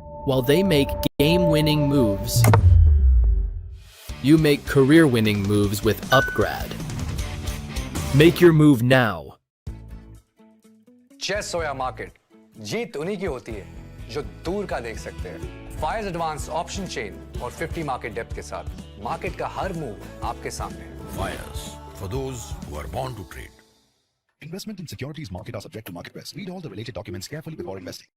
While they make game-winning moves, you make career-winning moves with Upgrad. Make your move now. Chess हो या market, जीत उन्हीं की होती है जो दूर का देख सकते हैं। फायर्स एडवांस ऑप्शन चेन और 50 मार्केट डेप्थ के साथ मार्केट का हर मूव आपके सामने है। Fyers, for those who are born to trade. Investment in securities market are subject to market risk. Read all the related documents carefully before investing.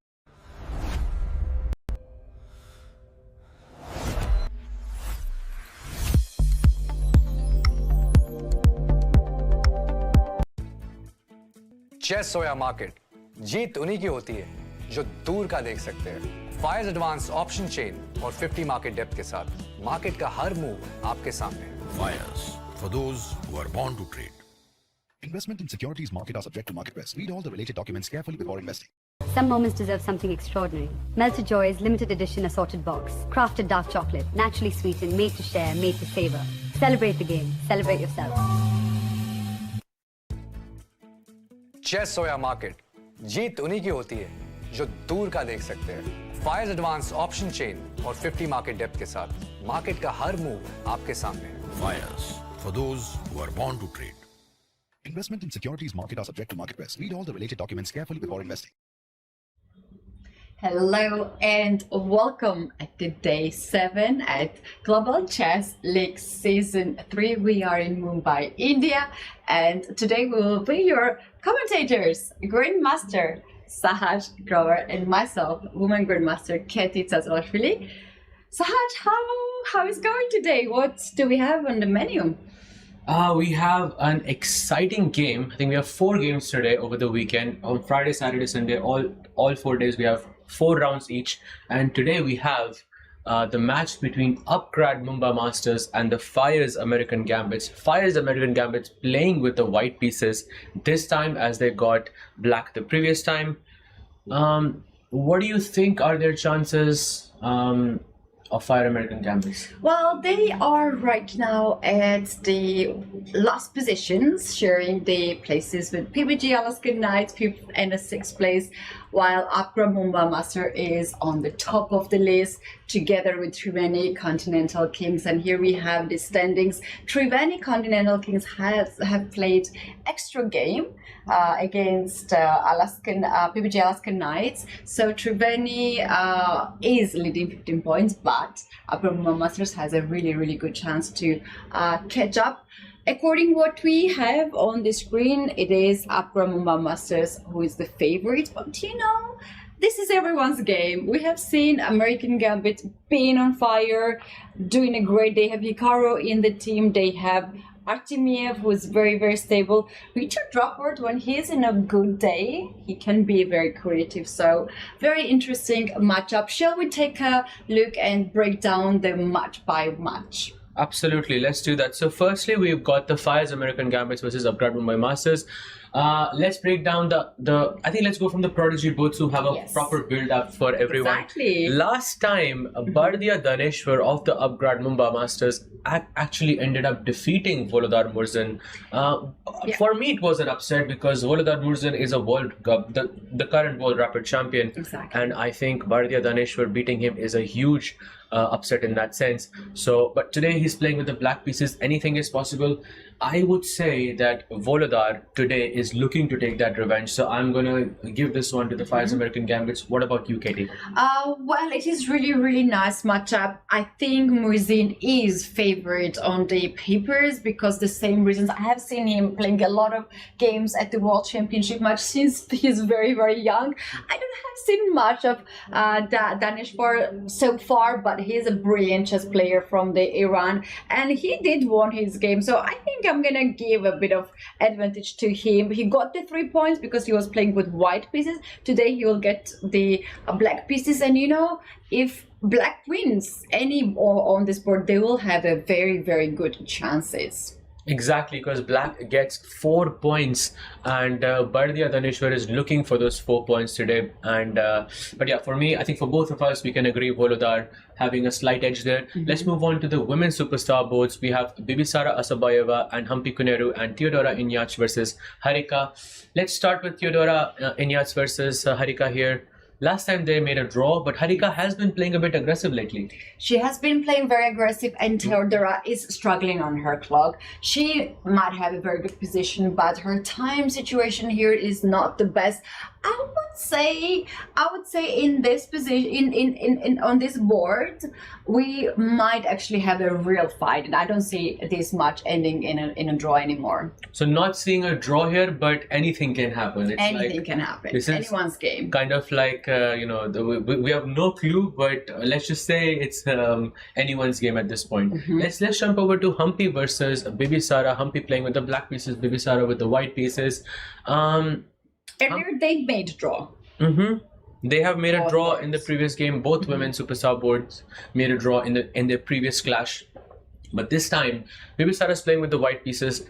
Chess हो या market, जीत उन्हीं की होती है जो दूर का देख सकते हैं। फायर्स एडवांस ऑप्शन चेन और 50 मार्केट डेप्थ के साथ मार्केट का हर मूव आपके सामने है। Fyers, for those who are born to trade. Investment in securities market are subject to market risk. Read all the related documents carefully before investing. Some moments deserve something extraordinary. Melted Joy's limited edition assorted box. Crafted dark chocolate, naturally sweetened, made to share, made to savor. Celebrate the game. Celebrate yourself. Chess हो या market, जीत उन्हीं की होती है जो दूर का देख सकते हैं। फायर्स एडवांस ऑप्शन चेन और 50 मार्केट डेप्थ के साथ मार्केट का हर मूव आपके सामने है। Fyers, for those who are born to trade. Investment in securities market are subject to market risk. Read all the related documents carefully before investing. Hello and welcome to day 7 at Global Chess League Season 3. We are in Mumbai, India, and today we will be your commentators, Grandmaster Sahaj Grover and myself, Woman Grandmaster Keti Tazalashvili. Sahaj, how is going today? What do we have on the menu? We have an exciting game. I think we have 4 games today over the weekend. On Friday, Saturday, Sunday, all 4 days we have 4 rounds each. And today we have the match between Upgrad Mumba Masters and the Fyers American Gambits. Fyers American Gambits playing with the white pieces this time as they got black the previous time. What do you think are their chances of Fire American Gambits? Well, they are right now at the last positions, sharing the places with PBG Alaskan Knights, 5th and 6th place, while Upgrad Mumba Master is on the top of the list, together with Triveni Continental Kings. And here we have the standings. Triveni Continental Kings have played extra game against PBG Alaskan Knights. So Triveni is leading 15 points, but Upgrad Mumba Masters has a really good chance to catch up. According what we have on the screen, it is Upgrad Mumba Masters who is the favorite, but you know, this is everyone's game. We have seen American Gambit being on fire, doing a great. They have Hikaru in the team. They have Artemiev, who is very stable. Richard Dropward, when he's in a good day, he can be very creative. So very interesting matchup. Shall we take a look and break down the match by match? Absolutely, let's do that. So firstly, we've got the Fyers American Gambits versus Upgrad Mumbai Masters. Let's break down the I think let's go from the Prodigy booths who have a proper build up for everyone. Exactly. Last time, Bardia Daneshwar of the Upgrad Mumba Masters actually ended up defeating Volodar Murzin. For me, it was an upset because Volodar Murzin is a the current world rapid champion. Exactly. And I think Bardia Daneshwar beating him is a huge upset in that sense. So, but today he's playing with the black pieces. Anything is possible. I would say that Volodar today is looking to take that revenge. So I'm going to give this one to the Fyers American Gambits. What about you, Katie? Well, it is really nice matchup. I think Murzin is favorite on the papers because the same reasons. I have seen him playing a lot of games at the World Championship match since he's very young. I don't have seen much of Daneshwar so far, but he's a brilliant chess player from the Iran, and he did won his game. So I think I'm gonna give a bit of advantage to him. He got the 3 points because he was playing with white pieces. Today he will get the black pieces, and you know, if black wins any on this board, they will have a very good chances. Exactly, because black gets 4 points and Bardia Daneshwar is looking for those 4 points today. And but yeah, for me, I think for both of us, we can agree Volodar having a slight edge there. Let's move on to the women's superstar boards. We have Bibisara Asabayeva and Hampi Kuneru and Theodora Inyach versus Harika. Let's start with Theodora Inyach versus Harika here. Last time they made a draw, but Harika has been playing a bit aggressive lately. She has been playing very aggressive, and Theodora is struggling on her clock. She might have a very good position, but her time situation here is not the best. I would say in this position, in on this board, we might actually have a real fight, and I don't see this match ending in a draw anymore. So not seeing a draw here, but anything can happen. It's Anything can happen. This is Anyone's game. kind of like we have no clue, but let's just say it's anyone's game at this point. Let's jump over to Humpy versus Bibisara. Humpy playing with the black pieces, Bibisara with the white pieces. Earlier they made draw. They have made a draw in the previous game. Both women superstar boards made a draw in their previous clash, but this time Bibisara is playing with the white pieces.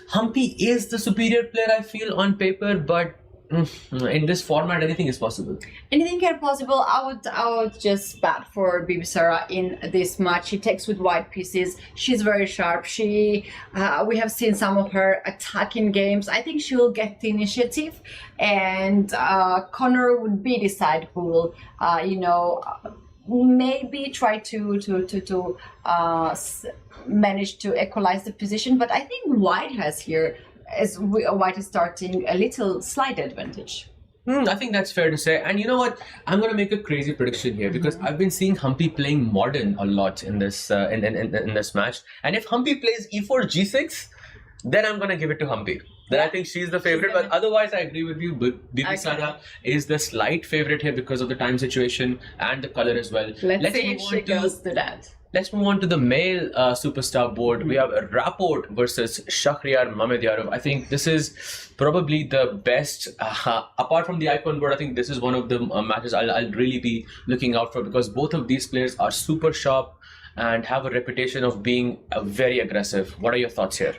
Humpy is the superior player, I feel, on paper, but in this format, anything is possible. Anything can possible. I would just bat for Bibisara in this match. She takes with white pieces. She's very sharp. We have seen some of her attacking games. I think she will get the initiative, and Connor would be the side who will, maybe try to manage to equalize the position. But I think white has here, as white is starting a little slight advantage. I think that's fair to say. And you know what? I'm going to make a crazy prediction here because I've been seeing Humpy playing modern a lot in this in this match. And if Humpy plays e4 g6, then I'm going to give it to Humpy. Then I think she's the favorite. But otherwise, I agree with you. Bibisara is the slight favorite here because of the time situation and the color as well. Let's see if she goes to that. Let's move on to the male superstar board. We have Rapport versus Shahryar Mamedyarov. I think this is probably the best, apart from the icon board. I think this is one of the matches I'll really be looking out for because both of these players are super sharp and have a reputation of being very aggressive. What are your thoughts here?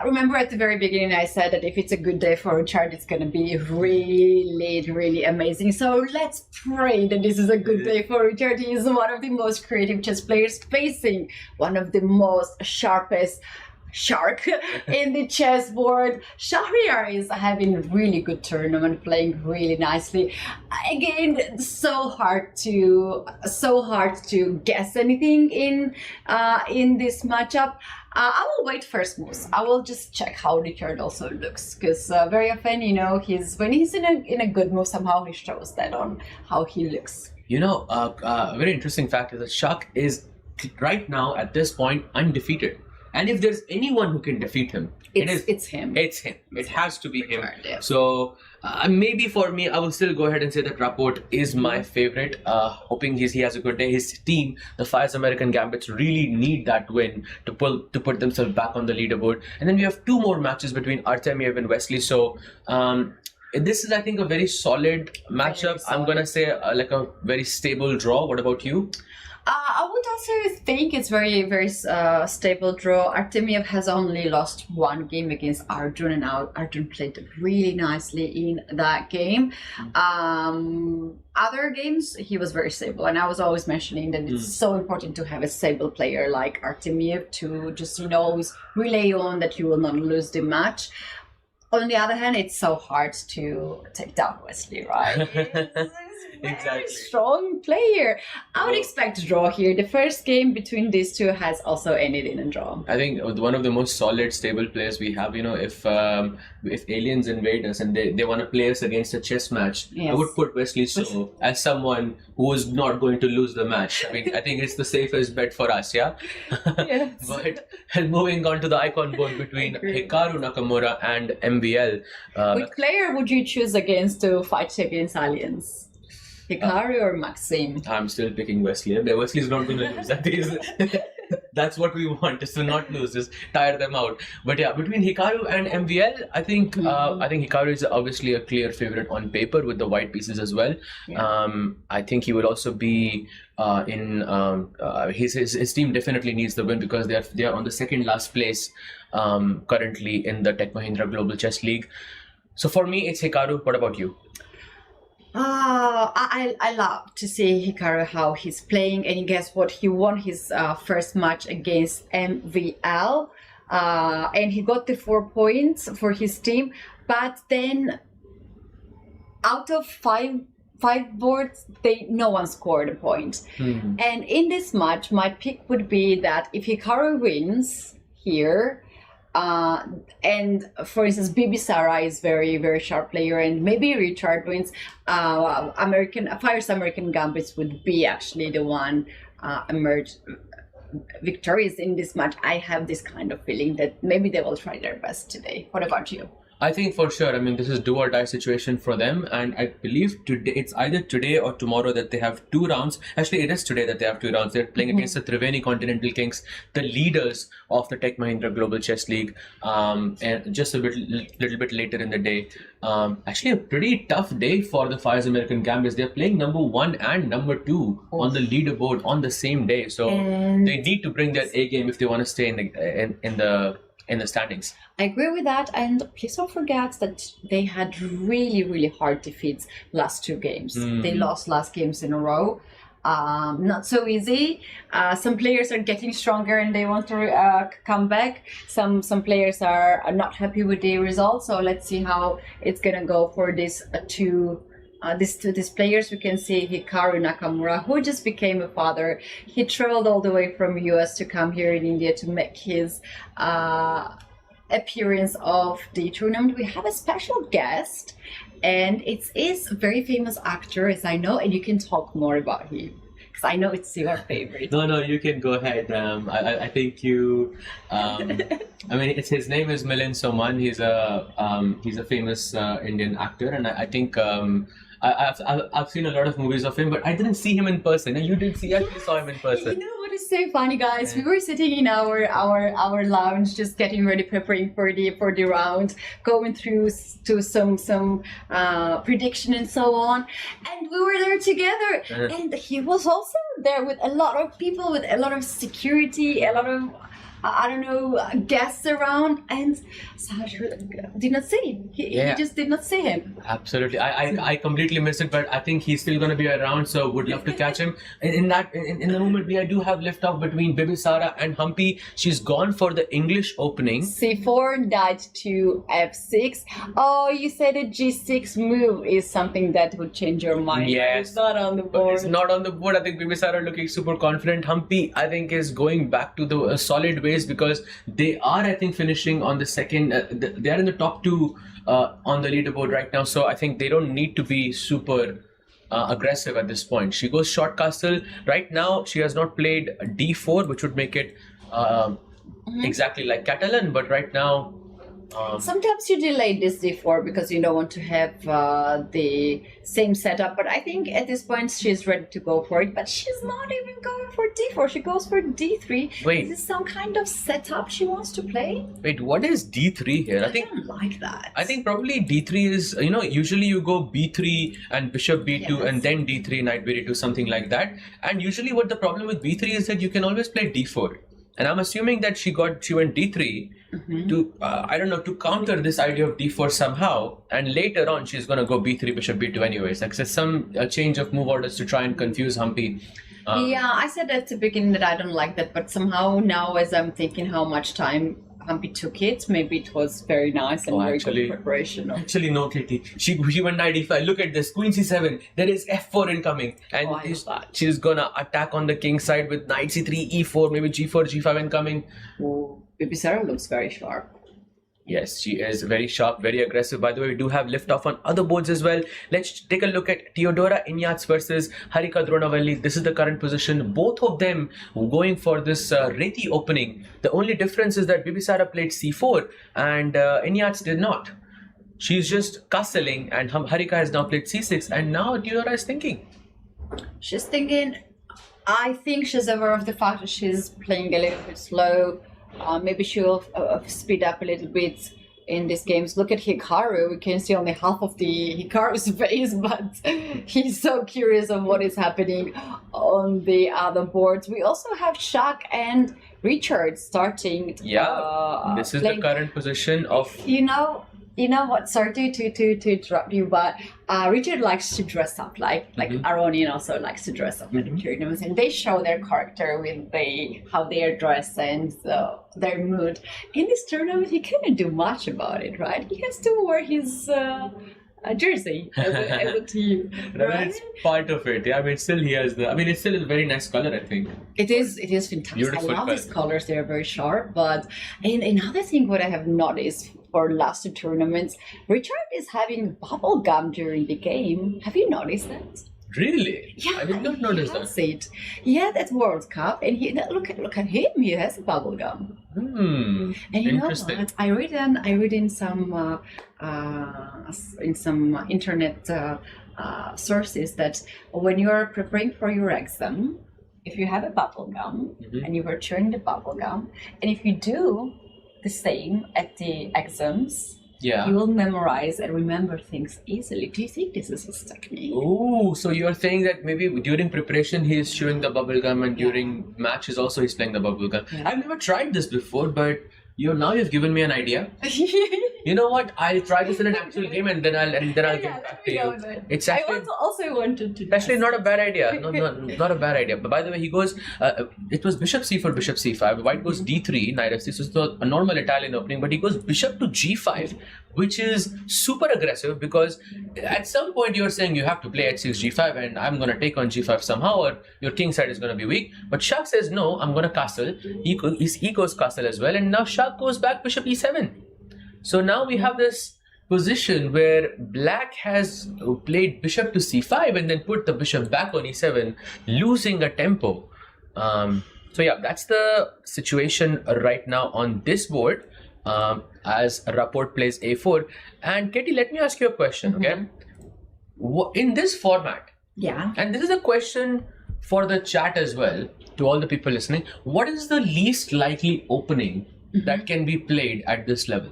Remember at the very beginning I said that if it's a good day for Richard, it's going to be really, really amazing. So let's pray that this is a good day for Richard. He is one of the most creative chess players facing one of the most sharpest shark in the chessboard. Shahryar is having really good tournament, playing really nicely. Again, so hard to guess anything in this matchup. I will wait first moves. I will just check how Richard also looks because very often, when he's in a good move, somehow he shows that on how he looks. A very interesting fact is that Shak is right now at this point undefeated. And if there's anyone who can defeat him, it's him. It's him. It has to be him. Right, yeah. So maybe for me, I will still go ahead and say that Rapport is my favorite. Hoping he has a good day. His team, the Fyers American Gambits, really need that win to put themselves back on the leaderboard. And then we have two more matches between Artemiev and Wesley. So this is, I think, a very solid matchup. I'm gonna say like a very stable draw. What about you? I would also think it's very, very stable draw. Artemiev has only lost one game against Arjun, and Arjun played really nicely in that game. Other games, he was very stable, and I was always mentioning that it's so important to have a stable player like Artemiev to just, always rely on that you will not lose the match. On the other hand, it's so hard to take down Wesley, right? Exactly. Strong player. I would expect a draw here. The first game between these two has also ended in a draw. I think one of the most solid, stable players we have. If aliens invade us and they want to play us against a chess match, yes. I would put Wesley So as someone who is not going to lose the match. I mean, I think it's the safest bet for us, yeah? Yes. But moving on to the icon board between Hikaru Nakamura and MVL. Which player would you choose against to fight against aliens? Hikaru or Maxim? I'm still picking Wesley. Wesley's not going to lose. That's what we want, is to not lose, just tire them out. But yeah, between Hikaru and MVL, I think Hikaru is obviously a clear favorite on paper with the white pieces as well. Yeah. I think he would also be his team definitely needs the win because they are on the second last place currently in the Tech Mahindra Global Chess League. So for me, it's Hikaru. What about you? I love to see Hikaru how he's playing, and guess what? He won his first match against MVL, and he got the 4 points for his team. But then, out of five 5 boards, no one scored a point. And in this match, my pick would be that if Hikaru wins here, and for instance, Bibi Sara is very, very sharp player, and maybe Richard wins, Fyers American Gambits would be actually the one emerge victorious in this match. I have this kind of feeling that maybe they will try their best today. What about you? I think for sure. I mean, this is do or die situation for them, and I believe today it's either today or tomorrow that they have 2 rounds. Actually, it is today that they have 2 rounds. They're playing against the Triveni Continental Kings, the leaders of the Tech Mahindra Global Chess League, and just a little bit later in the day. Actually, a pretty tough day for the Fyers American Gambits. They're playing number 1 and number 2 on the leaderboard on the same day, so they need to bring their A game if they want to stay in the standings. I agree with that, and please don't forget that they had really, really hard defeats last 2 games. They lost last games in a row. Not so easy. Some players are getting stronger and they want to come back. Some players are not happy with the results. So let's see how it's gonna go for these these players. We can see Hikaru Nakamura, who just became a father. He traveled all the way from US to come here in India to make his appearance of the tournament. We have a special guest, and it is a very famous actor, as I know, and you can talk more about him, because I know it's your favorite. No, you can go ahead. I think you. I mean, his name is Milind Soman. He's a famous Indian actor, and I think. I've seen a lot of movies of him, but I didn't see him in person. And you did see, actually saw him in person. You know what is so funny, guys? We were sitting in our lounge, just getting ready, preparing for the round, going through to some prediction and so on, and we were there together. And he was also there with a lot of people, with a lot of security, a lot of guests around, and Sasha did not see him. He just did not see him. Absolutely. I completely missed it, but I think he's still going to be around, so would love to catch him. In the moment, we do have liftoff between Bibi Sara and Humpy. She's gone for the English opening. C4, knight to F6. Oh, you said a G6 move is something that would change your mind. Yes. It's not on the board. It's not on the board. I think Bibi Sara looking super confident. Humpy, I think, is going back to the solid way, because they are, I think, finishing on the second. They are in the top 2 on the leaderboard right now, so I think they don't need to be super aggressive at this point. She goes short castle. Right now, she has not played D4, which would make it exactly like Catalan, but right now. Sometimes you delay this D4 because you don't want to have the same setup, but I think at this point she's ready to go for it, but she's not even going for D4, she goes for D3. Wait. Is this some kind of setup she wants to play? Wait, what is D3 here? I don't like that. I think probably D3 is, usually you go B3 and bishop B2 and then D3, knight B2, something like that. And usually what the problem with B3 is that you can always play D4. And I'm assuming that she went D3 to, to counter this idea of D4 somehow. And later on, she's going to go B3, bishop B2 anyways. Like, so some change of move orders to try and confuse Humpy. Yeah, I said at the beginning that I don't like that. But somehow now, as I'm thinking how much time Humpy took it, maybe it was very nice and very good preparation. Actually, no, Katie. She went knight e5. Look at this, queen c7. There is f4 incoming, and she's gonna attack on the king side with knight c3, e4, maybe g4, g5 incoming. Oh, Bibi Sara looks very sharp. Yes, she is very sharp, very aggressive. By the way, we do have liftoff on other boards as well. Let's take a look at Teodora Inyats versus Harika Dronavalli. This is the current position. Both of them going for this Reti opening. The only difference is that Bibi Sara played c4 and Inyats did not. She's just castling, and Harika has now played c6, and now Teodora is thinking. She's thinking, I think she's aware of the fact that she's playing a little bit slow. Maybe she'll speed up a little bit in these games. Look at Hikaru. We can see only half of the Hikaru's face, but he's so curious of what is happening on the other boards. We also have Shaq and Richard starting. Yeah, this is the current position of. You know what? Sorry to interrupt you, but Richard likes to dress up like Aronian also likes to dress up at the tournaments, and they show their character with how they are dressed and their mood. In this tournament, he couldn't do much about it, right? He has to wear his jersey as a team. I mean, Right? it's part of it. Yeah, I mean, still he has the. I mean, it's still a very nice color. I think. It is fantastic. Beautiful I love these color. colors. They're very sharp. But another thing what I have noticed for last two tournaments, Richard is having bubble gum during the game. Have you noticed that? Really? Yeah, I did not notice he that. has it. Yeah, that's World Cup, and look at him. He has a bubble gum. Hmm. And you know Interesting. what? I read in some internet sources that when you're preparing for your exam, if you have a bubble gum and you were chewing the bubble gum, and if you do the same at the exams, Yeah. you will memorize and remember things easily. Do you think this is his technique? Oh, so you're saying that maybe during preparation he's chewing the bubble gum and during matches also he's playing the bubble gum. Yeah. I've never tried this before, but you've given me an idea. You know what? I'll try this in an actual game and then I'll get back to you. It's actually also wanted to. actually not a bad idea. Not a bad idea. But by the way, he goes. It was bishop c4, bishop c5. White goes d3, knight f6. So it's a normal Italian opening, but he goes bishop to g5, which is super aggressive because at some point you're saying you have to play h6, g5, and I'm gonna take on g5 somehow, or your king side is gonna be weak. But Shah says no, I'm gonna castle. He goes castle as well, and now Shah goes back bishop e7. So now we have this position where black has played bishop to c5 and then put the bishop back on e7, losing a tempo. So yeah, that's the situation right now on this board as Rapport plays a4. And Katie, let me ask you a question, okay? In this format, Yeah. and this is a question for the chat as well, to all the people listening, what is the least likely opening that can be played at this level?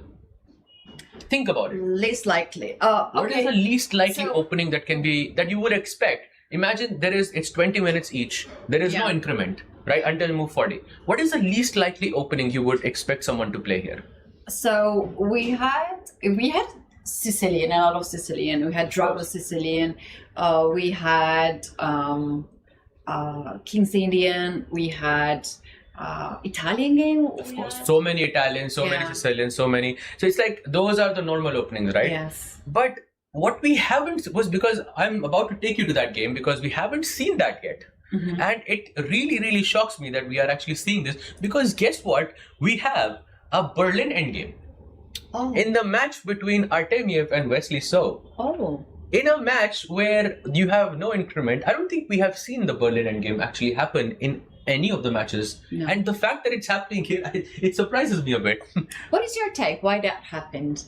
Think about it. Least likely. What is the least likely So- opening that you would expect? Imagine it's 20 minutes each. There is no Yeah. increment, right? Until move 40. What is the least likely opening you would expect someone to play here? So we had Sicilian, a lot of Sicilian. We had Drago Sicilian. We had King's Indian. We had Italian game. Of course, so many Italians, so many Yeah. Sicilians, so many. So it's like those are the normal openings, right? Yes. But what we haven't was, because I'm about to take you to that game, because we haven't seen that yet. And it really, really shocks me that we are actually seeing this, because guess what? We have a Berlin endgame Oh. in the match between Artemiev and Wesley So. Oh. In a match where you have no increment, I don't think we have seen the Berlin endgame actually happen in any of the matches. No. And the fact that it's happening here, it surprises me a bit. What is your take? Why that happened?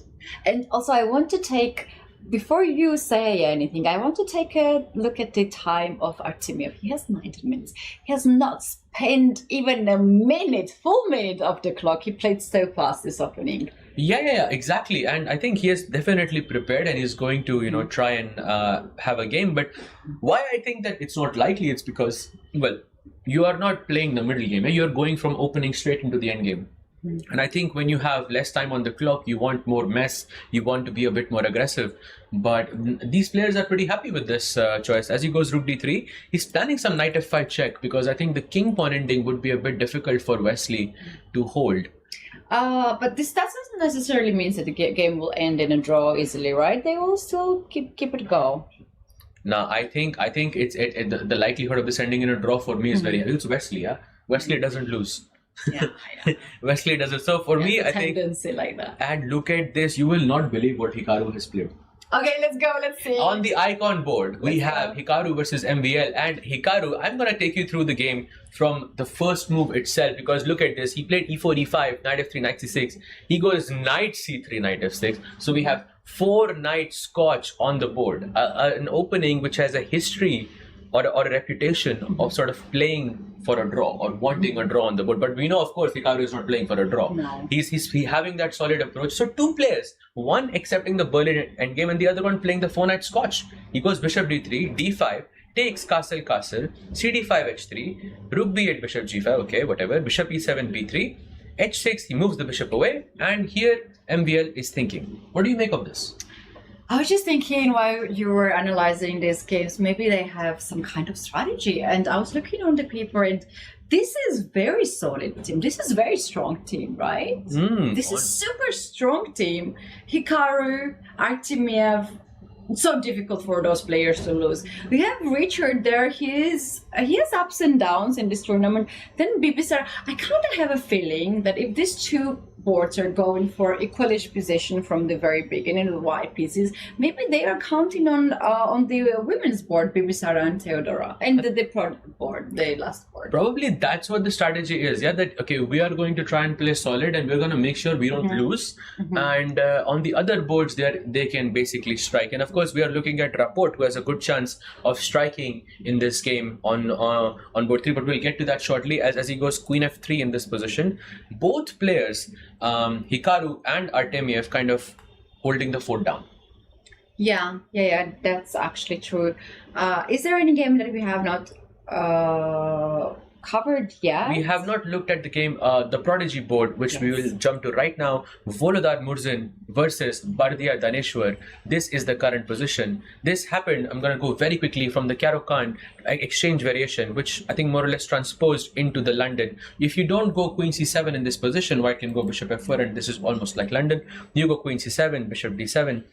And also, I want to take, before you say anything, I want to take a look at the time of Artemiev. He has 90 minutes. He has not spent even a full minute of the clock. He played so fast this opening. Yeah, exactly. And I think he is definitely prepared and he's going to, try and have a game. But why I think that it's not likely, it's because, well, you are not playing the middle game. You're going from opening straight into the end game. And I think when you have less time on the clock, you want more mess, you want to be a bit more aggressive. But these players are pretty happy with this choice. As he goes rook d3, he's planning some knight f5 check, because I think the king pawn ending would be a bit difficult for Wesley to hold. But this doesn't necessarily mean that the game will end in a draw easily, right? They will still keep it go. Now, I think the likelihood of this ending in a draw for me is very high. It's Wesley, yeah? Wesley doesn't lose. Yeah, I know. Wesley doesn't. So for me, I think, tendency like that. and look at this, you will not believe what Hikaru has played. Okay, let's go. Let's see. On the icon board, we Let's have go. Hikaru versus MVL. And Hikaru, I'm going to take you through the game from the first move itself, because look at this. He played e4, e5, knight f3, knight c6. He goes knight c3, knight f6. So we have 4 knight scotch on the board. An opening which has a history or a reputation of sort of playing for a draw or wanting a draw on the board. But we know, of course, Hikaru is not playing for a draw. No. He's having that solid approach. So 2 players, one accepting the Berlin endgame and the other one playing the 4-knight scotch. He goes bishop d3, d5, takes castle, cd5, h3, rook b8, bishop g5, okay, whatever, bishop e7, b3, h6, he moves the bishop away, and here MVL is thinking. What do you make of this? I was just thinking while you were analyzing these games, maybe they have some kind of strategy. And I was looking on the paper, and this is very solid team. This is very strong team, right? This is super strong team. Hikaru, Artemiev, so difficult for those players to lose. We have Richard there. He has ups and downs in this tournament. Then Bibisar, I kind of have a feeling that if these two boards are going for equalish position from the very beginning of the white pieces, maybe they are counting on the women's board, Bibisara and Theodora, and the board, the last board. Probably that's what the strategy is. Yeah, that okay, we are going to try and play solid, and we're going to make sure we don't lose. And on the other boards, they can basically strike. And of course, we are looking at Rapport, who has a good chance of striking in this game on board 3. But we'll get to that shortly as he goes Queen F3 in this position. Both players, Hikaru and Artemiev, kind of holding the fort down. Yeah, that's actually true. Is there any game that we have not covered yet? We have not looked at the game, the Prodigy board, which we will jump to right now. Volodar Murzin versus Bardia Daneshwar. This is the current position. This happened, I'm going to go very quickly, from the Caro-Kann exchange variation, which I think more or less transposed into the London. If you don't go Queen C7 in this position, White can go Bishop F4, and this is almost like London. You go Queen C7, Bishop D7,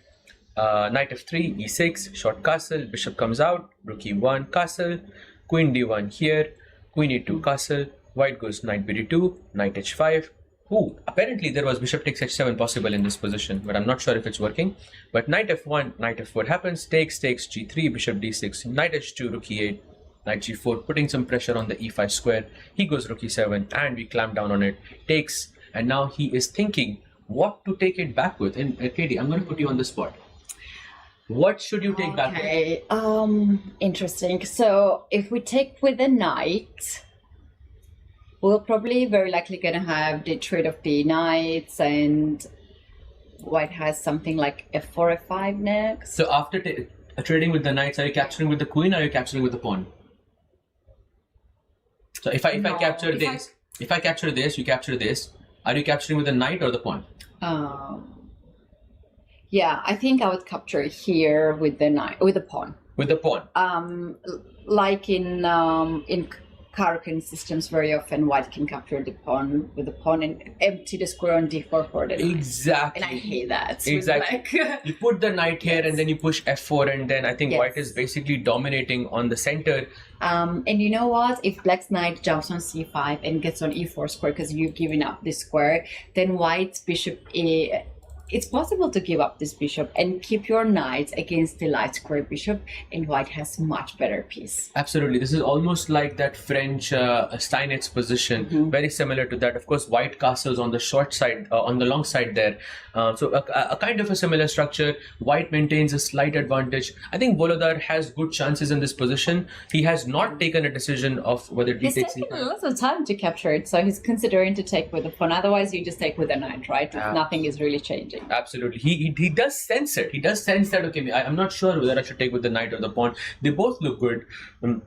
Knight F3, E6, short castle, Bishop comes out, Rook E1, castle, Queen D1 here, Queen E2, castle, White goes Knight BD2, Knight H5. Ooh, apparently there was Bishop takes H7 possible in this position, but I'm not sure if it's working. But Knight F1, Knight F4 happens, takes G3, Bishop D6, Knight H2, Rook E8, Knight G4, putting some pressure on the E5 square. He goes Rook E7, and we clamp down on it, takes, and now he is thinking what to take it back with. And Katie, I'm going to put you on the spot. What should you take back with? Okay, interesting. So if we take with the knight, we're probably very likely going to have the trade of the knights, and White has something like F4, F5 next. So after trading with the knights, are you capturing with the queen, or are you capturing with the pawn? So if I capture this, if I capture this, you capture this. Are you capturing with the knight or the pawn? Yeah, I think I would capture here with the knight, with the pawn. With the pawn. Like in Caro-Kann systems, very often White can capture the pawn with the pawn and empty the square on D4 for the knight. Exactly. And I hate that. Exactly. You put the knight here, and then you push F4, and then I think White is basically dominating on the center. And you know what? If Black's knight jumps on C5 and gets on E4 square because you've given up this square, then White's bishop it's possible to give up this bishop and keep your knight against the light square bishop, and White has much better piece. Absolutely. This is almost like that French Steinitz position, very similar to that. Of course, White castles on the short side, on the long side there. So a kind of a similar structure. White maintains a slight advantage. I think Volodar has good chances in this position. He has not taken a decision of whether he takes taken a lot of time to capture it, so he's considering to take with the pawn. Otherwise, you just take with the knight, right? Nothing is really changing. Absolutely. He does sense it. He does sense that, okay, I'm not sure whether I should take with the knight or the pawn. They both look good.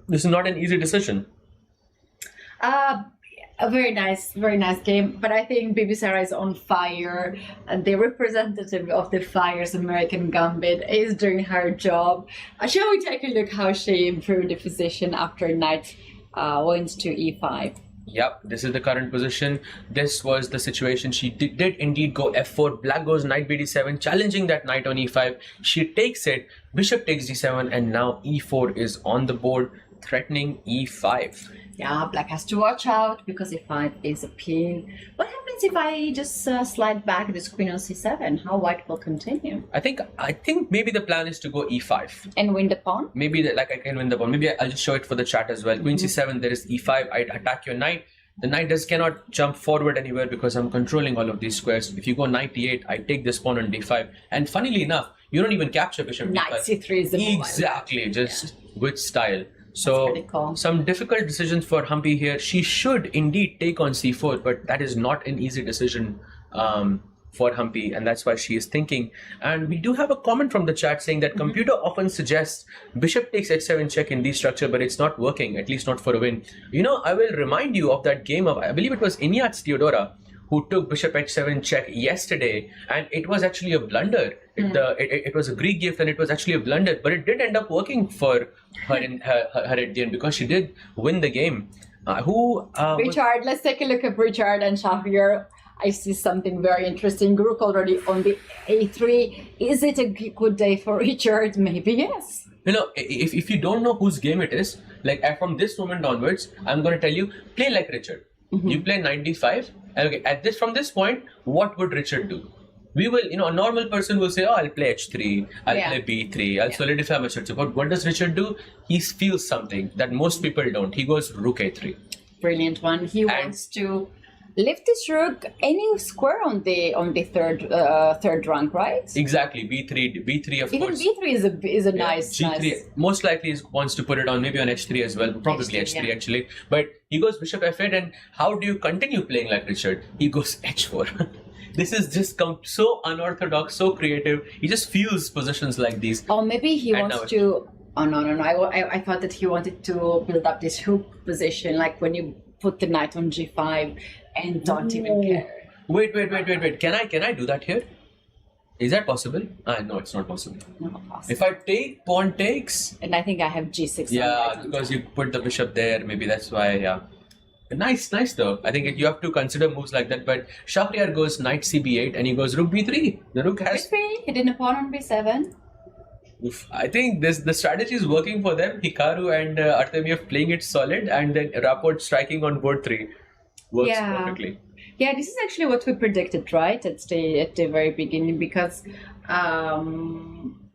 This is not an easy decision. A very nice game. But I think Bibisara is on fire. And the representative of the Fyers American Gambit is doing her job. Shall we take a look how she improved the position after knight went to E5? Yep, this is the current position. This was the situation. She did indeed go F4. Black goes Knight BD7, challenging that knight on E5. She takes it. Bishop takes D7, and now E4 is on the board, threatening E5. Yeah, Black has to watch out because E5 is a pin. What happens if I just slide back this queen on C7? How White will continue? I think maybe the plan is to go E5 and win the pawn. Maybe I can win the pawn. Maybe I'll just show it for the chat as well. Queen C7. There is E5. I attack your knight. The knight cannot jump forward anywhere because I'm controlling all of these squares. If you go Knight E8, I take this pawn on D5. And funnily enough, you don't even capture Bishop D5. Knight C3 is the move. Exactly, just with style. So cool. Some difficult decisions for Humpy here. She should indeed take on C4, but that is not an easy decision for Humpy, and that's why she is thinking. And we do have a comment from the chat saying that computer often suggests Bishop takes H7 check in this structure, but it's not working, at least not for a win. You know, I will remind you of that game of, I believe it was Inyats Theodora, who took Bishop H7 check yesterday, and it was actually a blunder. It was a Greek gift, and it was actually a blunder, but it did end up working for her in her at the end because she did win the game. Richard, let's take a look at Richard and Shahir. I see something very interesting. Rook already on the a3. Is it a good day for Richard? Maybe yes. If you don't know whose game it is, like from this moment onwards, I'm going to tell you, play like Richard. You play 95. Okay, from this point, what would Richard do? We will, a normal person will say, oh, I'll play h3, I'll play b3, I'll solidify my structure. But what does Richard do? He feels something that most people don't. He goes rook a3. Brilliant one. He wants to lift his rook any square on the third rank, right? Exactly. b3 of Even course. b3 is a nice. G3 nice. most likely wants to put it on maybe on h3 as well. Probably h3 actually. But he goes bishop f8, and how do you continue playing like Richard? He goes h4. This is just so unorthodox, so creative. He just feels positions like these. Or maybe he wants to. Oh no! I thought that he wanted to build up this hook position, like when you put the knight on g5 and don't even care. Wait. Can I do that here? Is that possible? No, it's not possible. Not possible. If I take, pawn takes. And I think I have g6. Yeah, because you put the bishop there. Maybe that's why. Yeah. Nice though. I think you have to consider moves like that. But Shahryar goes knight cb8 and he goes rook b3. The rook has. b3. He didn't a pawn on b7. Oof. I think the strategy is working for them. Hikaru and Artemiev playing it solid, and then Rapport striking on board 3 works perfectly. Yeah, this is actually what we predicted, right? At the very beginning, because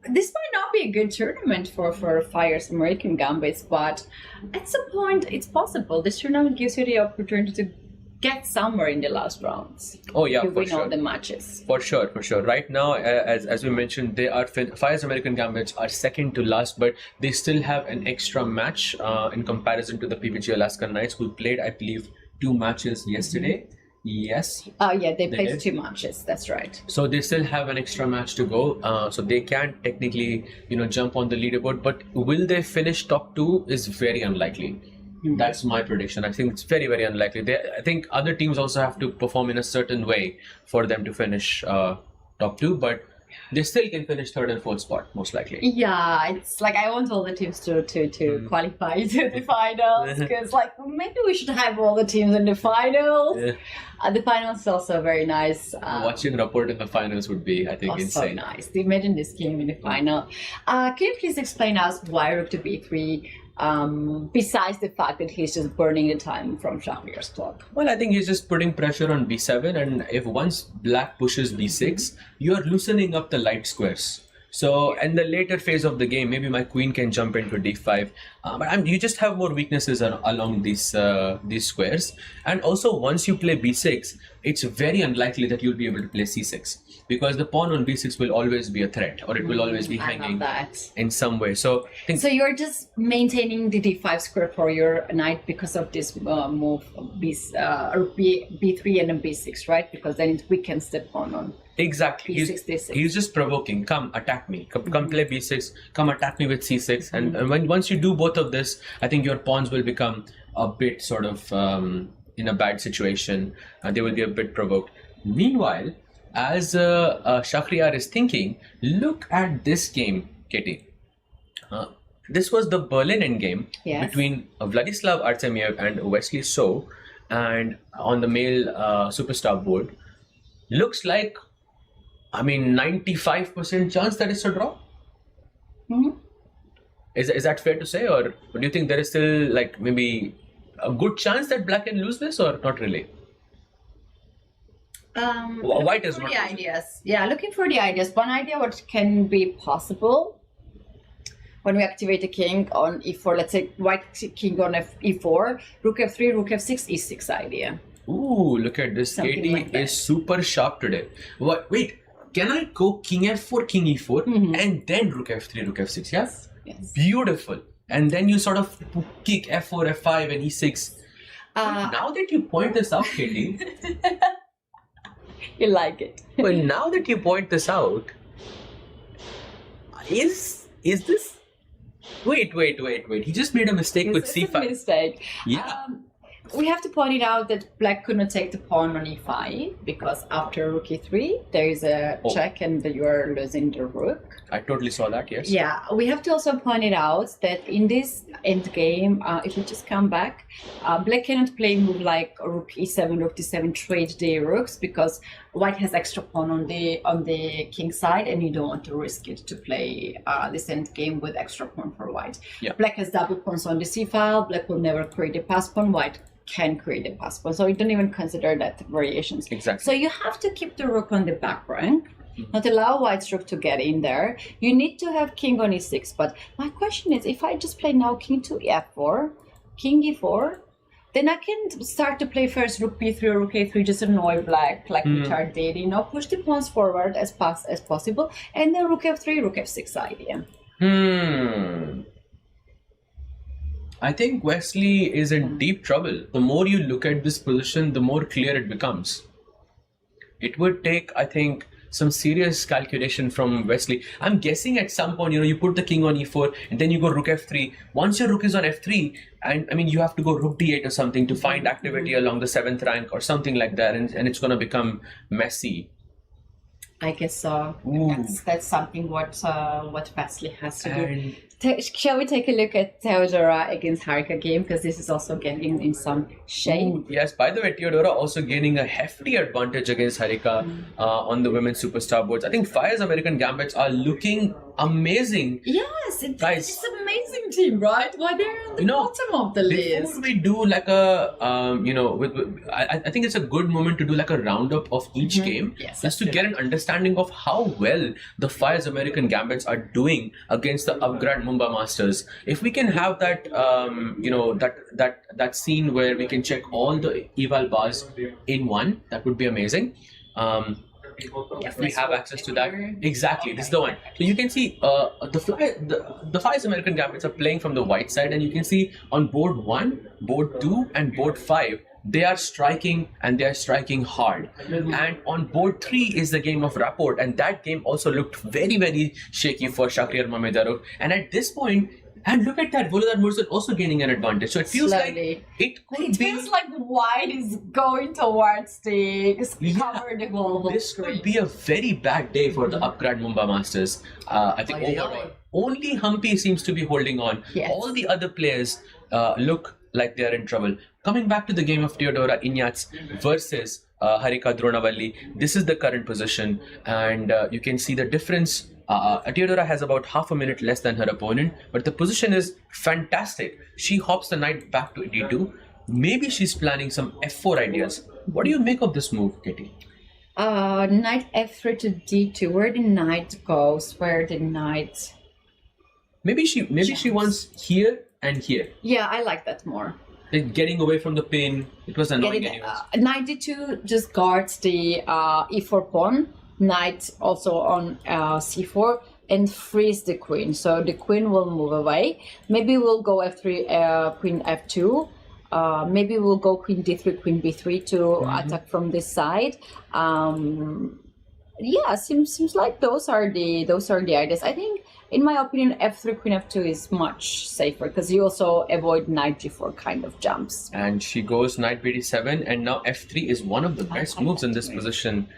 this might not be a good tournament for Fyers American Gambits, but at some point it's possible. This tournament gives you the opportunity to get somewhere in the last rounds. Oh yeah, you for win sure. all the matches. For sure. Right now, as we mentioned, they are Fyers American Gambits are second to last, but they still have an extra match in comparison to the PBG Alaskan Knights, who played, I believe, 2 matches yesterday. Yes. Yeah, they played 2 matches. That's right. So they still have an extra match to go. So they can technically, jump on the leaderboard. But will they finish top 2 is very unlikely. That's my prediction. I think it's very, very unlikely. I think other teams also have to perform in a certain way for them to finish top 2. But they still can finish 3rd and 4th spot, most likely. Yeah, it's like I want all the teams to qualify to the finals, because maybe we should have all the teams in the finals. Yeah. The finals is also very nice. Watching Rapport in the finals would be, I think, insane. So nice. Imagine this game in the final. Can you please explain us why rook to b3? Besides the fact that he's just burning the time from Shahriyar's clock. Well, I think he's just putting pressure on b7, and if once black pushes b6, you're loosening up the light squares. So in the later phase of the game, maybe my queen can jump into d5, but you just have more weaknesses along these squares. And also, once you play b6, it's very unlikely that you'll be able to play c6, because the pawn on b6 will always be a threat, or it will always be hanging in some way. So you're just maintaining the d5 square for your knight because of this move b3 and then b6, right? Because then it weakens the pawn on. Exactly. He's just provoking. Come attack me. Come play b6. Come attack me with c6. And once you do both of this, I think your pawns will become a bit sort of in a bad situation. They will be a bit provoked. Meanwhile, as Shahryar is thinking, look at this game, Katie. This was the Berlin endgame between Vladislav Artemiev and Wesley So, and on the male superstar board. Looks like, 95% chance that it's a draw. Is that fair to say, or do you think there is still maybe a good chance that black can lose this, or not really? White is not. Looking for the ideas. One idea what can be possible when we activate the king on e4. Let's say white king on e4, rook f3, rook f6, e6 idea. Ooh, look at this. Katie is super sharp today. Wait, can I go king f4, king e4, and then rook f3, rook f6? Yes. Beautiful. And then you sort of kick f4, f5, and e6. Now that you point this out, Katie. You like it. Well, now that you point this out, is this? Wait. He just made a mistake with c5. Is a mistake. Yeah. We have to point it out that black could not take the pawn on e5 because after rook e3 there is a check and you are losing the rook. I totally saw that, yes. Yeah, we have to also point it out that in this endgame, if you just come back, black cannot play a move like rook e7, rook d7, trade the rooks because white has extra pawn on the king side and you don't want to risk it to play this endgame with extra pawn for white. Yeah. Black has double pawns on the c file, black will never create a pass pawn, white can create a pass pawn, so you don't even consider that variations. Exactly. So you have to keep the rook on the back rank, not allow white's rook to get in there. You need to have king on e6, but my question is, if I just play now king to f4, king e4, then I can start to play first rook b3 or rook a3, just annoy black like Richard did, you know, push the pawns forward as fast as possible, and then rook f3, rook f6 idea. I think Wesley is in deep trouble. The more you look at this position, the more clear it becomes. It would take, I think, some serious calculation from Wesley. I'm guessing at some point, you put the king on e4 and then you go rook f3. Once your rook is on f3, and I mean, you have to go rook d8 or something to find activity along the 7th rank or something like that, and it's going to become messy. I guess so. That's something what Wesley has to do. Shall we take a look at Theodora against Harika game, because this is also getting in some shade. Yes, by the way, Theodora also gaining a hefty advantage against Harika on the women's superstar boards. I think Fyers American Gambits are looking amazing. Yes, it's an amazing team, right? Why they're on the bottom of the list. Before we do like a, I think it's a good moment to do like a roundup of each game, just to get an understanding of how well the Fyers American Gambits are doing against the Upgrad Mumba Masters. If we can have that, that scene where we can check all the eval bars in one, that would be amazing. If we have access to that, exactly, this is the one. So you can see the Fyers American Gambits are playing from the white side, and you can see on board 1, board 2, and board 5. They are striking, and they are striking hard. And on board 3 is the game of Rapport, and that game also looked very, very shaky for Shakhriyar Mamedarov. And at this point, and look at that, Volodar Murzan also gaining an advantage. So it feels like it feels like white is going towards the cover the goal. This could be a very bad day for the Upgrad Mumba Masters. I think overall, only Humpy seems to be holding on. Yes. All the other players look like they are in trouble. Coming back to the game of Theodora Ignatz versus Harika Dronavalli, this is the current position, and you can see the difference. Theodora has about half a minute less than her opponent, but the position is fantastic. She hops the knight back to d2. Maybe she's planning some f4 ideas. What do you make of this move, Katie? Knight f3 to d2. Where the knight goes? Where the knight? Maybe she wants here and here. Yeah, I like that more. Like getting away from the pin. It was annoying anyways. Knight d2 just guards the e4 pawn. Knight also on c4 and frees the queen, so the queen will move away. Maybe we'll go f3, queen f2. Maybe we'll go queen d3, queen b3 to attack from this side. Yeah, seems like those are the ideas. I think, in my opinion, f3, queen f2 is much safer because you also avoid knight g4 kind of jumps. And she goes knight bd7, and now f3 is one of the best moves in this position.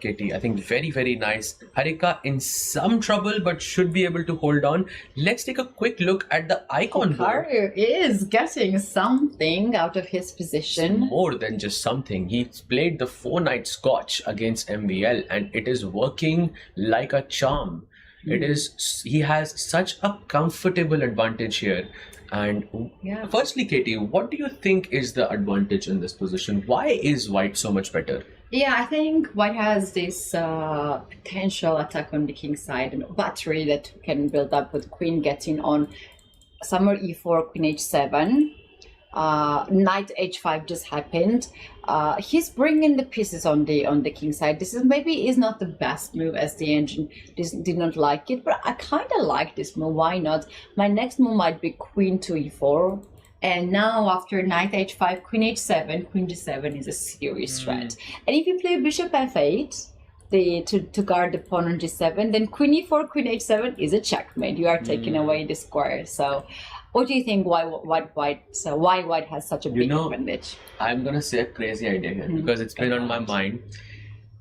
Katie, I think very, very nice. Harika in some trouble, but should be able to hold on. Let's take a quick look at the icon board. Hikaru is getting something out of his position. More than just something. He's played the 4-knight scotch against MVL, and it is working like a charm. He has such a comfortable advantage here. And firstly, Katie, what do you think is the advantage in this position? Why is white so much better? Yeah, I think white has this potential attack on the king side and battery that can build up with queen getting on somewhere e4, queen h7. Knight h5 just happened. He's bringing the pieces on the king side. This is not the best move, as the engine did not like it, but I kind of like this move. Why not? My next move might be queen to e4. And now after knight h5, queen h7, queen d7 is a serious threat. And if you play bishop f8 to guard the pawn on g7, then queen e4, queen h7 is a checkmate. You are taking away the square. So What do you think? Why white has such a big advantage? I'm gonna say a crazy idea here because it's been on my mind.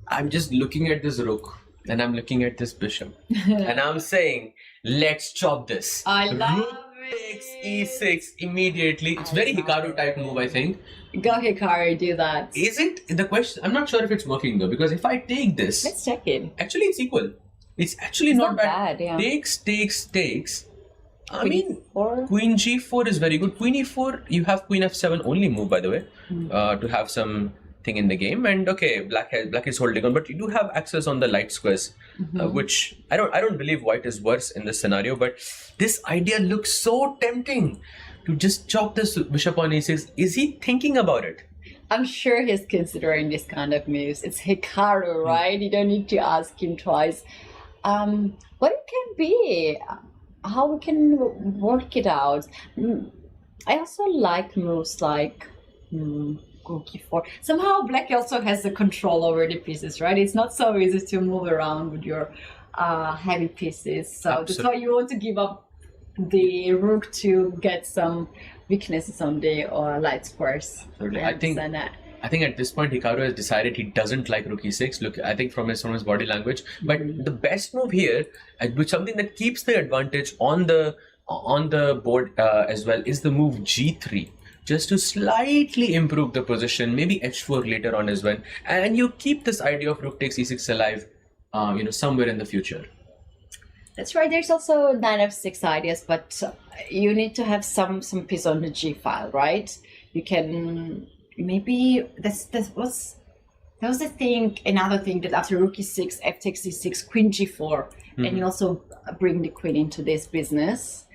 I'm just looking at this rook and I'm looking at this bishop and I'm saying, let's chop this. I love rook takes e6 immediately. It's very Hikaru type move, I think. Go Hikaru, do that. Isn't the question? I'm not sure if it's working though, because if I take this, Let's check it. actually it's equal. It's actually not bad. Yeah. Takes. I mean, E4. Queen G4 is very good. Queen E4, you have Queen F7 only move, by the way, to have some thing in the game. And okay, black is holding on, but you do have access on the light squares, which I don't believe white is worse in this scenario. But this idea looks so tempting to just chop this bishop on E6. Is he thinking about it? I'm sure he's considering this kind of moves. It's Hikaru, right? You don't need to ask him twice. What it can be, how we can work it out. I also like moves like Rook E4. Somehow black also has the control over the pieces, right? It's not so easy to move around with your heavy pieces. So that's why you want to give up the rook to get some weaknesses on the light squares. I think at this point Hikaru has decided he doesn't like rook e6. Look, I think from his body language. But the best move here, which something that keeps the advantage on the board as well, is the move g3. Just to slightly improve the position, maybe h4 later on as well, and you keep this idea of rook takes e6 alive, somewhere in the future. That's right. There's also knight f6 ideas, but you need to have some piece on the g file, right? You can maybe that was the thing. Another thing that after rook e6, f takes e6, queen g4, and you also bring the queen into this business.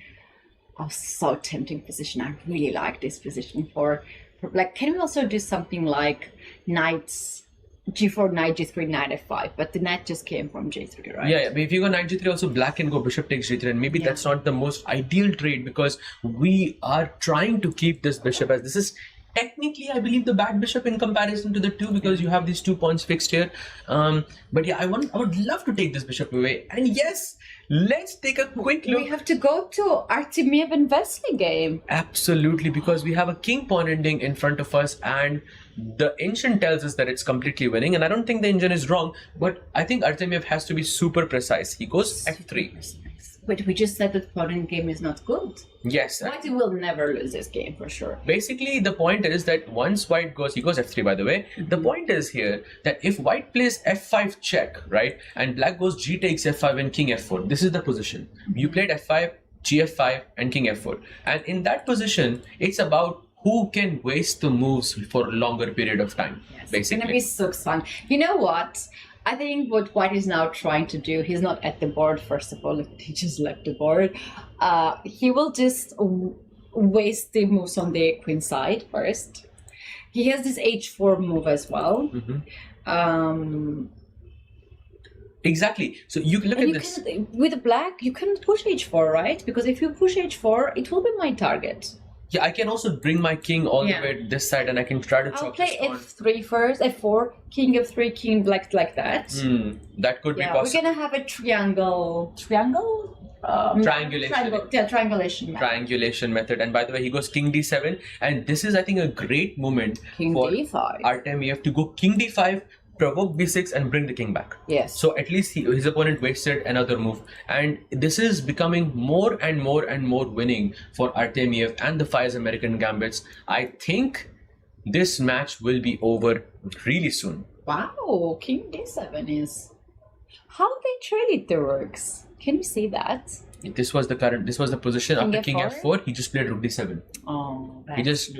Oh, so tempting position. I really like this position for black. Can we also do something like knights g4, knight g3, knight f5? But the knight just came from g3, right? Yeah, but if you go knight g3, also black can go bishop takes g3, and maybe that's not the most ideal trade because we are trying to keep this bishop as this is technically, I believe, the bad bishop in comparison to the two because you have these 2 pawns fixed here. But yeah, I would love to take this bishop away. And yes, let's take a quick look. We have to go to Artemiev and Vesely game. Absolutely, because we have a king pawn ending in front of us and the engine tells us that it's completely winning. And I don't think the engine is wrong, but I think Artemiev has to be super precise. He goes f3. But we just said that pawn game is not good. Yes. White will never lose this game for sure. Basically, the point is that once white goes, he goes f3 by the way. The point is here that if white plays f5 check, right, and black goes g takes f5 and king f4, this is the position. You played f5, gf5 and king f4. And in that position, it's about who can waste the moves for a longer period of time. Yes, basically. It's going to be so fun. You know what? I think what white is now trying to do, he's not at the board, first of all, he just left the board. He will just waste the moves on the queen side first. He has this h4 move as well. Exactly. So you can look at this. With black, you can push h4, right? Because if you push h4, it will be my target. Yeah, I can also bring my king all the way to this side and I can try to I'll chop play this f3 first, f4, king f3, king black like that. That could be possible. We're gonna have a triangulation method. Triangulation method. And by the way, he goes king d7 and this is, I think, a great moment King for d5. Artemiev to go king d5, provoke b6 and bring the king back. Yes. So at least his opponent wasted another move. And this is becoming more and more and more winning for Artemiev and the Fyers American Gambits. I think this match will be over really soon. Wow, king d7 is... How they traded the rooks? Can you see that? This was the position after king f4. He just played rook d7. Oh, he just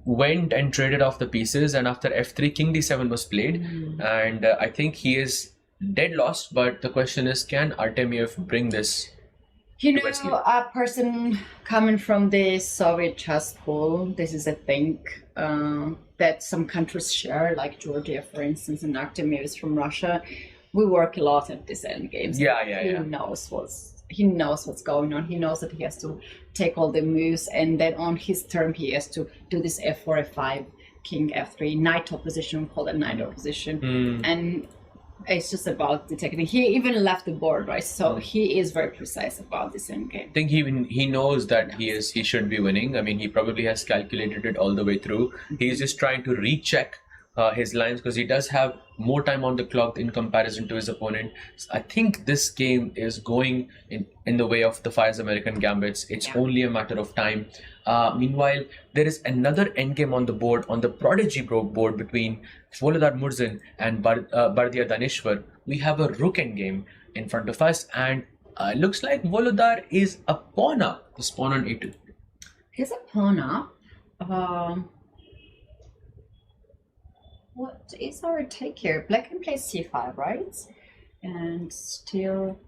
went and traded off the pieces, and after f3, king d7 was played. And I think he is dead lost. But the question is, can Artemiev bring this? You know, a person coming from the Soviet chess pool, this is a thing that some countries share, like Georgia, for instance, and Artemiev is from Russia. We work a lot at these endgames. He knows what's going on. He knows that he has to take all the moves, and then on his turn he has to do this f4, f5, king f3, knight opposition, we call it knight opposition. And It's just about the technique. He even left the board, right? So he is very precise about this endgame. I think he knows that he should be winning. I mean, he probably has calculated it all the way through. He's just trying to recheck his lines because he does have more time on the clock in comparison to his opponent. I think this game is going in the way of the Fyers American Gambits. It's only a matter of time. Meanwhile, there is another endgame on the board, on the Prodigy board between Volodar Murzin and Bardia Daneshwar. We have a rook endgame in front of us, and it looks like Volodar is a pawn up. This pawn on a2. He's a pawn up. What is our take here? Black can play c5, right? And still...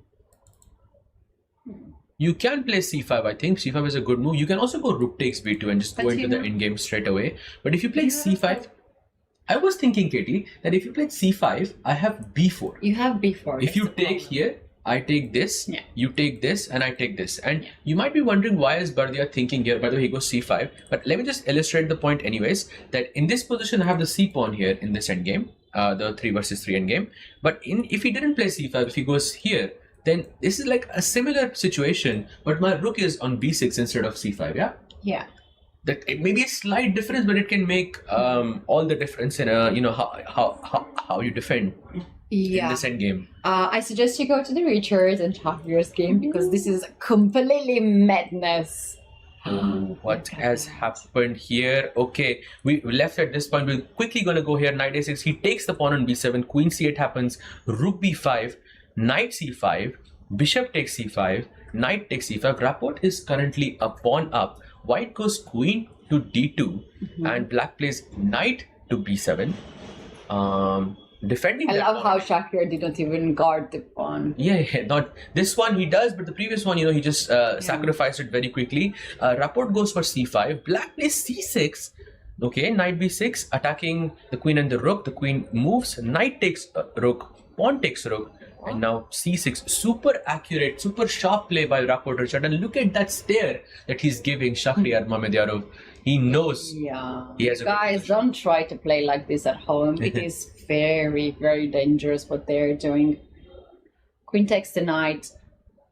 You can play c5, I think. c5 is a good move. You can also go rook takes b2 and just go into the endgame straight away. But if you play c5... I was thinking, Katie, that if you played c5, I have b4. You have b4. If you take here, I take this, you take this, and I take this. And you might be wondering, why is Bardia thinking here? By the way, he goes c5. But let me just illustrate the point anyways, that in this position, I have the c pawn here in this endgame, the 3 versus 3 endgame. But if he didn't play c5, if he goes here, then this is like a similar situation, but my rook is on b6 instead of c5, yeah? Yeah. That it may be a slight difference, but it can make all the difference in how you defend in this endgame. I suggest you go to the Richards and Shakir's game because this is completely madness. What has happened here? Okay, we left at this point. We're quickly going to go here. Knight a6. He takes the pawn on b7. Queen c8 happens. Rook b5. Knight c5. Bishop takes c5. Knight takes c5. Rapport is currently a pawn up. White goes queen to d2. And black plays knight to b7. Defending. I love how Shakir didn't even guard the pawn. Yeah, not this one he does, but the previous one, he just sacrificed it very quickly. Rapport goes for c5. Black plays c6. Okay, knight b6, attacking the queen and the rook. The queen moves. Knight takes rook. Pawn takes rook. And now c6. Super accurate, super sharp play by Rapport Richard. And look at that stare that he's giving Shakhriyar Mamedyarov. He knows. Yeah. He has Guys, don't try to play like this at home. It is very, very dangerous what they're doing. Queen takes the knight.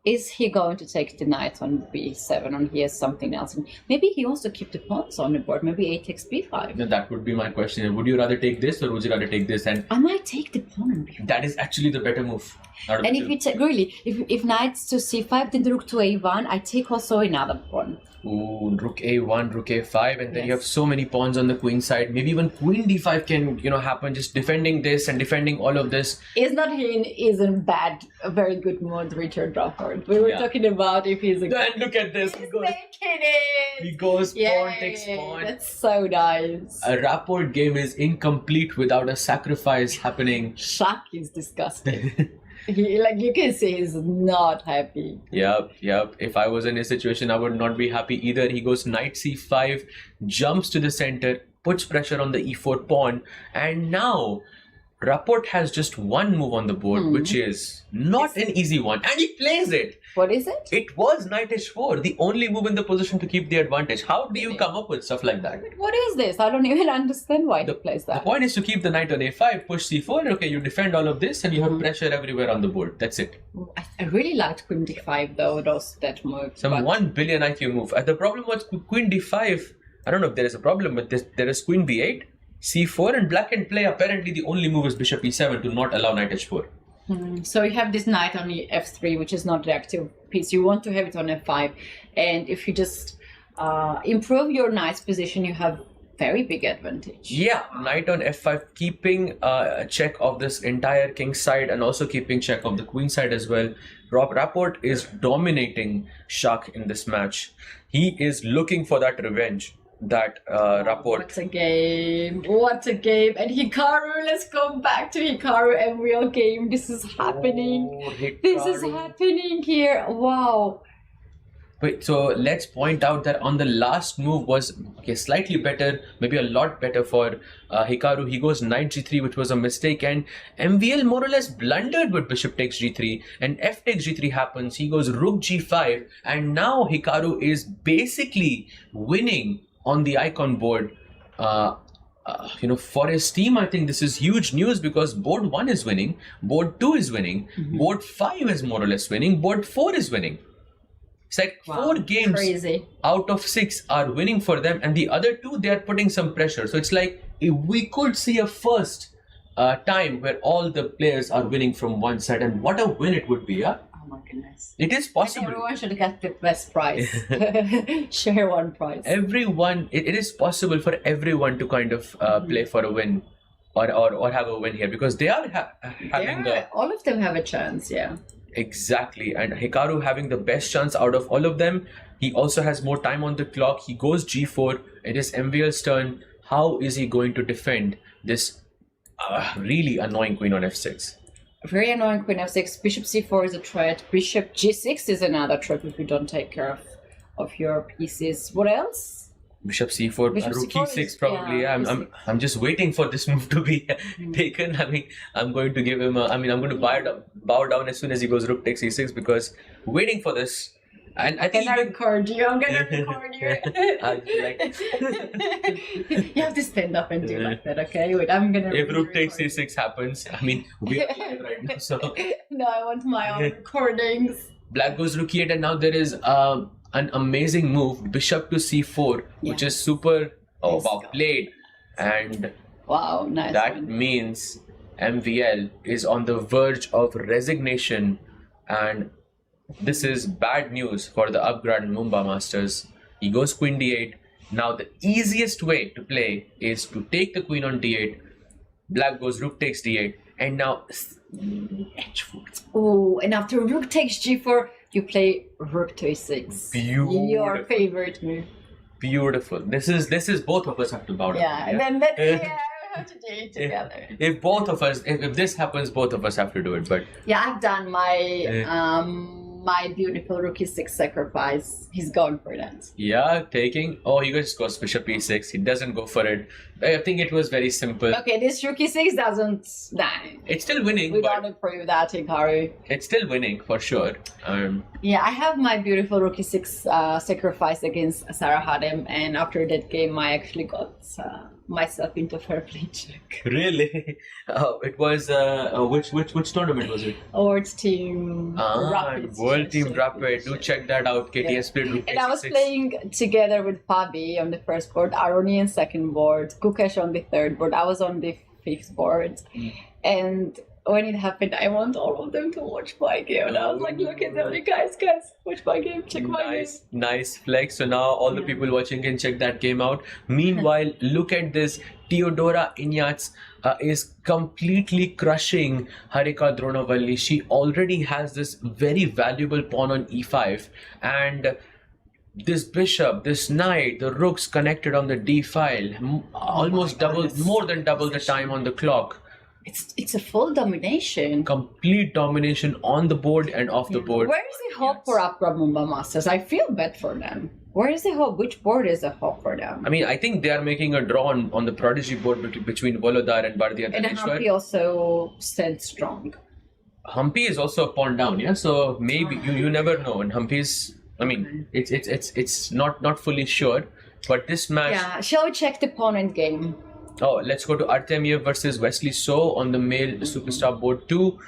Is he going to take the knight on b7 or he has something else? And maybe he wants to keep the pawns on the board. Maybe a takes b5. Now, that would be my question. Would you rather take this or would you rather take this? And I might take the pawn on b5. that is actually the better move. And if you take, really, if knights to c5, then the rook to a1, I take also another pawn. Ooh, rook a1, rook a5, and then you have so many pawns on the queen side. Maybe even queen d5 can, happen. Just defending this and defending all of this. Is not he in a very good mood, Richard Rapport. We were talking about if he's a And look at this. He's making it. He goes pawn takes pawn. That's so nice. A Rapport game is incomplete without a sacrifice happening. Shak is disgusting. You can see he's not happy. Yep. If I was in his situation, I would not be happy either. He goes knight c5, jumps to the center, puts pressure on the e4 pawn, and now Rapport has just one move on the board, which is not an easy one, and he plays it. What is it? It was knight h4, the only move in the position to keep the advantage. How do you come up with stuff like that? What is this? I don't even understand why he plays that. The point is to keep the knight on a5, push c4, okay, you defend all of this, and you have pressure everywhere on the board. That's it. I really liked queen d5 though, that move. Some 1 billion IQ move. The problem was queen d5. I don't know if there is a problem with this. There is queen b8. c4 and black can play. Apparently the only move is bishop e7 to not allow knight h4. So you have this knight on the f3, which is not the active piece. You want to have it on f5, and if you just improve your knight's position, you have very big advantage. Yeah, knight on f5, keeping check of this entire king side and also keeping check of the queen side as well. Rapport is dominating Shak in this match. He is looking for that revenge. That Rapport. What a game. What a game. And Hikaru, let's go back to Hikaru and real game. This is happening. This is happening here. Wow. Wait, so let's point out that on the last move was slightly better, maybe a lot better for Hikaru. He goes knight g3, which was a mistake, and MVL more or less blundered with bishop takes g3, and f takes g3 happens. He goes rook g5, and now Hikaru is basically winning on the icon board. For his team, I think this is huge news because board 1 is winning, board 2 is winning, board 5 is more or less winning, board 4 is winning. It's like 4 games out of 6 are winning for them, and the other 2 they are putting some pressure. So it's like if we could see a first time where all the players are winning from one side, and what a win it would be, yeah? Oh my goodness. It is possible. Everyone should get the best prize. Share one prize. Everyone, it is possible for everyone to kind of play for a win or have a win here because they are having all of them have a chance, yeah. Exactly, and Hikaru having the best chance out of all of them. He also has more time on the clock. He goes G4. It is MVL's turn. How is he going to defend this really annoying queen on F6? Very annoying queen F6. Bishop C4 is a threat. Bishop G6 is another threat if you don't take care of your pieces. What else? Bishop C4, Rook E6 probably. Yeah, I'm just waiting for this move to be taken. I mean, I'm going to give him. I'm going to bow down as soon as he goes Rook takes E6 because waiting for this. And I think I'm gonna record you. You have to stand up and do like that, okay? Wait, I'm gonna. If Rook takes E6 happens, I mean, we are live right now, so. No, I want my own recordings. Black goes Rook E8, and now there is an amazing move, Bishop to C4, which is super. Oh wow, played, and wow, nice. That means MVL is on the verge of resignation, and this is bad news for the Upgrad and Mumba masters. He goes Queen D8. Now the easiest way to play is to take the Queen on D8. Black goes Rook takes D8, and now H4. Oh, and after Rook takes G4, you play Rook to A6. Beautiful. Your favorite move. Beautiful. This is both of us have to bow down. Yeah, and then let's have to do it together. If both of us, if this happens, both of us have to do it. But yeah, I've done my my beautiful Rook E6 sacrifice. He's gone for that. Yeah, taking. Oh, he just goes Bishop E6. He doesn't go for it. I think it was very simple. Okay, this Rook E6 doesn't die. It's still winning. We don't approve that, Hikaru. It's still winning for sure. Yeah, I have my beautiful Rook E6 sacrifice against Sarah Hadem, and after that game, I actually got myself into fair play check. Really? Oh, it was which tournament was it? World Team Rapid. World Team Rapid. Do check that out. KTS played Rook And I was playing together with Fabi on the first board, Aroni on second board, Gukesh on the third board. I was on the fifth board, and when it happened, I want all of them to watch my game. And I was like, look at them, guys, watch my game, check my game. Nice flex. So now all the people watching can check that game out. Meanwhile, look at this. Teodora Ignatz is completely crushing Harika Dronavalli. She already has this very valuable pawn on E5. And this bishop, this knight, the rooks connected on the D file. Almost more than double the time on the clock. It's a full domination. Complete domination on the board and off the board. Where is the hope for Upgrad Mumba Masters? I feel bad for them. Where is the hope? Which board is the hope for them? I mean, I think they are making a draw on the Prodigy board between Volodar and Bhardiya And Humpy also stands strong. Humpy is also a pawn down, yeah? So maybe you never know. And Humpy's, I mean, it's not fully sure. But this match... Yeah, shall we check the opponent game? Oh, let's go to Artemiev versus Wesley So on the male superstar board 2.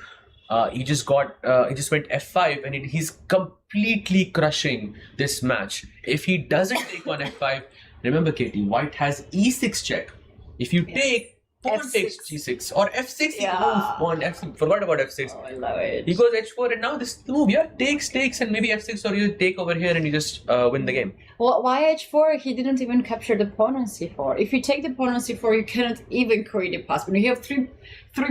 He just went F5 and he's completely crushing this match. If he doesn't take on F5, remember Katie, White has E6 check. If you take, pawn F6. takes G6 or F6, he moves pawn F6. Forgot about F6. Oh, I love it. He goes H4 and now this move, yeah, takes and maybe F6 or you take over here and you just win the game. Well, why H4? He didn't even capture the pawn on C4. If you take the pawn on C4, you cannot even create a pass. When you have three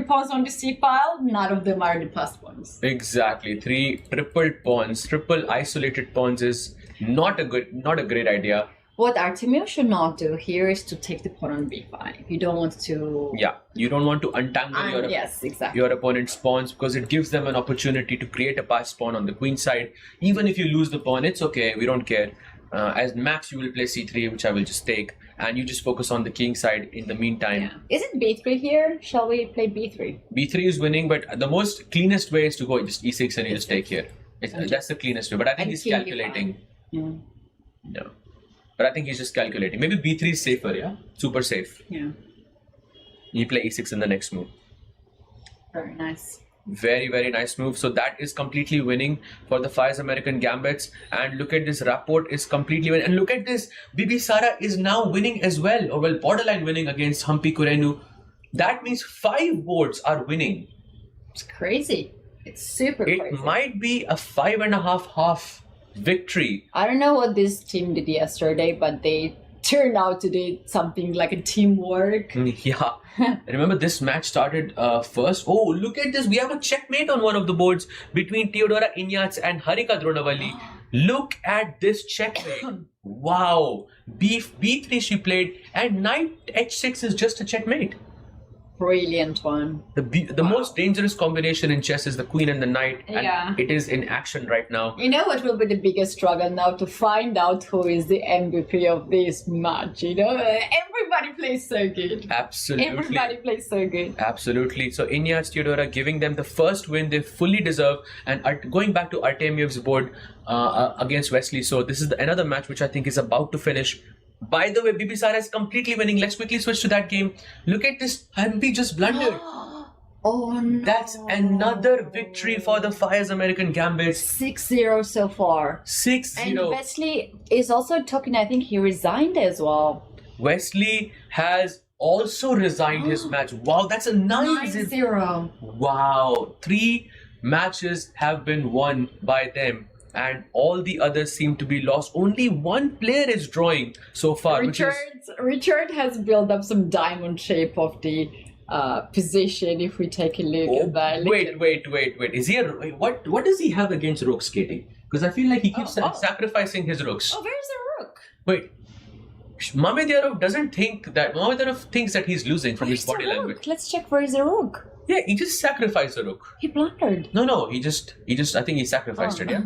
pawns on the C file, none of them are the passed pawns. Exactly. 3 triple pawns, triple isolated pawns is not a great idea. What Artemio should not do here is to take the pawn on B5. You don't want to... Yeah, you don't want to untangle your opponent's pawns because it gives them an opportunity to create a passed pawn on the queen side. Even if you lose the pawn, it's okay, we don't care. As max, you will play C3, which I will just take, and you just focus on the king side in the meantime. Yeah. Is it B3 here? Shall we play B3? B3 is winning, but the most cleanest way is to go just E6 and you just take here. That's the cleanest way, but I think he's calculating. No. But I think he's just calculating. Maybe B3 is safer, yeah? Super safe. Yeah. You play e6 in the next move. Very nice. Very, very nice move. So that is completely winning for the Fyers American Gambits. And look at this, Rapport is completely winning. And look at this, Bibisara is now winning as well, or well, borderline winning against Hampi Kurenu. That means 5 boards are winning. It's crazy. It's super crazy. It might be a 5.5-half victory. I don't know what this team did yesterday, but they turned out to do something like a teamwork. Yeah. Remember, this match started first. Oh, look at this. We have a checkmate on one of the boards between Theodora Inyats and Harika Dronavali. Look at this checkmate. Wow. B3 she played, and knight h6 is just a checkmate. Brilliant one. The most dangerous combination in chess is the queen and the knight, and Yeah. it is in action right now. You know what will be the biggest struggle now? To find out who is the MVP of this match. You know, everybody plays so good. Absolutely. Everybody plays so good. Absolutely. So Inyats Theodora giving them the first win they fully deserve, and going back to Artemiev's board against Wesley. So this is another match which I think is about to finish. By the way, Bibisara is completely winning. Let's quickly switch to that game. Look at this. Hampi just blundered. Oh no. That's another victory for the Fyers American Gambits. 6-0 so far. 6-0. And Wesley is also talking, I think he resigned as well. Wesley has also resigned his match. Wow, that's a 9-0. Wow. 3 matches have been won by them, and all the others seem to be lost. Only one player is drawing so far, Richard has built up some diamond shape of the position. If we take a look at that. Wait. Is he what does he have against rook skating? Because I feel like he keeps sacrificing his rooks. Oh, where's the rook? Wait. Mamedyanov thinks that he's losing from his body language. Let's check where is the rook. Yeah, he just sacrificed the rook. He blundered. No, he just I think he sacrificed it, yeah.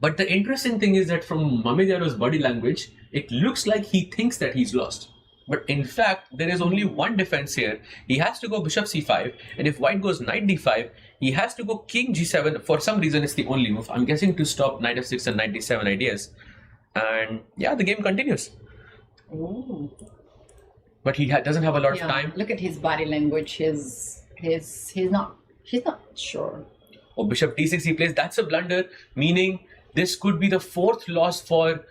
But the interesting thing is that from Mamedyanov's body language, it looks like he thinks that he's lost. But in fact, there is only one defense here. He has to go bishop c5, and if white goes knight d5, he has to go king g7. For some reason, it's the only move. I'm guessing to stop knight f6 and knight d7 ideas. And yeah, the game continues. Ooh. But he doesn't have a lot of time. Look at his body language. He's not sure. Oh, bishop d6 he plays. That's a blunder, meaning this could be the 4th loss for.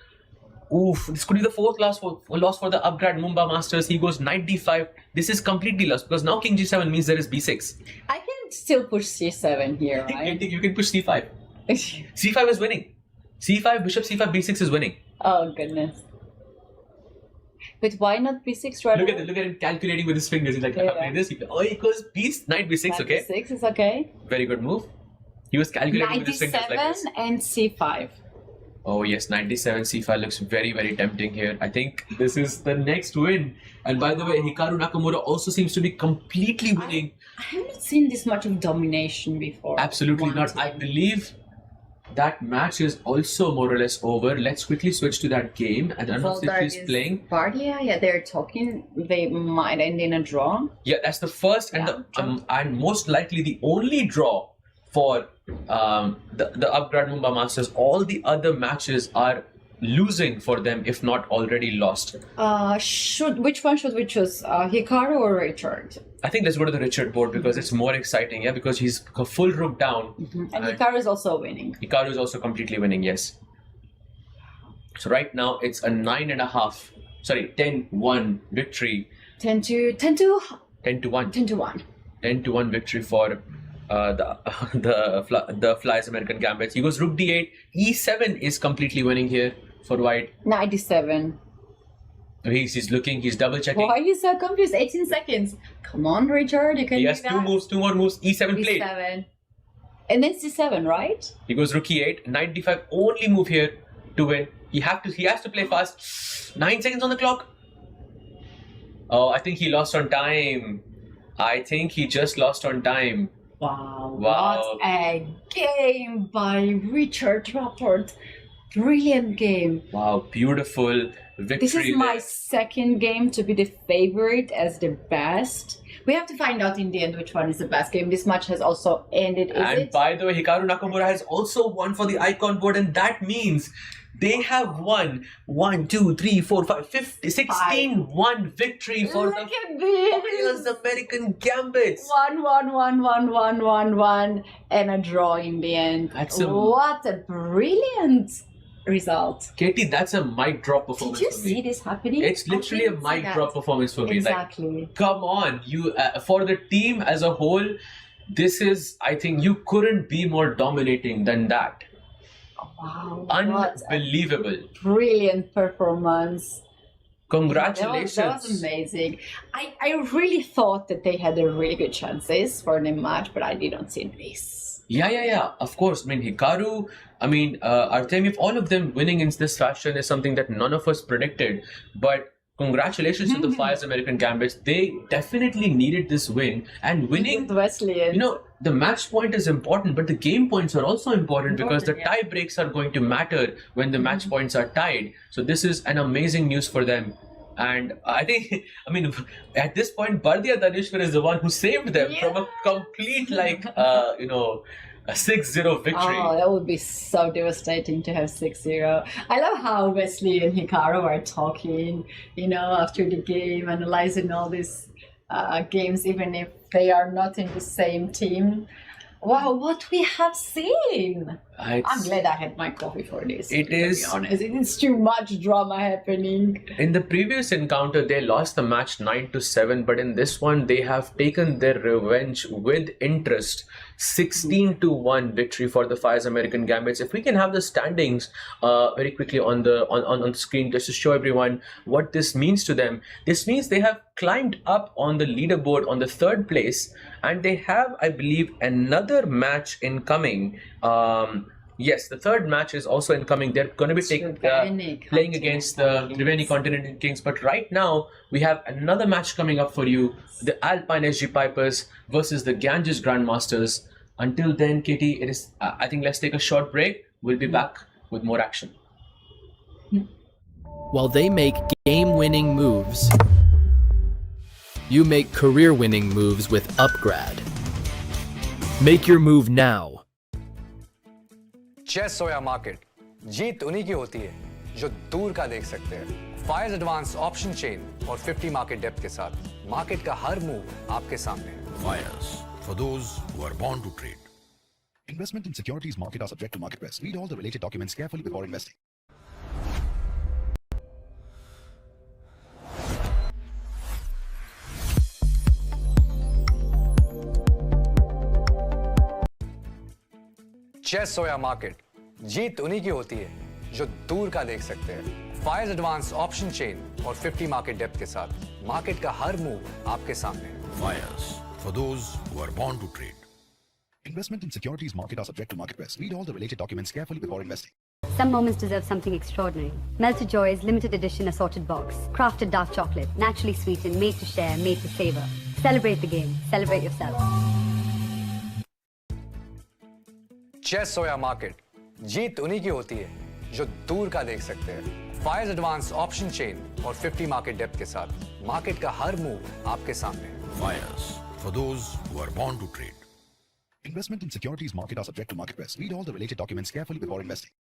This could be the 4th loss for the Upgrad Mumba Masters. He goes knight d5. This is completely lost because now king g7 means there is b6. I can still push c7 here, right? You can push c5. c5 is winning. c5, bishop c5, b6 is winning. Oh goodness. But why not b6 right Look at him calculating with his fingers. He's like, I play this. He goes knight b6, knight okay? b6 is okay. Very good move. He was calculating with his fingers like this. and c5. Oh yes, 97 c5 looks very, very tempting here. I think this is the next win. And by the way, Hikaru Nakamura also seems to be completely winning. I haven't seen this much of domination before. Absolutely not. I believe that match is also more or less over. Let's quickly switch to that game. I don't know if he's playing. Bardia, yeah, they're talking. They might end in a draw. Yeah, that's the first and and most likely the only draw for the Upgrad Mumba Masters. All the other matches are losing for them, if not already lost. Which one should we choose? Hikaru or Richard? I think let's go to the Richard board because it's more exciting, yeah, because he's full rook down. And Hikaru is also winning. Hikaru is also completely winning, yes. So right now it's a 10-1 victory. 10-1. 10-1 victory for the Fyers American Gambits. He goes rook d8. e7 is completely winning here for white. 97. He's looking, he's double checking. Why are you so confused? 18 seconds. Come on, Richard, you can He do has that. two more moves. e7 played. E7. And then c7, right? He goes rook e8. Knight d5, only move here to win. He has to play fast. 9 seconds on the clock. Oh, I think he lost on time. I think he just lost on time. Wow. What a game by Richard Rapport. Brilliant game. Wow, beautiful victory. This is my second game to be the favorite as the best. We have to find out in the end which one is the best game. This match has also ended, by the way, Hikaru Nakamura has also won for the icon board, and that means They have won 1, 2, 3, 4, 5, 50, 16-1 victory for Look the at this. Fyers American Gambits. 1-1-1-1-1-1-1 and a draw in the end. What a brilliant result. Katie, that's a mic drop performance. Did you for see me. this happening? It's literally a mic drop performance for me. Exactly. Like, come on, you for the team as a whole, this is, I think, you couldn't be more dominating than that. Wow. Unbelievable. Brilliant performance. Congratulations. That was amazing. I really thought that they had a really good chances for the match, but I didn't see this. Yeah. Of course. I mean, Hikaru, Artemiev, all of them winning in this fashion is something that none of us predicted. But congratulations to the Fyers American Gambits. They definitely needed this win. And winning, the match point is important, but the game points are also important because the tie breaks are going to matter when the match points are tied. So this is an amazing news for them. And I think, at this point, Bhardiya Danishwar is the one who saved them from a complete, a 6-0 victory. Oh, that would be so devastating to have 6-0. I love how Wesley and Hikaru are talking, after the game, analyzing all these games, even if they are not in the same team. Wow, what we have seen! I'm glad I had my coffee for this. To be honest, it is too much drama happening. In the previous encounter, they lost the match 9-7, but in this one, they have taken their revenge with interest. 16-1 victory for the Fyers American Gambits. If we can have the standings very quickly on the screen, just to show everyone what this means to them. This means they have climbed up on the leaderboard on the 3rd place, and they have, I believe, another match incoming. Yes, the 3rd match is also incoming. They're going to be playing against the Triveni Continental Kings. But right now, we have another match coming up for you. The Alpine SG Pipers versus the Ganges Grandmasters. Until then, Katie, it is. I think let's take a short break. We'll be back with more action. While they make game-winning moves, you make career-winning moves with Upgrad. Make your move now. Chess हो या market, जीत उन्हीं की होती है जो दूर का देख सकते हैं। फायर्स एडवांस ऑप्शन चेन और 50 मार्केट डेप्थ के साथ मार्केट का हर मूव आपके सामने है। Fyers, for those who are born to trade. Investment in securities market are subject to market risk. Read all the related documents carefully before investing. Chess हो या market, जीत उन्हीं की होती है जो दूर का देख सकते हैं। फायर्स एडवांस ऑप्शन चेन और 50 मार्केट डेप्थ के साथ मार्केट का हर मूव आपके सामने है। Fyers, for those who are born to trade. Investment in securities market are subject to market risk. Read all the related documents carefully before investing. Some moments deserve something extraordinary. Melted Joy's limited edition assorted box. Crafted dark chocolate, naturally sweetened, made to share, made to savor. Celebrate the game. Celebrate yourself. Chess हो या market, जीत उन्हीं की होती है जो दूर का देख सकते हैं। फायर्स एडवांस ऑप्शन चेन और 50 मार्केट डेप्थ के साथ मार्केट का हर मूव आपके सामने है। Fyers, for those who are born to trade. Investment in securities market are subject to market risk. Read all the related documents carefully before investing.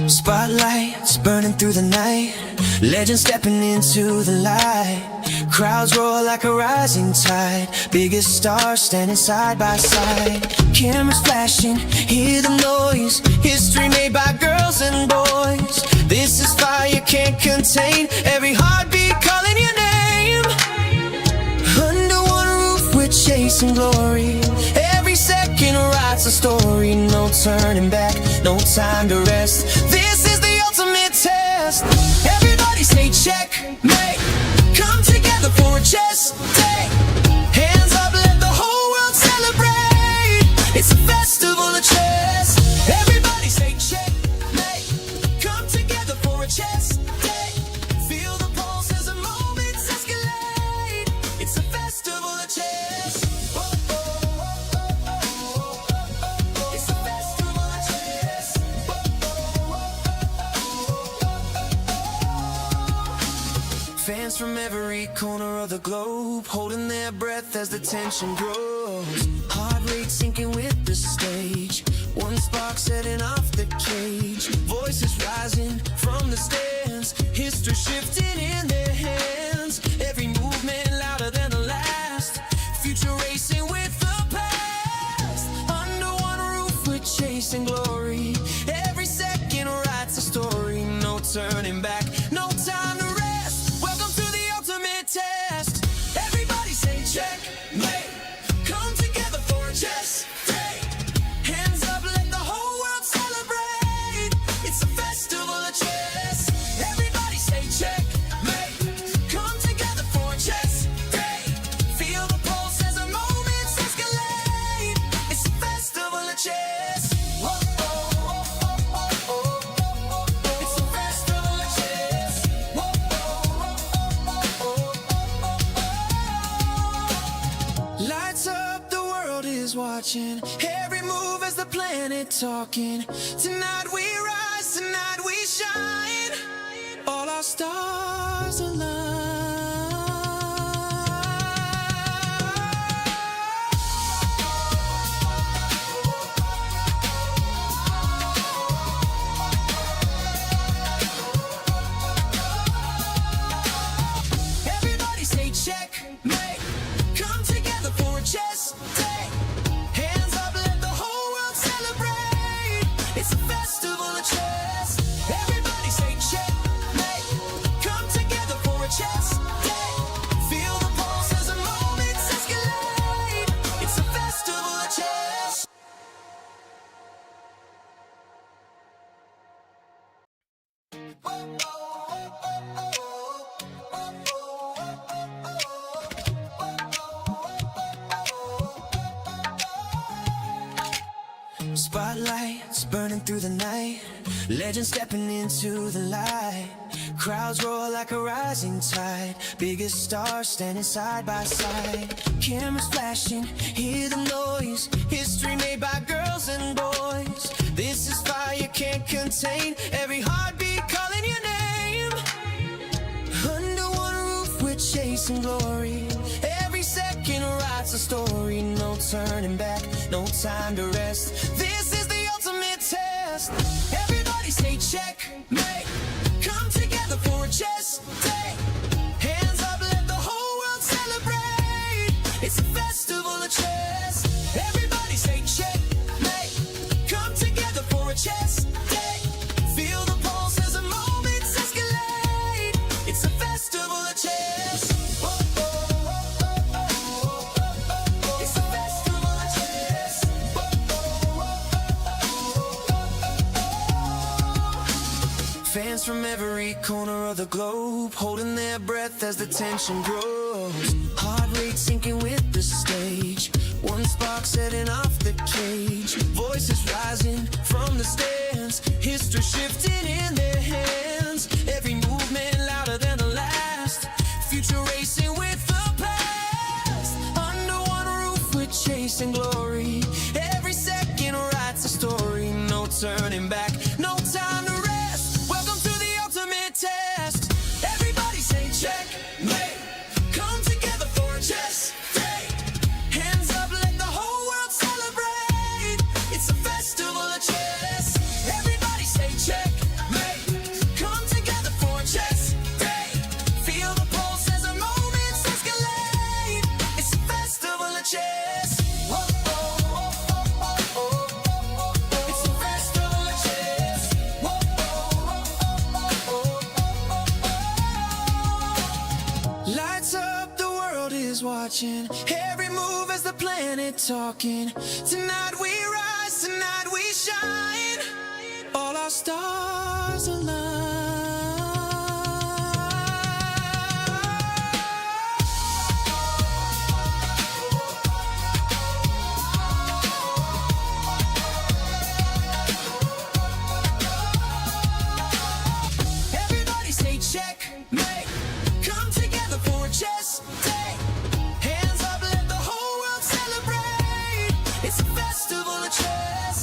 Spotlights burning through the night, legends stepping into the light. Crowds roar like a rising tide, biggest stars standing side by side. Cameras flashing, hear the noise, history made by girls and boys. This is fire, can't contain, every heartbeat calling your name. Under one roof we're chasing glory, every second writes a story. No turning back, no time to rest, this is the ultimate test. Everybody say checkmate, come together for a chess day. Hands up, let the whole world celebrate, it's a festival of chess. Everybody say checkmate, come together for a chess day. Feel the pulse as the moments escalate, it's a festival of chess. It's a festival of chess. Fans from every corner of the globe holding their breath as the tension grows. Heart rate sinking with the stage. One spark setting off the cage. Voices rising from the stands. History shifting in their hands. Every movement louder than the last. Future racing with the past. Under one roof we're chasing glory. Every second writes a story. No turning back, no time to rest. Welcome to the ultimate test. Everybody say checkmate. Come together for a chess day. Hands up, let the whole world celebrate. It's a festival of chess. Everybody say checkmate. Come together for a chess day. Feel the pulse as the moments escalate. It's a festival of chess. Whoa, oh, oh, oh, oh, oh. It's a festival of chess. Whoa, oh, oh, oh, oh. Lights up, the world is watching. Every move as the planet talking. Tonight we rise, tonight we shine. All our stars align. Everybody say checkmate. Come together for a chess day. Hands up, let the whole world celebrate. It's a festival of chess. Everybody say checkmate. Come together for a chess day. Feel the pulse as the moments escalate. It's a festival of chess. Spotlights burning through the night. Legends stepping into the light. Crowds roar like a rising tide. Biggest stars standing side by side. Cameras flashing, hear the noise. History made by girls and boys. This is fire can't contain. Every heartbeat calling your name. Under one roof we're chasing glory. Every second writes a story. No turning back, no time to rest. This is the ultimate test. Everybody say checkmate. Come together for a chess day. Hands up, let the whole world celebrate. It's a festival of chess. Everybody say checkmate. Come together for a chess day. Feel the pulse as the moments escalate. It's a festival of chess. Whoa, oh, oh, oh, oh, oh. It's a festival of chess. Whoa, oh, oh, oh, oh. Fans from every corner of the globe holding their breath as the tension grows. Heart rate sinking with the stage. One spark setting off the cage. Voices rising from the stands. History shifting in their hands. Every movement louder than the last. Future racing with the past. Under one roof we're chasing glory. Every second writes a story. No turning back, no time to rest. Welcome to the ultimate test. Everybody say checkmate. Come together for a chess day. Hands up, let the whole world celebrate. It's a festival of chess. Everybody say checkmate. Come together for a chess day. Feel the pulse as the moments escalate. It's a festival of chess. Whoa, oh, oh, oh, oh, oh. It's a festival of chess. Whoa, oh, oh, oh, oh, oh. Lights up, the world is watching. Every move as the planet talking. Tonight we rise, tonight we shine. All our stars align. Everybody say checkmate. Come together for a chess day. Hands up, let the whole world celebrate. It's a festival of chess.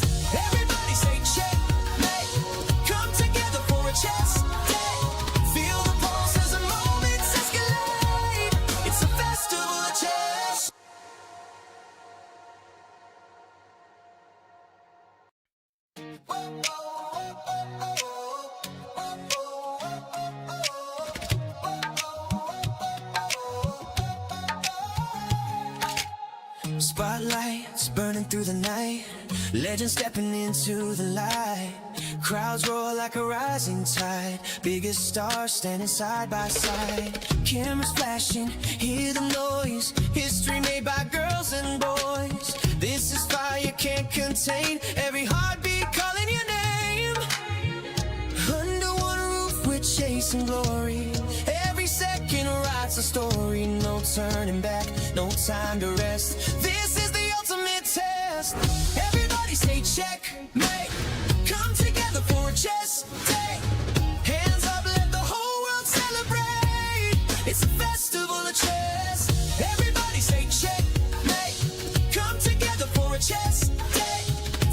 Everybody say checkmate. Come together for a chess. Spotlights burning through the night, legends stepping into the light. Crowds roar like a rising tide, biggest stars standing side by side. Cameras flashing, hear the noise, history made by girls and boys. This is fire you can't contain, every heartbeat calling your name. Under one roof we're chasing glory, every second writes a story. No turning back, no time to rest, this is the ultimate test. Everybody say checkmate, come together for a chess day. Hands up, let the whole world celebrate, it's a festival of chess. Everybody say checkmate, come together for a chess day.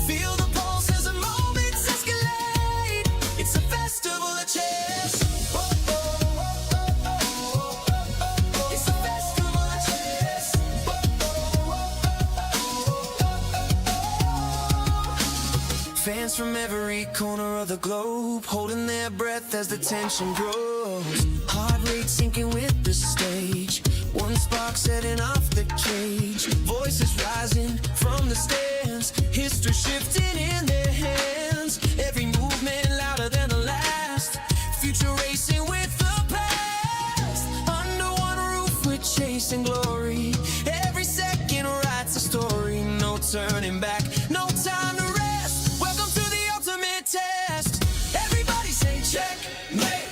Feel the pulse as the moments escalate, it's a festival of chess. It's a festival of chess. Fans from every corner of the globe holding their breath as the tension grows. Heart rate sinking with the stage, one spark setting off the cage. Voices rising from the stands, history shifting in their hands. Every movement louder than the last, future racing with the past. Under one roof we're chasing glory, every second writes a story. No turning back, no time to rest, welcome to the ultimate test. Everybody say checkmate,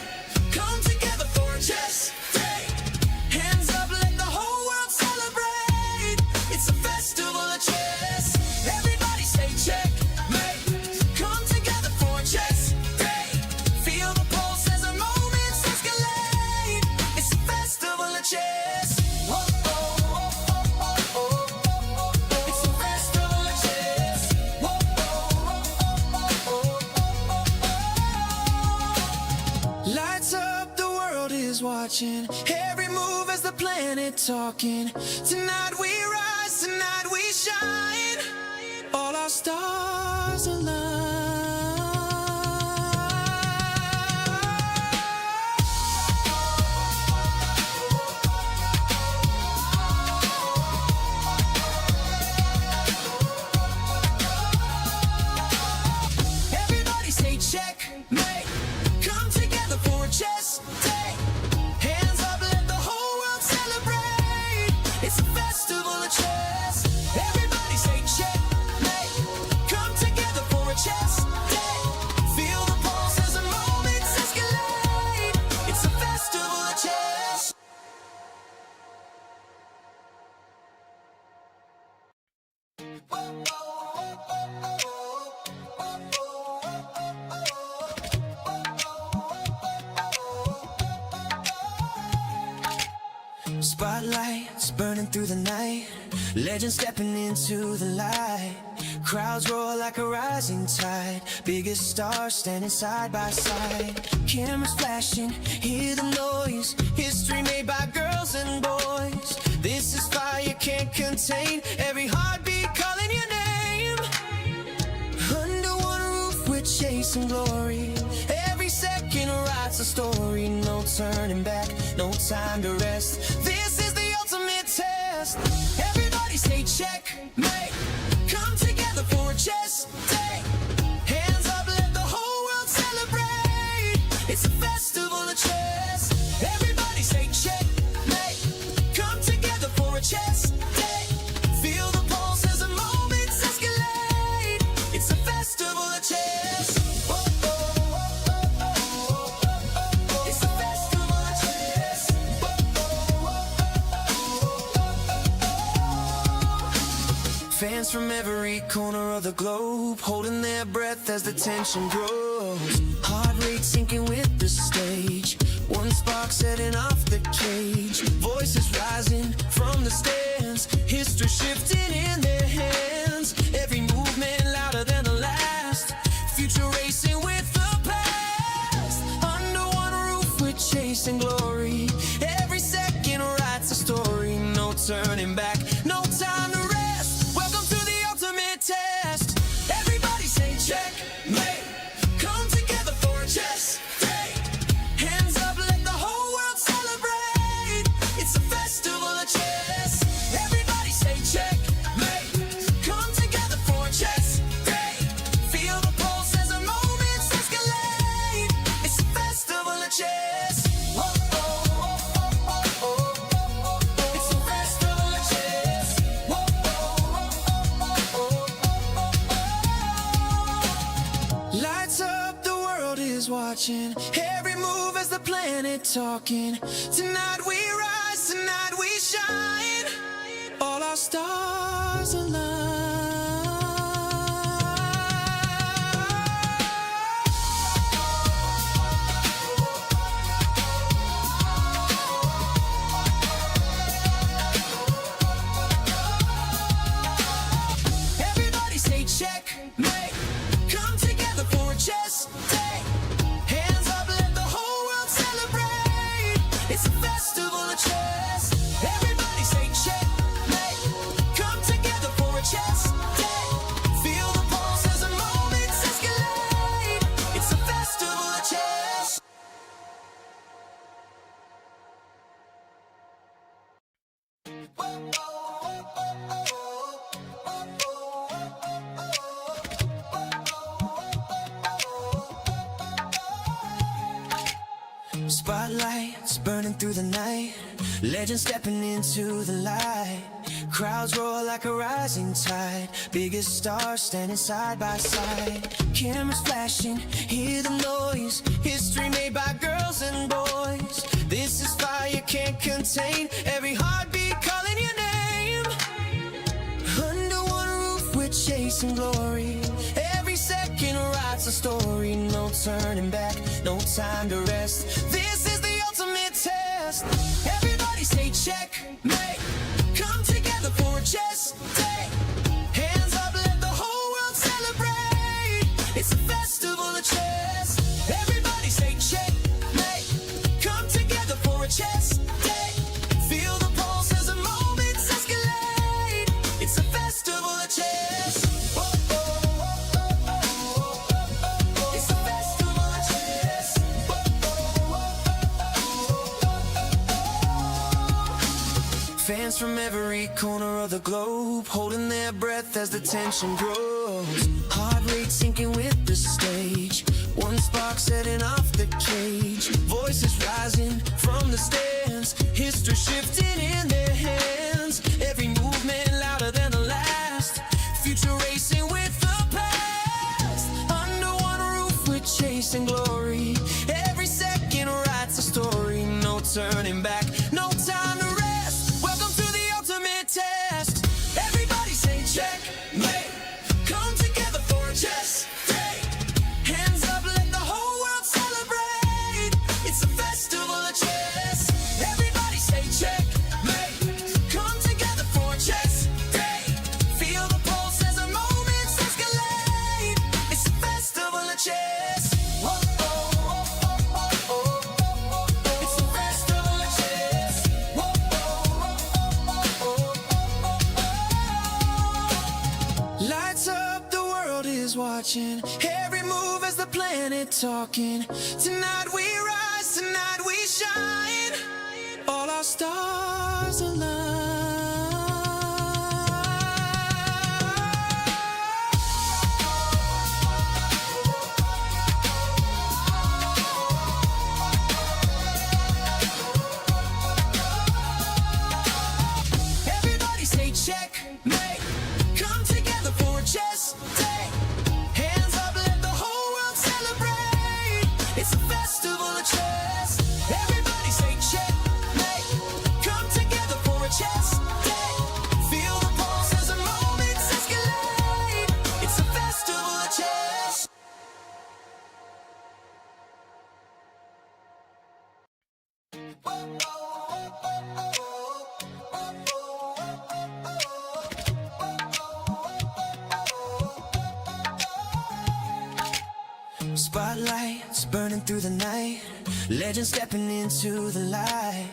come together for a chess day. Hands up, let the whole world celebrate, it's a festival of chess. Everybody say checkmate, come together for a chess day. Feel the pulse as the moments escalate, it's a festival of chess. It's a festival of chess. Lights up, the world is watching, every move as the planet talking. Tonight we rise, tonight we shine, all our stars align. Everybody say checkmate, come together for a chess day. Hands up, let the whole world celebrate, it's a festival of chess. Everybody say checkmate, come together for a chess day. Feel the pulse as the moments escalate, it's a festival of chess. Spotlights burning through the night, legends stepping into the light. Crowds roar like a rising tide, biggest stars standing side by side. Cameras flashing, hear the noise, history made by girls and boys. This is fire you can't contain, every heartbeat calling your name. Under one roof we're chasing glory, every second writes a story. No turning back, no time to rest, this is the ultimate test. Everybody say checkmate, come together for a chess day. Hands up, let the whole world celebrate, it's a festival of chess. Everybody say checkmate, come together for a chess day. Feel the pulse as the moments escalate, it's a festival of chess. It's a festival of chess. Fans from every corner of the globe holding their breath as the tension grows. Heart rate sinking with the stage, one spark setting off the cage. Voices rising from the stands, history shifting in their hands. Every movement louder than the last, future racing with the past. Under one roof we're chasing glory, every second writes a story. No turning back, no time to rest, welcome to the ultimate test. Everybody say checkmate, come together for a chess day. Hands up, let the whole world celebrate, it's a festival of chess. Everybody say checkmate, flashing, every move as the planet talking. Tonight we rise, tonight we shine, all our stars align. Everybody say checkmate. Come together for a chess day. Hands up, let the whole world celebrate. It's a festival of chess. Everybody say checkmate. Come together for a chess day. Feel the pulse as the moments escalate. It's a festival of chess. Spotlights burning through the night, legends stepping into the light. Crowds roar like a rising tide, biggest stars standing side by side. Cameras flashing, hear the noise, history made by girls and boys. This is fire can't contain, every heartbeat calling your name. Under one roof we're chasing glory, every second writes a story. No turning back, no time to rest. This is the ultimate test. Everybody say checkmate. Come together for a chess day. Hands up, let the whole world celebrate. It's a festival of chess. Everybody say checkmate. Come together for a chess day. Feel the pulse as the moments escalate. It's a festival of chess. It's a festival of chess. Fans from every corner of the globe holding their breath as the tension grows. Heart rate sinking with the stage, one spark setting off the cage. Voices rising from the stands, history shifting in their hands. Every movement louder than the last, future racing with the past. Under one roof we're chasing glory, every second writes a story. No turning back, no time to rest. Welcome to the ultimate test. Everybody say checkmate. Come together for a chess day. Hands up, let the whole world celebrate. It's a festival of chess. Everybody say checkmate. Come together for a chess day. Feel the pulse as the moments escalate. It's a festival of chess. Whoa, oh, oh, oh, oh, oh. It's a festival of chess. Whoa, oh, oh, oh, oh, oh. Lights up, the world is watching, every move as the planet talking. Tonight we rise, tonight we shine, all our stars align. Everybody say checkmate. Come together for a chess day. Hands up, let the whole world celebrate. It's a festival of chess. Everybody say checkmate. Come together for a chess day. Feel the pulse as the moments escalate. It's a festival of chess. Spotlights burning through the night, legends stepping into the light.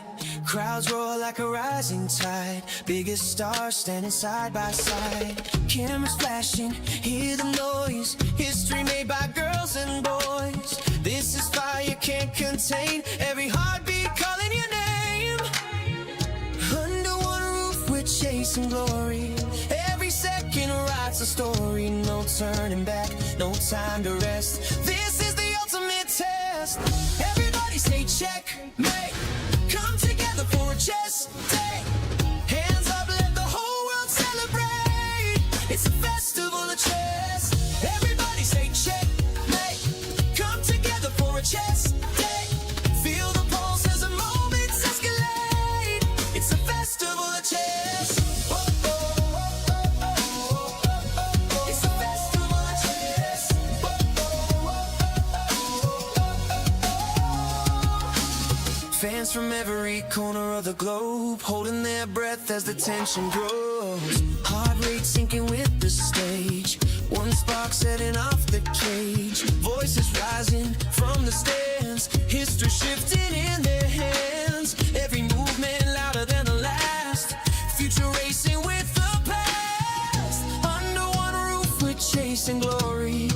Crowds roar like a rising tide, biggest stars standing side by side. Cameras flashing, hear the noise, history made by girls and boys. This is fire can't contain, every heartbeat calling your name. Under one roof we're chasing glory, every second writes a story. No turning back, no time to rest. This is the ultimate test. Everybody say checkmate. Come together for a chess day. Hands up, let the whole world celebrate. It's a festival of chess. Everybody say checkmate. Come together for a chess corner of the globe, holding their breath as the tension grows. Heart rate sinking with the stage, one spark setting off the cage. Voices rising from the stands, history shifting in their hands. Every movement louder than the last, future racing with the past. Under one roof we're chasing glory,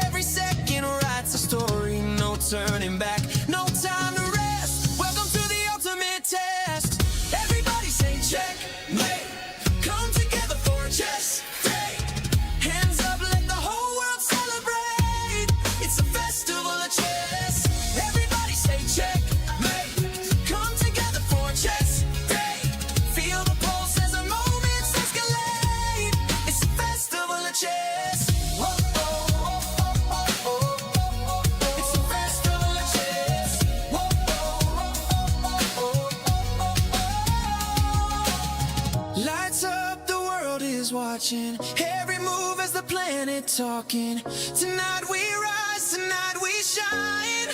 every second writes a story. No turning back, no time to rest. Welcome to the ultimate test. Everybody say checkmate, come together for a chess day. Hands up, let the whole world celebrate. It's a festival of chess. Everybody say checkmate, come together for a chess day. Feel the pulse as the moments escalate. It's a festival of chess. Whoa, whoa, whoa, whoa, whoa, whoa. It's a festival of chess. Whoa, whoa, whoa, whoa, whoa. Lights up, the world is watching. Every move as the planet talking. Tonight we rise, tonight we shine.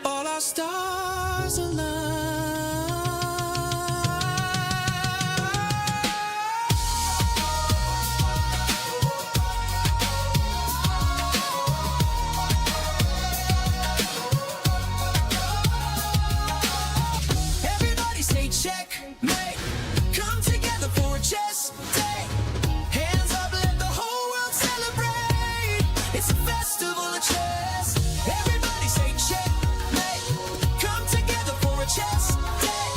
All our stars align. Everybody say checkmate, come together for a chess day. Hands up, let the whole world celebrate. It's a festival of chess. Everybody say checkmate, come together for a chess day.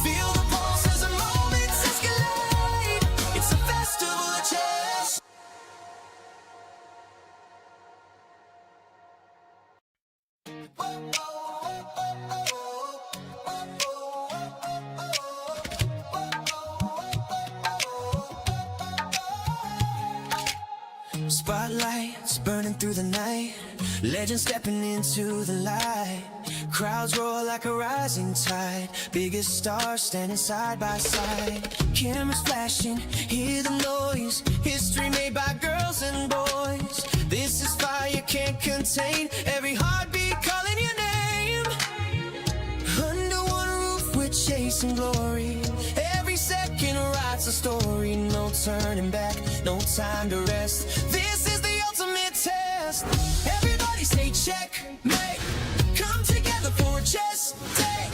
Feel the pulse as the moments escalate. It's a festival of chess. Spotlights burning through the night, legends stepping into the light. Crowds roar like a rising tide, biggest stars standing side by side. Cameras flashing, hear the noise, history made by girls and boys. This is fire you can't contain, every heartbeat calling your name. Under one roof we're chasing glory, every second writes a story. No turning back, no time to rest. This is the ultimate test. Everybody say checkmate, come together for a chess day.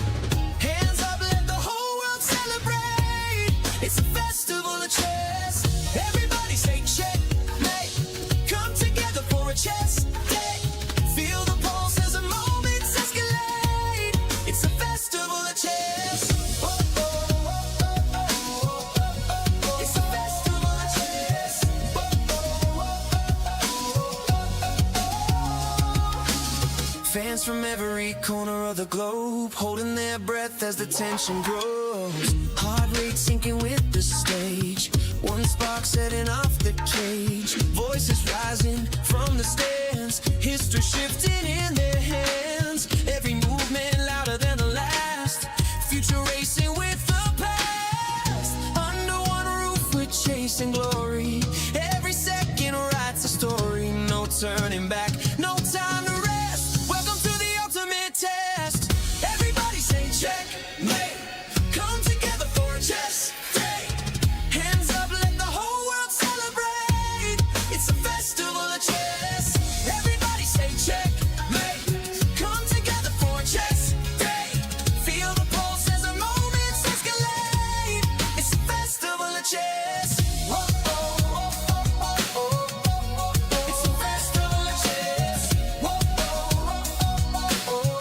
Hands up, let the whole world celebrate. It's a festival of chess. Everybody say checkmate, come together for a chess day. Feel the pulse as the moments escalate. It's a festival of chess. Whoa, whoa, whoa, whoa, whoa, whoa. It's a festival of chess. Whoa, whoa, whoa, whoa, whoa. Fans from every corner of the globe, holding their breath as the tension grows. Heart rate sinking with the stage, one spark setting off the cage. Voices rising from the stands, history shifting in their hands. Every movement louder than the last, future racing with the past. Under one roof we're chasing glory, every second writes a story. No turning back, no time to rest. Welcome to the ultimate test. Everybody say checkmate, come together for a chess day. Hands up, let the whole world celebrate. It's a festival of chess. Everybody say checkmate, come together for a chess day. Feel the pulse as the moments escalate. It's a festival of chess. Whoa, whoa, whoa, whoa, whoa, whoa, whoa. It's a festival of chess. Whoa, whoa, whoa, whoa, whoa,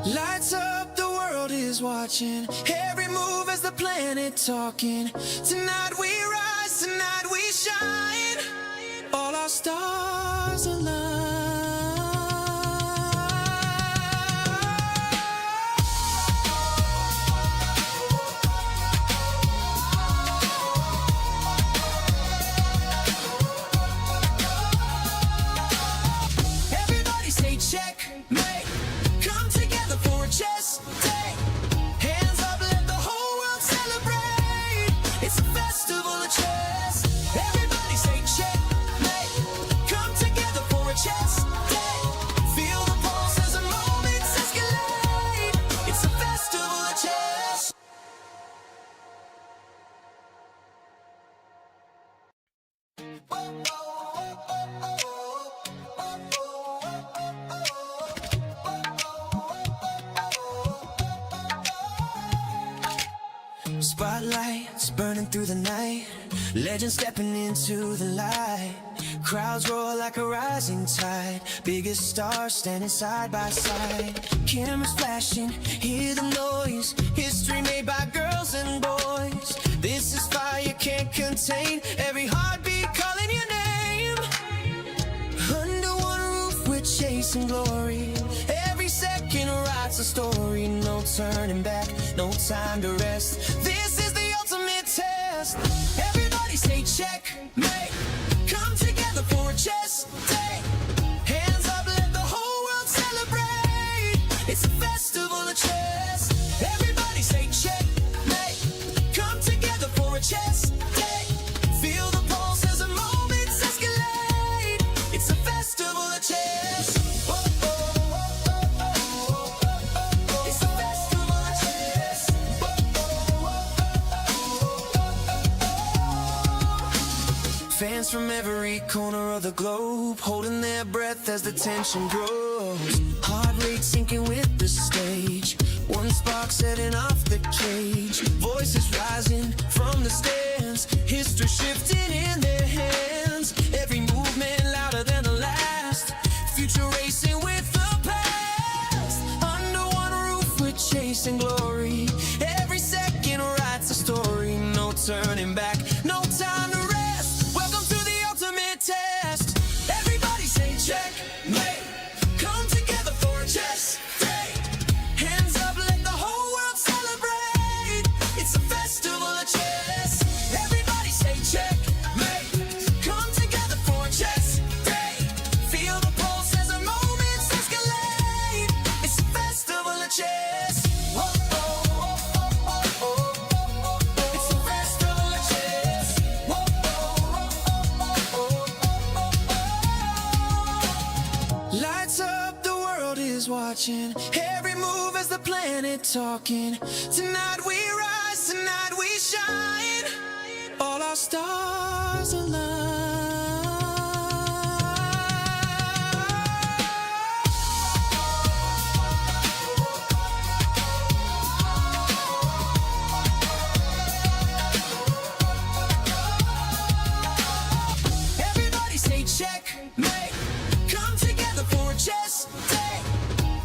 whoa. Lights up, the world is watching. Every move as the planet talking. Tonight we rise, tonight we shine. All our stars align. Everybody say checkmate, come together for a chess day. Hands up, let the whole world celebrate. It's a festival of chess. Everybody say checkmate, come together. Spotlights burning through the night, legends stepping into the light. Crowds roar like a rising tide, biggest stars standing side by side. Cameras flashing, hear the noise, history made by girls and boys. This is fire you can't contain, every heartbeat calling your name. Under one roof we're chasing glory, every second writes a story. No turning back, no time to rest, this is the ultimate test. Everybody say checkmate, come together for a chess day. Hands up, let the whole world celebrate, it's a festival of chess. Everybody say checkmate, come together for a chess day. Feel the pulse as the moments escalate, it's a festival of chess. It's a festival of chess. Fans from every corner of the globe, holding their breath as the tension grows. Heart rate sinking with the stage, one spark setting off the cage. Voices rising from the stands, history shifting in their hands. Every movement louder than the last, future racing with the past. Under one roof we're chasing glory, every second writes a story. No turning back, no time to rest, welcome to the ultimate test. Everybody say checkmate, come together for a chess day. Hands up, let the whole world celebrate, it's a festival of chess. Everybody say checkmate, come together for a chess day. Feel the pulse as the moments escalate, it's a festival of chess. Whoa, oh, oh, oh, oh, oh, oh. It's a festival of chess. Whoa, oh, oh, oh, oh, oh. Lights up, the world is watching, every move as the planet talking. Tonight we rise, tonight we shine, all our stars align. Everybody say checkmate, come together for a chess day.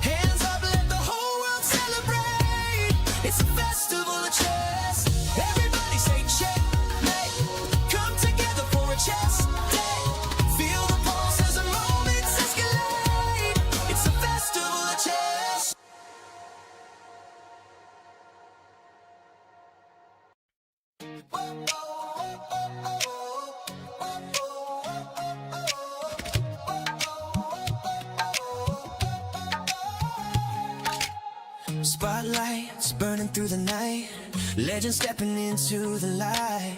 Hands up, let the whole world celebrate, it's a festival of chess. Everybody say checkmate, come together for a chess day. Feel the pulse as the moments escalate, it's a festival of chess. Spotlights burning through the night, legends stepping into the light.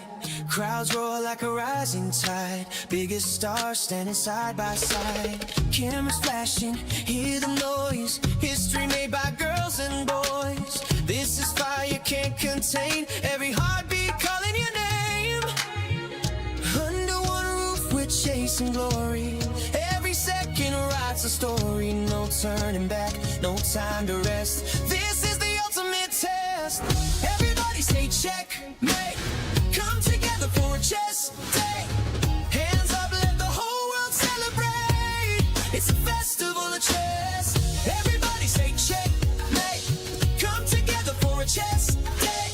Crowds roar like a rising tide, biggest stars standing side by side. Cameras flashing, hear the noise, history made by girls and boys. This is fire you can't contain, every heartbeat calling your name. Under one roof we're chasing glory, every second writes a story. No turning back, no time to rest, this is the ultimate test. Everybody say checkmate, come together for a chess day. Hands up, let the whole world celebrate, it's a festival of chess. Everybody say checkmate, come together for a chess day.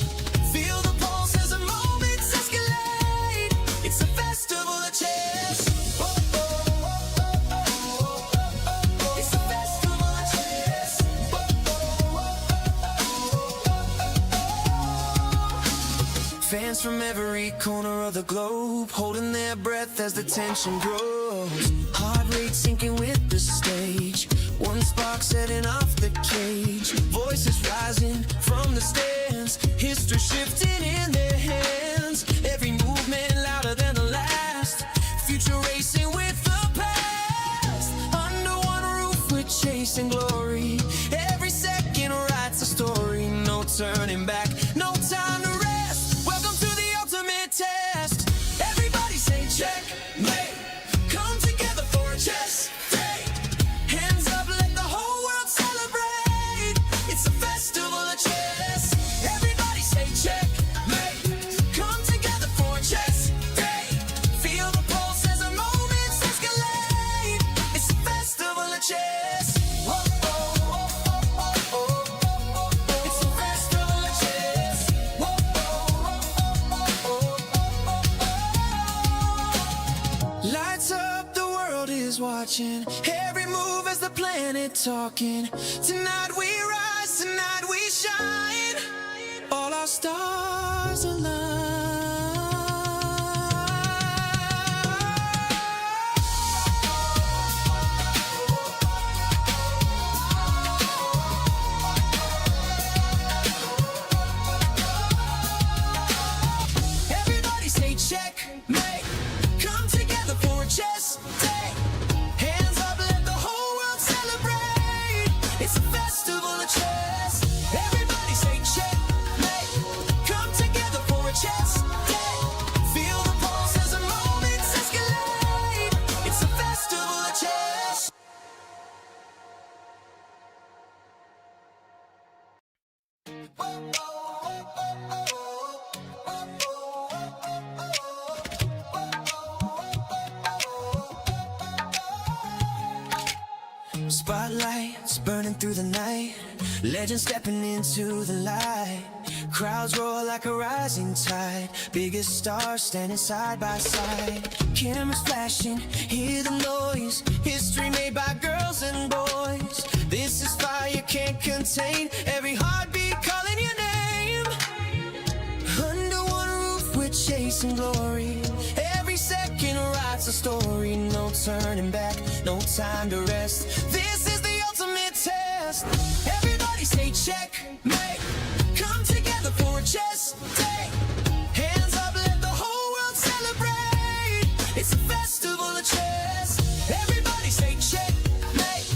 Feel the pulse as the moments escalate, it's a festival of chess. Oh, oh, oh, oh, oh, oh. It's a festival of chess. Oh, oh, oh, oh, oh. Fans from every corner of the globe, holding their breath as the tension grows. Heart rate sinking with the stage, one spark setting off the cage. Voices rising from the stands, history shifting in their hands. Every movement louder than the last, future racing with the past. Under one roof we're chasing glory, every second writes a story. No turning back, no time to rest, welcome to the ultimate test. Everybody say checkmate, come together for a chess day. Hands up, let the whole world celebrate, it's a festival of chess. Everybody say checkmate, watching every move as the planet talking. Tonight we rise, tonight we shine. All our stars align. Everybody say checkmate. Come together for a chess day. Hands up, let the whole world celebrate. It's a festival of chess. Everybody say checkmate. Come together for a chess day. Feel the pulse as the moments escalate. It's a festival of chess. Spotlights burning through the night. Legends stepping into the light. Crowds roar like a rising tide. Biggest stars standing side by side. Cameras flashing, hear the noise. History made by girls and boys. This is fire you can't contain. Every heartbeat calling your name. Under one roof we're chasing glory. Every second writes a story. No turning back, no time to rest. This is the ultimate test. Everybody say checkmate. Come together for a chess day. Hands up, let the whole world celebrate. It's a festival of chess. Everybody say checkmate.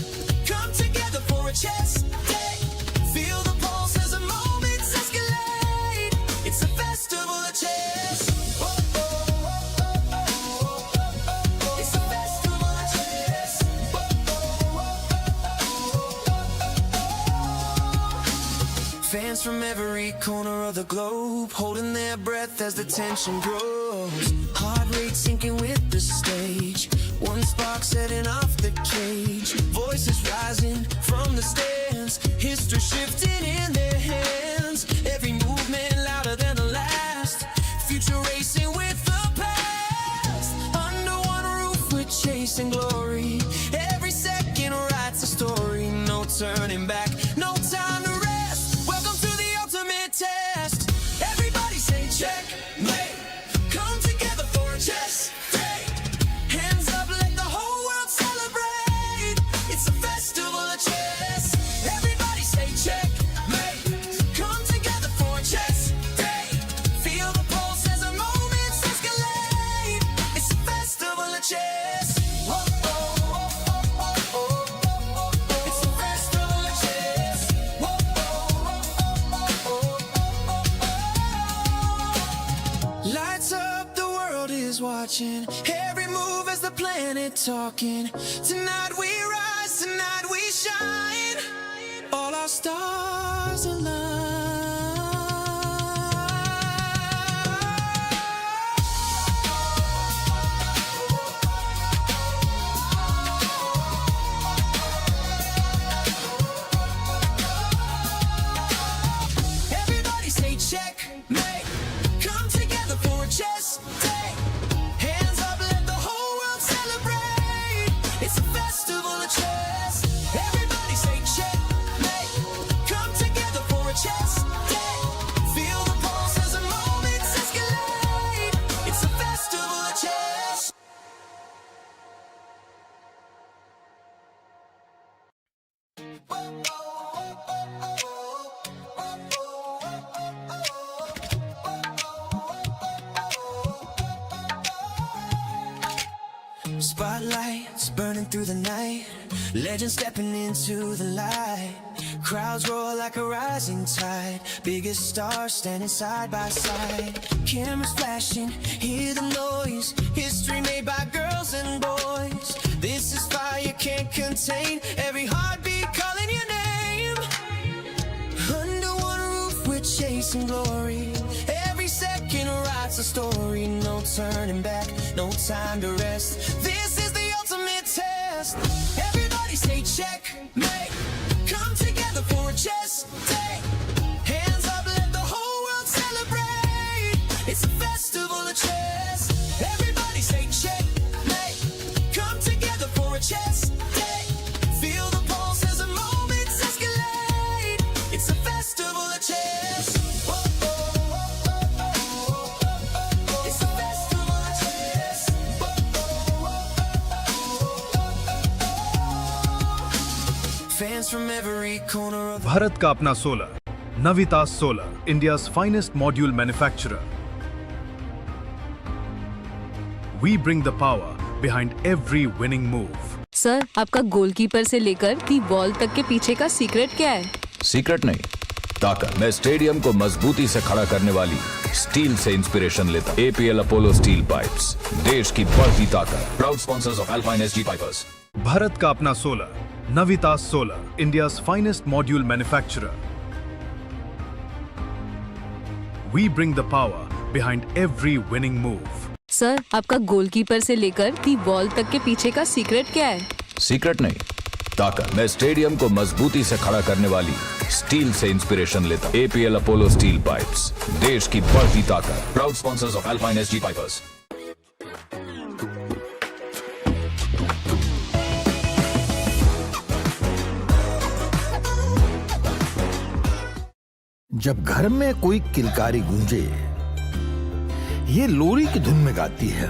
Come together for a chess day. Feel the pulse as the moments escalate. It's a festival of chess. It's a festival of chess. Fans from every corner of the globe holding their breath as the tension grows. Heart rate sinking with the stage. One spark setting off the cage. Voices rising from the stands. History shifting in their hands. Every movement louder than the last. Future racing with the past. Under one roof we're chasing glory. Every second writes a story. No turning back, no time to rest. Welcome to the ultimate test. Everybody say checkmate. Come together for a chess day. Hands up, let the whole world celebrate. It's a festival of chess. Everybody say checkmate. Come together for a chess day. Feel the pulse as the moments escalate. It's a festival of chess. It's a festival of chess. Lights up, the world is watching. Every move as the planet talking. Tonight we rise, tonight we shine. All our stars align. Everybody say checkmate. Come together for a chess day. Hands up, let the whole world celebrate. It's a festival of chess. Everybody say checkmate. Come together for a chess day. Feel the pulse as the moments escalate. It's a festival of chess. Spotlights burning through the night. Legends stepping into the light. Crowds roar like a rising tide. Biggest stars standing side by side. Cameras flashing, hear the noise. History made by girls and boys. This is fire you can't contain. Every heartbeat calling your name. Under one roof we're chasing glory. Every second writes a story. No turning back, no time to rest. This is the ultimate test. Everybody say checkmate. Come together for a chess day. Hands up, let the whole world celebrate. It's a festival of chess. Everybody say checkmate. Come together for a chess fans from every corner of Bharat का अपना solar, Navitas Solar, India's finest module manufacturer. We bring the power behind every winning move. Sir, आपका goalkeeper से लेकर the ball तक के पीछे का secret क्या है? सीक्रेट नहीं, ताकत। मैं स्टेडियम को मजबूती से खड़ा करने वाली स्टील से इंस्पिरेशन लेता। APL अपोलो स्टील पाइप्स, देश की बढ़ती ताकत। Proud sponsors of Alpine SG Pipers. Bharat का अपना solar, Navitas Solar, India's finest module manufacturer. We bring the power behind every winning move. Sir, आपका गोलकीपर से लेकर दी बॉल तक के पीछे का सीक्रेट क्या है? सीक्रेट नहीं, ताकत। मैं स्टेडियम को मजबूती से खड़ा करने वाली स्टील से इंस्पिरेशन लेता। APL अपोलो स्टील पाइप्स, देश की बढ़ती ताकत। Proud sponsors of Alpine SG pipers. जब घर में कोई किलकारी गूंजे, ये लोरी की धुन में गाती है।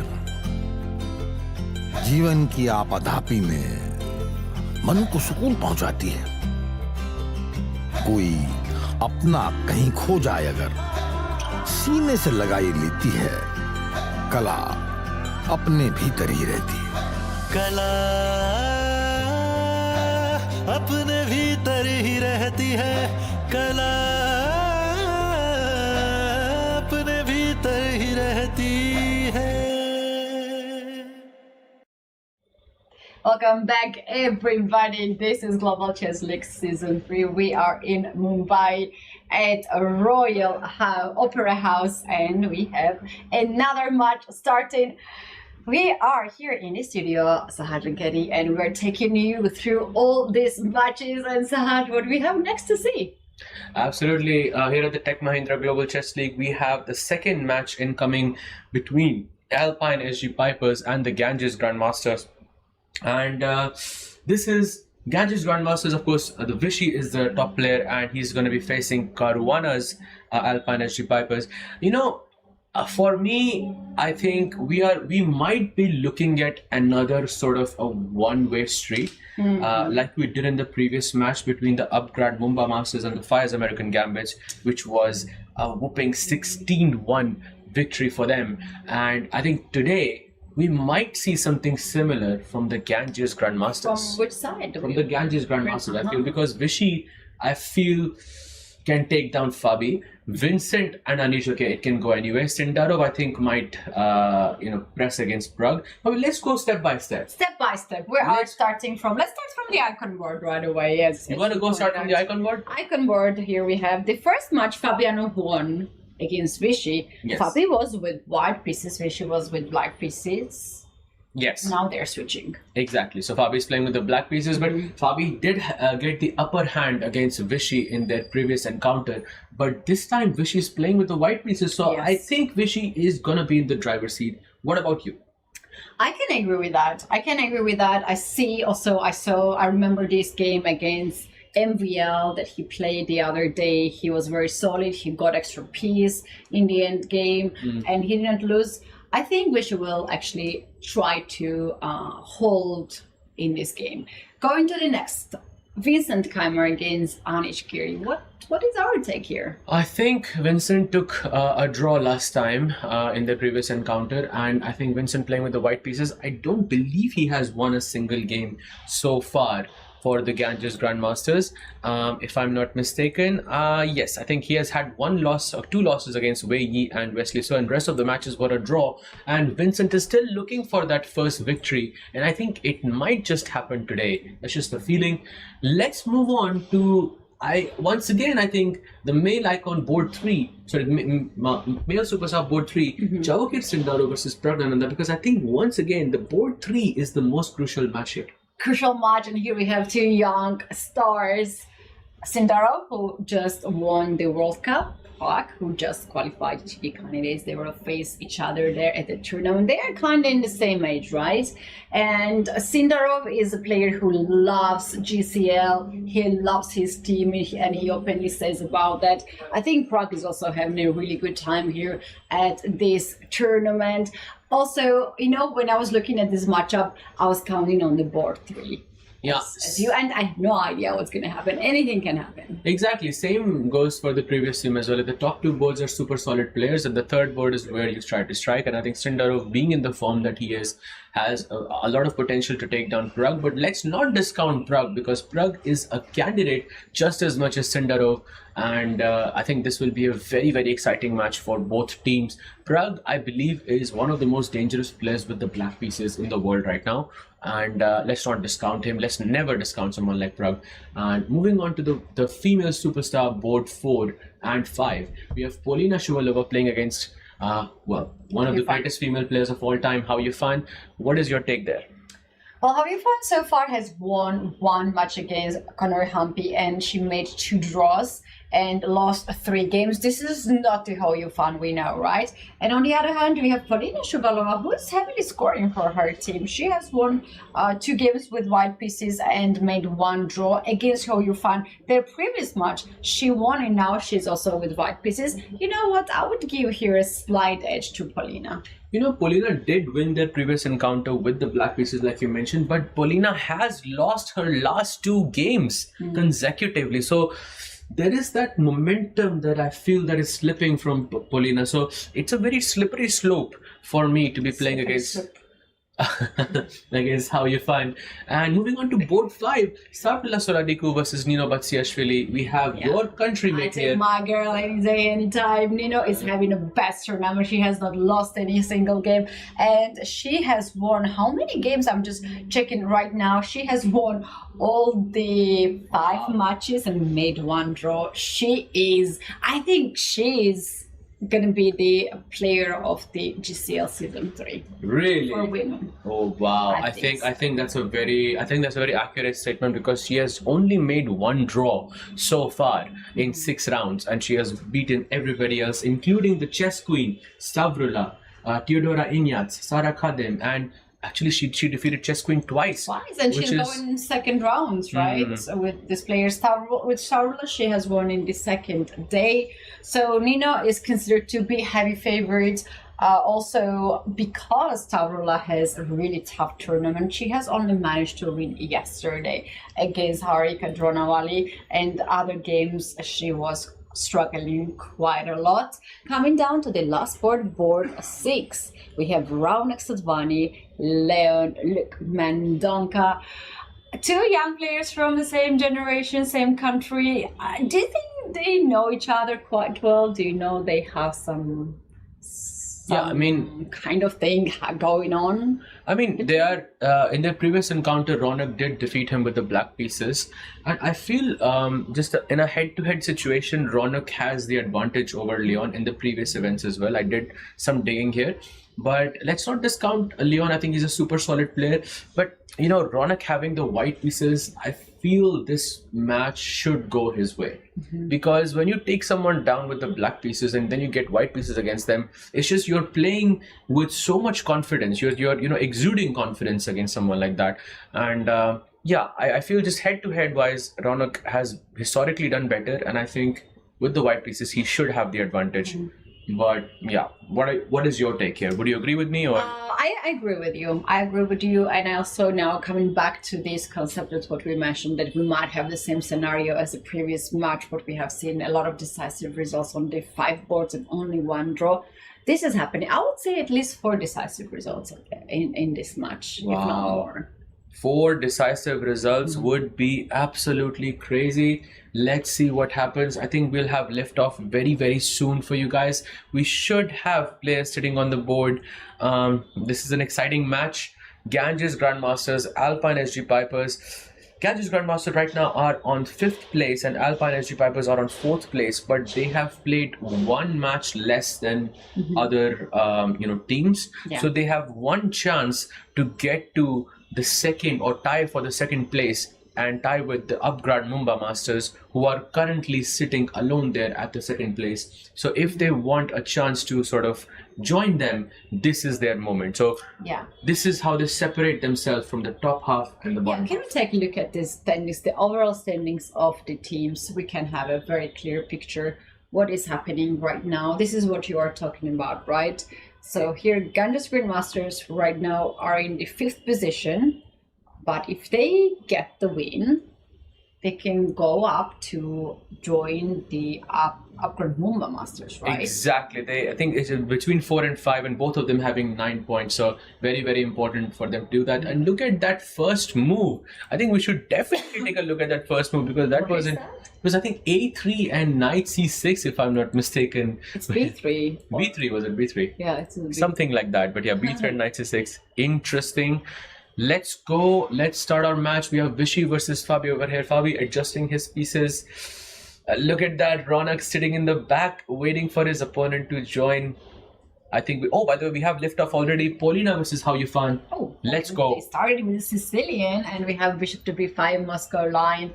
जीवन की आपाधापी में मन को सुकून पहुंचाती है। कोई अपना कहीं खो जाए अगर, सीने से लगाई लेती है। कला अपने भीतर ही रहती है। कला अपने भीतर ही रहती है। कला अपने भीतर ही रहती है। Welcome back, everybody. This is Global Chess League Season 3. We are in Mumbai at a Royal Opera House, and we have another match starting. We are here in the studio, Sahaj and Kenny, and we're taking you through all these matches. And Sahaj, what do we have next to see? Absolutely. Here at the Tech Mahindra Global Chess League, we have the second match incoming between Alpine SG Pipers and the Ganges Grandmasters. And this is Ganges Grandmasters, of course. The Vishy is the top player, and he's going to be facing Caruana's Alpine SG Pipers. You know, for me, I think we might be looking at another sort of a one-way street, like we did in the previous match between the Upgrad Mumba Masters and the Fyers American Gambits, which was a whooping 16-1 victory for them. And I think today we might see something similar from the Ganges Grandmasters. From which side? From the Ganges Grandmasters, I feel, because Vishy, I feel, can take down Fabi. Vincent and Anish, okay, it can go anywhere. Sindarov, I think, might press against Prague. But let's go step by step. Step by step. Let's start from the icon board right away. Yes. You want to go start from the icon board? Icon board, here we have the first match. Fabiano won against Vishy. Yes. Fabi was with white pieces, Vishy was with black pieces. Yes. Now they're switching. Exactly. So Fabi is playing with the black pieces, but Fabi did get the upper hand against Vishy in their previous encounter. But this time Vishy is playing with the white pieces. So yes. I think Vishy is going to be in the driver's seat. What about you? I can agree with that. I remember this game against MVL that he played the other day. He was very solid. He got extra piece in the end game, and he didn't lose. I think Vishy will actually try to hold in this game. Going to the next, Vincent Keimer against Anish Giri. What is our take here? I think Vincent took a draw last time in the previous encounter, and I think Vincent playing with the white pieces, I don't believe he has won a single game so far for the Ganges Grandmasters, if I'm not mistaken. Yes, I think he has had one loss or two losses against Wei Yi and Wesley So, and rest of the matches were a draw, and Vincent is still looking for that first victory, and I think it might just happen today. That's just the feeling. Let's move on to once again, I think the male icon board 3, sorry, male Super Sub board 3, Chavokit Sindaro versus Pragnananda, because I think once again the board 3 is the most crucial match here. Crucial match, and here we have two young stars. Sindaro, who just won the World Cup, Pak, who just qualified to be candidates. They will face each other there at the tournament. They are kind of in the same age, right? And Sindarov is a player who loves GCL. He loves his team, and he openly says about that. I think Prague is also having a really good time here at this tournament. Also, you know, when I was looking at this matchup, I was counting on the board 3. Yeah. as you, and I have no idea what's going to happen. Anything can happen. Exactly. Same goes for the previous team as well. The top two boards are super solid players, and the third board is where you try to strike. And I think Sindarov, being in the form that he is, has a lot of potential to take down Prag. But let's not discount Prag, because Prag is a candidate just as much as Sindarov. And I think this will be a very, very exciting match for both teams. Prag, I believe, is one of the most dangerous players with the black pieces in the world right now. And let's not discount him. Let's never discount someone like Prag. And moving on to the female superstar board 4 and 5, we have Polina Shuvalova playing against, one of the greatest female players of all time, Hao Yifan. What is your take there? Well, Hao Yifan so far has won one match against Conor Humpy, and she made 2 draws and lost 3 games. This is not the Hao Yifan we know, right? And on the other hand, we have Polina Shuvalova, who is heavily scoring for her team. She has won 2 games with white pieces and made 1 draw against Hao Yifan. Their previous match, she won, and now she's also with white pieces. You know what? I would give here a slight edge to Polina. You know, Polina did win their previous encounter with the black pieces, like you mentioned, but Polina has lost her last 2 games consecutively. So there is that momentum that I feel that is slipping from Polina. So it's a very slippery slope for me to be playing against Hao Yifan. And moving on to board 5, Savila Soladiku versus Nino Batsiashvili. We have your country-mate here. My girl any day, anytime. Nino is having the best tournament. She has not lost any single game, and she has won how many games? I'm just checking right now. She has won all the 5 matches and made 1 draw. I think she is gonna be the player of the GCL season 3. Really? For women. Oh wow! I think that's a very accurate statement, because she has only made 1 draw so far in 6 rounds, and she has beaten everybody else, including the chess queen Stavrula, Teodora Ignatz, Sara Kadem, and actually she defeated chess queen twice. And she's going in second rounds, right? So with this player with Stavrula, she has won in the second day. So Nino is considered to be heavy favorite. Also, because Stavrula has a really tough tournament, she has only managed to win yesterday against Harika Dronawali, and other games she was struggling quite a lot. Coming down to the last board 6, we have Raunak Sadvani, Leon Mendonca, 2 young players from the same generation, same country. Do you think they know each other quite well? Do you know they have some kind of thing going on? I mean, they are in their previous encounter, Raunak did defeat him with the black pieces, and I feel just in a head-to-head situation, Raunak has the advantage over Leon in the previous events as well. I did some digging here, but let's not discount Leon. I think he's a super solid player, but you know, Raunak having the white pieces, I feel this match should go his way, because when you take someone down with the black pieces and then you get white pieces against them, it's just you're playing with so much confidence. You're exuding confidence against someone like that. And I feel just head-to-head wise, Raunak has historically done better, and I think with the white pieces he should have the advantage. But yeah, what is your take here? Would you agree with me, or? I agree with you. And also now coming back to this concept of what we mentioned, that we might have the same scenario as the previous match, what we have seen a lot of decisive results on the 5 boards and only 1 draw. This is happening. I would say at least 4 decisive results in this match, if not more. 4 decisive results would be absolutely crazy. Let's see what happens. I think we'll have liftoff very, very soon for you guys. We should have players sitting on the board. This is an exciting match. Ganges Grandmasters, Alpine SG Pipers. Ganges Grandmasters right now are on 5th place, and Alpine SG Pipers are on 4th place, but they have played 1 match less than other teams. So they have 1 chance to get to the second, or tie for the 2nd place, and tie with the Upgrad Mumba Masters, who are currently sitting alone there at the 2nd place. So if they want a chance to sort of join them, this is their moment. So this is how they separate themselves from the top half and the bottom. Can we take a look at this standings, the overall standings of the teams? We can have a very clear picture what is happening right now. This is what you are talking about, right? So here, Ganges Grandmasters right now are in the 5th position. But if they get the win, they can go up to join the Upgrad Mumba Masters, right? Exactly. I think it's between 4 and 5, and both of them having 9 points. So very, very important for them to do that. And look at that first move. I think we should definitely take a look at that first move, because that was I think A3 and Knight C6, if I'm not mistaken. It's B3. B3, was it B3? Yeah, it's B3. Something like that. But yeah, B3 and Knight C6. Interesting. Let's go. Let's start our match. We have Vishy versus Fabi over here. Fabi adjusting his pieces. Look at that. Ronak sitting in the back, waiting for his opponent to join. I think by the way, we have liftoff already. Paulina versus How You Fan. Let's go. They started with Sicilian, and we have Bishop to B5, Moscow line,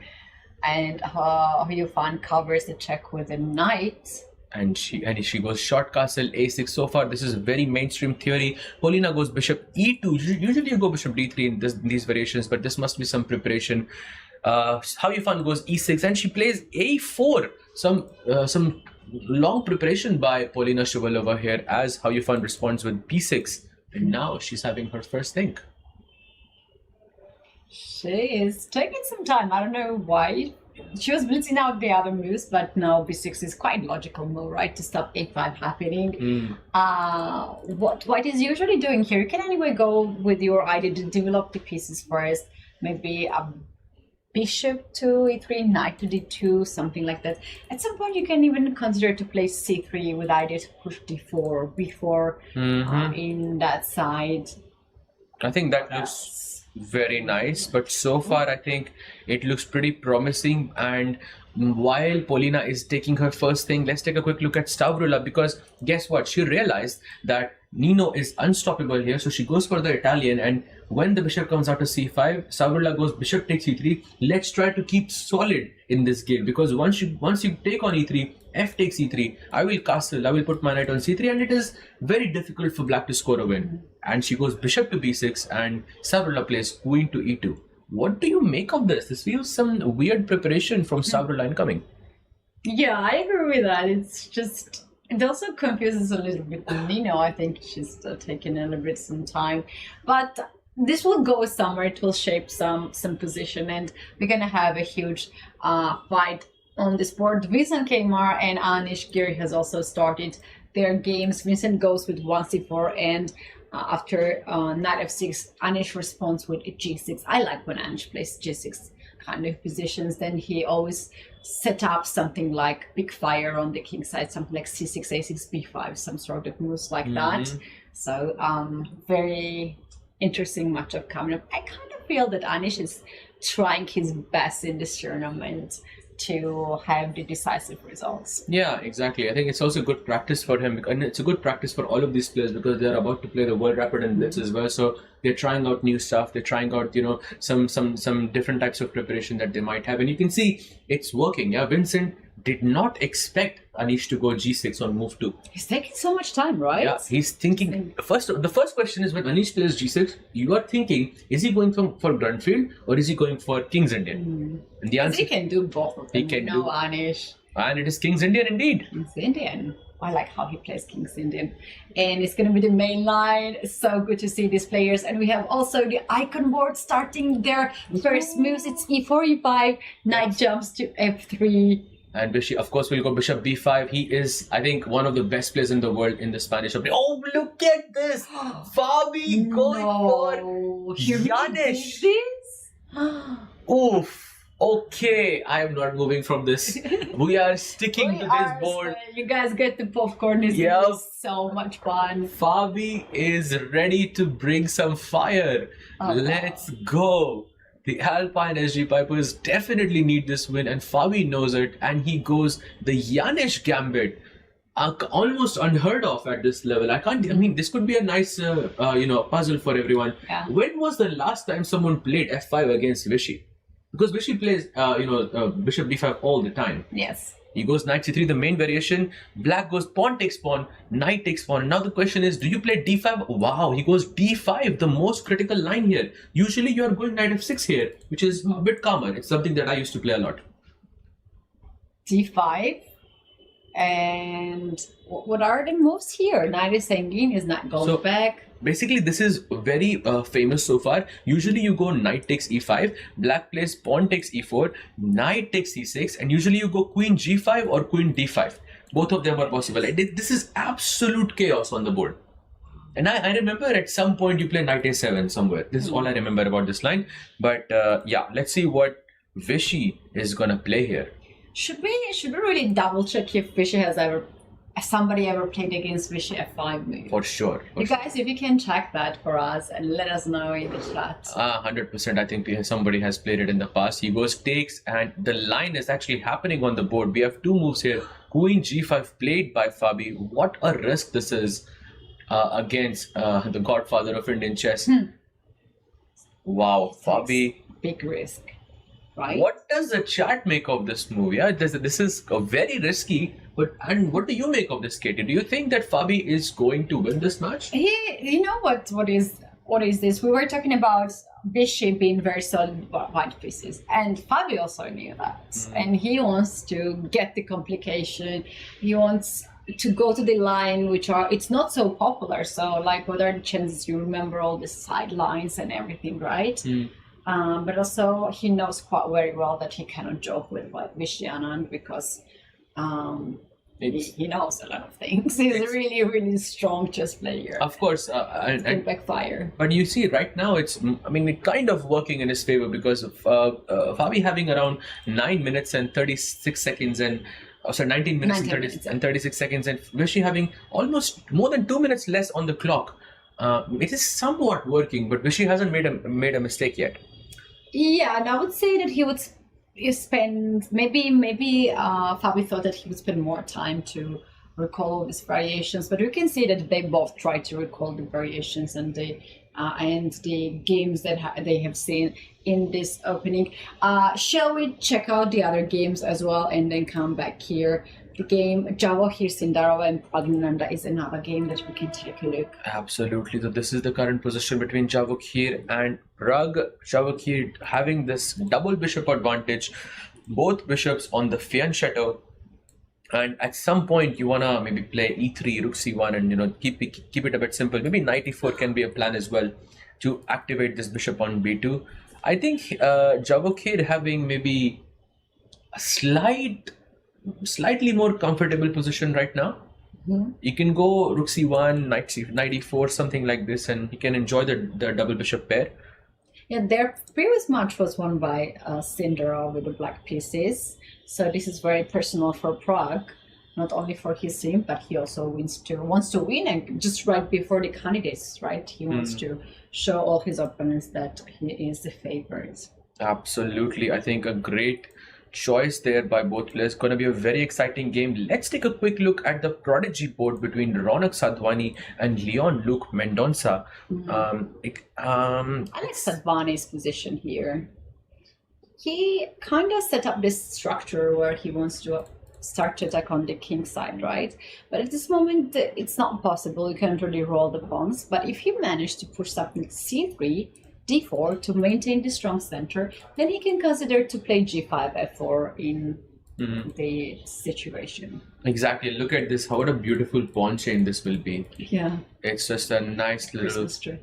and How You Fan covers the check with a knight. And she goes short castle A6. So far, this is very mainstream theory. Paulina goes bishop E2. Usually you go bishop D3 in these variations, but this must be some preparation. How You Fan goes E6, and she plays A4. Some long preparation by Paulina Cheval over here, as How You Fan responds with B6. And now she's having her first think. She is taking some time. I don't know why. She was blitzing out the other moves, but now B6 is quite logical move, right? To stop A5 happening. What White is usually doing here, you can anyway go with your idea to develop the pieces first. Maybe a bishop to E3, knight to D2, something like that. At some point, you can even consider to play C3 with idea to push D4 or B4 in that side. I think that looks very nice, but so far I think it looks pretty promising. And while Paulina is taking her first thing, let's take a quick look at Stavrula, because guess what? She realized that Nino is unstoppable here, so she goes for the Italian. And when the bishop comes out to C5, Stavrula goes bishop takes E3. Let's try to keep solid in this game, because once you take on E3, F takes E3, I will castle, I will put my knight on C3, and it is very difficult for black to score a win. And she goes bishop to B6, and Stavrula plays queen to E2. What do you make of this? This feels some weird preparation from Stavrula incoming. Yeah, I agree with that. It's just, it also confuses a little bit Nino. I think she's taking a little bit some time, but this will go somewhere. It will shape some position, and we're gonna have a huge fight on this board. Vincent Kmar and Anish Giri has also started their games. Vincent goes with 1c4, and after knight f6, Anish responds with g6. I like when Anish plays g6 kind of positions. Then he always set up something like big fire on the king side, something like c6, a6, b5, some sort of moves like that. So very interesting matchup coming up. I kind of feel that Anish is trying his best in this tournament to have the decisive results. Yeah, exactly. I think it's also good practice for him, and it's a good practice for all of these players, because they're about to play the World Rapid and Blitz as well. So they're trying out new stuff. They're trying out, some different types of preparation that they might have, and you can see it's working. Yeah, Vincent did not expect Anish to go g6 on move 2. He's taking so much time, right? Yeah, he's thinking. The first question is, when Anish plays g6, you are thinking, is he going for Grunfield or is he going for King's Indian? And the answer, he can do both of them. He can do Anish. And it is King's Indian indeed. King's Indian. I like how he plays King's Indian. And it's going to be the main line. It's so good to see these players. And we have also the icon board starting their first moves. It's e4, e5, knight jumps to f3. And Vishy, of course, will go bishop b5. He is, I think, one of the best players in the world in the Spanish Open. Oh, look at this! Fabi going for Yanish. Oof. Okay, I am not moving from this. We are sticking to this board. You guys get the popcorn. It's so much fun. Fabi is ready to bring some fire. Let's go. The Alpine SG Pipers definitely need this win, and Fabi knows it, and he goes the Yanish Gambit. Almost unheard of at this level. This could be a nice, puzzle for everyone. Yeah. When was the last time someone played f5 against Vishy? Because Vishy plays, bishop d5 all the time. Yes. He goes knight c3, the main variation. Black goes pawn takes pawn, knight takes pawn. Now the question is, do you play d5? Wow, he goes d5, the most critical line here. Usually you are going knight f6 here, which is a bit calmer. It's something that I used to play a lot. d5, And what are the moves here? Knight is hanging, is not going back. Basically, this is very famous so far. Usually you go knight takes e5, black plays pawn takes e4, knight takes e6, and usually you go queen g5 or queen d5. Both of them are possible. This is absolute chaos on the board. And I remember at some point you play knight a7 somewhere. This is all I remember about this line. But yeah, let's see what Vishy is gonna play here. Should we really double check if Vishy has somebody ever played against Vishy f5 move? For sure. You guys, if you can check that for us and let us know in the chat. 100%. I think somebody has played it in the past. He goes takes, and the line is actually happening on the board. We have two moves here. Queen g5 played by Fabi. What a risk this is against the godfather of Indian chess. Wow, Fabi. Big risk. Right? What does the chat make of this move? Yeah, this is very risky. And what do you make of this, Katie? Do you think that Fabi is going to win this match? You know what is this? We were talking about Vishy being very solid white pieces, and Fabi also knew that, and he wants to get the complication. He wants to go to the line, it's not so popular. So, like, what are the chances you remember all the sidelines and everything, right? But also he knows quite very well that he cannot joke with Vishy Anand because he knows a lot of things. He's a really, really strong chess player. Of course, and backfire. But you see, right now it's kind of working in his favor because of Fabi having around 9 minutes and 36 seconds and 19 minutes and 36 seconds, and Vishy having almost more than 2 minutes less on the clock. It is somewhat working, but Vishy hasn't made a mistake yet. Yeah, and I would say that he would spend maybe Fabi thought that he would spend more time to recall all these variations, but you can see that they both try to recall the variations and the games that they have seen in this opening. Shall we check out the other games as well and then come back here? The game Jawahir Sindarova and Pragnananda is another game that we can take a look. Absolutely. So this is the current position between Jawahir and Prag. Jawahir having this double bishop advantage, both bishops on the fianchetto, and at some point you wanna maybe play e3, rook c1, and keep it a bit simple. Maybe knight e4 can be a plan as well to activate this bishop on b2. I think Jawahir having maybe a slightly more comfortable position right now. You can go rook c1, knight e4, something like this, and you can enjoy the double bishop pair. Yeah, their previous match was won by Sindarova with the black pieces, so this is very personal for Prague, not only for his team, but he also wants to win, and just right before the candidates, right? He wants to show all his opponents that he is the favorite. Absolutely, I think a great choice there by both players. Going to be a very exciting game. Let's take a quick look at the Prodigy board between Ronak Sadhwani and Leon Luke Mendonça. Alex Sadhwani's position here. He kind of set up this structure where he wants to start to attack on the king side, right? But at this moment, it's not possible. You can't really roll the pawns. But if he managed to push something c3, d4 to maintain the strong center, then he can consider to play g5, f4 in the situation. Exactly. Look at this. What a beautiful pawn chain this will be. Yeah. It's just a nice little Christmas tree.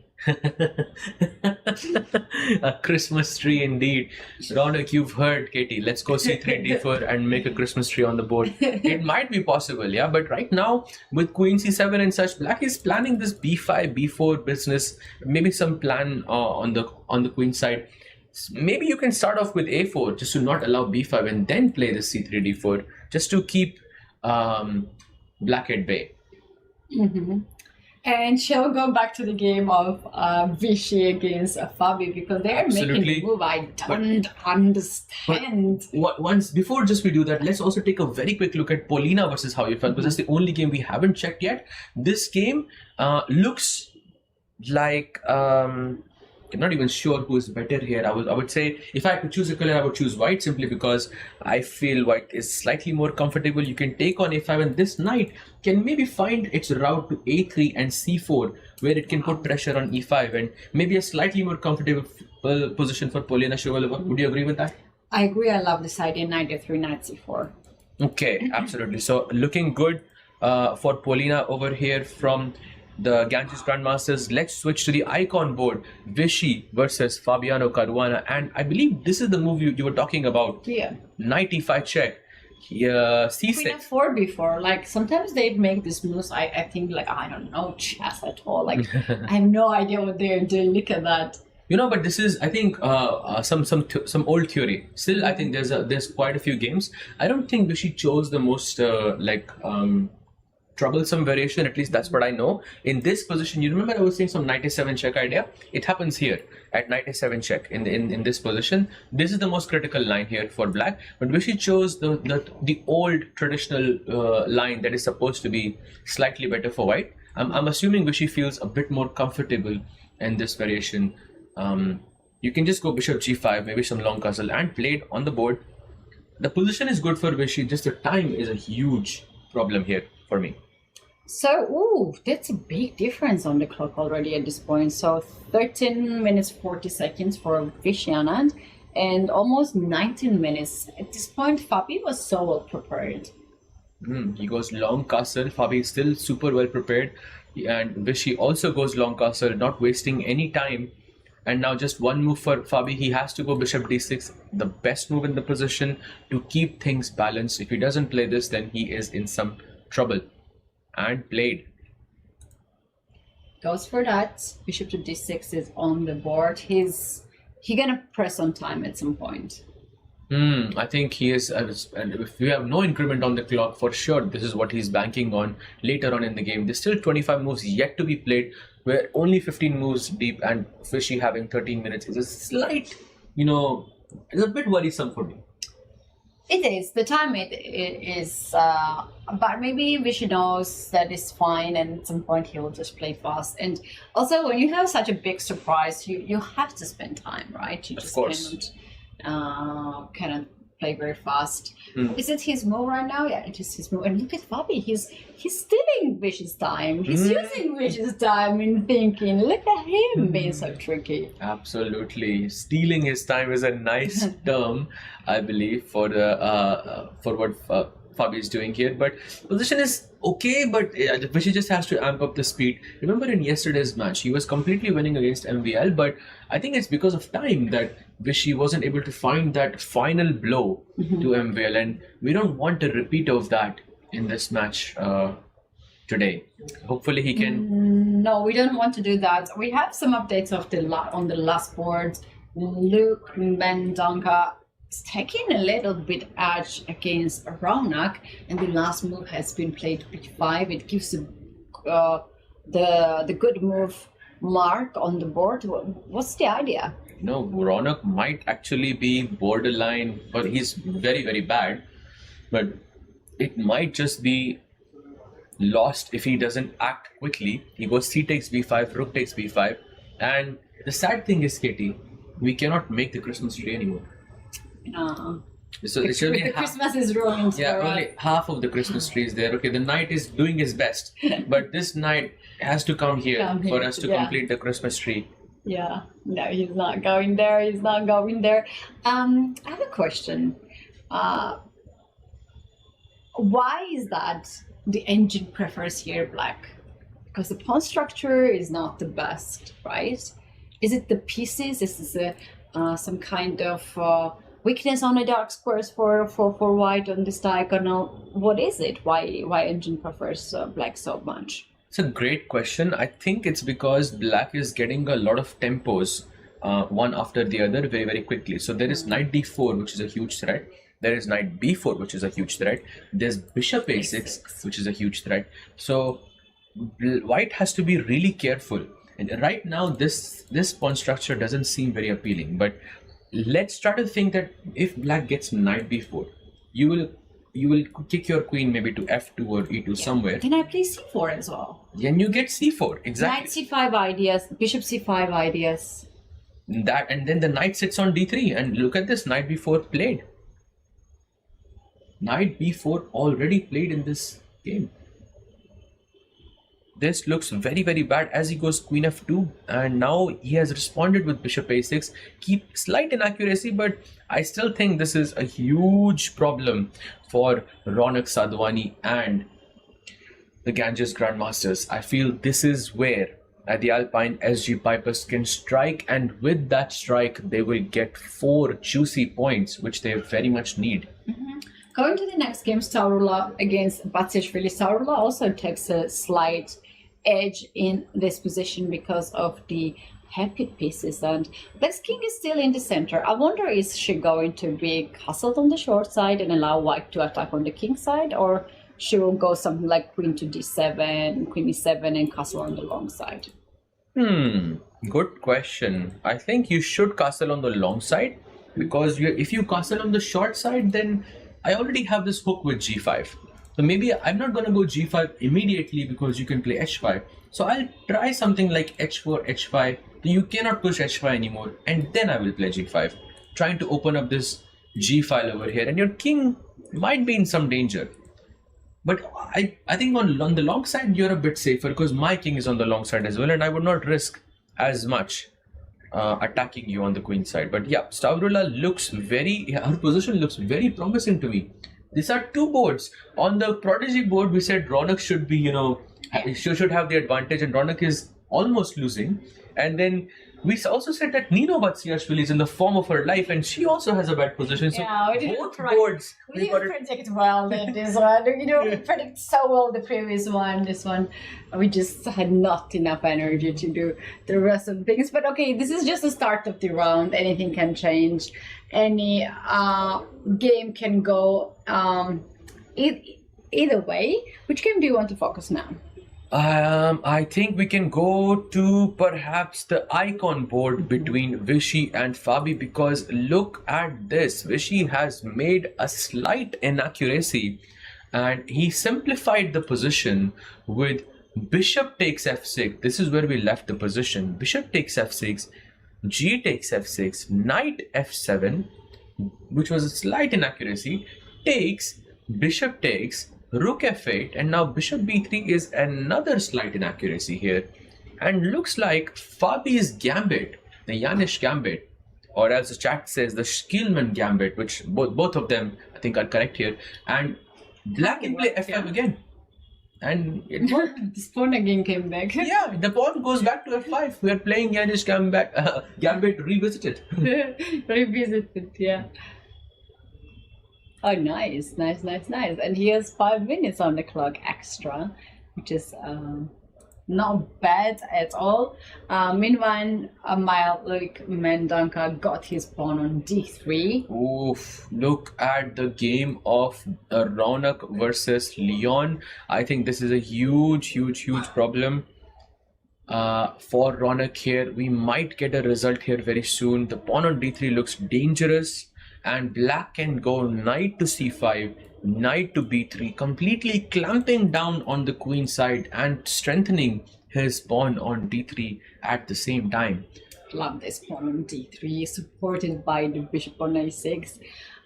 A Christmas tree indeed. Ronak, you've heard, Katie. Let's go c3, d4 and make a Christmas tree on the board. It might be possible, yeah. But right now, with queen c7 and such, black is planning this b5, b4 business. Maybe some plan on the queen side. Maybe you can start off with a4 just to not allow b5 and then play the c3, d4 just to keep black at bay. And shall we go back to the game of Vishy against Fabi, because they are making a move I don't understand. Once before we do that, let's also take a very quick look at Polina versus Hieufeld, because that's the only game we haven't checked yet. This game looks like I'm not even sure who is better here. I would say if I could choose a color, I would choose white, simply because I feel white is slightly more comfortable. You can take on a5, and this knight can maybe find its route to a3 and c4, where it can put pressure on e5, and maybe a slightly more comfortable position for Polina Shuvalova. Would you agree with that? I agree. I love this idea, knight a3, knight c4. Okay, absolutely. So looking good for Paulina over here from the Ganges Grandmasters. Let's switch to the icon board. Vishy versus Fabiano Caruana. And I believe this is the move you were talking about. Yeah. Knight e5 check. C6. Queen f4 before. Like sometimes they make these moves. I think like I don't know chess at all. Like I have no idea what they're doing. Look at that. But this is, I think, some old theory. Still, I think there's quite a few games. I don't think Vishy chose the most troublesome variation. At least that's what I know. In this position, you remember I was saying some knight a7 check idea. It happens here at knight a7 check in this position. This is the most critical line here for black. But Vishy chose the old traditional line that is supposed to be slightly better for white. I'm assuming Vishy feels a bit more comfortable in this variation. You can just go bishop g5, maybe some long castle, and played on the board. The position is good for Vishy, just the time is a huge problem here for me. So, that's a big difference on the clock already at this point. So 13 minutes 40 seconds for Vishy Anand and almost 19 minutes. At this point, Fabi was so well prepared. He goes long castle. Fabi is still super well prepared. And Vishy also goes long castle, not wasting any time. And now just one move for Fabi. He has to go bishop d6, the best move in the position to keep things balanced. If he doesn't play this, then he is in some trouble. And played. Goes for that. Bishop to d6 is on the board. He's gonna press on time at some point. I think he is, and if we have no increment on the clock, for sure this is what he's banking on later on in the game. There's still 25 moves yet to be played. We're only 15 moves deep, and Vishy having 13 minutes is a slight, it's a bit worrisome for me. It is. The time it is, but maybe Vishy knows that it's fine, and at some point he will just play fast. And also, when you have such a big surprise, you have to spend time, right? You just cannot play very fast. Is it his move right now? Yeah, it is his move. And look at Fabi. He's stealing Vishy's time. He's using Vishy's time in thinking. Look at him being so tricky. Absolutely, stealing his time is a nice term, I believe, for what Fabi is doing here. But position is okay, but Vishy just has to amp up the speed. Remember in yesterday's match, he was completely winning against MVL, but I think it's because of time that Vishy wasn't able to find that final blow to MVL, and we don't want a repeat of that in this match today. Hopefully he can. No, we don't want to do that. We have some updates of on the last board. Luke Mendonca is taking a little bit edge against Raunak, and the last move has been played b5. It gives the good move mark on the board. What's the idea? Raunak might actually be borderline, but he's very, very bad. But it might just be lost if he doesn't act quickly. He goes c takes b5, rook takes b5. And the sad thing is, Katie, we cannot make the Christmas tree anymore. So the Christmas is ruined. Yeah, only half of the Christmas tree is there. Okay, the knight is doing his best, but this knight has to come here for us to complete the Christmas tree. Yeah, no, he's not going there. He's not going there. I have a question. Why is that the engine prefers here black? Because the pawn structure is not the best, right? Is it the pieces? Is this some kind of weakness on the dark squares for white on this diagonal? What is it? Why engine prefers black so much? It's a great question. I think it's because black is getting a lot of tempos one after the other very, very quickly. So there is knight d4, which is a huge threat. There is knight b4, which is a huge threat. There's bishop a6, which is a huge threat. So white has to be really careful. And right now, this pawn structure doesn't seem very appealing. But let's try to think that if black gets knight b4, you will kick your queen maybe to f2 or e2 somewhere. Can I play c4 as well? And you get c4, exactly. Knight c5 ideas, bishop c5 ideas. That, and then the knight sits on d3, and look at this, knight b4 played. Knight b4 already played in this game. this looks very, very bad as he goes queen f2, and now he has responded with bishop a6. Keep slight inaccuracy, but I still think this is a huge problem for Ronak Sadhwani and the Ganges Grandmasters. I feel this is where the Alpine SG Pipers can strike, and with that strike they will get 4 juicy points, which they very much need. Going to the next game, Stavrula against Batsiashvili. Stavrula also takes a slight edge in this position because of the headpiece pieces, and Black's king is still in the center. I wonder, is she going to be castled on the short side and allow white to attack on the king side, or she will go something like queen to d7, queen e7 and castle on the long side? Good question. I think you should castle on the long side, because if you castle on the short side, then I already have this hook with g5. So maybe I'm not going to go g5 immediately because you can play h5. So I'll try something like h4, h5. You cannot push h5 anymore, and then I will play g5, trying to open up this g file over here, and your king might be in some danger. But I think on the long side you're a bit safer, because my king is on the long side as well, and I would not risk as much attacking you on the queen side. But yeah, Stavrula looks her position looks very promising to me. These are 2 boards. On the Prodigy board, we said Ronak should be, she should have the advantage, and Ronak is almost losing. And then we also said that Nino Batsiashvili is in the form of her life, and she also has a bad position. So both boards. We didn't predict well this one. We predict so well the previous one. This one, we just had not enough energy to do the rest of the things. But okay, this is just the start of the round. Anything can change. Any game can go either way. Which game do you want to focus now? I think we can go to perhaps the icon board between Vishy and Fabi, because look at this. Vishy has made a slight inaccuracy, and he simplified the position with bishop takes f6. This is where we left the position. Bishop takes f6, g takes f6, knight f7, which was a slight inaccuracy, takes, bishop takes, rook f8, and now bishop b3 is another slight inaccuracy here. And looks like Fabi's gambit, the Yanish gambit, or as the chat says, the Skillman gambit, which both of them I think are correct here. And black can play f5 again. And it worked. The pawn again came back. Yeah, the pawn goes back to f5. We are playing Yanish gambit revisited. Revisited, yeah. Oh, nice. And he has 5 minutes on the clock extra, which is not bad at all. Meanwhile, Mendanka got his pawn on d3. Oof, look at the game of Ronak versus Leon. I think this is a huge problem for Ronak here. We might get a result here very soon. The pawn on d3 looks dangerous. And black can go knight to c5, knight to b3, completely clamping down on the queen side and strengthening his pawn on d3 at the same time. Love this pawn on d3, supported by the bishop on a6.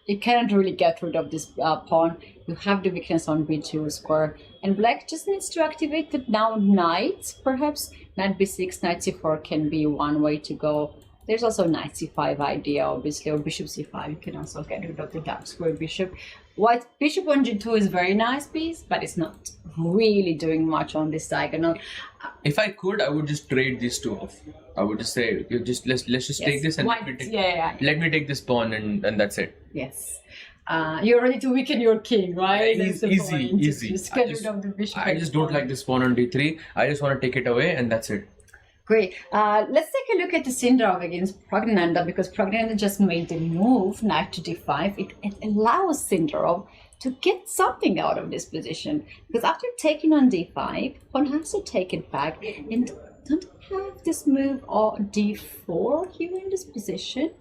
You can't really get rid of this pawn. You have the weakness on b2 square. And black just needs to activate the now knight, perhaps. Knight b6, knight c4 can be one way to go. There's also knight c5 idea, obviously, or bishop c5. You can also get rid of the dark square bishop. White bishop on g2 is a very nice piece, but it's not really doing much on this diagonal. If I could, I would just trade these 2 off. I would just say, let's just take this and white, let me take this pawn, and that's it. Yes. You're ready to weaken your king, right? Easy. Just get rid of the bishop. I just don't like this pawn on d3. I just want to take it away, and that's it. Great. Let's take a look at the Sindarov against Pragnanda, because Pragnanda just made the move, knight to d5. It allows Sindarov to get something out of this position, because after taking on d5, one has to take it back. And don't have this move on d4 here in this position.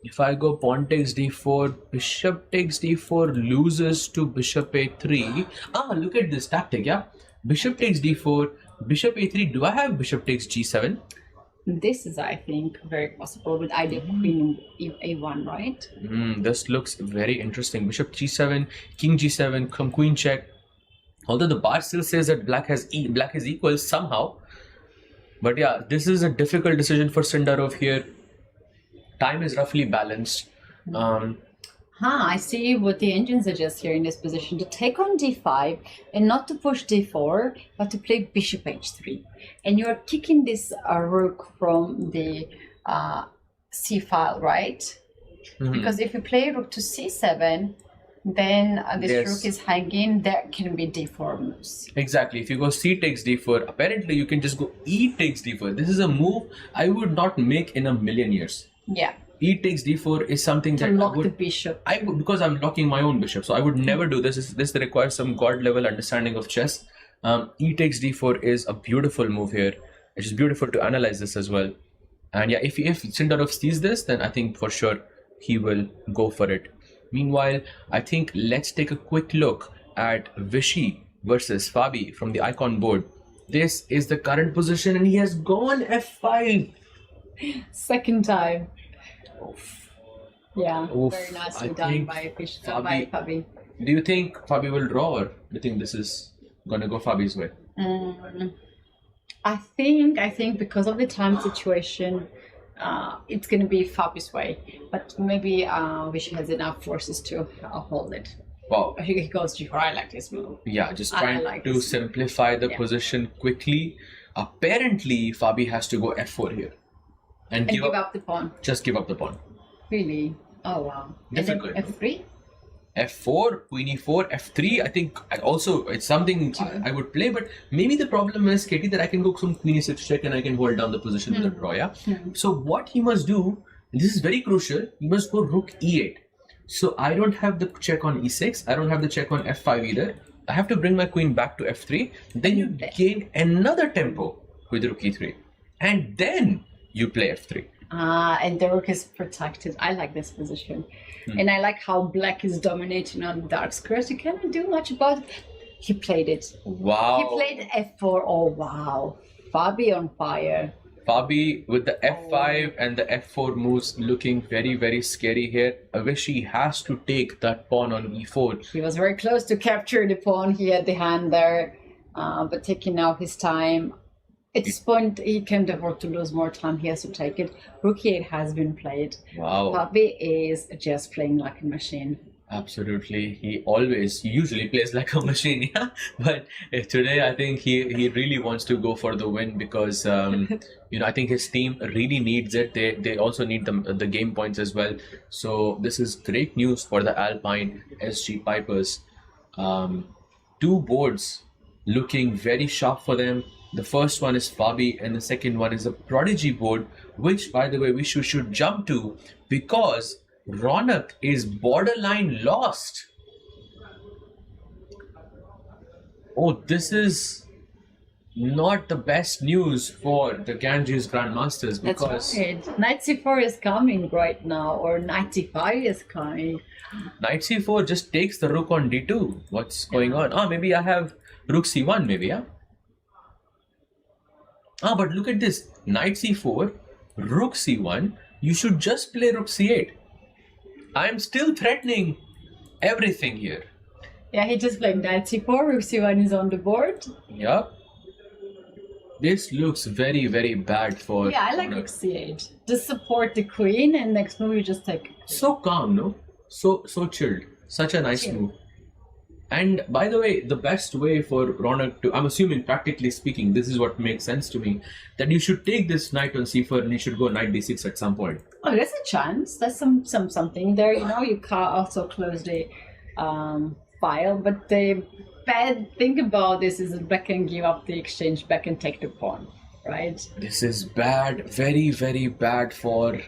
If I go pawn takes d4, bishop takes d4, loses to bishop a3. Look at this tactic, yeah? Bishop takes d4, bishop a3. Do I have bishop takes g7? This is, I think, very possible with idea queen a1, right? This looks very interesting. Bishop g7, king g7, queen check. Although the bar still says that black is equal somehow. But yeah, this is a difficult decision for Sindarov here. Time is roughly balanced. I see what the engine suggests here in this position. To take on d5 and not to push d4, but to play bishop h3. And you're kicking this rook from the c file, right? Because if you play rook to c7, then this rook is hanging. There can be d4 moves. Exactly. If you go c takes d4, apparently you can just go e takes d4. This is a move I would not make in a million years. Yeah. E takes d4 is something to that lock the bishop. I would, because I'm locking my own bishop, so I would never do this. This requires some god level understanding of chess. E takes d4 is a beautiful move here. It's just beautiful to analyze this as well. And yeah, if Sindarov sees this, then I think for sure he will go for it. Meanwhile, I think let's take a quick look at Vishy versus Fabi from the icon board. This is the current position, and he has gone f5. Second time. Oof. Yeah, Oof. very nicely I done think by Fabi. Do you think Fabi will draw, or do you think this is gonna go Fabi's way? I think because of the time situation, it's gonna be Fabi's way. But maybe Vishy has enough forces to hold it. Wow. He goes to I like this move. Yeah, just trying to simplify the position quickly. Apparently, Fabi has to go f4 here. And give up the pawn. Just give up the pawn. Really? Oh wow. Difficult. And then f3? f4, queen e4, f3. I think it's something I would play, but maybe the problem is, Katie, that I can go some queen e6 check and I can hold down the position with a draw, yeah? So what he must do, and this is very crucial, he must go rook e8. So I don't have the check on e6, I don't have the check on f5 either. I have to bring my queen back to f3, then you gain another tempo with rook e3. And then you play f3. And the rook is protected. I like this position. And I like how black is dominating on dark squares. You cannot do much about it. He played it. Wow. He played f4. Oh, wow. Fabi on fire. Fabi with the f5 and the f4 moves looking very, very scary here. Vishy has to take that pawn on e4. He was very close to capture the pawn. He had the hand there, but taking now his time. At this point, he can't afford to lose more time. He has to take it. Rook e8 has been played. Wow. Fabi is just playing like a machine. Absolutely. He usually plays like a machine, yeah. But today, I think he really wants to go for the win because, I think his team really needs it. They also need the game points as well. So this is great news for the Alpine SG Pipers. 2 boards looking very sharp for them. The first one is Fabi and the second one is a Prodigy board, which, by the way, we should jump to because Ronak is borderline lost. Oh, this is not the best news for the Ganges Grandmasters because... That's right. Knight c4 is coming right now, or knight c5 is coming. Knight c4 just takes the rook on d2. What's going on? Maybe I have rook c1 maybe, yeah? But look at this. Knight c4, rook c1. You should just play rook c8. I'm still threatening everything here. Yeah, he just played knight c4, rook c1 is on the board. Yep. This looks very, very bad for... Yeah, I like rook c8. Just support the queen and next move you just take... So calm, no? So chilled. Such a nice move. And by the way, the best way for Ronak to, I'm assuming practically speaking, this is what makes sense to me, that you should take this knight on c4 and you should go knight d6 at some point. Oh, there's a chance. There's something there, you can also close the file, but the bad thing about this is that black can give up the exchange, back and take the pawn, right? This is bad, very, very bad for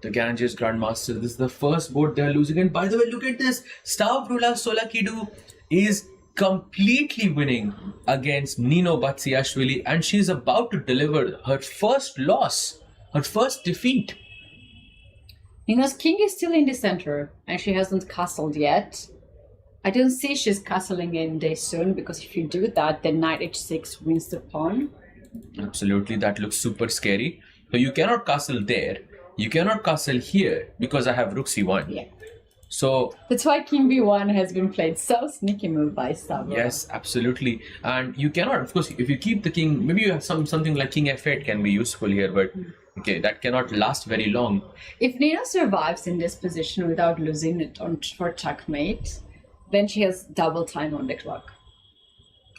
the Ganges Grandmasters. This is the first board they're losing. And by the way, look at this. Stavroula Solakidu is completely winning against Nino Batsiashvili, and she's about to deliver her first loss, her first defeat. Nino's king is still in the center, and she hasn't castled yet. I don't see she's castling in day soon, because if you do that, then knight h6 wins the pawn. Absolutely, that looks super scary. So you cannot castle there. You cannot castle here because I have rook c1. Yeah. So that's why King B1 has been played. So sneaky move by Stavro. yes, absolutely. And you cannot, of course, if you keep the king, maybe you have something like King F8 can be useful here, but okay, that cannot last very long. If Nina survives in this position without losing it for checkmate, then she has double time on the clock.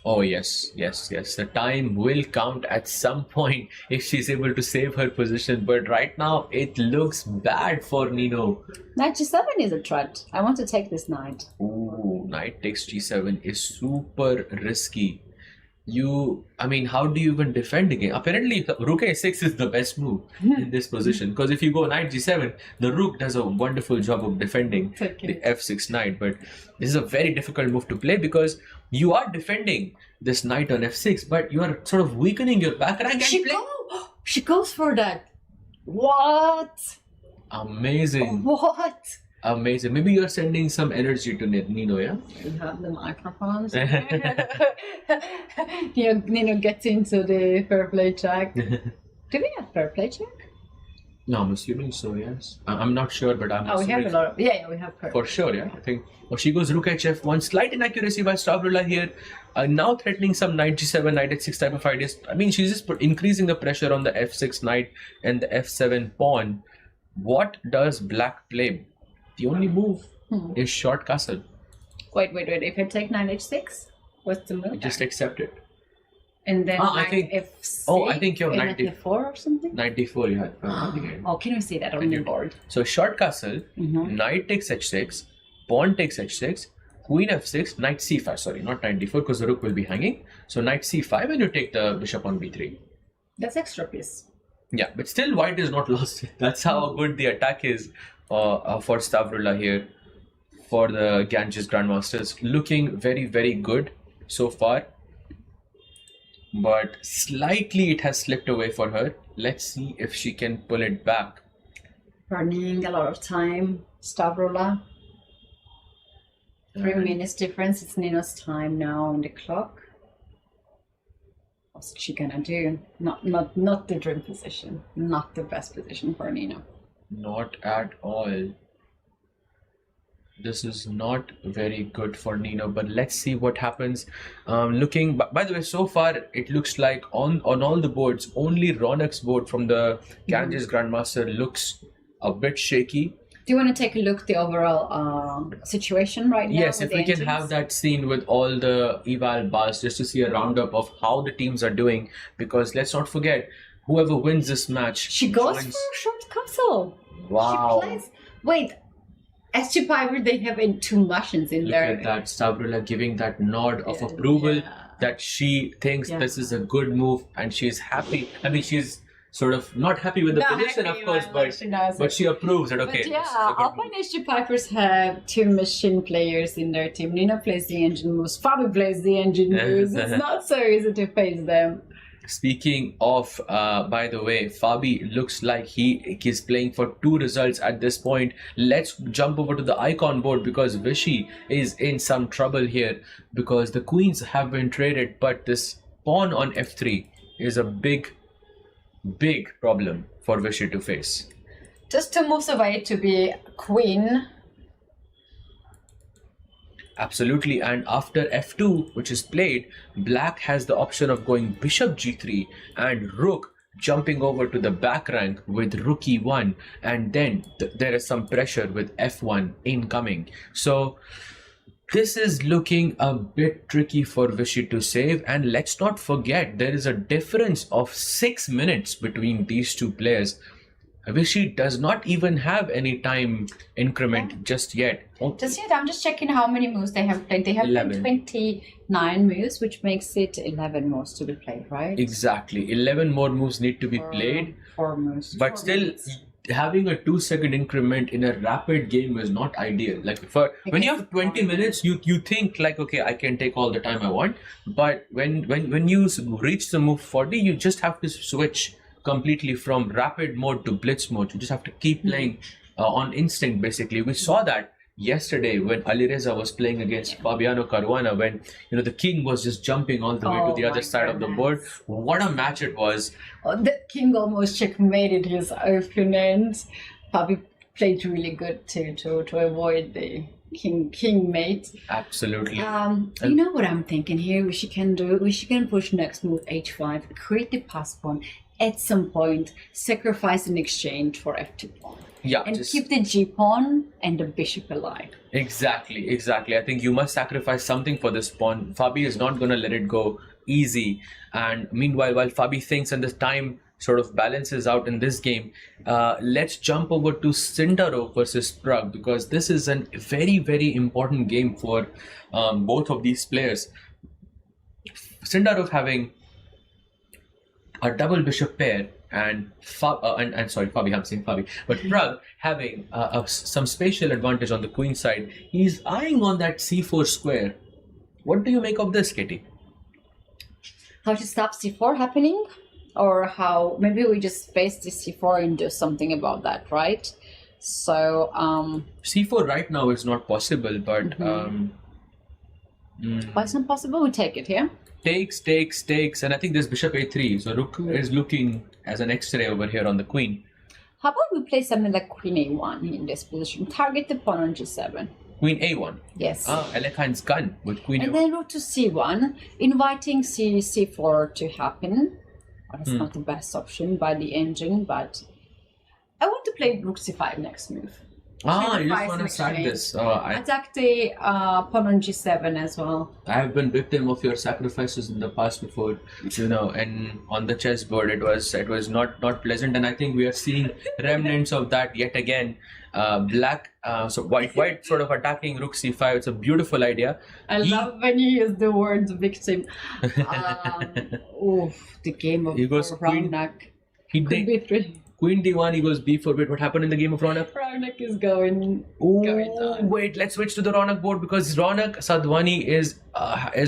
Oh yes. The time will count at some point if she's able to save her position. But right now, it looks bad for Nino. Knight G7 is a threat. I want to take this knight. Ooh, knight takes G7 is super risky. How do you even defend again? Apparently, Rook A6 is the best move in this position. Because if you go Knight G7, the Rook does a wonderful job of defending the F6 knight. But this is a very difficult move to play because you are defending this knight on F6, but you are sort of weakening your back rank. She goes for that. What? Amazing. What? Amazing. Maybe you're sending some energy to Nino, yeah? You have the microphones. Nino gets into the fair play check. Do we have fair play check? No, I'm assuming so, yes. I'm not sure, but I'm assuming. We have a lot of... Yeah, we have fair for sure, yeah. I think... Oh, she goes Rook HF1. Slight inaccuracy by Stavrola here. Now threatening some Knight G7, Knight H6 type of ideas. She's just increasing the pressure on the F6 knight and the F7 pawn. What does Black play? The only move is short castle. Wait. If I take Knight H6, what's the move? Just accept it. And then F6. Oh, I think you're Knight D4 or something? Knight D4 you had. Oh, can we see that on the board? So short castle, Knight takes H6, Pawn takes H6, Queen F6, Knight C5. Sorry, not Knight D4 because the Rook will be hanging. So Knight C5 and you take the Bishop on B3. That's extra piece. Yeah, but still White is not lost. That's how good the attack is for Stavrola here for the Ganges Grandmasters. Looking very, very good so far. But slightly it has slipped away for her. Let's see if she can pull it back. Running a lot of time, Stavrola. 3 minutes difference. It's Nino's time now on the clock. What's she gonna do? Not the dream position. Not the best position for Nino. Not at all. This is not very good for Nino, but let's see what happens. Looking, by the way, so far it looks like on all the boards, only Ronak's board from the Ganges Grandmaster looks a bit shaky. Do you want to take a look at the overall situation right now? Yes, if we can have that scene with all the eval bars just to see a roundup of how the teams are doing, because let's not forget, whoever wins this match, she goes for a short castle. Wow. She plays. Wait, SG Piper, they have 2 Russians in there. Look at that, Stavrola giving that nod of approval that she thinks this is a good move and she's happy. She's sort of not happy with the position, of course, but she approves it. Okay. But yeah, Alpine SG Pipers have 2 machine players in their team. Nino plays the engine moves, Fabi plays the engine moves. It's not so easy to face them. Speaking of, by the way, Fabi looks like he is playing for 2 results at this point. Let's jump over to the icon board because Vishy is in some trouble here because the queens have been traded, but this pawn on F3 is a big problem for Vishy to face. Just 2 moves away to be queen. Absolutely, and after F2, which is played, Black has the option of going Bishop G3 and Rook jumping over to the back rank with Rook E1, and then there is some pressure with F1 incoming. So this is looking a bit tricky for Vishy to save, and let's not forget there is a difference of 6 minutes between these 2 players. Vishy does not even have any time increment just yet. I'm just checking how many moves they have played. They have played 29 moves, which makes it 11 moves to be played, right? Exactly. 11 more moves need to be played. 4 moves. But still, having a 2-second increment in a rapid game is not ideal. Like when you have 20 minutes, you think like, okay, I can take all the time I want. But when you reach the move 40, you just have to switch completely from rapid mode to blitz mode. You just have to keep playing on instinct, basically. We saw that yesterday when Alireza was playing against Fabiano Caruana, when the king was just jumping all the way to the other side of the board. What a match it was. The king almost checkmated his opponent. Fabi played really good to avoid the king mate. Absolutely. You know what I'm thinking here? Vishy can do. Vishy can push next move h5, create the pass pawn. At some point, sacrifice in exchange for f2 pawn. Yeah, and keep the g pawn and the bishop alive. Exactly. I think you must sacrifice something for this pawn. Fabi is not going to let it go easy. And meanwhile, while Fabi thinks and the time sort of balances out in this game, let's jump over to Sindarov versus Prag, because this is a very, very important game for both of these players. Sindarov having a double bishop pair and Fabi, I'm saying Fabi, but Prag having some spatial advantage on the queen side. He's eyeing on that c4 square. What do you make of this, Katie? How to stop c4 happening? Or how maybe we just face the c4 and do something about that, right? So c4 right now is not possible, but why it's not possible? We take it here. Takes, and I think there's bishop a3, so rook is looking as an x-ray over here on the queen. How about we play something like queen a1 in this position? Target the pawn on g7. Queen a1. Yes. Alekhan's gun with queen and a1. then rook to c1, inviting c4 to happen. It's not the best option by the engine, but I want to play rook c5 next move. You just want to start this. Attack the pawn on g7 as well. I have been victim of your sacrifices in the past before, and on the chessboard it was not pleasant, and I think we are seeing remnants of that yet again. Black, so white sort of attacking rook c5. It's a beautiful idea. I love when you use the word victim. The game of Ronak. Queen d1, he goes b4. Wait, what happened in the game of Ronak? Ronak is going down. Wait, let's switch to the Ronak board, because Ronak Sadhwani is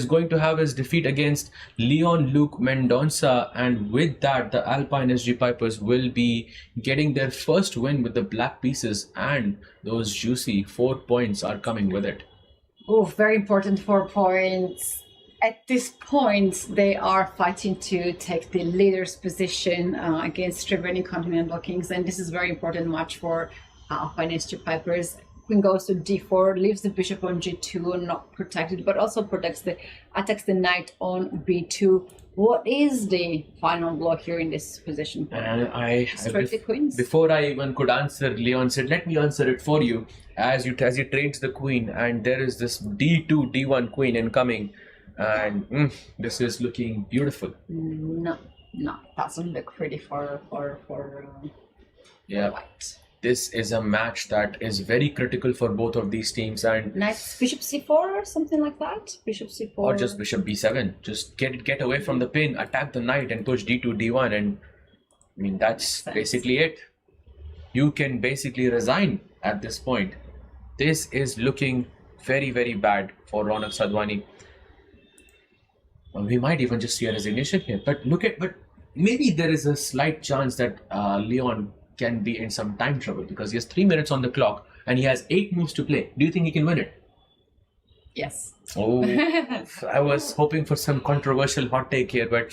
going to have his defeat against Leon Luke Mendonça, and with that, the Alpine SG Pipers will be getting their first win with the black pieces, and those juicy 4 points are coming with it. Very important 4 points. At this point, they are fighting to take the leader's position against Triveni Continental Kings, and this is very important match for Alpine SG Pipers. Queen goes to d4, leaves the bishop on g2, not protected, but also attacks the knight on b2. What is the final blow here in this position? And the queens. Before I even could answer, Leon said, "Let me answer it for you." As he trades the queen, and there is this d2, d1 queen incoming. And this is looking beautiful. No, doesn't look pretty for yeah. White. This is a match that is very critical for both of these teams, and knight bishop c4 or something like that. Bishop c4 or just bishop b7. Just get away from the pin, attack the knight, and push d2, d1, and I mean that's basically it. You can basically resign at this point. This is looking very, very bad for Ronak Sadhwani. Well, we might even just see a resignation here. But maybe there is a slight chance that Leon can be in some time trouble, because he has 3 minutes on the clock and he has 8 moves to play. Do you think he can win it? Yes. Oh, I was hoping for some controversial hot take here, but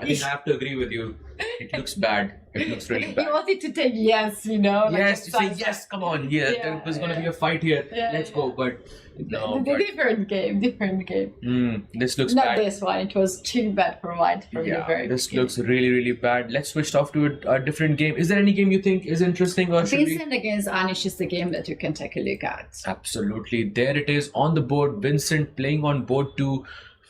I think I have to agree with you. It looks bad. It looks really bad. He wanted to take yes, Yes, to say yes, come on, there was going to be a fight here. Let's go, but no. Different game. This looks Not bad. this one. It was too bad for white from the very this beginning. looks really, really bad. Let's switch off to a different game. Is there any game you think is interesting, or should we? Vincent against Anish is the game that you can take a look at. Absolutely. There it is on the board. Vincent playing on board 2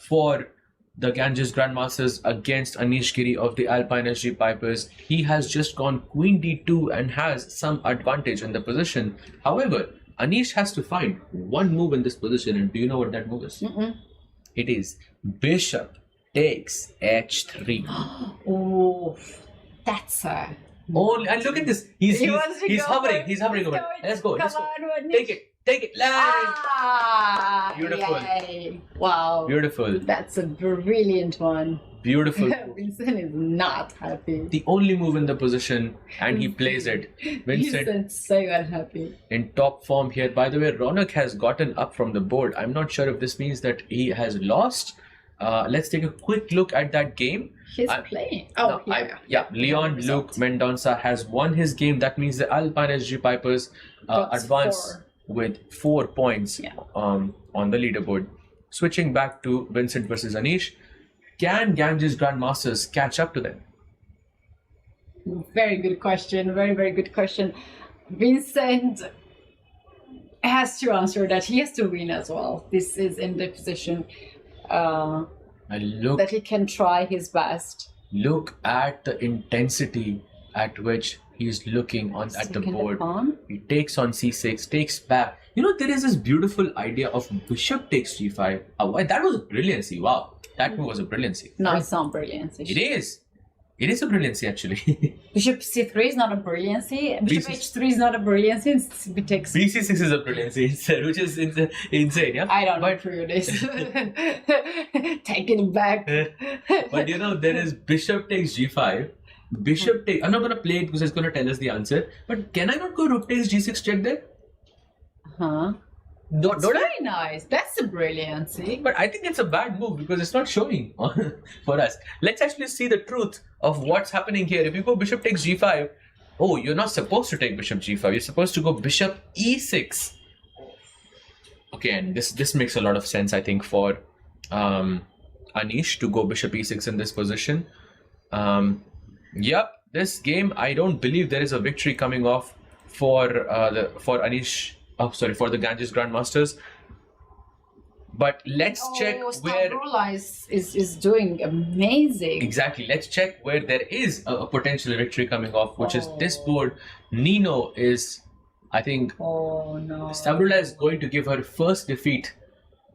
for the Ganges Grandmasters against Anish Giri of the Alpine SG Pipers. He has just gone queen d2 and has some advantage in the position. However, Anish has to find one move in this position, and do you know what that move is? It is bishop takes h3. Oh, that's a... Only, and look at this. He's hovering. He's hovering over. Let's go. Take it. Beautiful. Yay. Wow. Beautiful. That's a brilliant one. Beautiful. Vincent is not happy. The only move in the position, and he plays it. Vincent's so unhappy. In top form here. By the way, Ronak has gotten up from the board. I'm not sure if this means that he has lost. Let's take a quick look at that game. He's playing. Oh, yeah. Leon Luke Mendonça has won his game. That means the Alpine SG Pipers advance with 4 points on the leaderboard. Switching back to Vincent versus Anish, can Ganges Grandmasters catch up to them? Very good question. Very, very good question. Vincent has to answer that. He has to win as well. This is in the position that he can try his best. Look at the intensity at which he's looking at the board. He takes on c6, takes back. You know, there is this beautiful idea of bishop takes g5. That was a brilliancy. Wow. That move was a brilliancy. No, it's not brilliancy. It is. It is a brilliancy, actually. Bishop c3 is not a brilliancy. Bishop h3 is not a brilliancy. It takes... bc6 is a brilliancy instead, which is insane, yeah? I don't know for this. Taking it back. But you know, there is bishop takes g5. Bishop takes... I'm not going to play it because it's going to tell us the answer. But can I not go rook takes g6 check there? Huh? That's very nice. That's a brilliancy. But I think it's a bad move because it's not showing for us. Let's actually see the truth of what's happening here. If you go bishop takes g5, oh, you're not supposed to take bishop g5. You're supposed to go bishop e6. Okay, and this makes a lot of sense, I think, for Anish to go bishop e6 in this position. Yep, this game, I don't believe there is a victory coming off for Anish. Oh, sorry, for the Ganges Grandmasters. But let's check where... is doing amazing. Exactly. Let's check where there is a potential victory coming off, which is this board. Nino is, I think... Oh, no. Stavrula is going to give her first defeat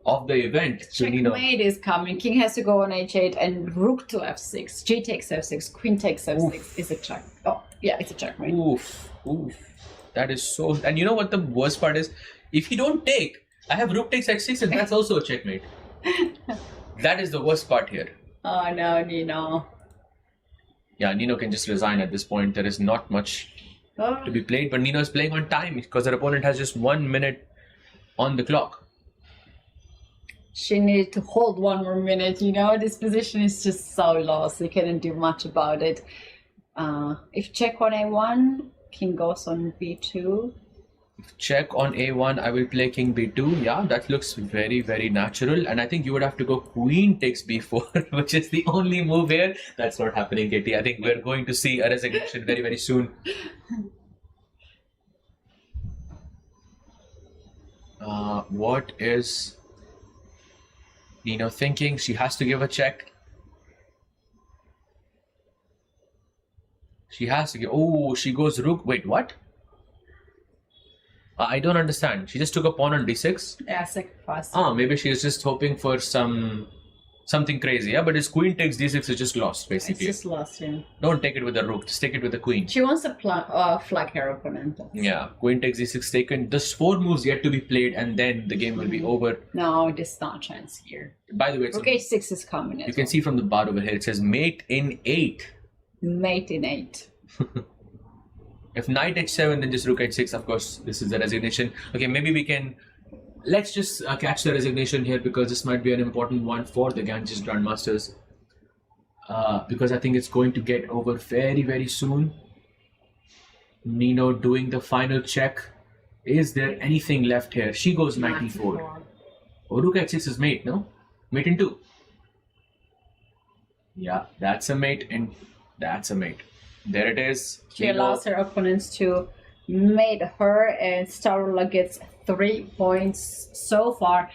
of the event to Nino. Checkmate is coming. King has to go on h8 and rook to f6. G takes f6. Queen takes f6 is a check. Oh, yeah, it's a checkmate. Oof. That is so... And you know what the worst part is? If you don't take, I have rook takes x6 and that's also a checkmate. That is the worst part here. Oh no, Nino. Yeah, Nino can just resign at this point. There is not much to be played. But Nino is playing on time because her opponent has just 1 minute on the clock. She needed to hold 1 more minute, you know? This position is just so lost. We couldn't do much about it. If check on a1... King goes on b2. Check on a1, I will play king b2. Yeah, that looks very, very natural. And I think you would have to go queen takes b4, which is the only move here. That's not happening, Katie. I think we're going to see a resignation very, very soon. What is Nino thinking? She has to give a check. She has to give... Oh, she goes rook. Wait, what? I don't understand. She just took a pawn on d6? Yeah, sacrifice. Maybe she is just hoping for something crazy. Yeah, but his queen takes d6 is just lost, basically. It's just lost, yeah. Don't take it with the rook. Just take it with the queen. She wants to flag her opponent. Yeah, queen takes d6 taken. There's 4 moves yet to be played and then the game will be over. No, there's not a chance here. By the way, rook h6 is coming. You can see from the bar over here, it says mate in 8. Mate in 8. If knight h7, then just rook h6. Of course, this is the resignation. Okay, maybe we can... Let's just catch the resignation here because this might be an important one for the Ganges Grandmasters. Because I think it's going to get over very, very soon. Nino doing the final check. Is there anything left here? She goes knight e4. Oh, rook h6 is mate, no? Mate in 2. Yeah, that's a mate and that's a mate. There it is. She allows her opponents to mate her, and Stavrula gets 3 points so far.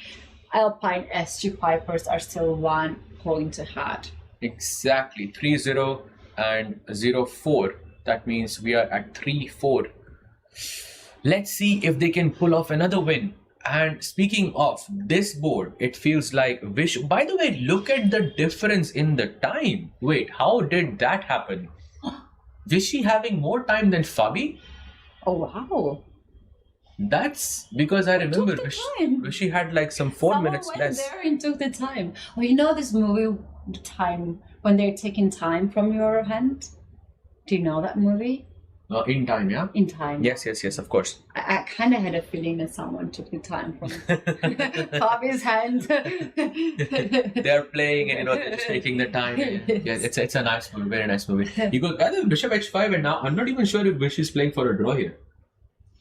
Alpine SG Pipers are still 1 point ahead. Exactly. 3-0 and 0-4. That means we are at 3-4. Let's see if they can pull off another win. And speaking of this board, it feels like Vishy. By the way, look at the difference in the time. Wait, how did that happen? Vishy having more time than Fabi? Oh, wow. That's because I remember Vishy had like some 4 minutes less. Someone went there and took the time. Oh, you know this movie, The Time, when they're taking time from your hand? Do you know that movie? In time, yeah? In time. Yes, of course. I kind of had a feeling that someone took the time from Fabi's hand. They're playing and they're just taking the time. Yeah, it's a nice movie, very nice movie. You go either Bishop H5, and now I'm not even sure if Vishy is playing for a draw here.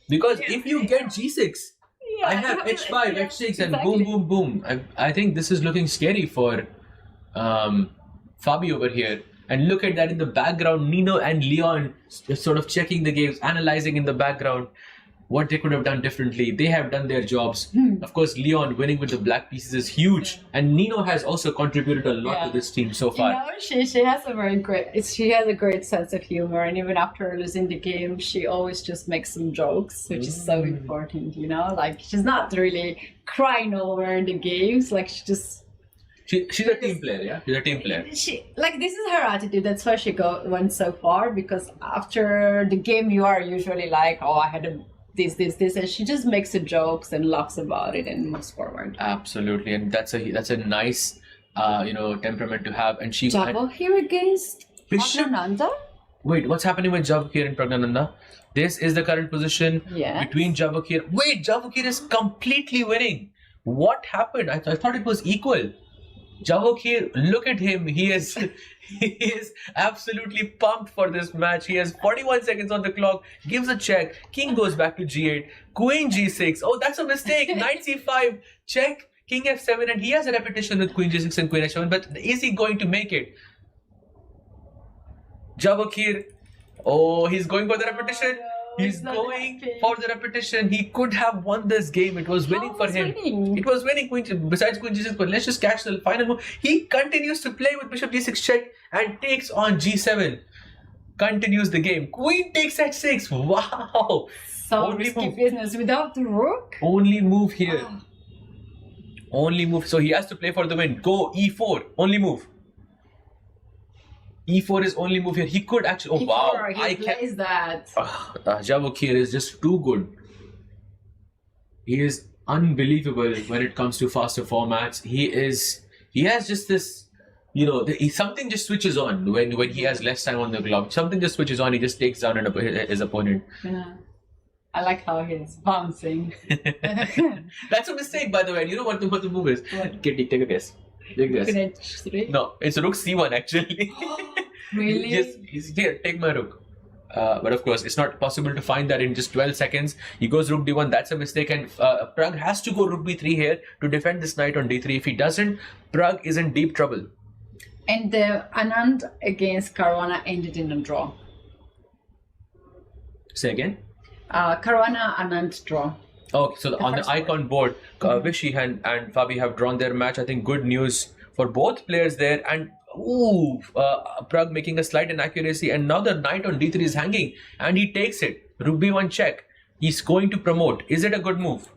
Because if you get G6, I have H5, H6, and exactly. boom. I think this is looking scary for Fabi over here. And look at that in the background, Nino and Leon sort of checking the games, analyzing in the background what they could have done differently. They have done their jobs. Of course, Leon winning with the black pieces is huge. And Nino has also contributed a lot to this team so far. You know, she has a great sense of humor, and even after losing the game, she always just makes some jokes, which is so important, you know? Like, she's not really crying over the games, like She's a team player, yeah? She's a team player. This is her attitude. That's why she went so far, because after the game, you are usually like, oh, I had this, and she just makes the jokes and laughs about it and moves forward. Absolutely, and that's a nice, temperament to have. And she Jabo here against Pragnananda? Wait, what's happening with Javakir and Pragnananda? This is the current position between Javakir. Wait, Javakir is completely winning. What happened? I thought it was equal. Javakir, look at him. He is absolutely pumped for this match. He has 41 seconds on the clock, gives a check. King goes back to G8. Queen G6. Oh, that's a mistake. Knight C5. Check. King F7. And he has a repetition with Queen G6 and Queen H7. But is he going to make it? Javakir. Oh, he's going for the repetition. He's going for the repetition. He could have won this game. It was winning for him. It was winning besides Queen G6, but let's just catch the final move. He continues to play with Bishop G6 check and takes on G7. Continues the game. Queen takes H6. Wow. So risky business without the rook. Only move here. Only move. So he has to play for the win. Go E4. Only move. E4 is only move here. He could actually. Oh wow! He plays that. Javakir is just too good. He is unbelievable when it comes to faster formats. He has just this, something just switches on when he has less time on the clock. Something just switches on. He just takes down his opponent. Yeah. I like how he's bouncing. That's a mistake, by the way. You know what the move is? Kitty, take a guess. No, it's rook c1 actually. Really? Here, take my rook. But of course, it's not possible to find that in just 12 seconds. He goes rook d1. That's a mistake, and Prag has to go rook b3 here to defend this knight on d3. If he doesn't, Prag is in deep trouble. And the Anand against Caruana ended in a draw. Say again. Caruana Anand draw. Okay, so on the icon board, Vishy and Fabi have drawn their match. I think good news for both players there. And Prag making a slight inaccuracy, and now the knight on d3 is hanging, and he takes it. Rook b1 check. He's going to promote. Is it a good move?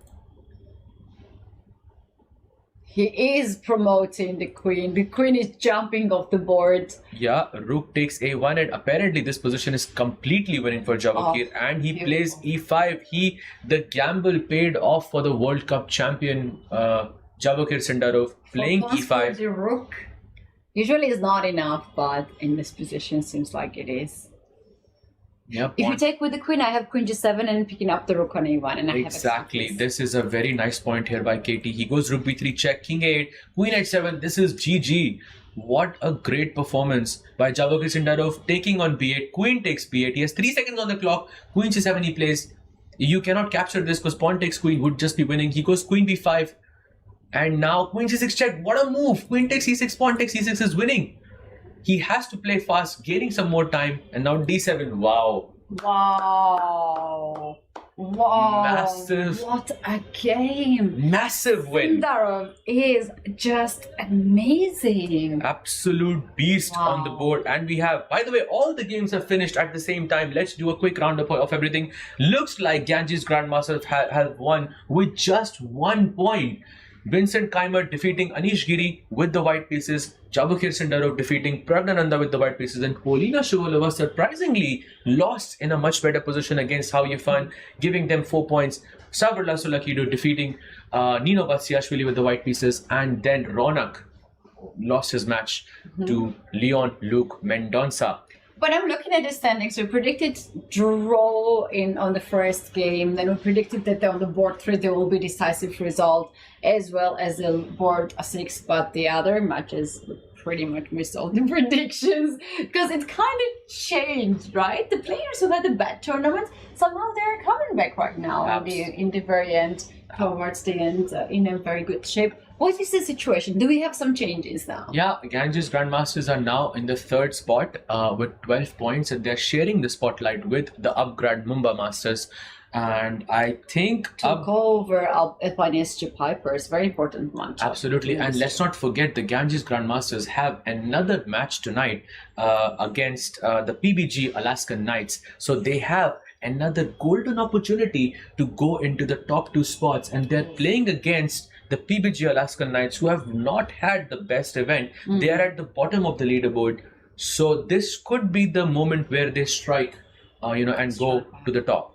He is promoting the queen. The queen is jumping off the board. Yeah, rook takes a1, and apparently this position is completely winning for Javakir. And he plays e5. The gamble paid off for the World Cup champion Javakir Sindarov, playing e5. The rook usually is not enough, but in this position seems like it is. Yeah, if you take with the queen, I have queen g7 and picking up the rook on a1, and I have exactly. This is a very nice point here by KT. He goes rook b3 check, king a8, queen h7. This is GG. What a great performance by Javakir Sindarov, taking on b8. Queen takes b8. He has 3 seconds on the clock. Queen c7 he plays. You cannot capture this because pawn takes queen would just be winning. He goes queen b5, and now queen c6 check. What a move! Queen takes e6, pawn takes e6 is winning. He has to play fast, gaining some more time, and now d7. Wow. Wow. Massive. What a game. Massive win. Sindarov is just amazing. Absolute beast on the board. And we have, by the way, all the games have finished at the same time. Let's do a quick roundup of everything. Looks like Ganges Grandmasters have won with just 1 point. Vincent Keimer defeating Anish Giri with the white pieces, Javakir Sindarov defeating Pragnananda with the white pieces, and Polina Shuvalova surprisingly lost in a much better position against How You Fun, giving them 4 points. Savarla Sulakido defeating Nino Vatsiashvili with the white pieces, and then Ronak lost his match to Leon Luke Mendonça. But I'm looking at the standings. We predicted draw on the first game. Then we predicted that on the board 3 there will be decisive result, as well as the board 6. But the other matches pretty much missed all the predictions because it kind of changed, right? The players who had the bad tournaments, somehow they're coming back right now in the very end, towards the end, in a very good shape. What is the situation? Do we have some changes now? Yeah, Ganges Grandmasters are now in the 3rd spot with 12 points, and they're sharing the spotlight with the Upgrad Mumba Masters. And I think took over Alpine SG Pipers, very important match. Absolutely, and let's not forget the Ganges Grandmasters have another match tonight against the PBG Alaskan Knights. So they have another golden opportunity to go into the top 2 spots, and they're playing against the PBG Alaskan Knights, who have not had the best event. They are at the bottom of the leaderboard, so this could be the moment where they strike, and go to the top.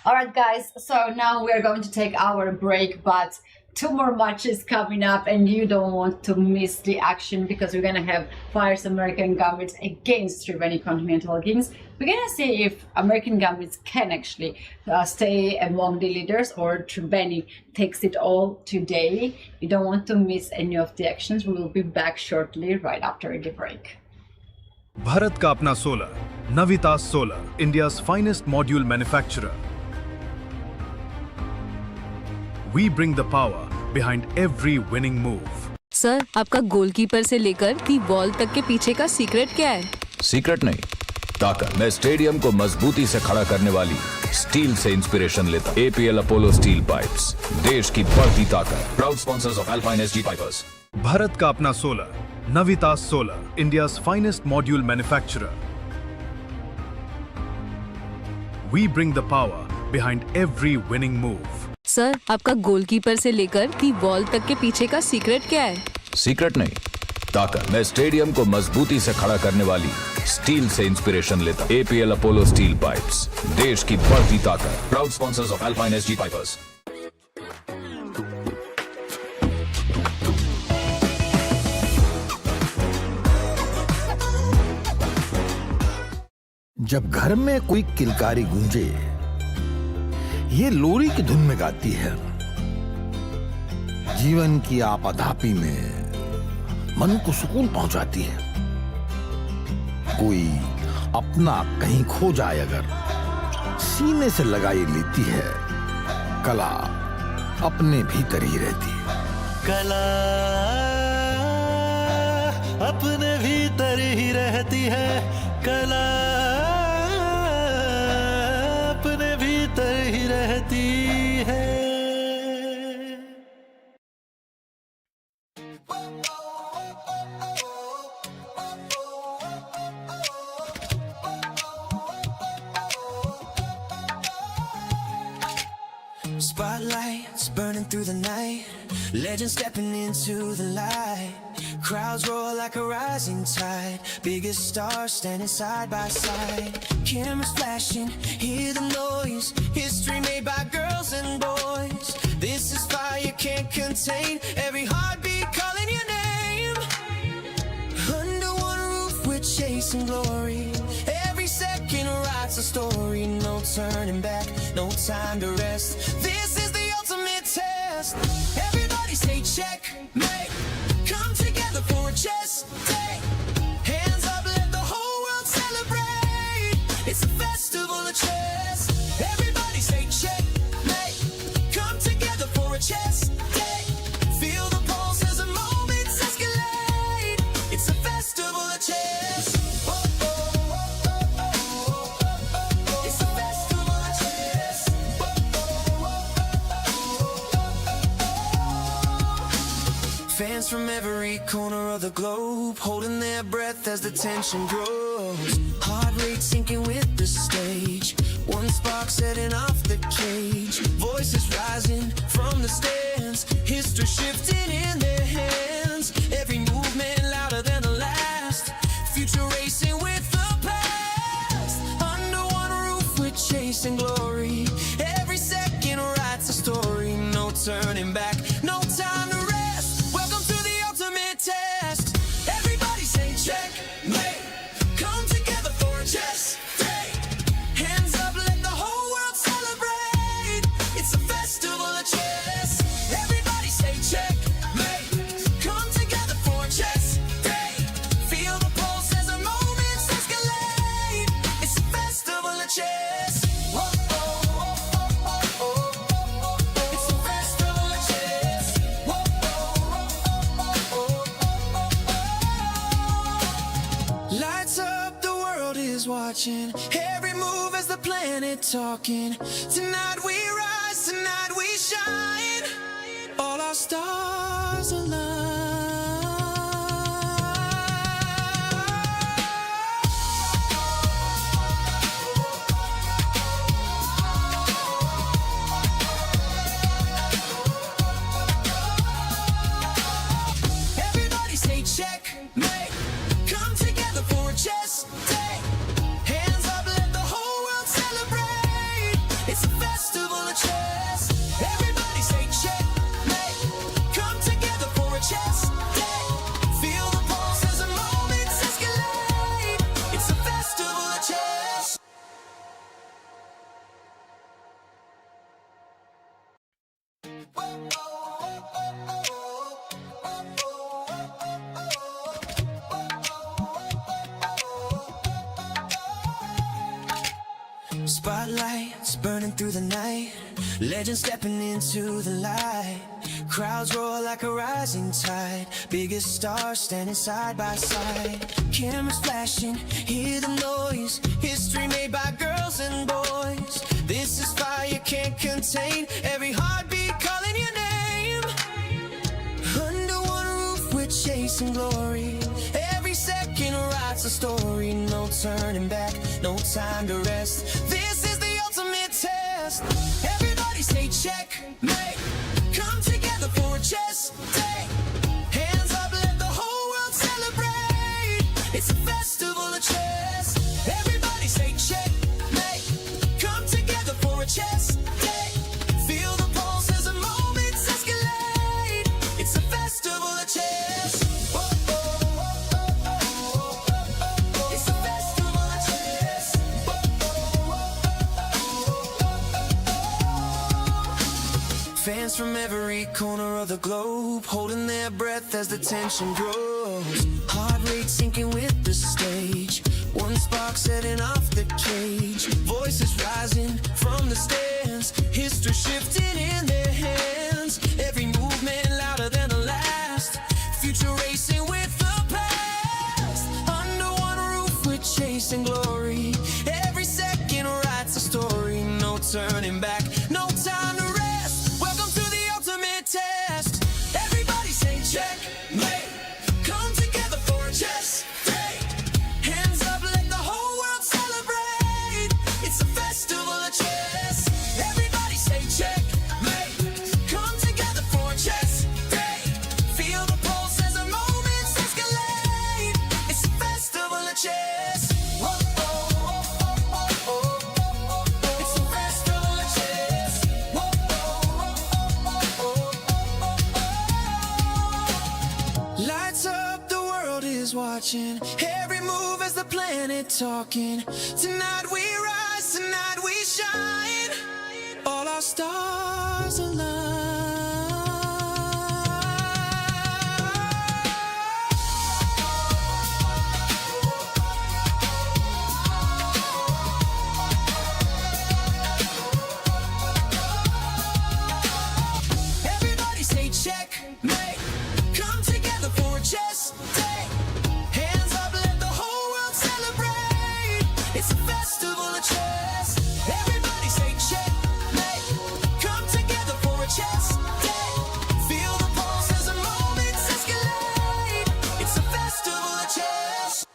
All right, guys. So now we're going to take our break, but 2 more matches coming up, and you don't want to miss the action because we're gonna have Fyers American Gambits against Triveni Continental Kings. We're gonna see if American Gambits can actually stay among the leaders, or Triveni takes it all today. You don't want to miss any of the actions. We will be back shortly, right after the break. Bharat का अपना solar, Navitas solar, India's finest module manufacturer. We bring the power behind every winning move. Sir, आपका goalkeeper से लेकर the ball तक के पीछे का secret क्या है? सीक्रेट नहीं, ताकत। मैं स्टेडियम को मजबूती से खड़ा करने वाली स्टील से इंस्पिरेशन लेता। APL अपोलो स्टील पाइप्स, देश की बढ़ती ताकत। Proud sponsors of Alpine SG Pipers. Bharat का अपना solar, Navitas solar, India's finest module manufacturer. We bring the power behind every winning move. Sir, आपका गोलकीपर से लेकर दी बॉल तक के पीछे का सीक्रेट क्या है? सीक्रेट नहीं, ताकत। मैं स्टेडियम को मजबूती से खड़ा करने वाली स्टील से इंस्पिरेशन लेता। APL अपोलो स्टील पाइप्स, देश की बढ़ती ताकत। Proud sponsors of Alpine SG pipers. जब घर में कोई किलकारी गूंजे, ये लोरी की धुन में गाती है। जीवन की आपाधापी में मन को सुकून पहुंचाती है। कोई अपना कहीं खो जाए अगर सीने से लगाई लेती है, कला अपने भीतर ही रहती है। कला अपने भीतर ही रहती है, कला अपने भीतर ही रहती है। Spotlights burning through the night, legends stepping into the light. Crowds roar like a rising tide, biggest stars standing side by side. Cameras flashing, hear the noise, history made by girls and boys. This is fire can't contain, every heartbeat calling your name. Under one roof we're chasing glory, every second writes a story. No turning back, no time to rest, this is the ultimate test. Everybody say checkmate, come together for a chess day. Hands up, let the whole world celebrate. It's a festival of chess. Everybody say checkmate, come together for a chess day. Feel the pulse as the moments escalate. It's a festival of chess. It's a festival of chess. Fans from every corner of the globe holding their breath as the tension grows. Heart rate sinking with the stage, one spark setting off the cage. Voices rising from the stands, history shifting in their hands. Every movement louder than the last, future racing with the past. Under one roof we're chasing glory, every second writes a story. No turning back, no time to rest. Welcome to the ultimate test. Everybody say checkmate, come together watching. Every move as the planet talking. Tonight we rise, tonight we shine. All our stars align. Everybody say checkmate. Come together for a chess day. Hands up, let the whole world celebrate. It's a festival of chess. Everybody say checkmate. Come together for a chess day. Feel the pulse as the moments escalate. It's a festival of chess. Spotlights burning through the night. Legends stepping into the light. Crowds roar like a rising tide. Biggest stars standing side by side. Cameras flashing, hear the noise. History made by girls and boys. This is fire you can't contain. Every heartbeat calling your name. Under one roof we're chasing glory. Every second writes a story. No turning back, no time to rest. This is the ultimate test. Everybody say checkmate. Come together for a chess day. Hands up, let the whole world celebrate. It's a festival of chess. Everybody say checkmate. Come together for a chess day. Feel the pulse as the moments escalate. It's a festival of chess. It's a festival of chess. Fans from every corner of the globe holding their breath as the tension grows. Heart rate sinking with the stage. One spark setting off the cage. Voices rising from the stands. History shifting in their hands. Every movement louder than the last. Future racing with the past. Under one roof we're chasing glory. Every second writes a story. No turning back, no time to rest. Welcome to the ultimate test. Everybody say checkmate. Come together for a chess day. Hands up, let the whole world celebrate. It's a festival of chess. Everybody say checkmate. Come together for a chess day. Feel the pulse as the moments escalate. It's a festival of chess. Whoa, oh, oh, oh, oh, oh. It's a festival of chess. Whoa, oh, oh, oh, oh. Lights up, the world is watching. Every move as the planet talking. Tonight we rise, tonight we shine. All our stars align. Everybody say checkmate. Come together for a chess day. Hands up, let the whole world celebrate. It's a festival of chess. Everybody say checkmate. Come together for a chess day. Feel the pulse as the moments escalate. It's a festival of chess.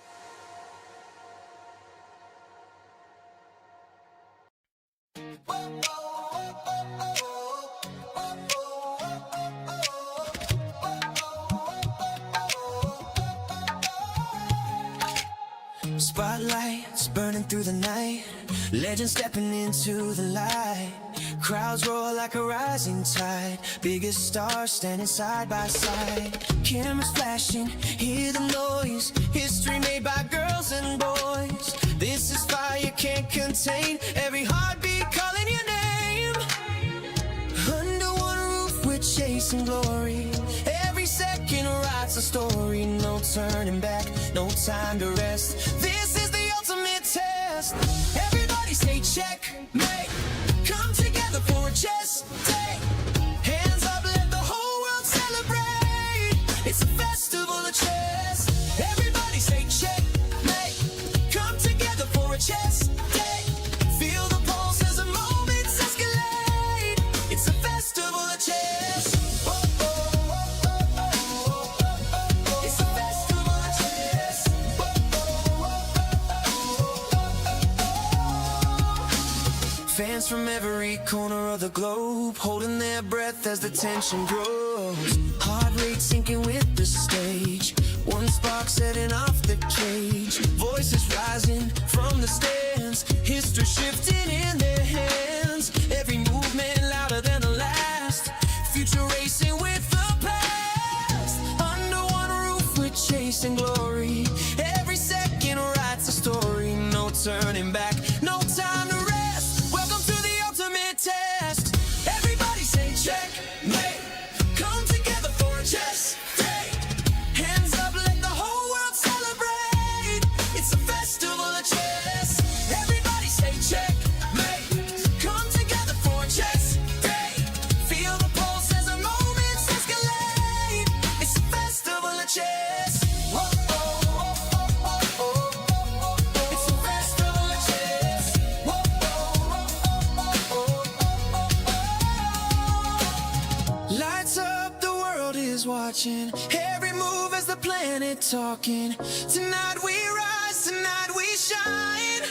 Spotlights burning through the night. Legends stepping into the light. Crowds roar like a rising tide. Biggest stars standing side by side. Cameras flashing, hear the noise. History made by girls and boys. This is fire you can't contain. Every heartbeat calling your name. Under one roof we're chasing glory. Every second writes a story. No turning back, no time to rest. This is the ultimate test. Everybody say checkmate. Come together for a chess day. Hands up, let the whole world celebrate. It's a festival of chess. Everybody say checkmate. Come together for Fans from every corner of the globe holding their breath as the tension grows. Heart rate sinking with the stage. One spark setting off the cage. Voices rising from the stands. History shifting in their hands. Every movement louder than the last. Future racing with the past. Under one roof we're chasing glory. Every second writes a story. No turning back, no time to rest. Welcome to the ultimate test. Everybody say checkmate. Come together for a chess day. Hands up, let the whole world celebrate. It's a festival of chess. Everybody say checkmate. Come together for a chess day. Feel the pulse as the moments escalate. It's a festival of chess. Whoa, oh, oh, oh, oh, oh. It's a festival of chess. Whoa, oh, oh, oh, oh, oh. Lights up, the world is watching. Every move as the planet talking. Tonight we rise, tonight we shine.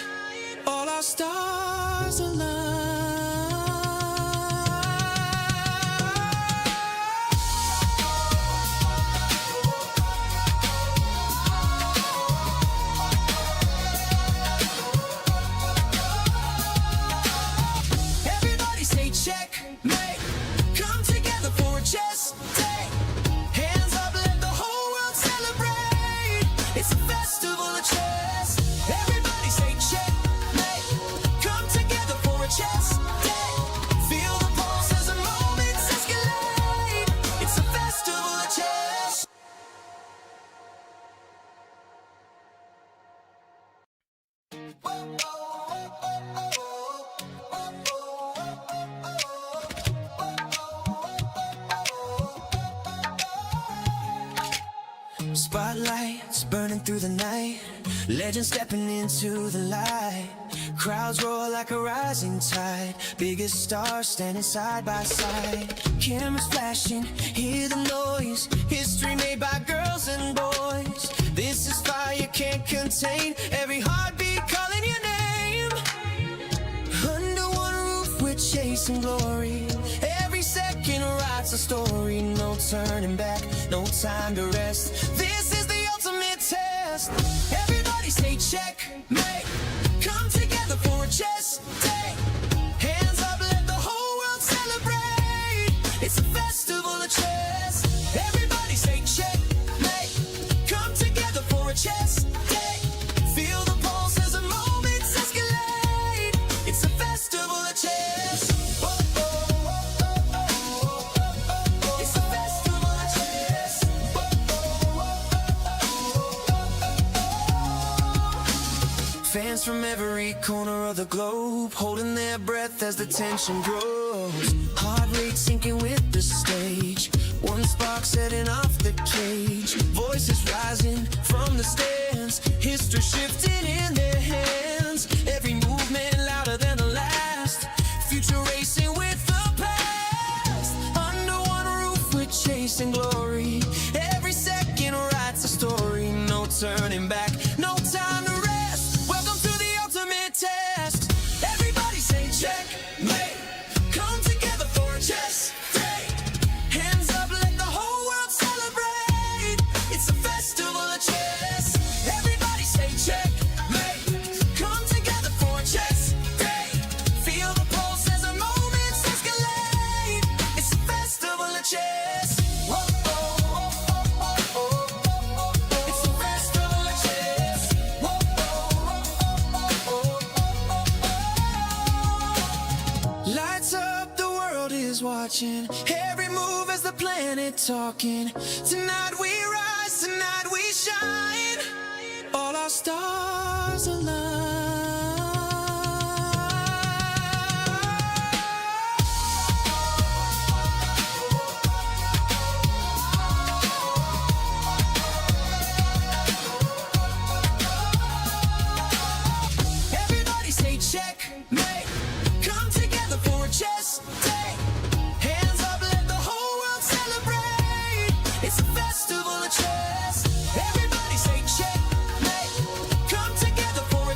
All our stars align. Everybody say checkmate. Come together for a chess day. Hands up, let the whole world celebrate. It's a festival of chess. Everybody say checkmate. Come together for a chess day. Feel the pulse as the moments escalate. It's a festival of chess. Spotlights burning through the night. Legends stepping into the light. Crowds roar like a rising tide. Biggest stars standing side by side. Cameras flashing, hear the noise. History made by girls and boys. This is fire can't contain. Every heartbeat calling your name. Under one roof we're chasing glory. Every second writes a story. No turning back, no time to rest. This is the ultimate test. Everybody say checkmate. Come together for a chess day. Hands up, let the whole world celebrate. It's a festival of chess. Everybody say checkmate. Come together for a chess day. Feel the pulse as the moments escalate. It's a festival of chess. Oh, oh, oh, oh, oh, oh. It's a festival of chess. Oh, oh, oh, oh, oh. Fans from every corner of the globe holding their breath as the tension grows. Heart rate sinking with the stage. One spark setting off the cage. Voices rising from the stands. History shifting in their hands. Every movement louder than the last. Future racing with the past. Under one roof we're chasing glory. Every second writes a story. No turning back, no time to rest. Welcome to the ultimate test. Everybody say checkmate. Come together for a chess day. Hands up, let the whole world celebrate. It's a festival of chess. Everybody say checkmate. Come together for a chess day. Feel the pulse as the moments escalate. It's a festival of chess. Whoa, oh, oh, oh, oh, oh, oh. It's a festival of chess. Whoa, oh, oh, oh, oh, oh, oh. Lights up, the world is watching. Every move as the planet talking. Tonight we rise, tonight we shine. All our stars align. Everybody say checkmate. Come together for a chess day. Hands up, let the whole world celebrate. It's a festival of chess. Everybody say checkmate. Come together for a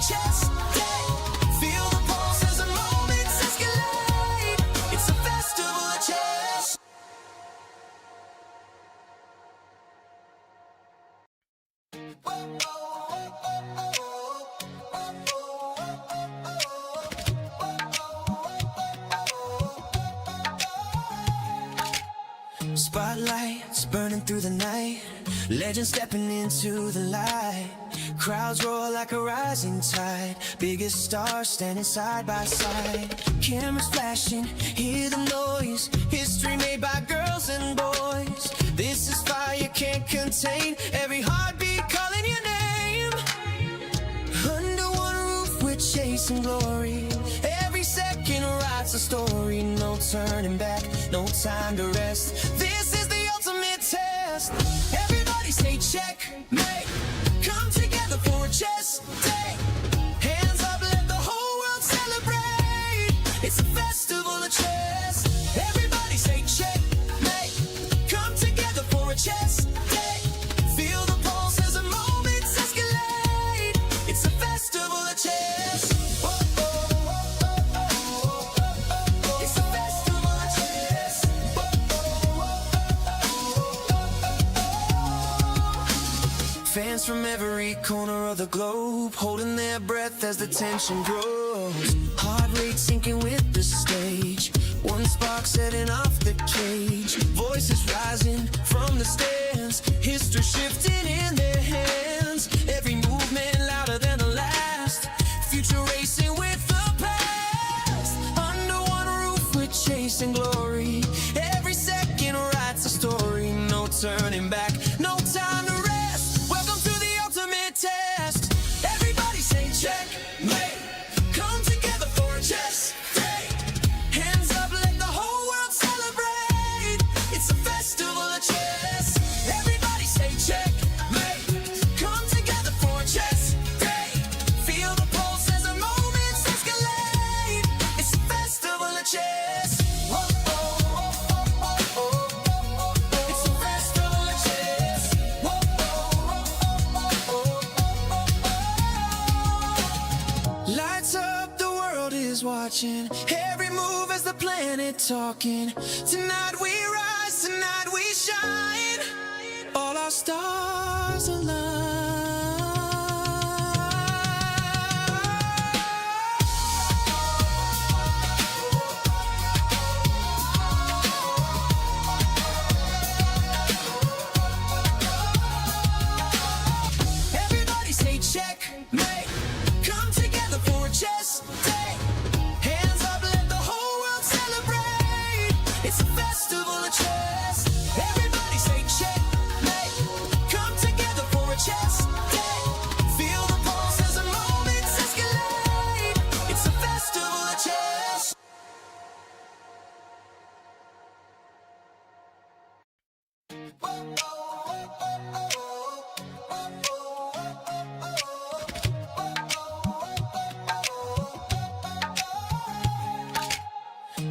Spotlights burning through the night, legends stepping into the light. Crowds roar like a rising tide, biggest stars standing side by side. Cameras flashing, hear the noise, history made by girls and boys. This is fire can't contain, every heartbeat calling your name. Under one roof we're chasing glory, every second writes a story. No turning back, no time to rest, this is the ultimate test. Everybody say checkmate, come together for a chess day. Hands up, let the whole world celebrate, it's a festival of chess. Everybody say checkmate, come together for a chess day. Feel the pulse as the moments escalate, it's a festival of chess. It's a festival of chess. Fans from every corner of the globe holding their breath as the tension grows. Heart rate sinking with the stage, one spark setting off the cage. Voices rising from the stands, history shifting in their hands. Every movement louder than the last, future racing with the past. Under one roof we're chasing glory, every second writes a story. No turning back, no time to rest, welcome to the ultimate test. Everybody say checkmate, come together for a chess day. Hands up, let the whole world celebrate, it's a festival of chess. Everybody say checkmate, come together for a chess day. Feel the pulse as the moments escalate, it's a festival of chess. It's a festival of chess. Lights up, the world is watching, every move as the planet talking. Tonight we rise, tonight we shine, all our stars align. Everybody say checkmate, come together for a chess day. Hands up, let the whole world celebrate, it's a festival of chess. Everybody say checkmate, come together for a chess day. Feel the pulse as the moments escalate, it's a festival of chess.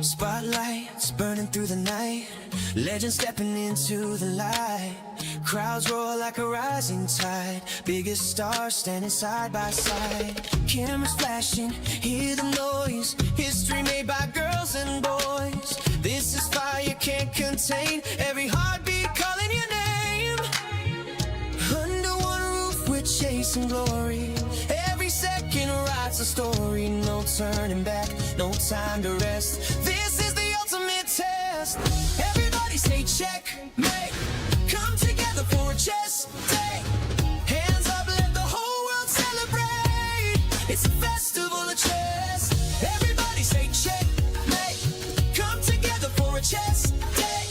Spotlights burning through the night, legends stepping into the light. Crowds roar like a rising tide, biggest stars standing side by side. Cameras flashing, hear the noise, history made by girls and boys. This is fire can't contain, every heartbeat calling your name. Under one roof we're chasing glory, every second writes a story. No turning back, no time to rest, this is the ultimate test. Everybody say checkmate, come together for a chess day. Hands up, let the whole world celebrate, it's a festival of chess. Everybody say checkmate, come together for a chess day.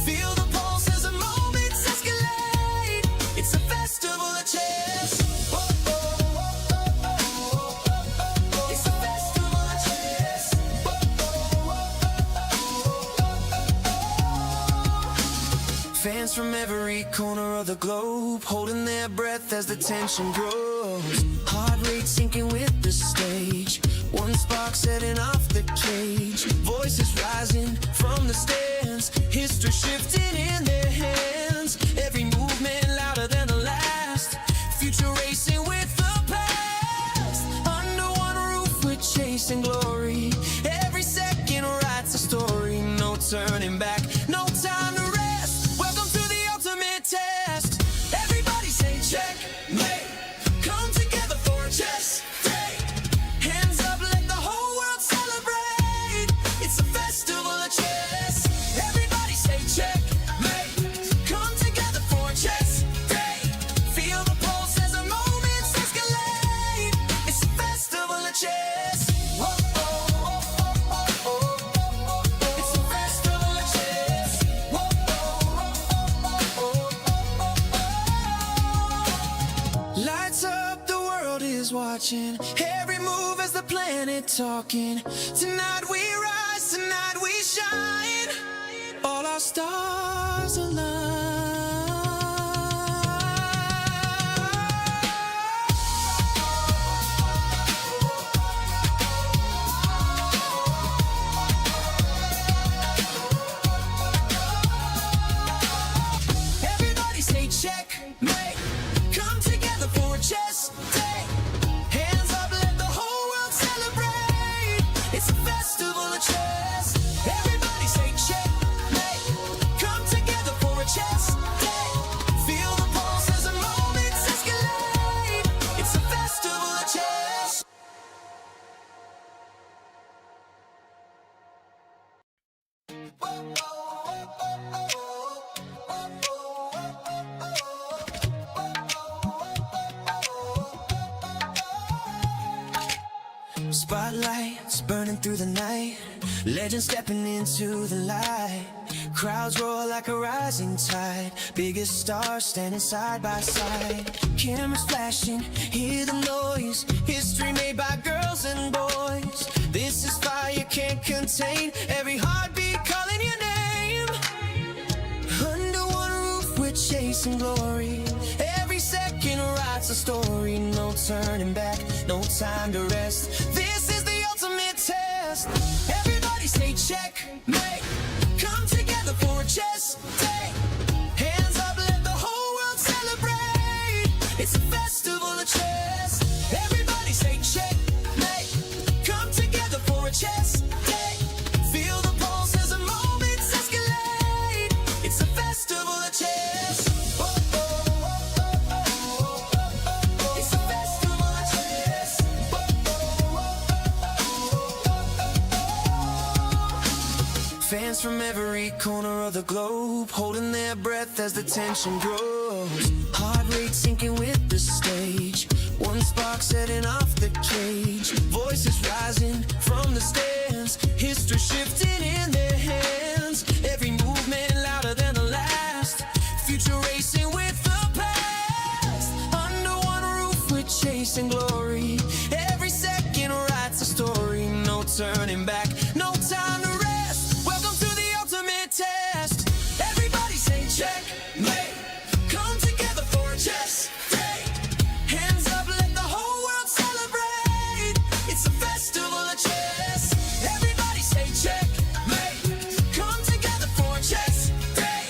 Feel the pulse as the moments escalate, it's a festival of chess. It's a festival of chess. Fans from every corner of the globe holding their breath as the tension grows. Heart rate sinking with the stage, one spark setting off the cage. Voices rising from the stands, history shifting in their hands. Every movement louder than the last, future racing with the past. Under one roof we're chasing glory, every second writes a story. No turning back, no time to rest, welcome to the ultimate test. Everybody say checkmate, come together for a chess day. Hands up, let the whole world celebrate, it's a festival of chess. Everybody say checkmate, is watching. Every move as the planet talking. Tonight we rise, tonight we shine. All our stars align. Everybody say checkmate. Come together for a chess day. Hands up, let the whole world celebrate. It's a festival of chess. Everybody say checkmate. Come together for a chess day. Feel the pulse as the moments escalate. It's a festival of chess. Spotlights burning through the night. Legends stepping into the light. Crowds roar like a rising tide. Biggest stars standing side by side. Cameras flashing, hear the noise. History made by girls and boys. This is fire can't contain. Every heartbeat calling your name. Under one roof we're chasing glory. Every second writes a story. No turning back, no time to rest. This is the ultimate test. Everybody say checkmate. Come together for a chess day. Hands up, let the whole world celebrate. It's a festival of chess. Everybody say checkmate. Come together for a chess day. Feel the pulse as the moments escalate. It's a festival of chess. It's a festival of chess. Fans from every corner of the globe holding their breath as the tension grows. Heart rate sinking with the stage. One spark setting off the cage. Voices rising from the stands. History shifting in their hands. Every movement louder than the last. Future racing with the past. Under one roof we're chasing glory. Every second writes a story. No turning back, no time to rest. Welcome to the ultimate test. Everybody say checkmate. Come together for a chess day. Hands up, let the whole world celebrate. It's a festival of chess. Everybody say checkmate. Come together for a chess day.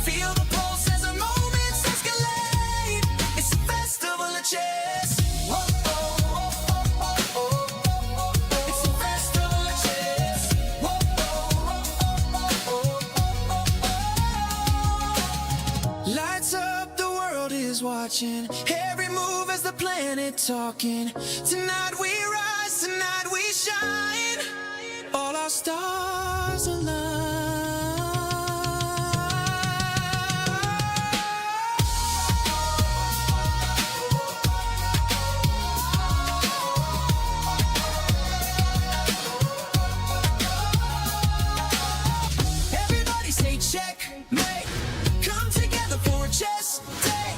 Feel the pulse as the moments escalate. It's a festival of chess. It's a festival of chess. Lights up, the world is watching. Every move as the planet talking. Tonight we rise, tonight we shine. All our stars align. Everybody say checkmate. Come together for a chess day.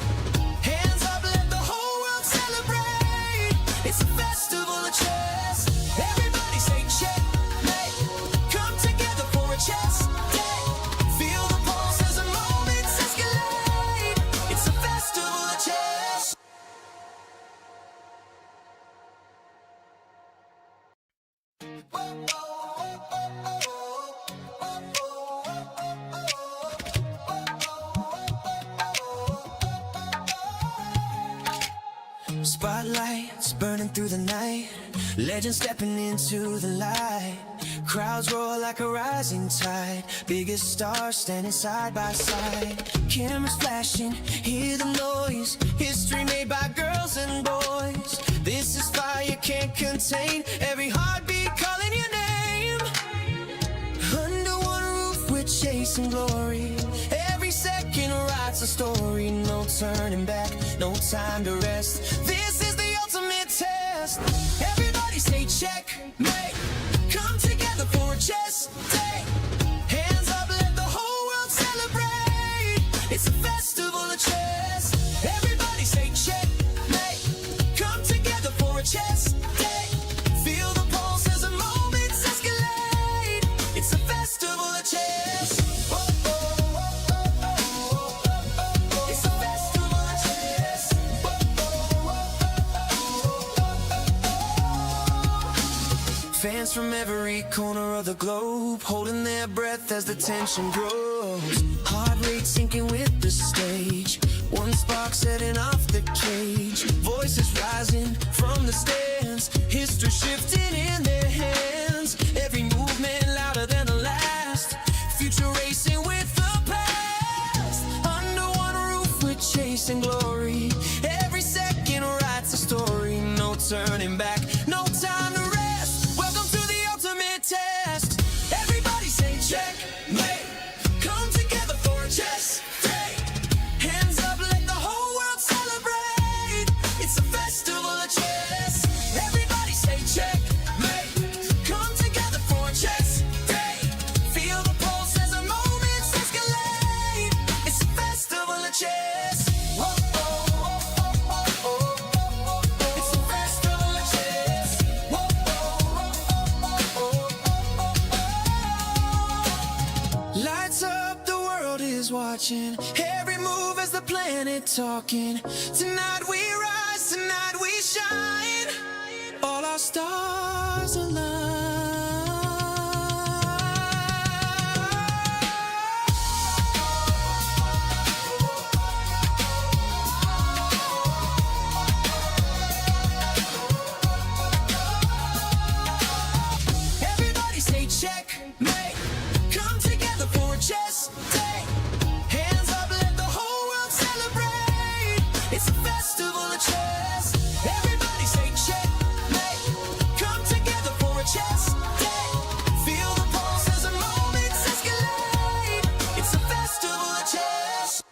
Hands up, let the whole world celebrate. It's a festival of chess. Everybody say checkmate. Come together for a chess day. Feel the pulse as the moments escalate. It's a festival of chess. Spotlights burning through the night. Legends stepping into the light. Crowds roar like a rising tide. Biggest stars standing side by side. Cameras flashing, hear the noise. History made by girls and boys. This is fire can't contain. Every heartbeat calling your name. Under one roof we're chasing glory. Every second writes a story. No turning back, no time to rest. This is the ultimate test. Everybody say checkmate. Come together for a chess day. Hands up, let the whole world celebrate. It's a festival of chess. Everybody say checkmate. Come together for Fans from every corner of the globe holding their breath as the tension grows. Heart rate sinking with the stage. One spark setting off the cage. Voices rising from the stands. History shifting in their hands. Every movement louder than the last. Future racing with the past. Under one roof we're chasing glory. Every second writes a story. No turning back, no time to rest. Welcome to the ultimate test. Everybody say checkmate. Come together for a chess day. Hands up, let the whole world celebrate. It's a festival of chess. Everybody say checkmate. Come together for a chess day. Feel the pulse as the moments escalate. It's a festival of chess. Whoa, oh, oh, oh, oh, oh. It's a festival of chess. Whoa, oh, oh, oh, oh. Lights up, the world is watching. Every move as the planet talking. Tonight we rise, tonight we shine. All our stars align. Everybody say checkmate. Come together for a chess day. Hands up, let the whole world celebrate. It's a festival of chess. Everybody say checkmate. Come together for a chess day. Feel the pulse as the moments escalate. It's a festival of chess.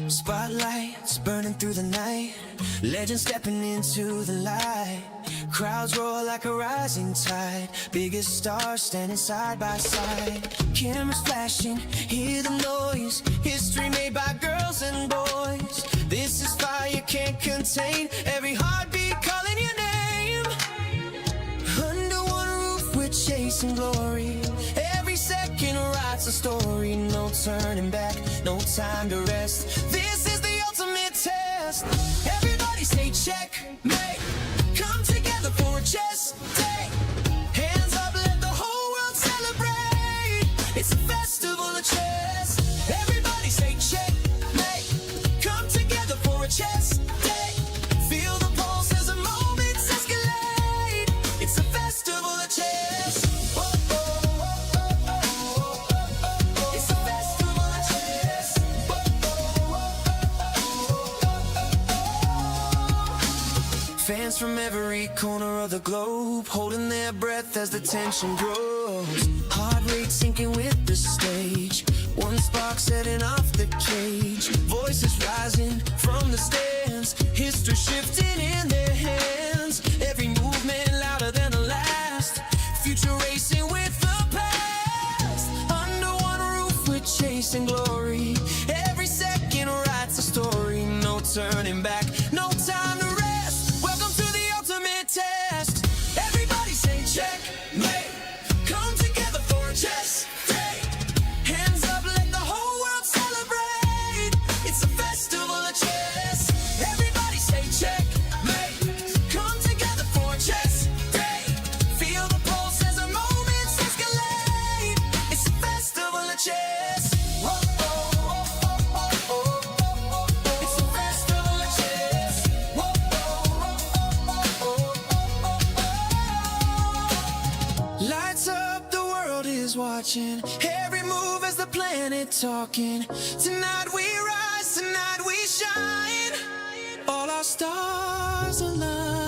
Spotlights burning through the night. Legends stepping into the light. Crowds roar like a rising tide. Biggest stars standing side by side. Cameras flashing, hear the noise. History made by girls and boys. This is fire you can't contain. Every heartbeat calling your name. Under one roof we're chasing glory. Every second writes a story. No turning back, no time to rest. This is the ultimate test. Everybody say checkmate. Come together for a chess day. Hands up, let the whole world celebrate. It's a festival of chess. Everybody say checkmate. Come together for a chess day. Feel the pulse as the moments escalate. It's a festival of chess. Whoa, oh, oh, oh, oh, oh. It's a festival of chess. Whoa, oh, oh, oh, oh. Fans from every corner of the globe holding their breath as the tension grows. Heart rate sinking with the stage. One spark setting off the cage. Voices rising from the stands. History shifting in their hands. Every movement louder than the last. Future racing with the past. Under one roof we're chasing glory. Every second writes a story. No turning back, no time to rest. Welcome to the ultimate test. Everybody say checkmate. Come together for a chess day. Hands up, let the whole world celebrate. It's a festival of chess. Everybody say checkmate. Come together for a chess day. Feel the pulse as the moments escalate. It's a festival of chess. Whoa, oh, oh, oh, oh, oh, oh. It's a festival of chess. Whoa, oh, oh, oh, oh, oh, oh. Lights up, the world is watching. Every move as the planet talking. Tonight we rise, tonight we shine. All our stars align.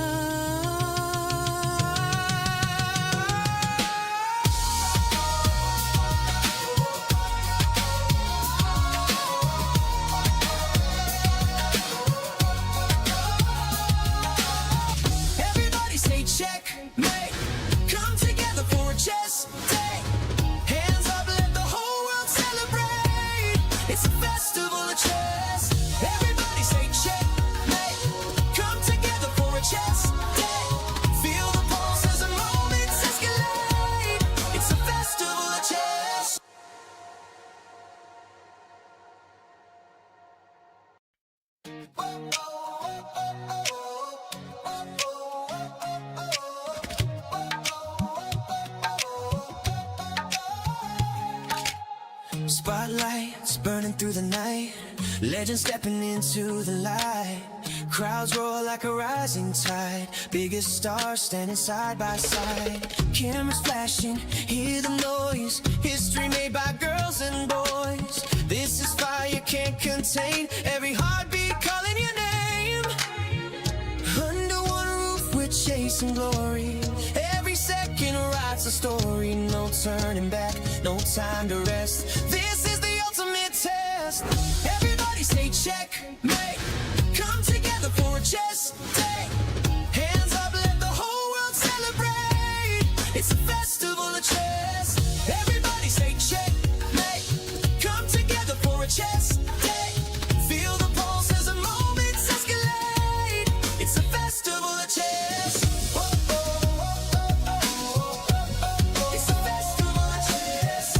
Everybody say checkmate. Come together for a chess day. Hands up, let the whole world celebrate. It's a festival of chess. Everybody say checkmate. Come together for a chess Spotlights burning through the night, legends stepping into the light. Crowds roar like a rising tide, biggest stars standing side by side. Cameras flashing, hear the noise, history made by girls and boys. This is fire can't contain, every heartbeat calling your name. Under one roof we're chasing glory, every second writes a story. No turning back, no time to rest, this is the ultimate test. Everybody say checkmate, come together for a chess day. Hands up, let the whole world celebrate, it's a festival of chess. Everybody say checkmate, come together for a chess day. Feel the pulse as the moments escalate, it's a festival of chess. It's a festival of chess.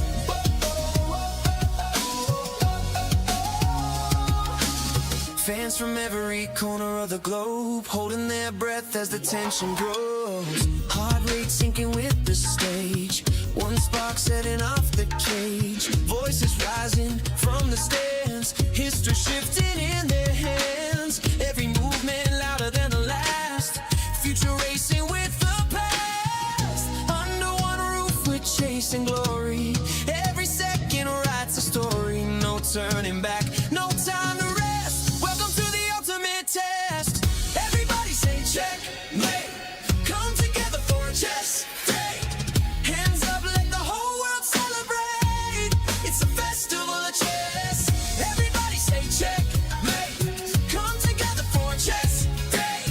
Fans from every corner of the globe holding their breath as the tension grows. Heart rate sinking with the stage, one spark setting off the cage. Voices rising from the stands, history shifting in their hands. Every movement louder than the last, future racing with the past. Under one roof we're chasing glory, every second writes a story. No turning back, no time to rest, welcome to the ultimate test. Everybody say checkmate, come together for a chess day. Hands up, let the whole world celebrate, it's a festival of chess. Everybody say checkmate, come together for a chess day.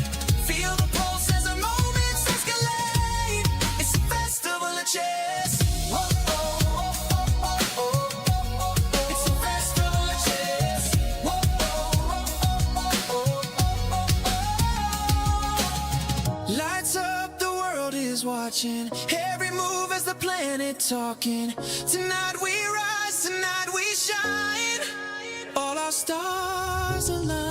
Feel the pulse as the moments escalate, it's a festival of chess. Whoa, oh, oh, oh, oh, oh, oh, oh. It's a festival of chess. Whoa, oh, oh, oh, oh, oh, oh. Lights up, the world is watching, every move as the planet talking. Tonight we rise, tonight we shine, all our stars align.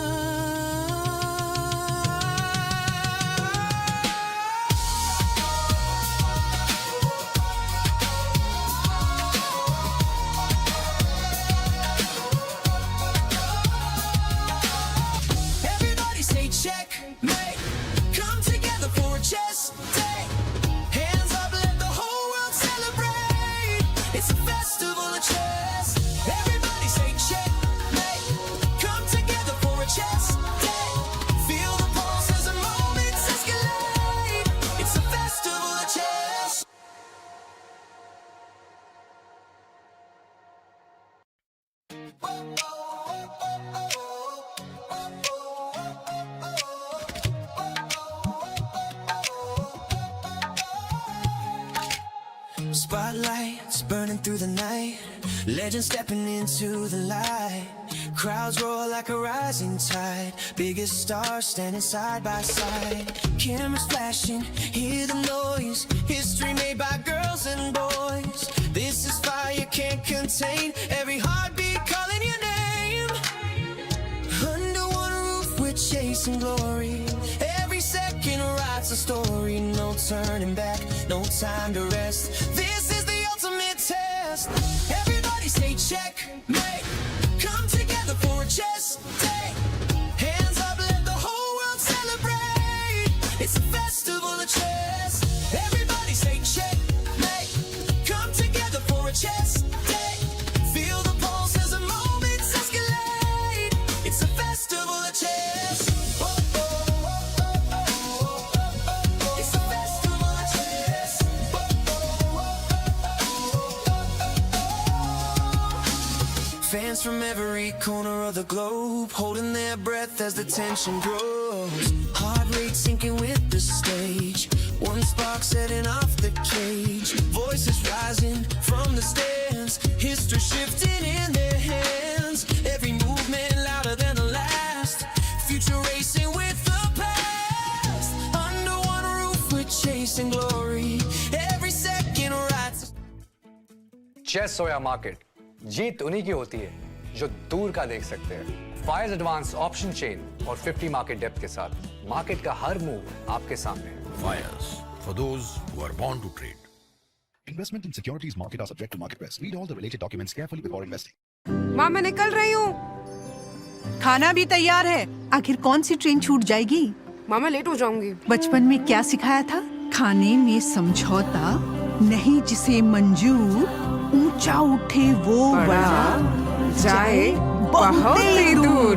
Everybody say checkmate, come together for a chess day. Hands up, let the whole world celebrate, it's a festival of chess. Everybody say checkmate, come together for a chess day. Feel the pulse as the moments escalate, it's a festival of chess. Spotlights burning through the night, legends stepping into the light. Crowds roar like a rising tide, biggest stars standing side by side. Cameras flashing, hear the noise, history made by girls and boys. This is fire can't contain, every heartbeat calling your name. Under one roof we're chasing glory, every second writes a story. No turning back, no time to rest, this is the ultimate test. Everybody say checkmate, come together for a chess day. Hands up, let the whole world celebrate, it's a festival of chess. Everybody say checkmate, come together for a chess day. Feel the pulse as the moments escalate, it's a festival of chess. Oh, oh, oh, oh, oh, oh, oh. It's a festival of chess. Oh, oh, oh, oh, oh, oh. Fans from every corner of the globe holding their breath as the tension grows. Heart rate sinking with the stage, one spark setting off the cage. Voices rising from the stands, history shifting in their hands. Every movement louder than the last, future racing with the past. Under one roof we're chasing glory, every second writes. Chess हो या market, जीत उन्हीं की होती है जो दूर का देख सकते हैं। फायर्स एडवांस ऑप्शन चेन और 50 मार्केट डेप्थ के साथ मार्केट का हर मूव आपके सामने है। Fyers, for those who are born to trade. Investment in securities market are subject to market risk. Read all the related documents carefully before investing. माँ मैं निकल रही हूँ। खाना भी तैयार है। आखिर कौन सी ट्रेन छूट जाएगी? माँ मैं लेट हो जाऊंगी। बचपन में क्या सिखाया था? खाने में समझौता नहीं, जिसे मंजूर ऊंचा उठे वो बड़ा जाए बहुत ही दूर।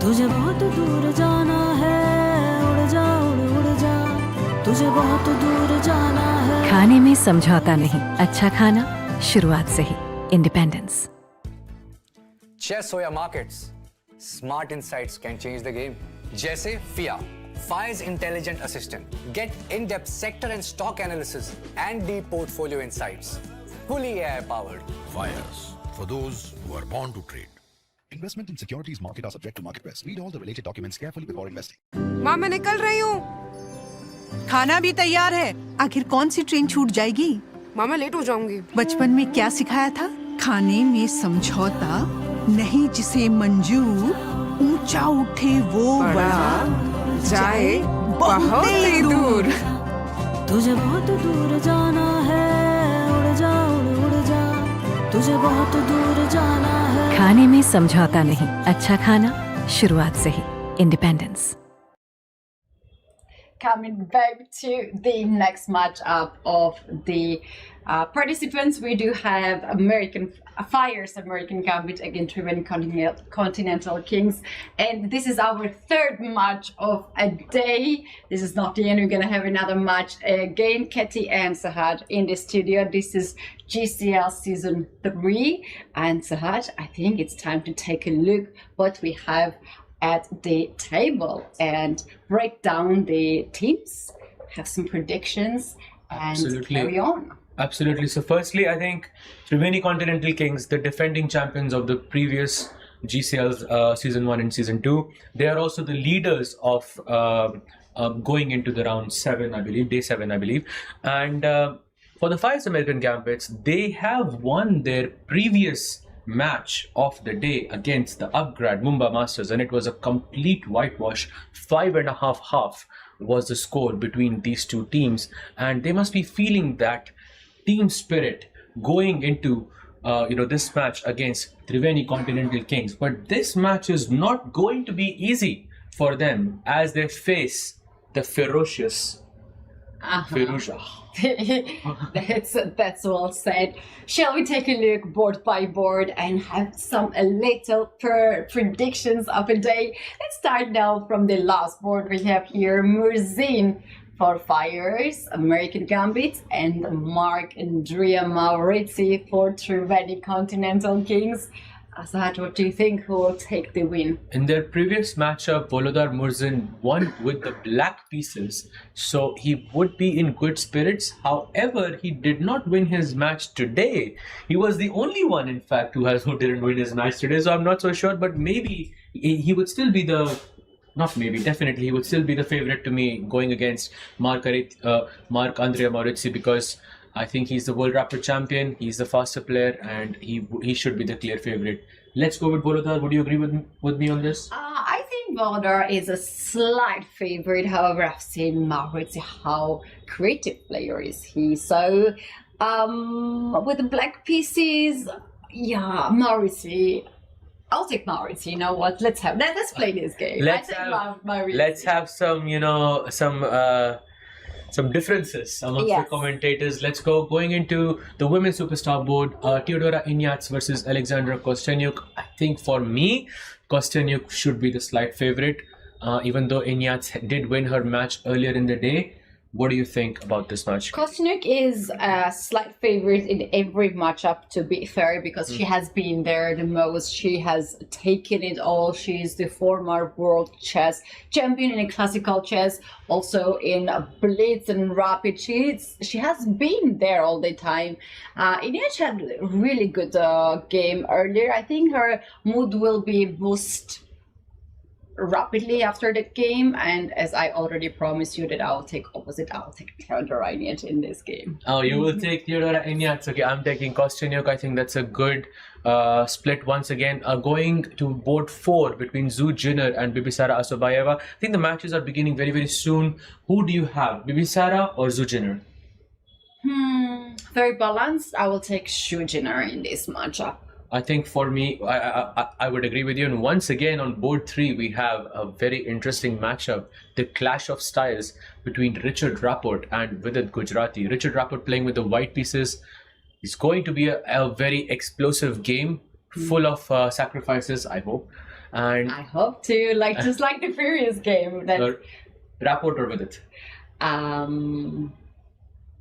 तुझे बहुत दूर जाना है, उड़ जा उड़ जा, तुझे बहुत दूर जाना है। खाने में समझौता नहीं, अच्छा खाना शुरुआत से ही। इंडिपेंडेंस। चेस हो या markets, smart insights can change the game. जैसे फिया, Fyers intelligent assistant. Get in-depth sector and stock analysis and deep portfolio insights. Fully AI powered. Fyers, for those who are born to trade. Investment in securities market are subject to market risk. Read all the related documents carefully before investing. माँ मैं निकल रही हूँ। खाना भी तैयार है। आखिर कौन सी ट्रेन छूट जाएगी? माँ मैं लेट हो जाऊंगी। बचपन में क्या सिखाया था? खाने में समझौता नहीं, जिसे मंजूर ऊंचा उठे वो बड़ा जाए बहुत ही दूर। तुझे बहुत दूर जाना है, उड़ जा उड़ जा, तुझे बहुत दूर जाना है। खाने में समझौता नहीं, अच्छा खाना शुरुआत से ही। Independence. Coming back to the next matchup of the participants, we do have Fyers American Gambits against Triveni Continental Kings, and this is our third match of a day. This is not the end. We're gonna have another match again. Katie and Sahaj in the studio. This is GCL season 3, and Sahaj, I think it's time to take a look what we have at the table and break down the teams, have some predictions, and carry on. Absolutely. So firstly, I think Triveni Continental Kings, the defending champions of the previous GCL's season 1 and season 2, they are also the leaders of going into the round 7, I believe, day 7, I believe. And for the Fyers American Gambits, they have won their previous match of the day against the Upgrad Mumba Masters, and it was a complete whitewash. 5.5 was the score between these two teams, and they must be feeling that team spirit going into this match against Triveni Continental Kings. But this match is not going to be easy for them as they face the ferocious Firuza. That's well said. Shall we take a look board by board and have some little predictions of a day? Let's start now from the last board. We have here Murzin for Fyers American Gambits and Mark Andrea Maurizi for Triveni Continental Kings. Asad, what do you think? Who will take the win? In their previous matchup, Volodar Murzin won with the black pieces, so he would be in good spirits. However, he did not win his match today. He was the only one, in fact, who didn't win his match today, so I'm not so sure, but maybe he would still be definitely he would still be the favorite to me going against Mark Andrea Maurizi, because I think he's the World Rapid Champion, he's the faster player, and he should be the clear favorite. Let's go with Volodar. Would you agree with me on this? I think Volodar is a slight favorite. However, I've seen Maurizi, how creative player is he. So, with the black pieces, yeah, Maurizi. I'll take Maurizi. You know what? Let's play this game. Let's have some differences amongst the commentators. Let's go. Going into the women's superstar board, Teodora Ignatz versus Alexandra Kostenyuk. I think for me, Kostenyuk should be the slight favorite, even though Ignatz did win her match earlier in the day. What do you think about this match? Kostenyuk is a slight favorite in every matchup, to be fair, because she has been there the most. She has taken it all. She is the former world chess champion in classical chess, also in blitz and rapid. She has been there all the time. Ignatz had a really good game earlier. I think her mood will be boosted rapidly after the game, and as I already promised you that I will take opposite, I will take Theodora Ignatz in this game. Oh, you will take Theodora Ignatz. Okay, I'm taking Kostenyuk. I think that's a good split once again. Going to board 4 between Zhu Jinner and Bibisara Asobayeva. I think the matches are beginning very, very soon. Who do you have, Bibisara or Zhu Jinner? Very balanced. I will take Shujiner in this matchup. I think for me, I would agree with you. And once again, on board 3, we have a very interesting matchup. The clash of styles between Richard Rapport and Vidit Gujarati. Richard Rapport playing with the white pieces. It's going to be a very explosive game, full of sacrifices, I hope. And I hope to, just like the previous game. Rapport or Vidit?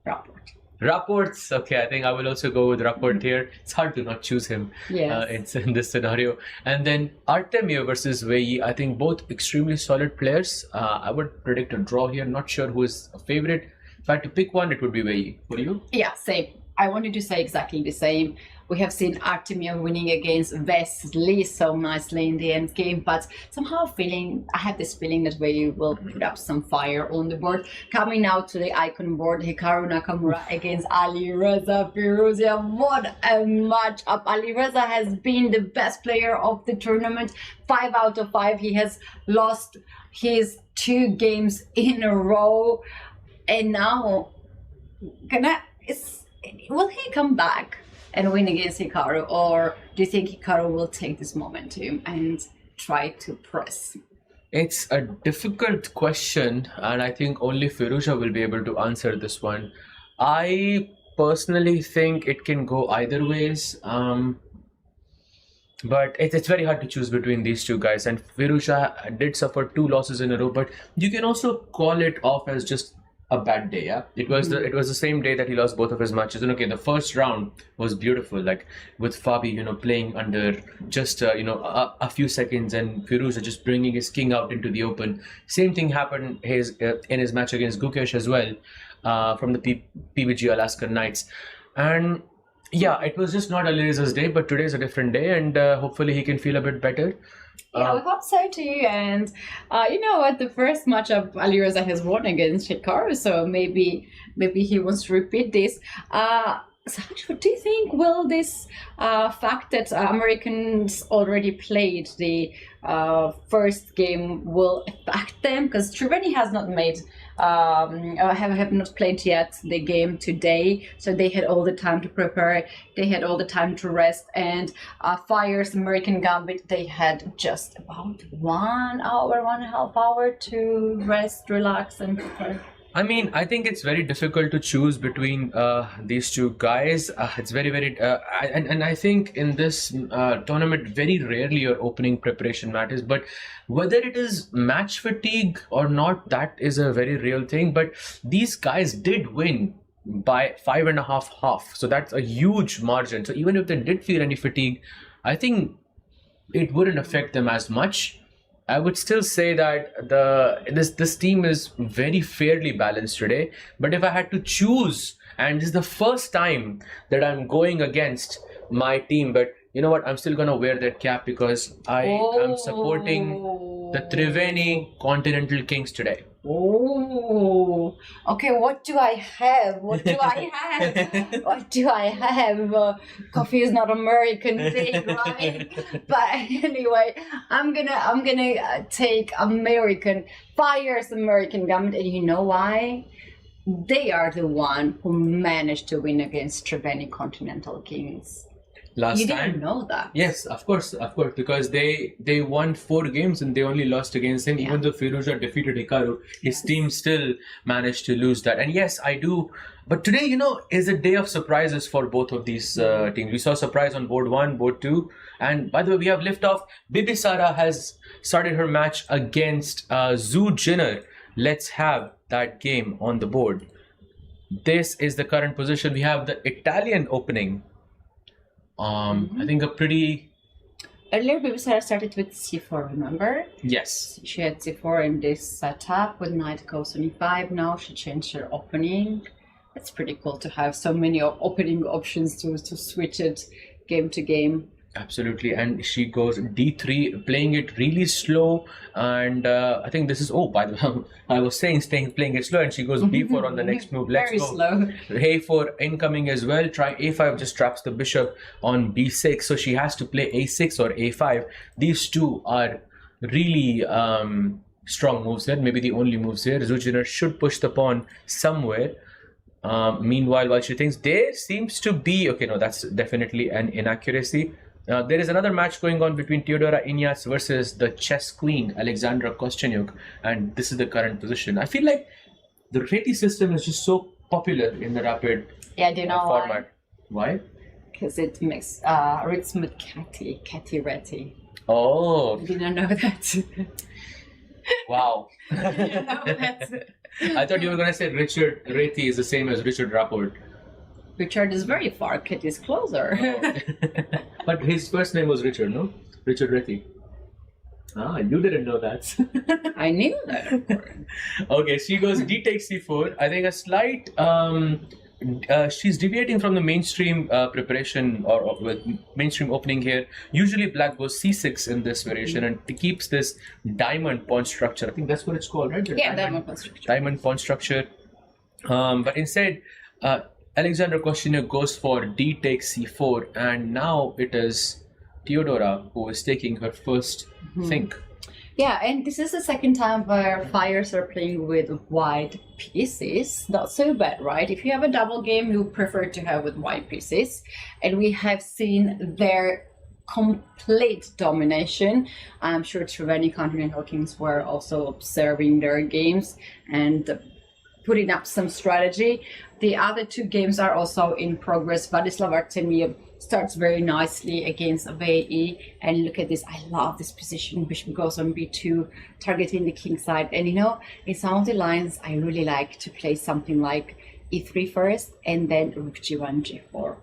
Rapport. Rapports, okay, I think I will also go with Rapport here. It's hard to not choose him in this scenario. And then Artemio versus Wei. I think both extremely solid players. I would predict a draw here. Not sure who is a favorite. If I had to pick one, it would be Wei. For you? Yeah, same. I wanted to say exactly the same. We have seen Artemio winning against Wesley so nicely in the end game, but somehow I have this feeling that we will put up some fire on the board. Coming now to the icon board, Hikaru Nakamura against Alireza Firouzja. What a matchup. Alireza has been the best player of the tournament. 5 out of 5. He has lost his 2 games in a row. And now, will he come back and win against Hikaru, or do you think Hikaru will take this momentum and try to press? It's a difficult question, and I think only Firouzja will be able to answer this one. I personally think it can go either ways, but it's very hard to choose between these two guys. And Firouzja did suffer 2 losses in a row, but you can also call it off as just a bad day. Yeah, it was the same day that he lost both of his matches. And okay, the first round was beautiful, like with Fabi, playing under just a few seconds, and Firouzja just bringing his king out into the open. Same thing happened in his match against Gukesh as well, from the PBG Alaskan Knights. And yeah, it was just not Alireza's day, but today's a different day, and hopefully he can feel a bit better. Yeah, we hope so too. And you know what? The first matchup Alireza has won against Hikaru, so maybe he wants to repeat this. So what do you think? Will this fact that Americans already played the first game will affect them? Because Triveni has not made have not played yet the game today, so they had all the time to prepare, they had all the time to rest. And Fyers, American Gambit, they had just about 1 hour, 1.5 hour to rest, relax, and prepare. I mean, I think it's very difficult to choose between these two guys. It's very, very... and I think in this tournament, very rarely your opening preparation matters. But whether it is match fatigue or not, that is a very real thing. But these guys did win by 5.5 half. So that's a huge margin. So even if they did feel any fatigue, I think it wouldn't affect them as much. I would still say that this team is very fairly balanced today. But if I had to choose, and this is the first time that I'm going against my team, but you know what? I'm still going to wear that cap because I am supporting the Triveni Continental Kings today. Oh, okay. What do I have? What do I have? What do I have? Coffee is not American thing, right? But anyway, I'm gonna take Fyers American Gambit, and you know why? They are the one who managed to win against Triveni Continental Kings. Last you time. didn't know that? Yes, of course, because they won 4 games and they only lost against him. Yeah. Even though Firouzja defeated Hikaru, his team still managed to lose that. And yes, I do. But today, is a day of surprises for both of these teams. We saw surprise on board 1, board 2. And by the way, we have liftoff. Bibi Sara has started her match against Zhu Jinner. Let's have that game on the board. This is the current position. We have the Italian opening. I think a pretty... Earlier, Bibi Sara started with c4, remember? Yes. She had c4 in this setup with knight goes on e5. Now she changed her opening. It's pretty cool to have so many opening options to switch it game to game. Absolutely, and she goes d3, playing it really slow, and I think this is, by the way, I was saying playing it slow, and she goes b4 on the next move. Let's Very go. Slow. a4 incoming as well. Try a5, just traps the bishop on b6, so she has to play a6 or a5. These two are really strong moves here, maybe the only moves here. Zhu Jinner should push the pawn somewhere. Meanwhile, while she thinks, there seems to be... Okay, no, that's definitely an inaccuracy. There is another match going on between Teodora Inyas versus the chess queen, Alexandra Kostyanyuk. And this is the current position. I feel like the Reti system is just so popular in the rapid do you know format. Why? Because it makes rhythm with Catty Reti. Oh. You didn't know that. Wow. You know that. I thought you were going to say Richard Reti is the same as Richard Rapport. Richard is very far, Kit is closer. Oh. But his first name was Richard, no? Richard Reti. Ah, you didn't know that. I knew that, of course. Okay, she goes D takes C4. I think a slight... she's deviating from the mainstream preparation or with mainstream opening here. Usually black goes C6 in this variation and it keeps this diamond pawn structure. I think that's what it's called, right? Diamond pawn structure. Diamond pawn structure. But instead, Alexander Kostyanyuk goes for D takes C4, and now it is Teodora who is taking her first think. Yeah, and this is the second time where Fyers are playing with white pieces. Not so bad, right? If you have a double game, you prefer to have with white pieces. And we have seen their complete domination. I'm sure Triveni Continental Kings were also observing their games and putting up some strategy. The other two games are also in progress. Vladislav Artemiev starts very nicely against VE, and look at this. I love this position. Bishop goes on B2, targeting the king side. And you know, in some of the lines, I really like to play something like E3 first, and then Rook G1, G4.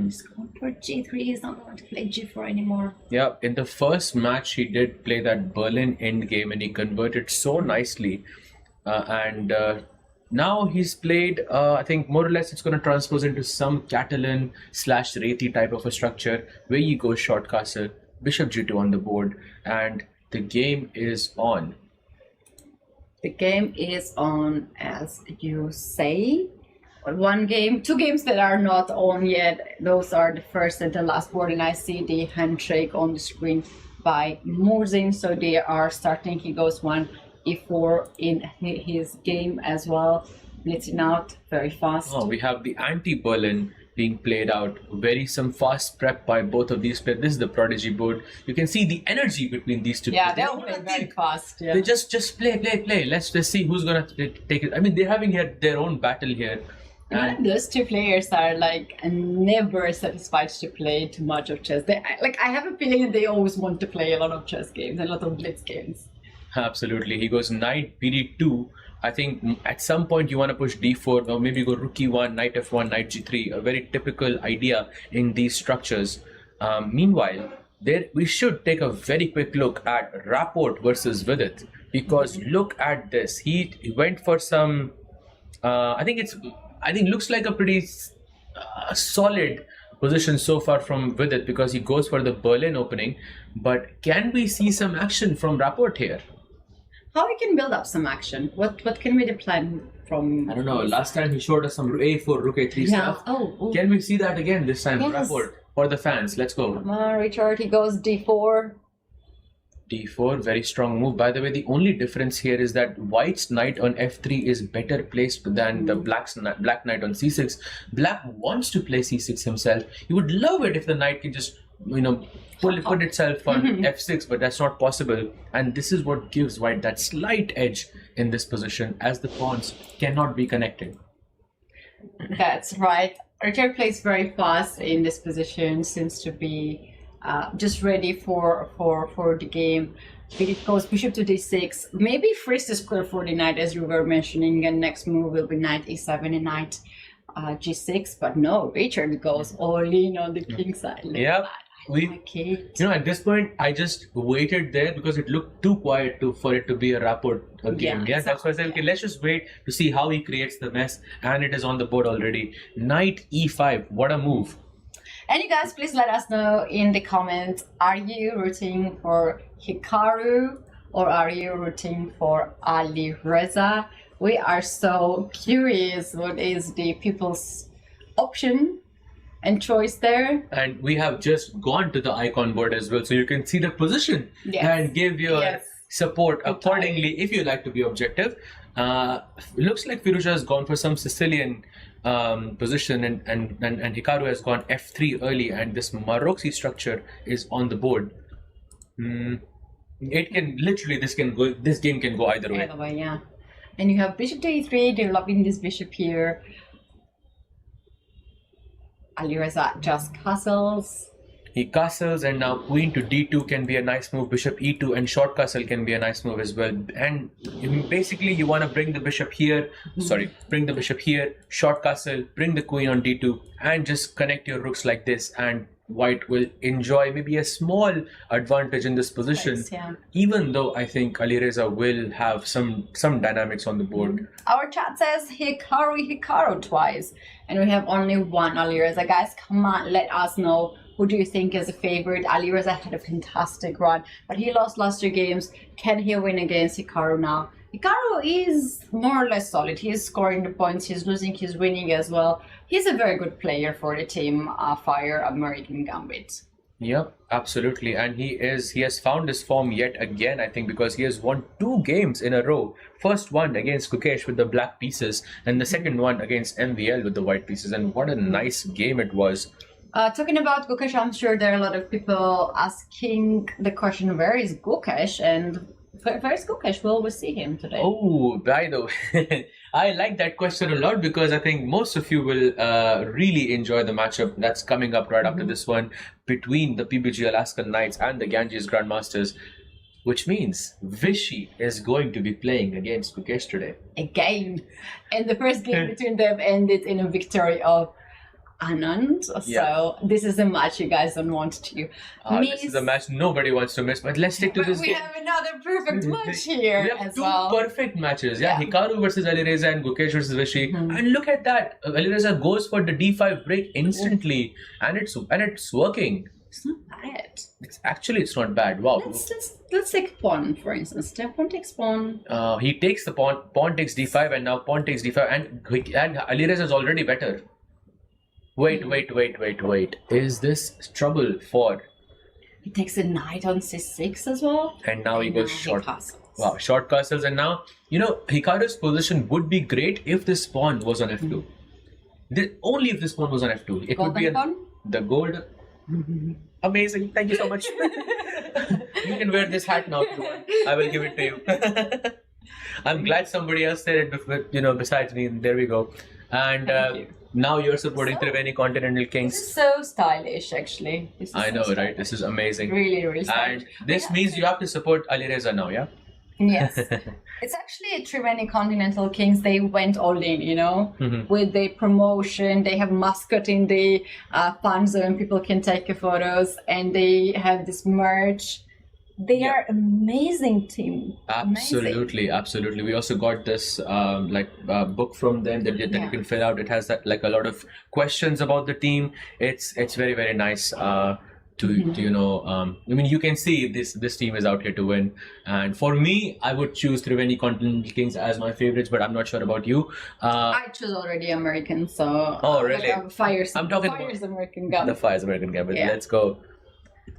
He's going for G3. He's not going to play G4 anymore. Yeah, in the first match, he did play that Berlin endgame, and he converted so nicely. Now he's played, I think more or less it's going to transpose into some Catalan / Reti type of a structure where you go short castle, Bishop G2 on the board, and the game is on. The game is on, as you say. One game, two games that are not on yet. Those are the first and the last board, and I see the handshake on the screen by Murzin, so they are starting. He goes one E4 in his game as well, blitzing out very fast. Oh, we have the anti-Berlin being played out. Some fast prep by both of these players. This is the Prodigy board. You can see the energy between these two. Yeah, they're playing very fast. Yeah. They just play. Let's see who's gonna take it. I mean, they're having their own battle here. And those two players are like never satisfied to play too much of chess. I have a feeling that they always want to play a lot of chess games, a lot of blitz games. Absolutely. He goes knight BD2. I think at some point you want to push D4 or maybe go rook E1, knight F1, knight G3. A very typical idea in these structures. Meanwhile, we should take a very quick look at Rapport versus Vidit, because look at this. He went for some. I think looks like a pretty solid position so far from Vidit, because he goes for the Berlin opening. But can we see some action from Rapport here? How we can build up some action? What can be the plan from? I don't know. Last time he showed us some A4, Rook A3 stuff. Oh. Can we see that again this time? Yes. Rapport for the fans. Let's go. Come on, Richard. He goes D4. D4, very strong move. By the way, the only difference here is that White's knight on F3 is better placed than the black knight on C6. Black wants to play C6 himself. He would love it if the knight can just, put itself on F6, but that's not possible. And this is what gives White that slight edge in this position, as the pawns cannot be connected. That's right. Richard plays very fast in this position, seems to be just ready for the game. It goes bishop to d6, maybe frees the square for the knight, as you were mentioning, and next move will be knight e7 and knight g6. But no, Richard goes all in on the king side. Yeah. At this point, I just waited there because it looked too quiet for it to be a Rapport game. Yeah, that's why I said, okay, let's just wait to see how he creates the mess, and it is on the board already. Knight e5, what a move. And you guys, please let us know in the comments, are you rooting for Hikaru or are you rooting for Alireza? We are so curious what is the people's option and choice there. And we have just gone to the icon board as well, so you can see the position and give your support accordingly if you like to be objective. Looks like Firouzja has gone for some Sicilian position, and Hikaru has gone f3 early, and this Maroczy structure is on the board. It can literally, this game can go either way. Either way, yeah. And you have bishop to e3, developing this bishop here. Alireza just castles. He castles, and now queen to d2 can be a nice move. Bishop e2 and short castle can be a nice move as well. And basically you want to bring the bishop here, bring the bishop here, short castle, bring the queen on d2, and just connect your rooks like this, and white will enjoy maybe a small advantage in this position. Nice, yeah. Even though I think Alireza will have some dynamics on the board. Our chat says Hikaru twice, and we have only one Alireza. Guys, come on, let us know. Who do you think is a favorite? Alireza had a fantastic run, but he lost last 2 games. Can he win against Hikaru now? Hikaru is more or less solid. He is scoring the points, he's losing, he's winning as well. He's a very good player for the team Fire American Gambits. Yep, absolutely. And he has found his form yet again, I think, because he has won 2 games in a row. First one against Gukesh with the black pieces, and the second one against MVL with the white pieces. And what a nice game it was. Talking about Gukesh, I'm sure there are a lot of people asking the question, where is Gukesh? And where's Gukesh? Will we see him today? Oh, by the way, I like that question a lot, because I think most of you will really enjoy the matchup that's coming up right after this one between the PBG Alaskan Knights and the Ganges Grandmasters, which means Vishy is going to be playing against Gukesh today. Again. And the first game between them ended in a victory of Anand. So this is a match you guys don't want to miss. This is a match nobody wants to miss, but let's stick to this we game. have another perfect match here. We have as 2 well. perfect matches. Yeah, Hikaru versus Alireza and Gukesh versus Vishy. And look at that. Alireza goes for the d5 break instantly, and it's working. It's not bad. It's not bad. Wow. Let's take pawn, for instance. Pawn takes pawn. He takes the pawn takes d5, and now pawn takes d5, and Alireza is already better. Wait. Is this trouble for... He takes a knight on c6 as well. And now he goes short. Wow, short castles. And now, Hikaru's position would be great if this pawn was on f2. Only if this pawn was on f2. It would be the gold. Amazing. Thank you so much. You can wear this hat now if you want. I will give it to you. I'm glad somebody else said it, besides me. There we go. And now you're supporting Triveni Continental Kings. This is so stylish, actually. I know, right? This is amazing. Really, really stylish. And this means you have to support Alireza now, yeah? Yes. It's actually a Triveni Continental Kings. They went all in, with the promotion. They have mascot in the fan zone. People can take photos, and they have this merch. They are amazing team. Absolutely. We also got this book from them that you can fill out. It has that a lot of questions about the team. It's very, very nice you can see this team is out here to win. And for me, I would choose Triveni Continental Kings as my favorites, but I'm not sure about you. I chose already American, so really? Fyers. I'm talking Fyers American Gambits. The Fyers American Gambits. Let's go.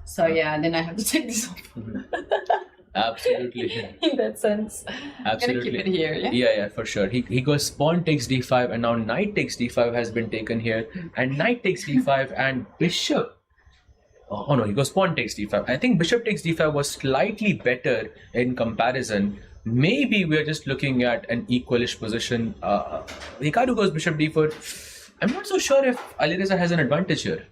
So then I have to take this off. Absolutely. In that sense. Absolutely. Gonna keep it here, Yeah, for sure. He goes pawn takes d5, and now knight takes d5 has been taken here, and knight takes d5 and bishop. Oh no, he goes pawn takes d5. I think bishop takes d5 was slightly better in comparison. Maybe we're just looking at an equalish position. Hikaru goes bishop d4. I'm not so sure if Alireza has an advantage here.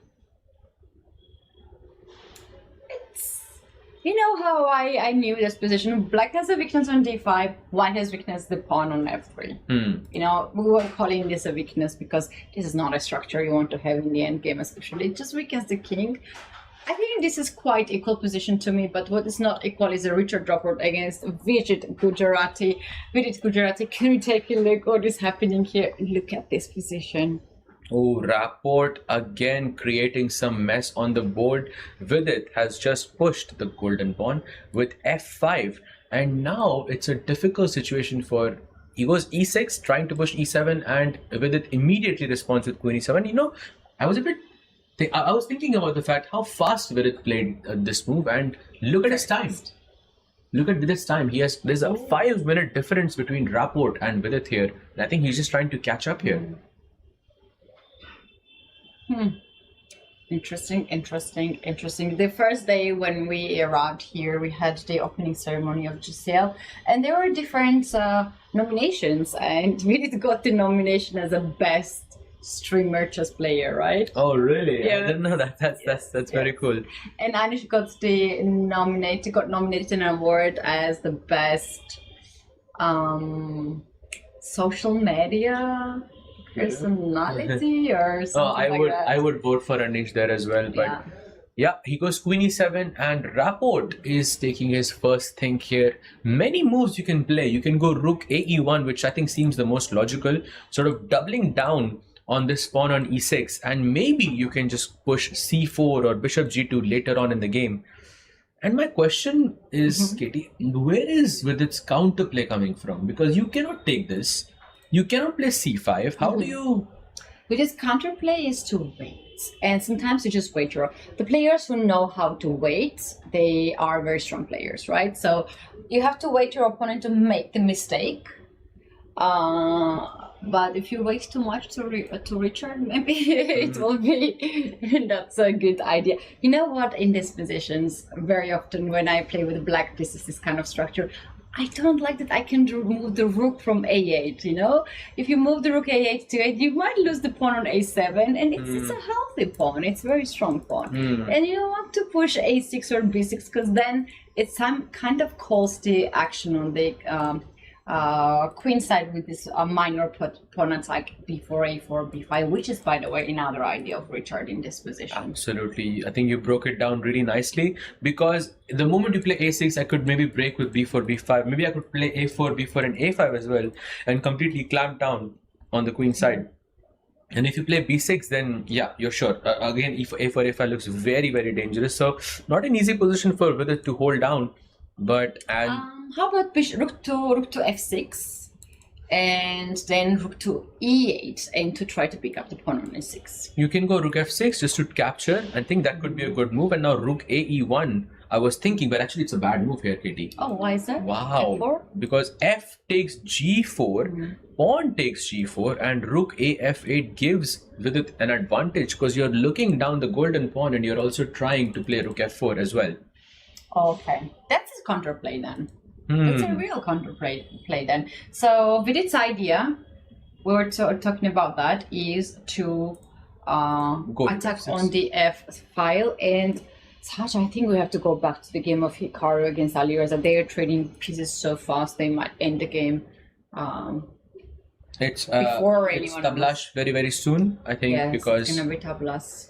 You know how I knew this position? Black has a weakness on d5, white has weakness the pawn on f3. We were calling this a weakness because this is not a structure you want to have in the endgame, especially. It just weakens the king. I think this is quite equal position to me, but what is not equal is a Richard Dropper against Vidit Gujarati. Vidit Gujarati, can we take a look what is happening here? Look at this position. Oh, Rapport again creating some mess on the board. Vidit has just pushed the golden pawn with f5, and now it's a difficult situation for... He goes e6, trying to push e7, and Vidit immediately responds with queen e7. I was thinking about the fact how fast Vidit played this move, and look at his time. Look at Vidit's time. There's a 5-minute difference between Rapport and Vidit here. And I think he's just trying to catch up here. Interesting. The first day when we arrived here, we had the opening ceremony of Giselle, and there were different nominations, and Vidit got the nomination as a best streamer chess player, right? Oh, really? Yeah. I didn't know that. That's very cool. And Anish got nominated an award as the best social media personality or something I would vote for Anish there as well. But yeah, he goes Queen E7, and Rapport is taking his first think here. Many moves you can play. You can go Rook AE1, which I think seems the most logical, sort of doubling down on this pawn on E6, and maybe you can just push C4 or Bishop G2 later on in the game. And my question is, Katie, where is with its counterplay coming from? Because you cannot take this. You cannot play C5. How do you... Because counterplay is to wait. And sometimes you just wait your... The players who know how to wait, they are very strong players, right? So you have to wait your opponent to make the mistake. But if you wait too much to return, maybe it will be that's a good idea. You know what? In these positions, very often when I play with black pieces, this kind of structure, I don't like that I can move the rook from A8, you know? If you move the rook A8 to 8, you might lose the pawn on A7, and it's a healthy pawn. It's a very strong pawn. And you don't want to push A6 or B6, because then it kind of calls the action on the queen side with this minor pawn attack B4, A4, B5, which is, by the way, another idea of Richard in this position. Absolutely. I think you broke it down really nicely, because the moment you play A6, I could maybe break with B4, B5. Maybe I could play A4, B4 and A5 as well, and completely clamp down on the queen side. And if you play B6, then yeah, you're sure. Again, A4, A5 looks very, very dangerous. So not an easy position for Vidit to hold down. But how about rook to f6 and then rook to e8 and to try to pick up the pawn on a6? You can go rook f6 just to capture. I think that could be a good move. And now rook ae1. I was thinking, but actually it's a bad move here, Katie. Oh, why is that? Wow. F4? Because f takes g4, pawn takes g4, and rook af8 gives Vidit an advantage, because you're looking down the golden pawn and you're also trying to play rook f4 as well. Okay, that's a counterplay then. It's a real counterplay then. So Vidit's idea, we were talking about that, is to attack on the f file. And Sasha, I think we have to go back to the game of Hikaru against Alireza. They are trading pieces so fast they might end the game before anyone tablash very, very soon, I think. Yes, because it's gonna be tablas.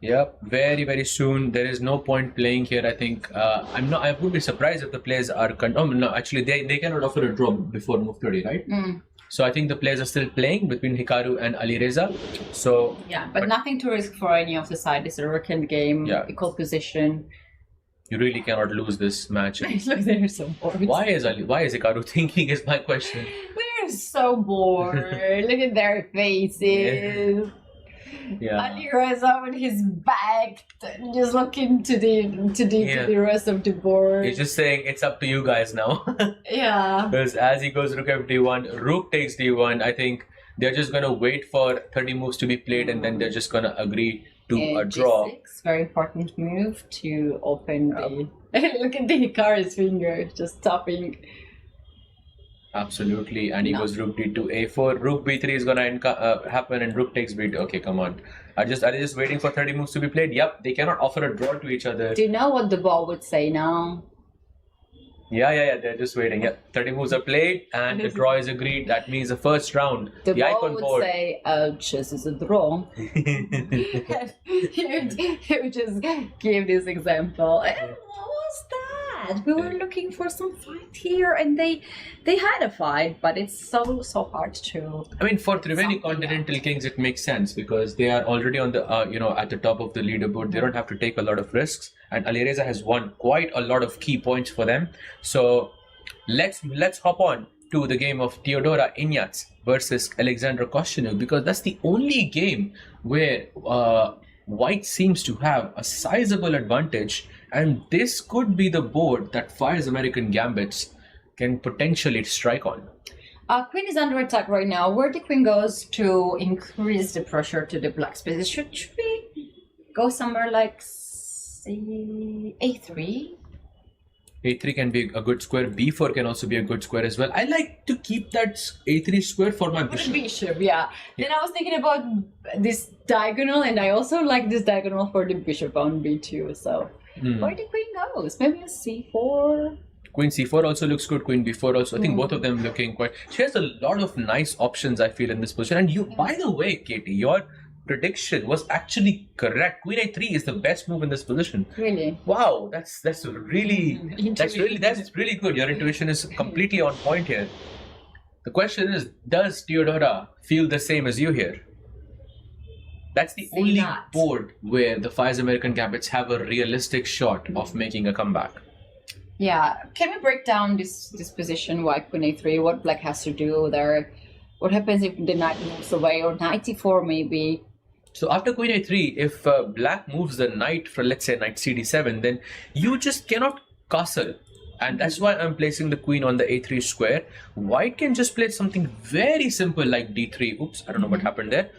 Yep, very, very soon. There is no point playing here, I think. I would be surprised if the players are... no, actually, they cannot offer a draw before move 30, right? So I think the players are still playing between Hikaru and Alireza. So yeah, but nothing to risk for any of the side. It's a weekend game, equal position. You really cannot lose this match. Look, they're so bored. Why is Hikaru thinking is my question. We're so bored. Look at their faces. Yeah. Alireza with his back, just looking to the rest of the board. He's just saying it's up to you guys now. Yeah. Because as he goes rook f1, rook takes d1, I think they're just gonna wait for 30 moves to be played, and then they're just gonna agree to a draw. G6, very important move to open the. Look at the Hikaru's finger, just tapping. Absolutely, and he goes rook d2, a4, rook b3 is gonna happen, and rook takes b2. Okay, come on. Are they just waiting for 30 moves to be played? Yep, they cannot offer a draw to each other. Do you know what the ball would say now? Yeah, they're just waiting. Yeah, 30 moves are played, and the draw is agreed. That means the first round. The ball icon would board. say, chess is a draw. He would just give this example. And what was that? We were looking for some fight here, and they had a fight, but it's so hard to. I mean, for Triveni Continental Kings, it makes sense because they are already on the at the top of the leaderboard. They don't have to take a lot of risks, and Alireza has won quite a lot of key points for them. So let's hop on to the game of Teodora Ignatz versus Alexandra Kostyuk, because that's the only game where White seems to have a sizable advantage, And this could be the board that Fyers American Gambits can potentially strike on. Queen is under attack right now. Where the queen goes to increase the pressure to the black spaces? Should we go somewhere like, say, a3? a3 can be a good square. b4 can also be a good square as well. I like to keep that a3 square for my bishop. Yeah. Then I was thinking about this diagonal, and I also like this diagonal for the bishop on b2. So where the queen goes? Maybe a c4. Queen c4 also looks good. Queen b4 also. I think both of them looking quite. She has a lot of nice options, I feel, in this position. And you, by the way, Katie, your prediction was actually correct. Queen a3 is the best move in this position. Really? Wow, that's really good. Your intuition is completely on point here. The question is, does Theodora feel the same as you here? That's the only board where the Fyers American Gambits have a realistic shot of making a comeback. Yeah, can we break down this position? Why Queen a3? What black has to do there? What happens if the knight moves away, or knight e4 maybe? So after Queen a3, if black moves the knight for, let's say, knight cd7, then you just cannot castle. And that's why I'm placing the queen on the a3 square. White can just play something very simple like d3. Oops, I don't know what happened there.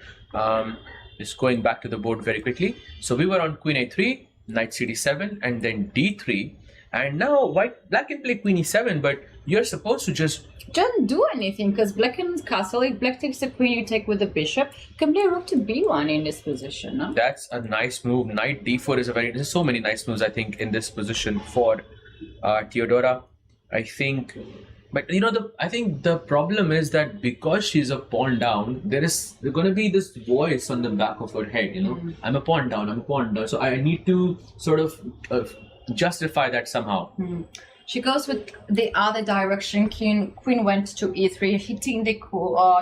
Just going back to the board very quickly. So we were on Queen a3, knight cd7, and then d3. And now black can play Queen e7, but you're supposed to just don't do anything, because black can castle. If black takes the queen, you take with the bishop. You can play rook to b1 in this position. No? That's a nice move. Knight d4 is there's so many nice moves, I think, in this position for Theodora. I think, but you know, I think the problem is that because she's a pawn down, there's going to be this voice on the back of her head. You know, I'm a pawn down. I'm a pawn down. So I need to sort of justify that somehow. She goes with the other direction. Queen went to e3, hitting the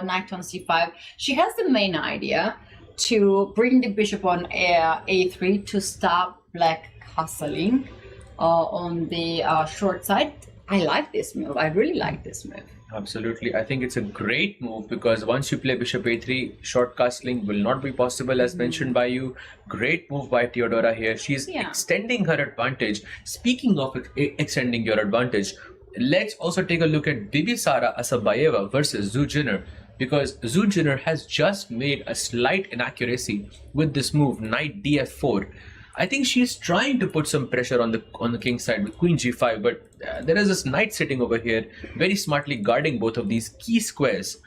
knight on c5. She has the main idea to bring the bishop on a3 to stop black castling on the short side. I like this move. I really like this move. Absolutely. I think it's a great move because once you play bishop a3, short castling will not be possible, as mentioned by you. Great move by Theodora here. She's extending her advantage. Speaking of extending your advantage, let's also take a look at Bibisara Asabayeva versus Zhu Jinner, because Zhu Jinner has just made a slight inaccuracy with this move, knight df4. I think she's trying to put some pressure on the king's side with queen g5, but there is this knight sitting over here, very smartly guarding both of these key squares.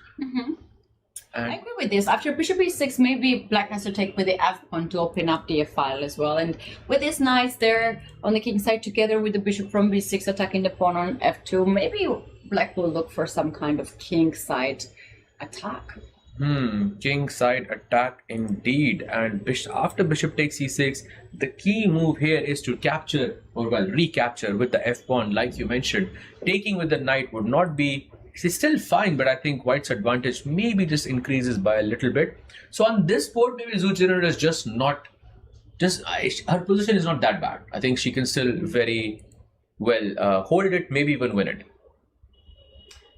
I agree with this. After bishop e6, maybe black has to take with the f pawn to open up the f file as well. And with these knights there on the king's side, together with the bishop from b6 attacking the pawn on f2, maybe black will look for some kind of king side attack. King side attack indeed. And after bishop takes e6, the key move here is to capture, or well, recapture with the f pawn, like you mentioned. Taking with the knight would not be, it's still fine, but I think white's advantage maybe just increases by a little bit. So on this board, maybe Zhu Jinner is just not, her position is not that bad. I think she can still very well hold it, maybe even win it.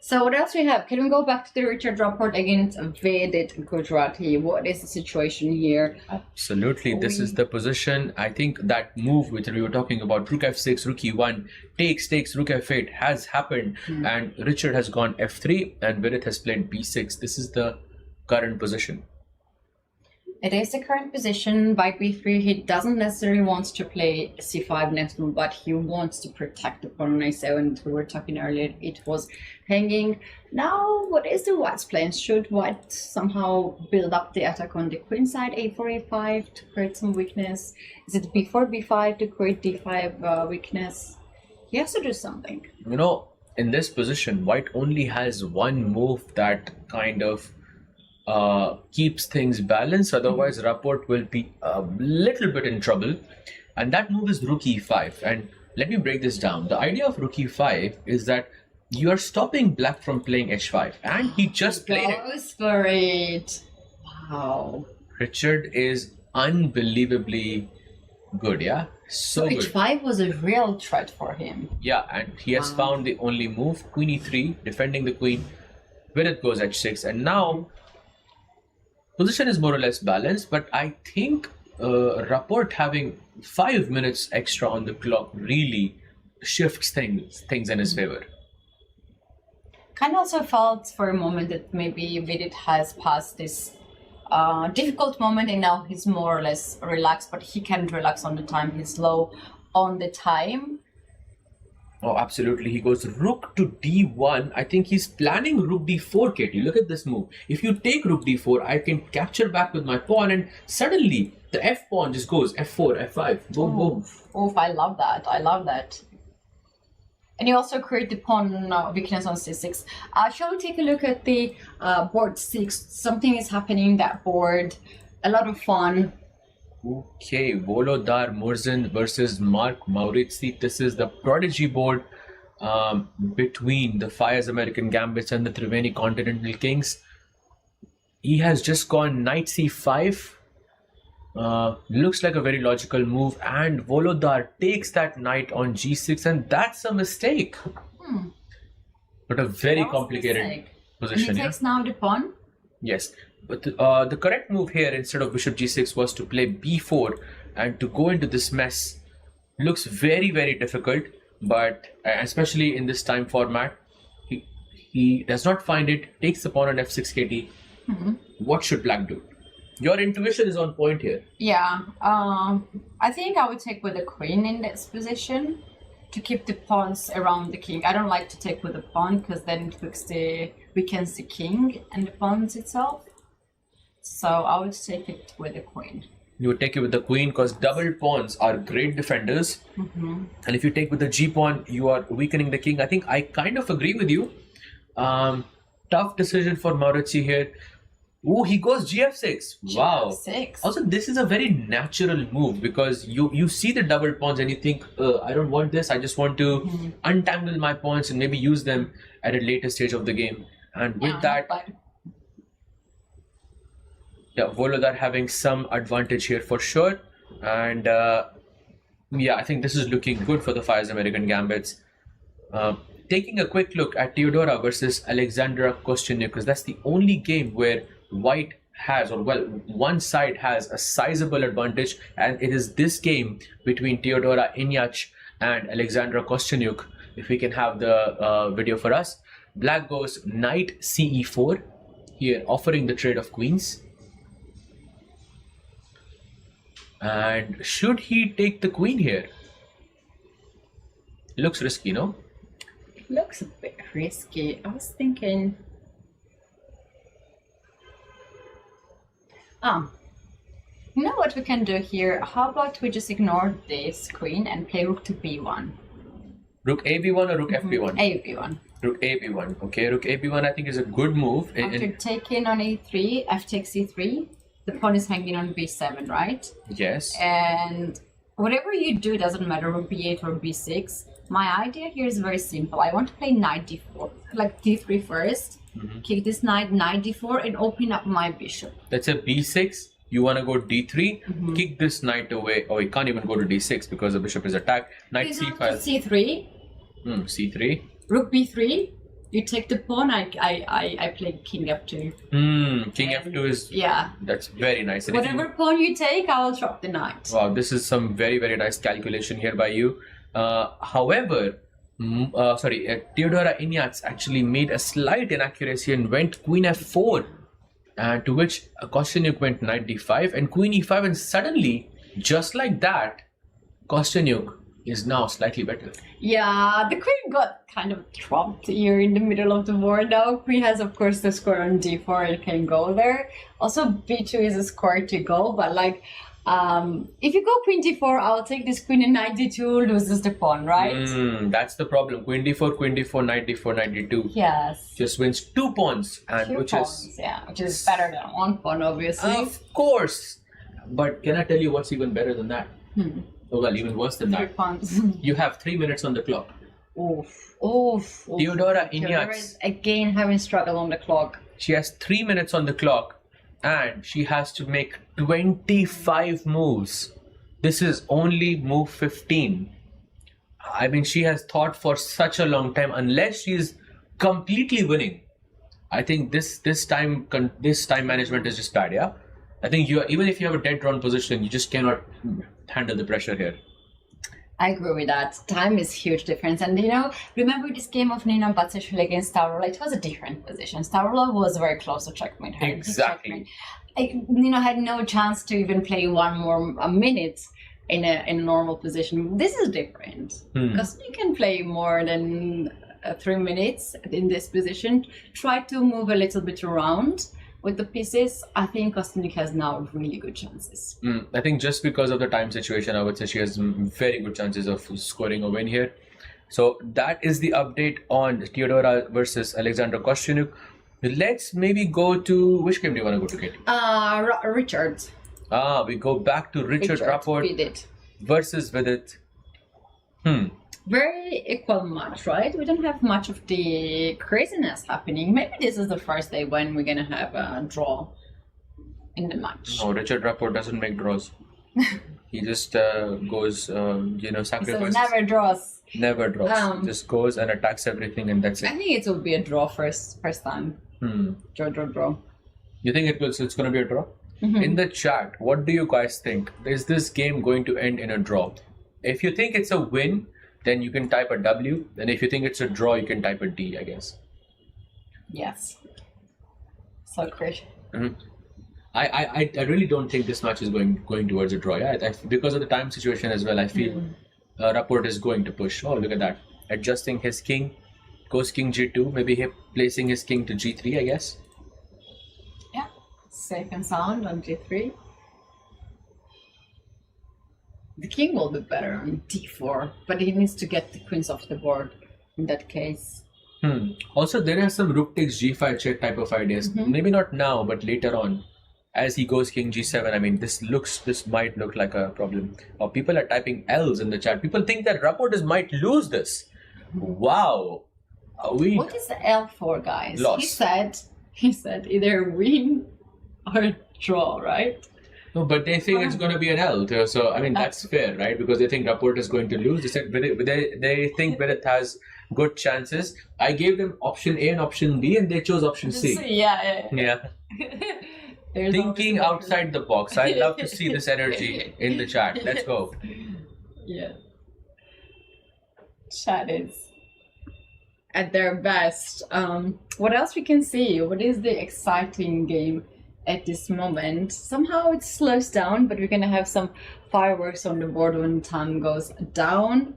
So what else we have? Can we go back to the Richard report against Vedit Gujarati? What is the situation here? Absolutely, this is the position. I think that move which we were talking about, rook f6, rook e1, takes rook f8 has happened, and Richard has gone f3 and Vedit has played b6. This is the current position. It is the current position. By b3, he doesn't necessarily want to play c5 next move, but he wants to protect the pawn on a7. We were talking earlier, it was hanging. Now, what is the white's plan? Should white somehow build up the attack on the queen side, a4, a5 to create some weakness? Is it b4, b5 to create d5 weakness? He has to do something. You know, in this position, white only has one move that kind of keeps things balanced, otherwise Rapport will be a little bit in trouble, and that move is rook e5. And let me break this down. The idea of rook e5 is that you are stopping black from playing h5, and he just played it. Goes for it. Wow. Richard is unbelievably good, yeah? So good. h5 was a real threat for him. Yeah, and he has found the only move, queen e3, defending the queen. Vedit goes h6, and now position is more or less balanced, but I think Rapport having 5 minutes extra on the clock really shifts things in his favor. Kind of also felt for a moment that maybe Vidit has passed this difficult moment and now he's more or less relaxed, but he can't relax on the time. He's low on the time. Oh, absolutely. He goes rook to d1. I think he's planning rook d4, Katie. Look at this move. If you take rook d4, I can capture back with my pawn, and suddenly the f pawn just goes f4, f5. Boom, boom. Oof, I love that. I love that. And you also create the pawn weakness on c6. Shall we take a look at the board 6? Something is happening in that board. A lot of fun. Okay, Volodar Murzin versus Mark Maurizi. This is the Prodigy board between the Fyers American Gambits and the Triveni Continental Kings. He has just gone knight c5. Looks like a very logical move, and Volodar takes that knight on g6, and that's a mistake. But a very complicated position. And he takes now the pawn? Yes. But the correct move here, instead of bishop g6, was to play b4, and to go into this mess looks very, very difficult. But especially in this time format, he does not find it, takes the pawn on f6, KT. What should black do? Your intuition is on point here. Yeah, I think I would take with the queen in this position to keep the pawns around the king. I don't like to take with the pawn because then it weakens the king and the pawns itself. So I would take it with the queen. You would take it with the queen because double pawns are great defenders. And if you take with the g pawn, you are weakening the king. I think I kind of agree with you. Tough decision for Maurizi here. Oh, he goes gf6. Wow. G6. Also, this is a very natural move because you see the double pawns and you think, I don't want this. I just want to untangle my pawns and maybe use them at a later stage of the game. And with that, yeah, Volodar having some advantage here for sure. And yeah, I think this is looking good for the Fyers American Gambits. Taking a quick look at Teodora versus Alexandra Kostyanyuk, because that's the only game where white has, or well, one side has a sizable advantage, and it is this game between Teodora Inyach and Alexandra Kostyanyuk. If we can have the video for us. Black goes knight ce4 here, offering the trade of queens. And should he take the queen here? Looks risky, no? It looks a bit risky. I was thinking... you know what we can do here? How about we just ignore this queen and play rook to b1? Rook ab1 or rook fb1? ab1. Rook ab1. Okay, rook ab1 I think is a good move. After taking on a3, f takes c3, the pawn is hanging on b7, right? Yes. And whatever you do doesn't matter, rook b8 or b6. My idea here is very simple. I want to play knight d4, like d3 first. Kick this knight d4 and open up my bishop. That's a b6. You want to go d3, kick this knight away. Oh, you can't even go to d6 because the bishop is attacked. Knight c5. c3. c3. Rook b3. You take the pawn. I play king f2. King f2 is... Yeah. That's very nice. And whatever pawn you take, I will drop the knight. Wow, this is some very, very nice calculation here by you. However, Teodora Inyach actually made a slight inaccuracy and went queen f4, to which Kostyanyuk went knight d5 and queen e5, and suddenly, just like that, Kostyanyuk is now slightly better. Yeah, the queen got kind of dropped here in the middle of the board now. Queen has, of course, the square on d4 and can go there. Also, b2 is a square to go, but like, if you go queen d4, I'll take this queen and knight d2, loses the pawn, right? That's the problem. Queen d4, knight d4, knight d2. Yes. Just wins 2 pawns, and which is better than 1 pawn, obviously. Of course. But can I tell you what's even better than that? Oh, well, even worse than 3 that. pawns. You have 3 minutes on the clock. Oof. Teodora Inyach again having struggle on the clock. She has 3 minutes on the clock, and she has to make 25 moves. This is only move 15. I mean, she has thought for such a long time. Unless she is completely winning, I think this time management is just bad, yeah. I think even if you have a dead drawn position, you just cannot handle the pressure here. I agree with that. Time is huge difference. And remember this game of Nina Batsishvili against Stavrola? It was a different position. Stavrola was very close to checkmate her. Exactly. Nina had no chance to even play one more minute in a normal position. This is different because you can play more than 3 minutes in this position. Try to move a little bit around with the pieces. I think Kostyuk has now really good chances. I think just because of the time situation, I would say she has very good chances of scoring a win here. So that is the update on Teodora versus Alexandra Kostyuk. Let's maybe go to, which game do you want to go to, Katie? Richard. We go back to Richard Rapport versus Vidit. Very equal match, right? We don't have much of the craziness happening. Maybe this is the first day when we're gonna have a draw in the match. No, Richard Rapport doesn't make draws. He just goes, sacrifices. So never draws. Never draws. Just goes and attacks everything, and that's it. I think it will be a draw first time. Draw. You think it's going to be a draw? In the chat, what do you guys think? Is this game going to end in a draw? If you think it's a win, then you can type a W. And if you think it's a draw, you can type a D, I guess. Yes. So crazy. I really don't think this match is going towards a draw. Yeah, because of the time situation as well, I feel Rapport is going to push. Oh, look at that. Adjusting his king. Goes king G2. Maybe he placing his king to G3, I guess. Yeah. Safe and sound on G3. The king will be better on D4, but he needs to get the queens off the board in that case. Also, there are some rook takes G5 check type of ideas. Maybe not now, but later on. As he goes king G7, I mean, this might look like a problem. Or people are typing L's in the chat. People think that Rapport might lose this. Wow. What is the L for, guys? Loss. He said either win or draw, right? No, but they think it's going to be an L. So, I mean, that's fair, right? Because they think Rapport is going to lose. They said they think Vidit has good chances. I gave them option A and option B, and they chose option C. Yeah. Thinking outside the box. I love to see this energy in the chat. Let's go. Yeah. Chat is at their best. What else we can see? What is the exciting game at this moment? Somehow it slows down, but we're gonna have some fireworks on the board when time goes down.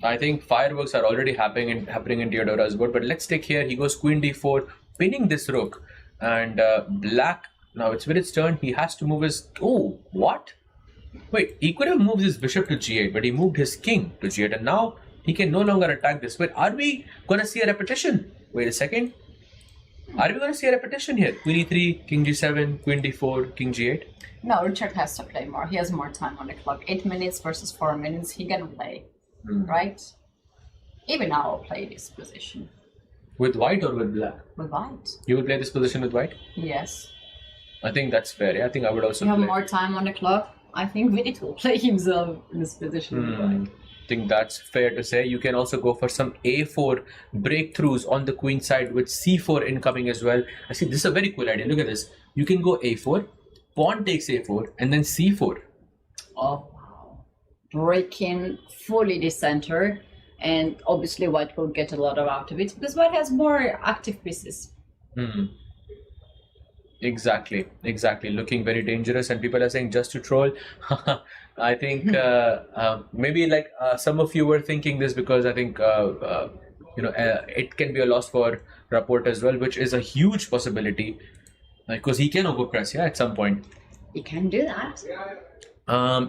I think fireworks are already happening in Teodora's board, but let's take here. He goes queen d4, pinning this rook, and black. Now it's Vidit's turn. He has to move his. Oh, what? Wait, he could have moved his bishop to g8, but he moved his king to g8, and now he can no longer attack this. Wait, are we gonna see a repetition? Wait a second. Are we going to see a repetition here? Queen e3, king g7, queen d4, king g8? No, Richard has to play more. He has more time on the clock. 8 minutes versus 4 minutes. He can play, right? Even I will play this position. With white or with black? With white. You will play this position with white? Yes. I think that's fair. Yeah, I think I would also play. You have more time on the clock. I think Vidit will play himself in this position with white. I think that's fair to say. You can also go for some a4 breakthroughs on the queen side with c4 incoming as well. I see this is a very cool idea. Look at this. You can go a4, pawn takes a4, and then c4. Oh, wow. Breaking fully the center, and obviously white will get a lot out of it because white has more active pieces. Exactly. Looking very dangerous, and people are saying just to troll. I think maybe like some of you were thinking this because I think it can be a loss for Rapport as well, which is a huge possibility because he can overpress at some point. He can do that.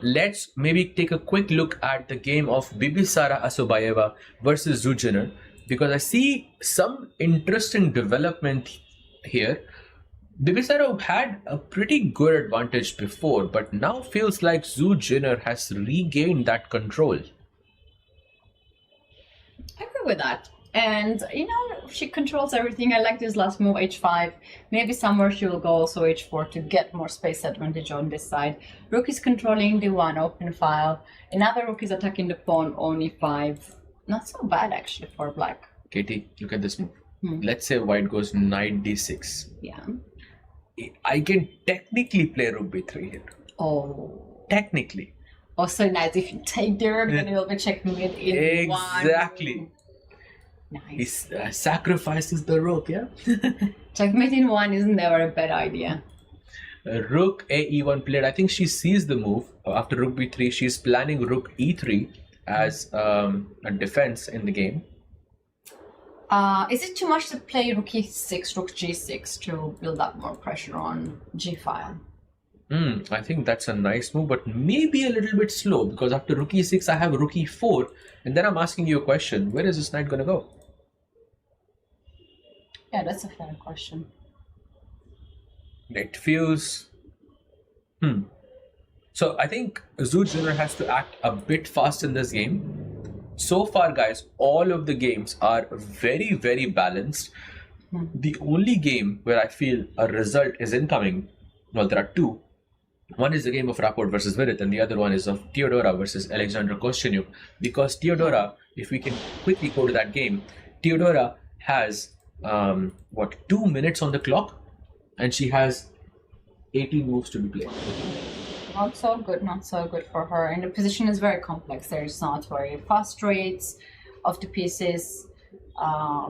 Let's maybe take a quick look at the game of Bibisara Asobayeva versus Zujiner because I see some interesting development here. Bibisara had a pretty good advantage before, but now feels like Zhu Jinner has regained that control. I agree with that. And, she controls everything. I like this last move, h5. Maybe somewhere she will go also h4 to get more space advantage on this side. Rook is controlling d1, open file. Another rook is attacking the pawn on e5. Not so bad, actually, for black. Katie, look at this move. Let's say white goes knight d6. Yeah. I can technically play rook b3 here. Oh. Technically. Also nice if you take the rook, then it will be checkmate in Exactly. Nice. He sacrifices the rook, yeah? Checkmate in one is never a bad idea. Rook a e1 played. I think she sees the move. After rook b3, she's planning rook e3 as a defense in the game. Is it too much to play rook e6, rook g6 to build up more pressure on g-file? I think that's a nice move, but maybe a little bit slow, because after rook e6, I have rook e4, and then I'm asking you a question. Where is this knight going to go? Yeah, that's a fair question. It feels... So I think Zoot Jr. has to act a bit fast in this game. So far, guys, all of the games are very, very balanced. The only game where I feel a result is incoming, well, there are two. One is the game of Rapport versus Virit, and the other one is of Theodora versus Alexandra Kostyanyuk. Because Theodora, if we can quickly go to that game, Theodora has, 2 minutes on the clock, and she has 18 moves to be played. Not so good for her. And the position is very complex. There's not very fast rates of the pieces.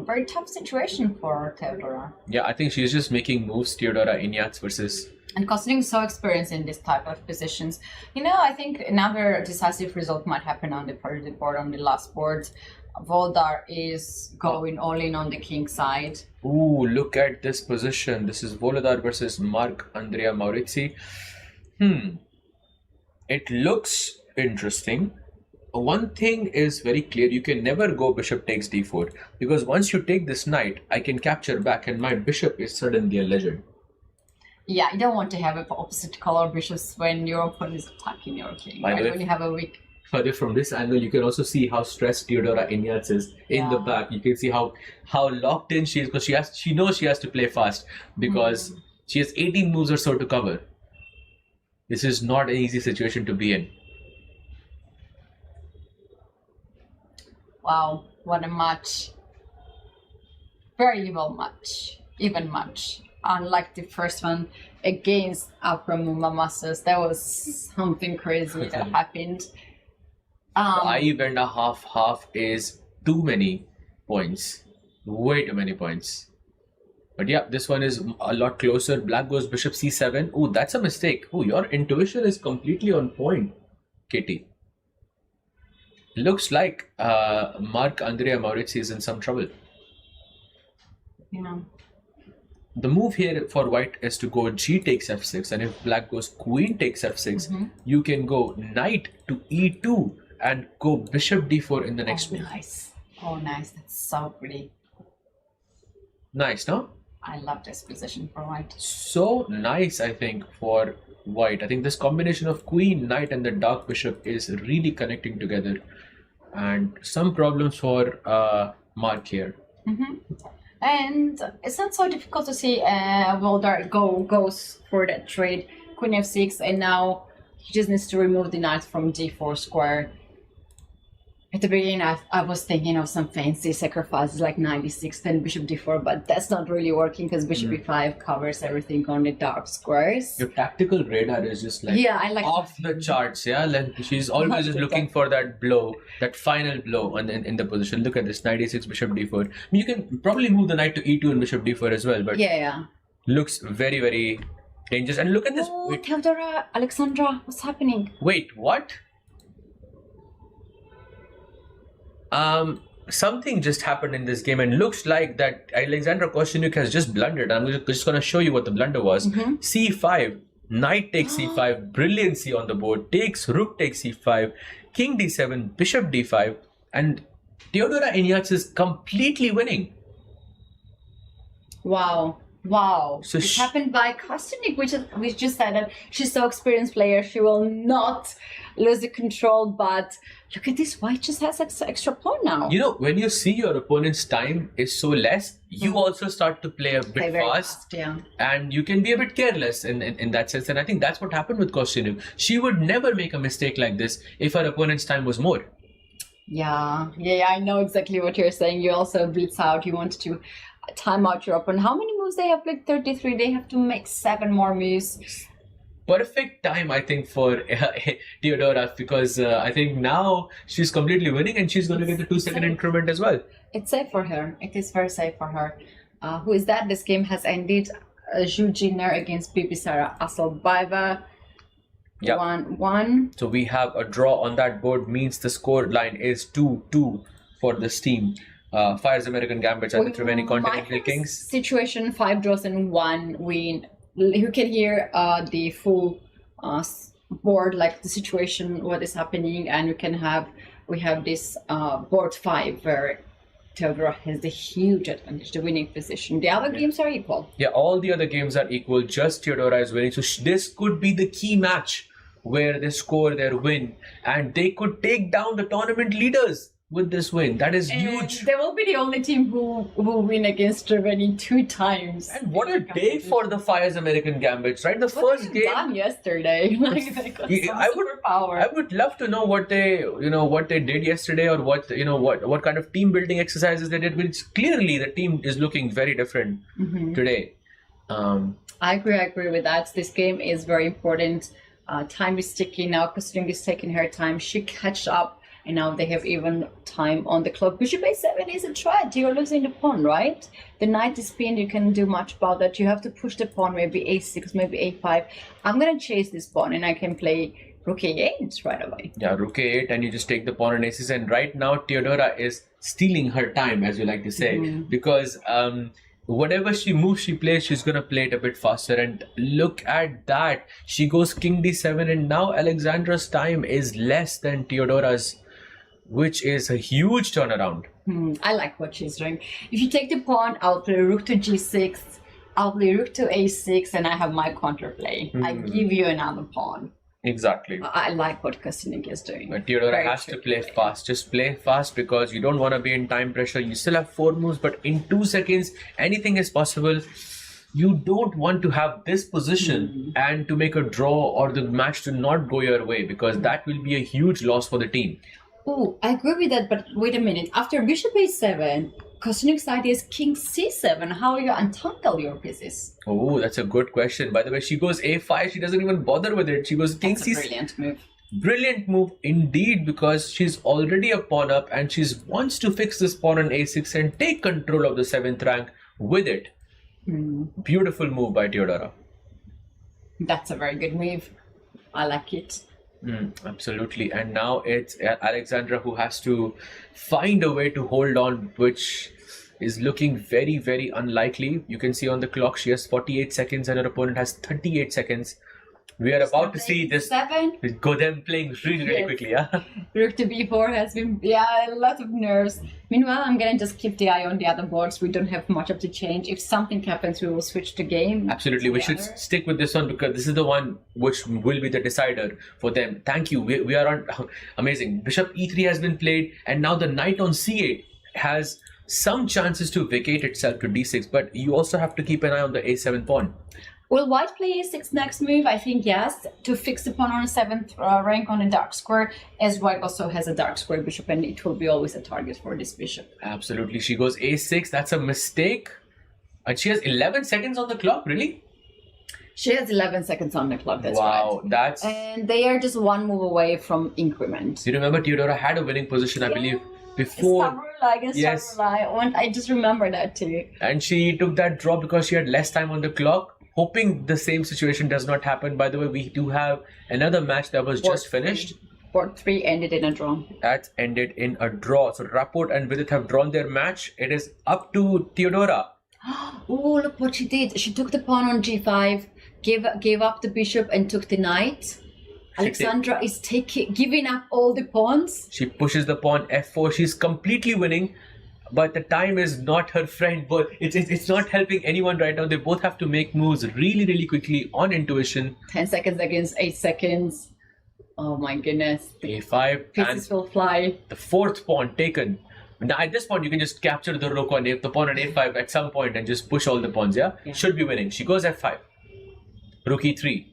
Very tough situation for Theodora. Yeah, I think she's just making moves, Theodora Ignatz versus... And considering so experienced in this type of positions, I think another decisive result might happen on the Prodigy board, on the last board. Voldar is going all in on the king side. Ooh, look at this position. This is Volodar versus Marc-Andrea Maurizi. It looks interesting. One thing is very clear. You can never go bishop takes d4, because once you take this knight, I can capture back and my bishop is suddenly a legend. Yeah, you don't want to have opposite color bishops when your opponent is attacking your king. Right? When you have a weak... Further from this angle, you can also see how stressed Theodora Ignatz is in the back. You can see how locked in she is, because she knows she has to play fast, because she has 18 moves or so to cover. This is not an easy situation to be in. Wow, what a match. Very even match. Unlike the first one against Upgrad Mumba Masters, that was something crazy that happened. 5.5 is too many points. Way too many points. But yeah, this one is a lot closer. Black goes bishop c7. Oh, that's a mistake. Oh, your intuition is completely on point, Katie. Looks like Marc-Andrea Maurizi is in some trouble. Yeah. The move here for white is to go g takes f6, and if black goes queen takes f6, you can go knight to e2 and go bishop d4 in the next move. Nice. Oh, nice. That's so pretty. Nice, no? I love this position for white. So nice, I think, for white. I think this combination of queen, knight, and the dark bishop is really connecting together. And some problems for Mark here. And it's not so difficult to see Voldar goes for that trade. Queen f6, and now he just needs to remove the knight from d4 square. At the beginning, I was thinking of some fancy sacrifices like knight d6, then bishop d4, but that's not really working because bishop e5 covers everything on the dark squares. Your tactical radar is just like, I like off the charts, yeah? Like she's always just looking for that blow, that final blow in the position. Look at this, knight a6, bishop d4. I mean, you can probably move the knight to e2 and bishop d4 as well, but looks very, very dangerous. And look at this. Oh, Theodora, Alexandra, what's happening? Wait, what? Something just happened in this game, and looks like that Alexandra Kostyanyuk has just blundered. I'm just going to show you what the blunder was. c5, knight takes c5, brilliancy on the board, takes rook takes c5, king d7, bishop d5, and Theodora Ignatz is completely winning. Wow. So it happened by Kostyanyuk, which just said that she's so experienced player, she will not lose the control, but look at this, white just has extra pawn now. You know, when you see your opponent's time is so less, you also start to play a bit fast, and you can be a bit careless in that sense, and I think that's what happened with Kostyanyuk. She would never make a mistake like this if her opponent's time was more. Yeah, I know exactly what you're saying. You also blitz out, you want to time out your opponent. How many moves moves. They have played 33. They have to make 7 more moves. Perfect time, I think, for Teodora, because I think now she's completely winning and she's going to get the 2-second increment as well. It's safe for her. It is very safe for her. Who is that? This game has ended. Zhu Jinner against Bibisara Asalbaeva. Yeah. 1-1. So we have a draw on that board, means the score line is 2-2 for this team. Fyers American Gambits and the Triveni Continental Kings. Situation 5 draws and 1 win. You can hear the full board, like the situation, what is happening, and we have this board 5 where Teodora has the huge advantage, the winning position. The other games are equal. Yeah, all the other games are equal. Just Teodora is winning. So this could be the key match where they score their win and they could take down the tournament leaders with this win. That is huge. They will be the only team who win against Triveni 2 times. And what a day for the Fyers American Gambits, right? The first game done yesterday. Like, they got I would love to know what they did yesterday, or what kind of team building exercises they did. Which clearly the team is looking very different today. I agree with that. This game is very important. Time is ticking now. Kosting is taking her time. She catch up. And now they have even time on the clock. Bishop a7 is a threat. You're losing the pawn, right? The knight is pinned. You can't do much about that. You have to push the pawn, maybe a6, maybe a5. I'm going to chase this pawn and I can play rook a8 right away. Yeah, rook a8 and you just take the pawn on a6. And right now, Teodora is stealing her time, as you like to say. Because whatever she plays, she's going to play it a bit faster. And look at that. She goes king d7 and now Alexandra's time is less than Teodora's, which is a huge turnaround. I like what she's doing. If you take the pawn, I'll play rook to g6, I'll play rook to a6, and I have my counterplay. I give you another pawn. Exactly. I like what Kostinik is doing. But Teodora has to play fast. Just play fast because you don't want to be in time pressure. You still have 4 moves, but in 2 seconds, anything is possible. You don't want to have this position and to make a draw or the match to not go your way, because that will be a huge loss for the team. Oh, I agree with that, but wait a minute. After bishop a7, Kostinik's idea is king c7. How will you untangle your pieces? Oh, that's a good question. By the way, she goes a5. She doesn't even bother with it. She goes king c7. Brilliant move. Brilliant move indeed, because she's already a pawn up and she wants to fix this pawn on a6 and take control of the 7th rank with it. Beautiful move by Teodora. That's a very good move. I like it. Absolutely. And now it's Alexandra who has to find a way to hold on, which is looking very, very unlikely. You can see on the clock she has 48 seconds and her opponent has 38 seconds. We are about to see this go them playing really, really quickly. Yeah. Rook to b4 has been, a lot of nerves. Meanwhile, I'm gonna just keep the eye on the other boards. We don't have much of the change. If something happens, we will switch the game. Absolutely. We should stick with this one because this is the one which will be the decider for them. Thank you. We are on amazing. Bishop e3 has been played, and now the knight on c8 has some chances to vacate itself to d6, but you also have to keep an eye on the a7 pawn. Will white play a6 next move? I think yes, to fix the pawn on a 7th rank on a dark square, as white also has a dark square bishop and it will be always a target for this bishop. Absolutely. She goes a6. That's a mistake. And she has 11 seconds on the clock, really? She has 11 seconds on the clock, that's right. And they are just 1 move away from increment. You remember Teodora had a winning position, I believe, before. Yes. I just remember that too. And she took that draw because she had less time on the clock. Hoping the same situation does not happen. By the way, we do have another match that was just finished. Board 3 ended in a draw. That ended in a draw. So Rapport and Vidit have drawn their match. It is up to Teodora. Oh, look what she did. She took the pawn on g5, gave up the bishop and took the knight. Alexandra is giving up all the pawns. She pushes the pawn f4. She's completely winning. But the time is not her friend, but it's not helping anyone right now. They both have to make moves really, really quickly on intuition. 10 seconds against 8 seconds. Oh my goodness. A5. Pieces will fly. The 4th pawn taken. Now at this point, you can just capture the rook on the pawn on a5 at some point and just push all the pawns, yeah? Should be winning. She goes f5. Rook e3.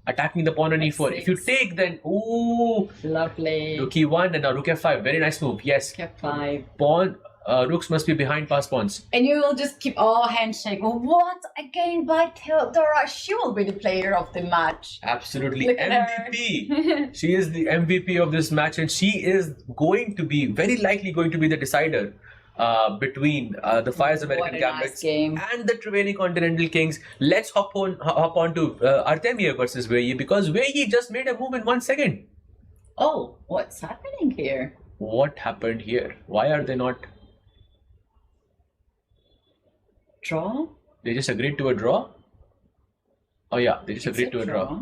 Attacking the pawn on e4. If you take, then ooh, lovely. Rook e1 and now rook f5. Very nice move. Yes. F5. Pawn. rooks must be behind pass pawns. And you will just keep handshake. What? Again by Theodora? She will be the player of the match. Absolutely. Look at MVP. She is the MVP of this match, and she is going to be, very likely going to be the decider between the Fyers American Gambits and the Triveni Continental Kings. Let's hop on to Artemia versus Vishy, because Vishy just made a move in 1 second. Oh, what's happening here? What happened here? Why are they not... Draw? They just agreed to a draw? Oh yeah, they just agreed to a draw.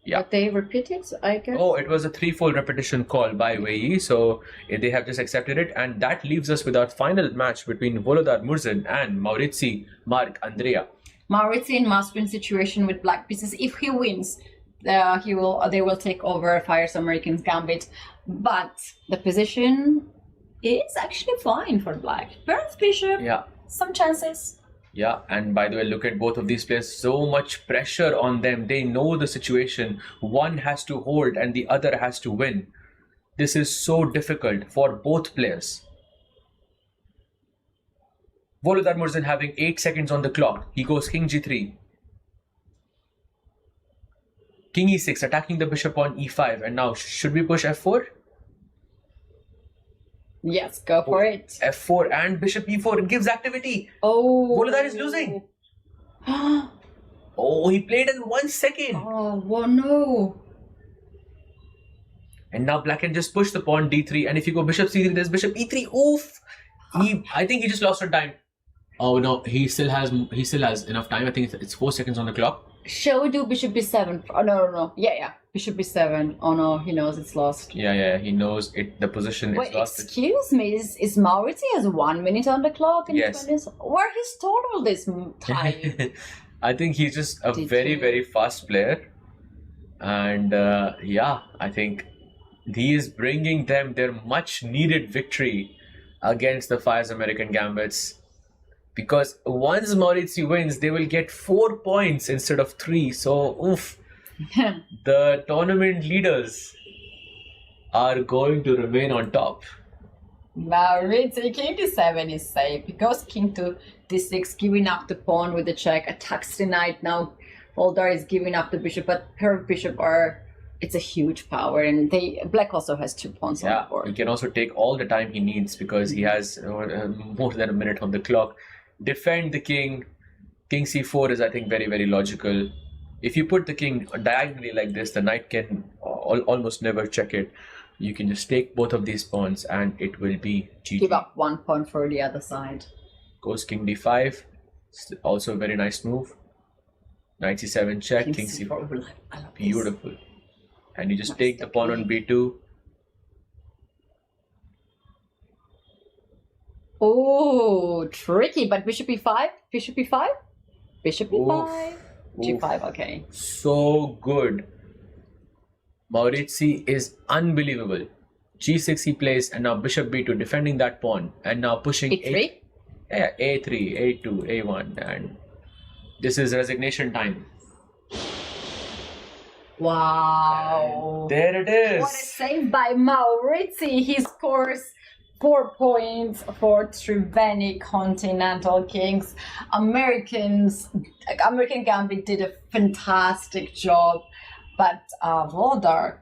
Yeah. But they repeat it, I guess? Oh, it was a 3-fold repetition call by Vishy, so they have just accepted it, and that leaves us with our final match between Volodar Murzin and Maurizi Mark Andrea. Maurizi in must-win situation with black pieces. If he wins, they will take over Fyers American's Gambit, but the position is actually fine for black. Pair of bishop, some chances. Yeah, and by the way, look at both of these players. So much pressure on them. They know the situation. One has to hold and the other has to win. This is so difficult for both players. Volodar Murzin having 8 seconds on the clock. He goes king g3. King e6, attacking the bishop on e5. And now, should we push f4? Yes, go for it. f4 and bishop e4. It gives activity. Oh. Volodar is losing. Oh, he played in 1 second. Oh, no. And now black can just push the pawn d3. And if you go bishop c3, there's bishop e3. Oof. I think he just lost on time. Oh no, he still has enough time. I think it's 4 seconds on the clock. Shall we do bishop b7? Oh, no. Yeah. Bishop b7. Oh no, he knows it's lost. Yeah, he knows it. The position is lost. Excuse me, is Maurizi has 1 minute on the clock? Yes. Where he stored all this time? I think he's just a very fast player. And I think he is bringing them their much needed victory against the Fyers American Gambits. Because once Maurizi wins, they will get 4 points instead of 3. So, oof. The tournament leaders are going to remain on top. Maurizi, king d7 is safe. He goes king to d6, giving up the pawn with the check, attacks the knight. Now Volodar is giving up the bishop, but pair of bishop it's a huge power, and black also has 2 pawns on the board. He can also take all the time he needs because he has more than a minute on the clock. Defend the king. King c4 is, I think, very logical. If you put the king diagonally like this, the knight can almost never check it. You can just take both of these pawns and it will be GG. Give up 1 pawn for the other side. Goes king d5. Also a very nice move. Knight c7 check. King c4. Beautiful. And you just take the pawn on b2. Oh, tricky. But bishop e5? Bishop e5? Bishop e5. G5, okay. So good. Maurizi is unbelievable. G6 he plays, and now bishop b2, defending that pawn, and now pushing a3. A3, A2, A1, and this is resignation time. Wow. And there it is. What a save by Maurizi. He scores 4 points for Triveni Continental Kings. American Gambit did a fantastic job, but Volodar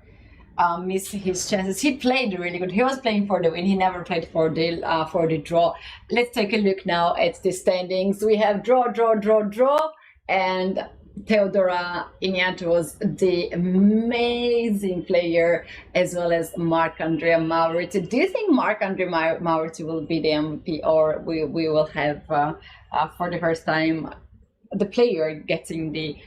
missed his chances. He played really good. He was playing for the win. He never played for the draw. Let's take a look now at the standings. We have draw, and Theodora Ignat was the amazing player, as well as Marc-André Maurizi. Do you think Marc-André Maurizi will be the MVP, or we will have for the first time the player getting the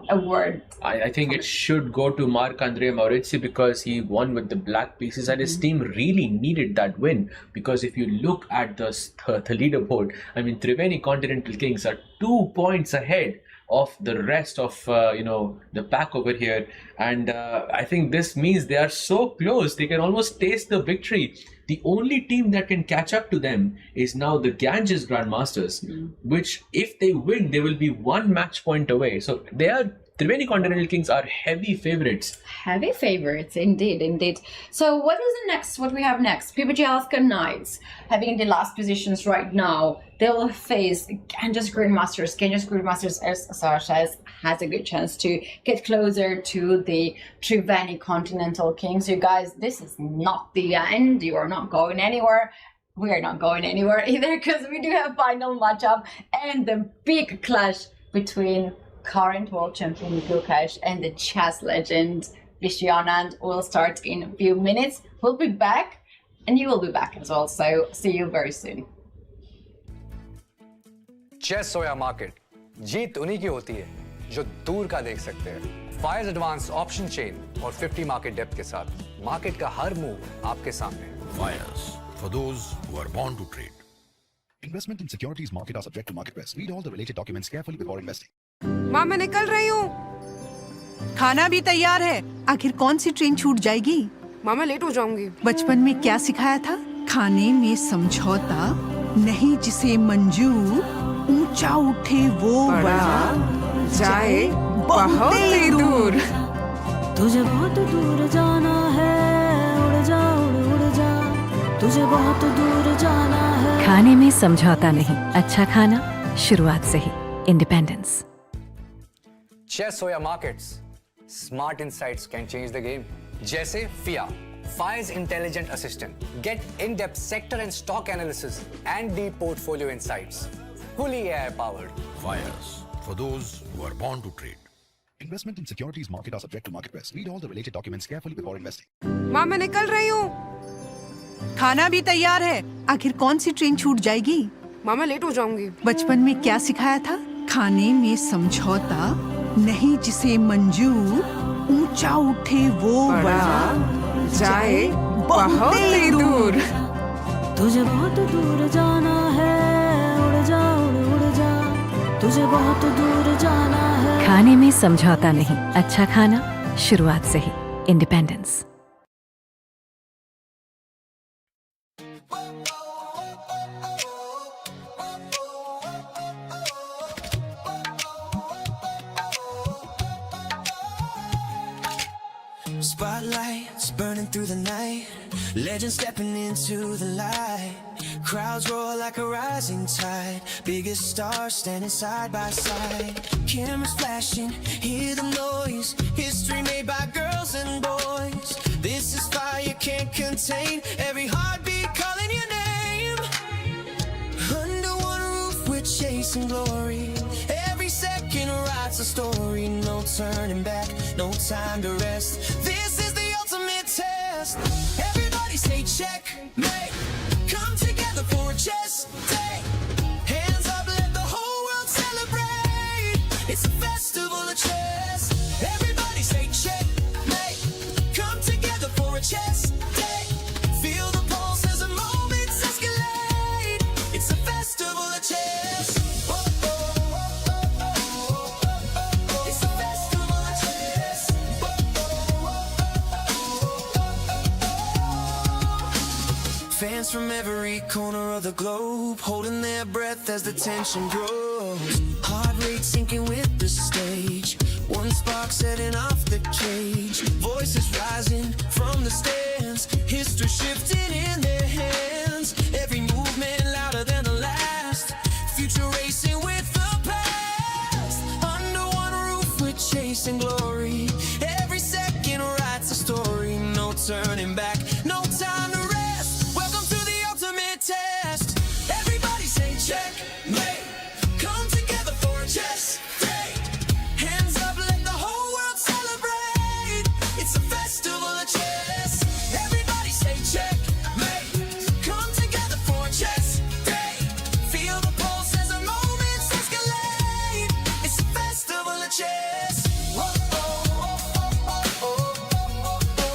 award? I think it should go to Marc-André Maurizi because he won with the black pieces, and his team really needed that win. Because if you look at the leaderboard, I mean, Triveni Continental Kings are 2 points ahead of the rest of the pack over here, and I think this means they are so close they can almost taste the victory. The only team that can catch up to them is now the Ganges Grandmasters, which if they win, they will be 1 match point away. So they are Triveni Continental Kings are heavy favorites. Heavy favorites, indeed. So what we have next? PBG Alaskan Knights, having the last positions right now. They will face Ganges Grandmasters. Ganges Grandmasters, as Sasha has a good chance to get closer to the Triveni Continental Kings. You guys, this is not the end. You are not going anywhere. We are not going anywhere either, because we do have final matchup and the big clash between current world champion Gukesh and the chess legend Vishy will start in a few minutes. We'll be back and you will be back as well, so see you very soon. Chess हो या market, जीत उन्हीं की होती है जो दूर का देख सकते हैं। फायर्स एडवांस ऑप्शन चेन और 50 मार्केट डेप्थ के साथ मार्केट का हर मूव आपके सामने। Fyers, for those who are born to trade. Investment in securities market are subject to market risk. Read all the related documents carefully before investing. माँ मैं निकल रही हूँ। खाना भी तैयार है। आखिर कौन सी ट्रेन छूट जाएगी? माँ मैं लेट हो जाऊंगी। बचपन में क्या सिखाया था? खाने में समझौता नहीं, जिसे मंजूर ऊंचा उठे वो बड़ा जाए बहुत ही दूर। तुझे बहुत दूर जाना है, उड़ जा उड़ जा, तुझे बहुत दूर जाना है। खाने में समझौता नहीं, अच्छा खाना शुरुआत से ही। इंडिपेंडेंस। चेस हो या markets, smart insights can change the game. जैसे फिया, Fyers Intelligent Assistant. Get in-depth sector and stock analysis and deep portfolio insights. Fully AI powered. Fyers, for those who are born to trade. Investment in securities market are subject to market risk. Read all the related documents carefully before investing. माँ मैं निकल रही हूँ। खाना भी तैयार है। आखिर कौन सी ट्रेन छूट जाएगी? माँ मैं लेट हो जाऊंगी। बचपन में क्या सिखाया था? खाने में समझौता नहीं, जिसे मंजूर ऊंचा उठे वो बड़ा जाए बहुत ही दूर। तुझे बहुत दूर जाना है, उड़ जा उड़ जा, तुझे बहुत दूर जाना है। खाने में समझौता नहीं, अच्छा खाना शुरुआत से ही। Independence. Spotlights burning through the night, legends stepping into the light. Crowds roar like a rising tide, biggest stars standing side by side. Cameras flashing, hear the noise, history made by girls and boys. This is fire can't contain, every heartbeat calling your name. Under one roof we're chasing glory, every second writes a story. No turning back, no time to rest. This is the ultimate test. Everybody say checkmate. Come together for a chess day. Hands up, let the whole world celebrate. It's a festival of chess. Everybody say checkmate. Come together for a chess day. Feel the pulse as the moments escalate. It's a festival of chess. Fans from every corner of the globe, holding their breath as the tension grows. Heart rate sinking with the stage, one spark setting off the cage. Voices rising from the stands, history shifting in their hands. Every movement louder than the last, future racing with the past. Under one roof we're chasing glory, every second writes a story. No turning back, no time to rest. Welcome to the ultimate test. Everybody say checkmate. Come together for a chess day. Hands up, let the whole world celebrate. It's a festival of chess. Everybody say checkmate. Come together for a chess day. Feel the pulse as the moments escalate. It's a festival of chess.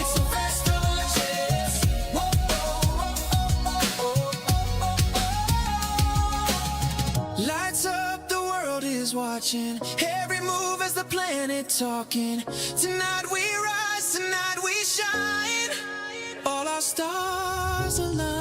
It's a festival of chess. Lights up, the world is watching. Every move as the planet talking. Tonight we rise, tonight we shine. All our stars align.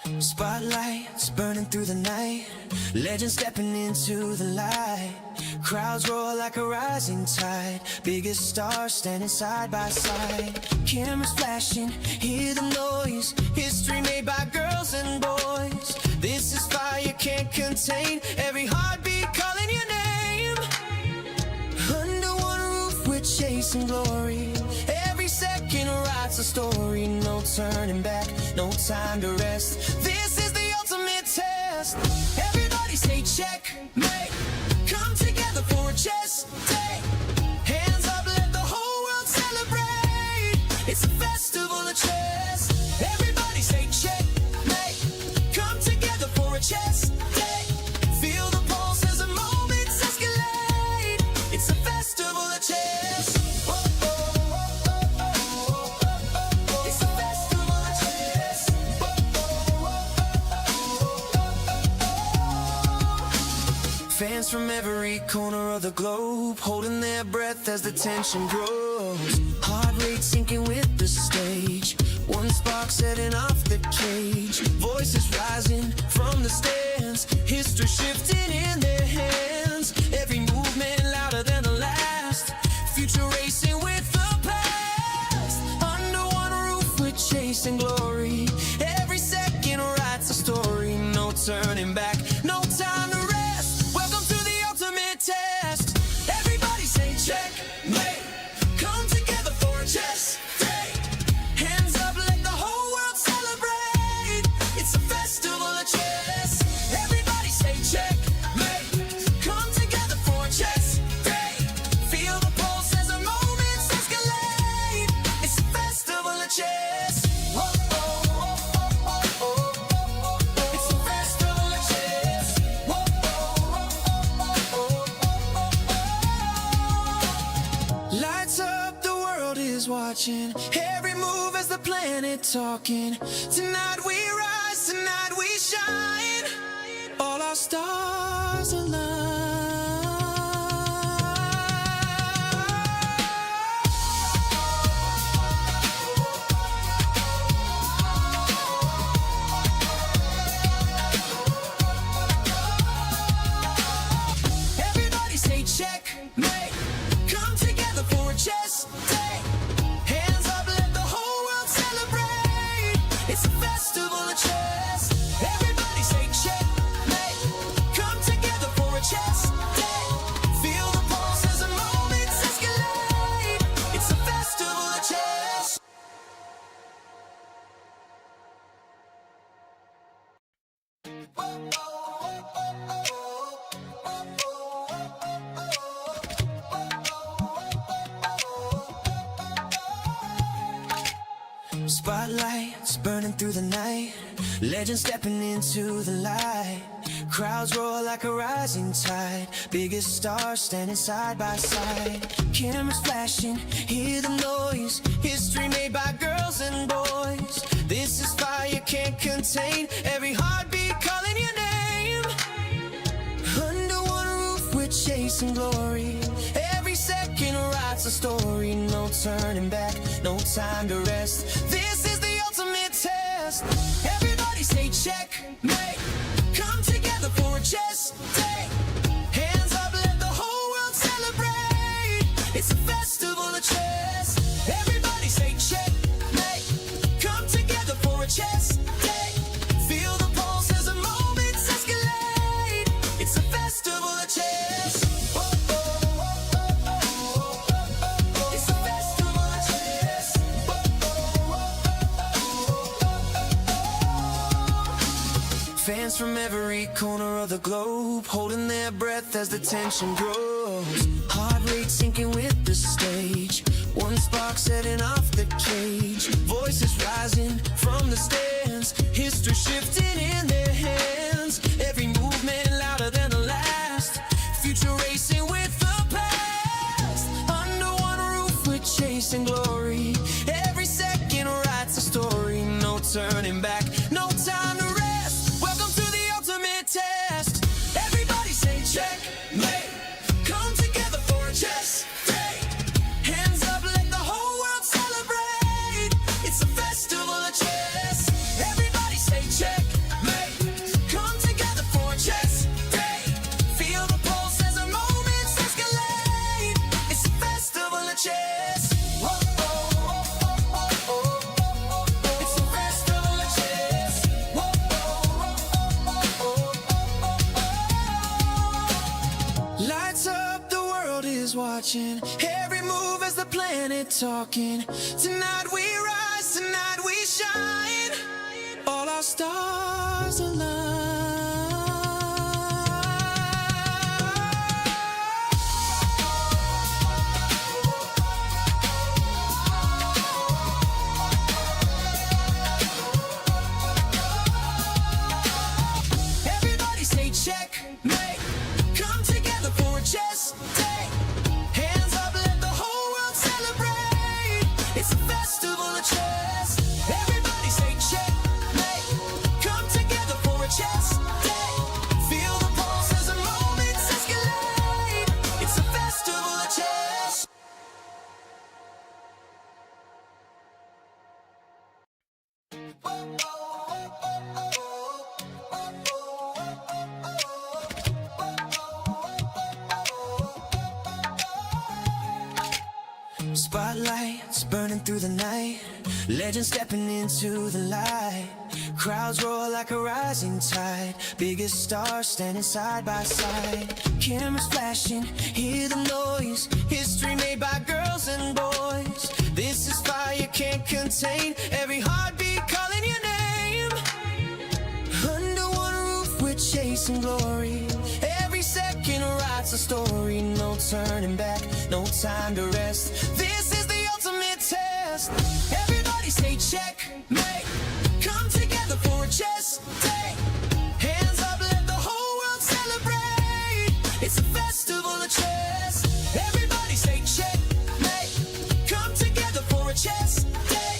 Spotlights burning through the night, legends stepping into the light. Crowds roar like a rising tide, biggest stars standing side by side. Cameras flashing, hear the noise, history made by girls and boys. This is fire you can't contain, every heartbeat calling your name. Under one roof we're chasing glory, every second writes a story. No turning back, no time to rest, this is the ultimate test. Everybody say checkmate, come together for a chess day. Hands up, let the whole world celebrate, it's a festival of chess. Everybody say checkmate, come together for a chess day. Feel the pulse as the moments escalate, it's a festival of chess. It's a festival of chess. Fans from every corner of the globe holding their breath as the tension grows. Heart rate sinking with the stage, one spark setting off the cage. Voices rising from the stands, history shifting in their hands. Every movement louder than the last, future racing with the past. Under one roof we're chasing glory, every second writes a story. No turning back, no time to rest, welcome to the ultimate test. Everybody say checkmate, come together for a chess day. Hands up, let the whole world celebrate, it's a festival of chess. Everybody say checkmate, come together for a chess day. Feel the pulse as the moments escalate, it's a festival of chess. Whoa, whoa, whoa, whoa, whoa, whoa. It's a festival of chess. Whoa, whoa, whoa, whoa, whoa. Lights up, the world is watching, every move as the planet talking. Tonight we rise, tonight we shine, all our stars align. Everybody say checkmate, come together for a chess day. Hands up, let the whole world celebrate, it's a festival of chess. Everybody say checkmate, come together for a chess day. Feel the pulse as the moments escalate, it's a festival of chess. Spotlights burning through the night, legends stepping into the light. Crowds roar like a rising tide, biggest stars standing side by side. Cameras flashing, hear the noise, history made by girls and boys. This is fire you can't contain, every heartbeat calling your name. Under one roof we're chasing glory, every second writes a story. No turning back, no time to rest, this is the ultimate test. Everybody say checkmate, come together for a chess day. Hands up, let the whole world celebrate, it's a festival of chess. Everybody say checkmate, come together for a chess day. Feel the pulse as the moments escalate, it's a festival of chess. Whoa, whoa, whoa, whoa, whoa. It's a festival of chess. Whoa, whoa, whoa. Fans from every corner of the globe holding their breath as the tension grows. Heart rate sinking with the stage, one spark setting off the cage. Voices rising from the stands, history shifting in their hands. Every movement louder than the last, future racing with the past. Under one roof we're chasing glory, every second writes a story. No turning back, no time to rest, welcome to the ultimate test. Everybody say checkmate, come together for a chess day. Hands up, let the whole world celebrate, it's a festival of chess. Everybody say checkmate, watching every move as the planet talking. Tonight we rise, tonight we shine. All our stars align. Everybody say checkmate. Come together for a chess day. Hands up, let the whole world celebrate. It's a festival of chess. Everybody say checkmate. Come together for a chess day. Feel the pulse as the moments escalate. It's a festival of chess. Spotlights burning through the night. Legends stepping into the light. Crowds roar like a rising tide. Biggest stars standing side by side. Cameras flashing, hear the noise. History made by girls and boys. This is fire can't contain. Every heartbeat calling your name. Under one roof we're chasing glory. Every second writes a story. No turning back, no time to rest. This is the ultimate test. Everybody say checkmate. Come together for a chess day. Hands up, let the whole world celebrate. It's a festival of chess. Everybody say checkmate. Come together for a chess day.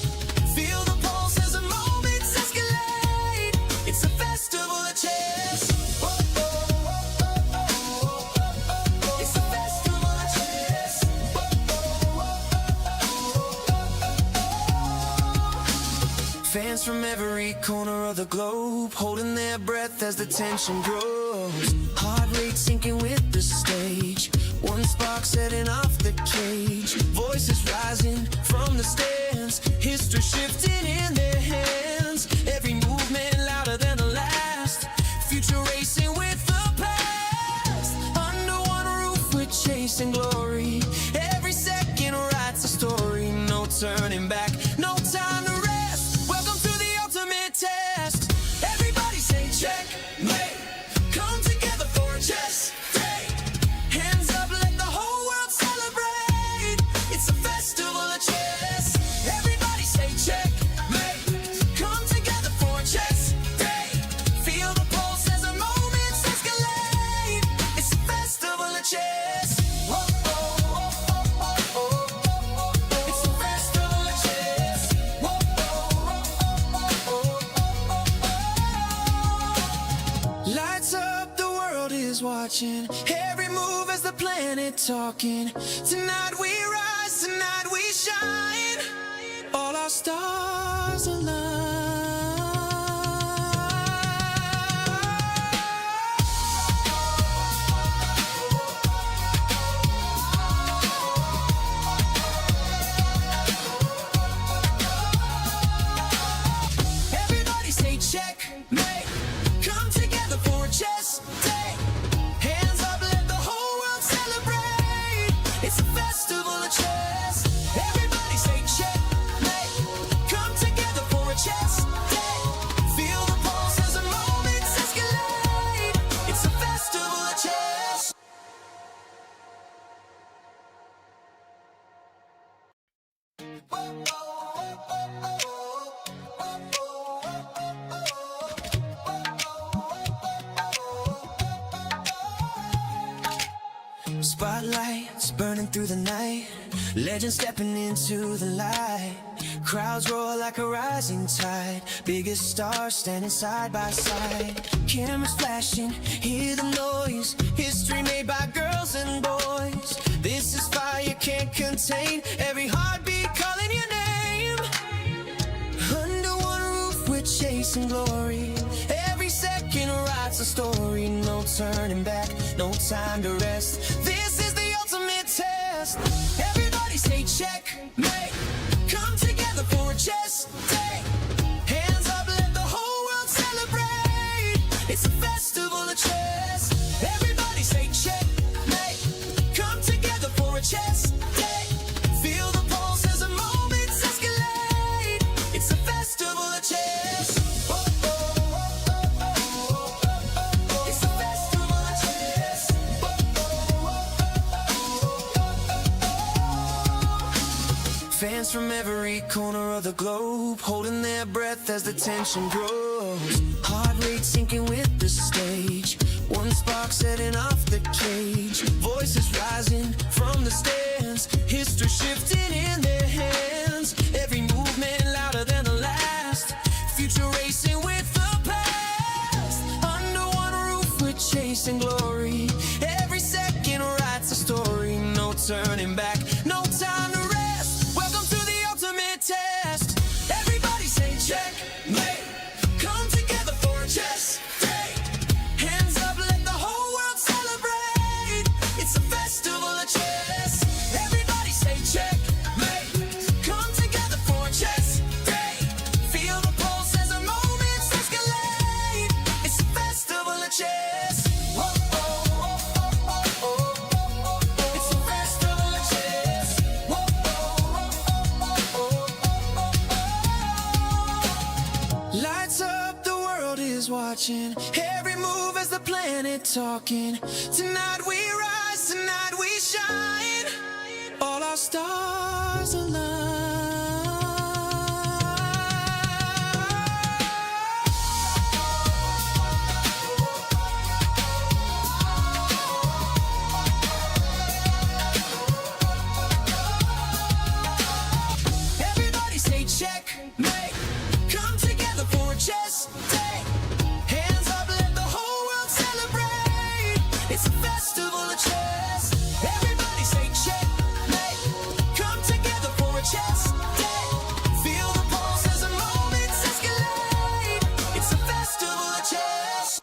Feel the pulse as the moments escalate. It's a festival of chess. It's a festival of chess. Fans from every corner of the globe holding their breath as the tension grows. Heart rate sinking with the stage. One spark setting off the cage. Voices rising from the stands. History shifting in their hands. Every movement louder than the last. Future racing with the past. Under one roof we're chasing glory. Every second writes a story. No turning back, no time to rest. Welcome to the ultimate test. Everybody say checkmate. Come together for a chess day. Hands up, let the whole world celebrate. It's a festival of chess. Everybody say checkmate. Come together for a chess day. Feel the pulse as the moments escalate. It's a festival of chess. Whoa, oh, oh, oh, oh, oh. It's a festival of chess. Whoa, oh, oh, oh, oh, oh. Lights up, the world is watching. Every move as the planet talking. Tonight we rise, tonight we shine. All our stars align. Everybody say checkmate. Come together for a chess day. Hands up, let the whole world celebrate. It's a festival of chess. Everybody say checkmate. Come together for a chess day. Feel the pulse as the moments escalate. It's a festival of chess. Spotlights burning through the night. Legends stepping into the light. Crowds roar like a rising tide. Biggest stars standing side by side. Cameras flashing, hear the noise. History made by girls and boys. This is fire can't contain. Every heartbeat calling your name. Under one roof we're chasing glory. Every second writes a story. No turning back, no time to rest. This is the ultimate test. Everybody say checkmate. Come together for a chess day. Hands up, let the whole world celebrate. It's a festival of chess. Everybody say checkmate. Come together for a chess from every corner of the globe, holding their breath as the tension grows. Heart rate sinking with the stage, one spark setting off the cage. Voices rising from the stands, history shifting in their hands. Every movement louder than the last, future racing with the past. Under one roof we're chasing glory, every second writes a story. No turning back, no time to rest. Welcome to the ultimate test. Everybody say checkmate. Come together for a chess day. Hands up, let the whole world celebrate. It's a festival of chess. Everybody say checkmate. Come together for a chess day. Feel the pulse as the moments escalate. It's a festival of chess. Whoa, oh, oh, oh, oh, oh. It's a festival of chess. Whoa, oh, oh, oh, oh. Lights up, the world is watching. Every move as the planet talking. Tonight we rise, tonight we shine. All our stars align. Everybody say checkmate. Come together for a chess day. Hands up, let the whole world celebrate. It's a festival of chess. Everybody say checkmate. Come together for a chess day. Feel the pulse as the moments escalate. It's a festival of chess.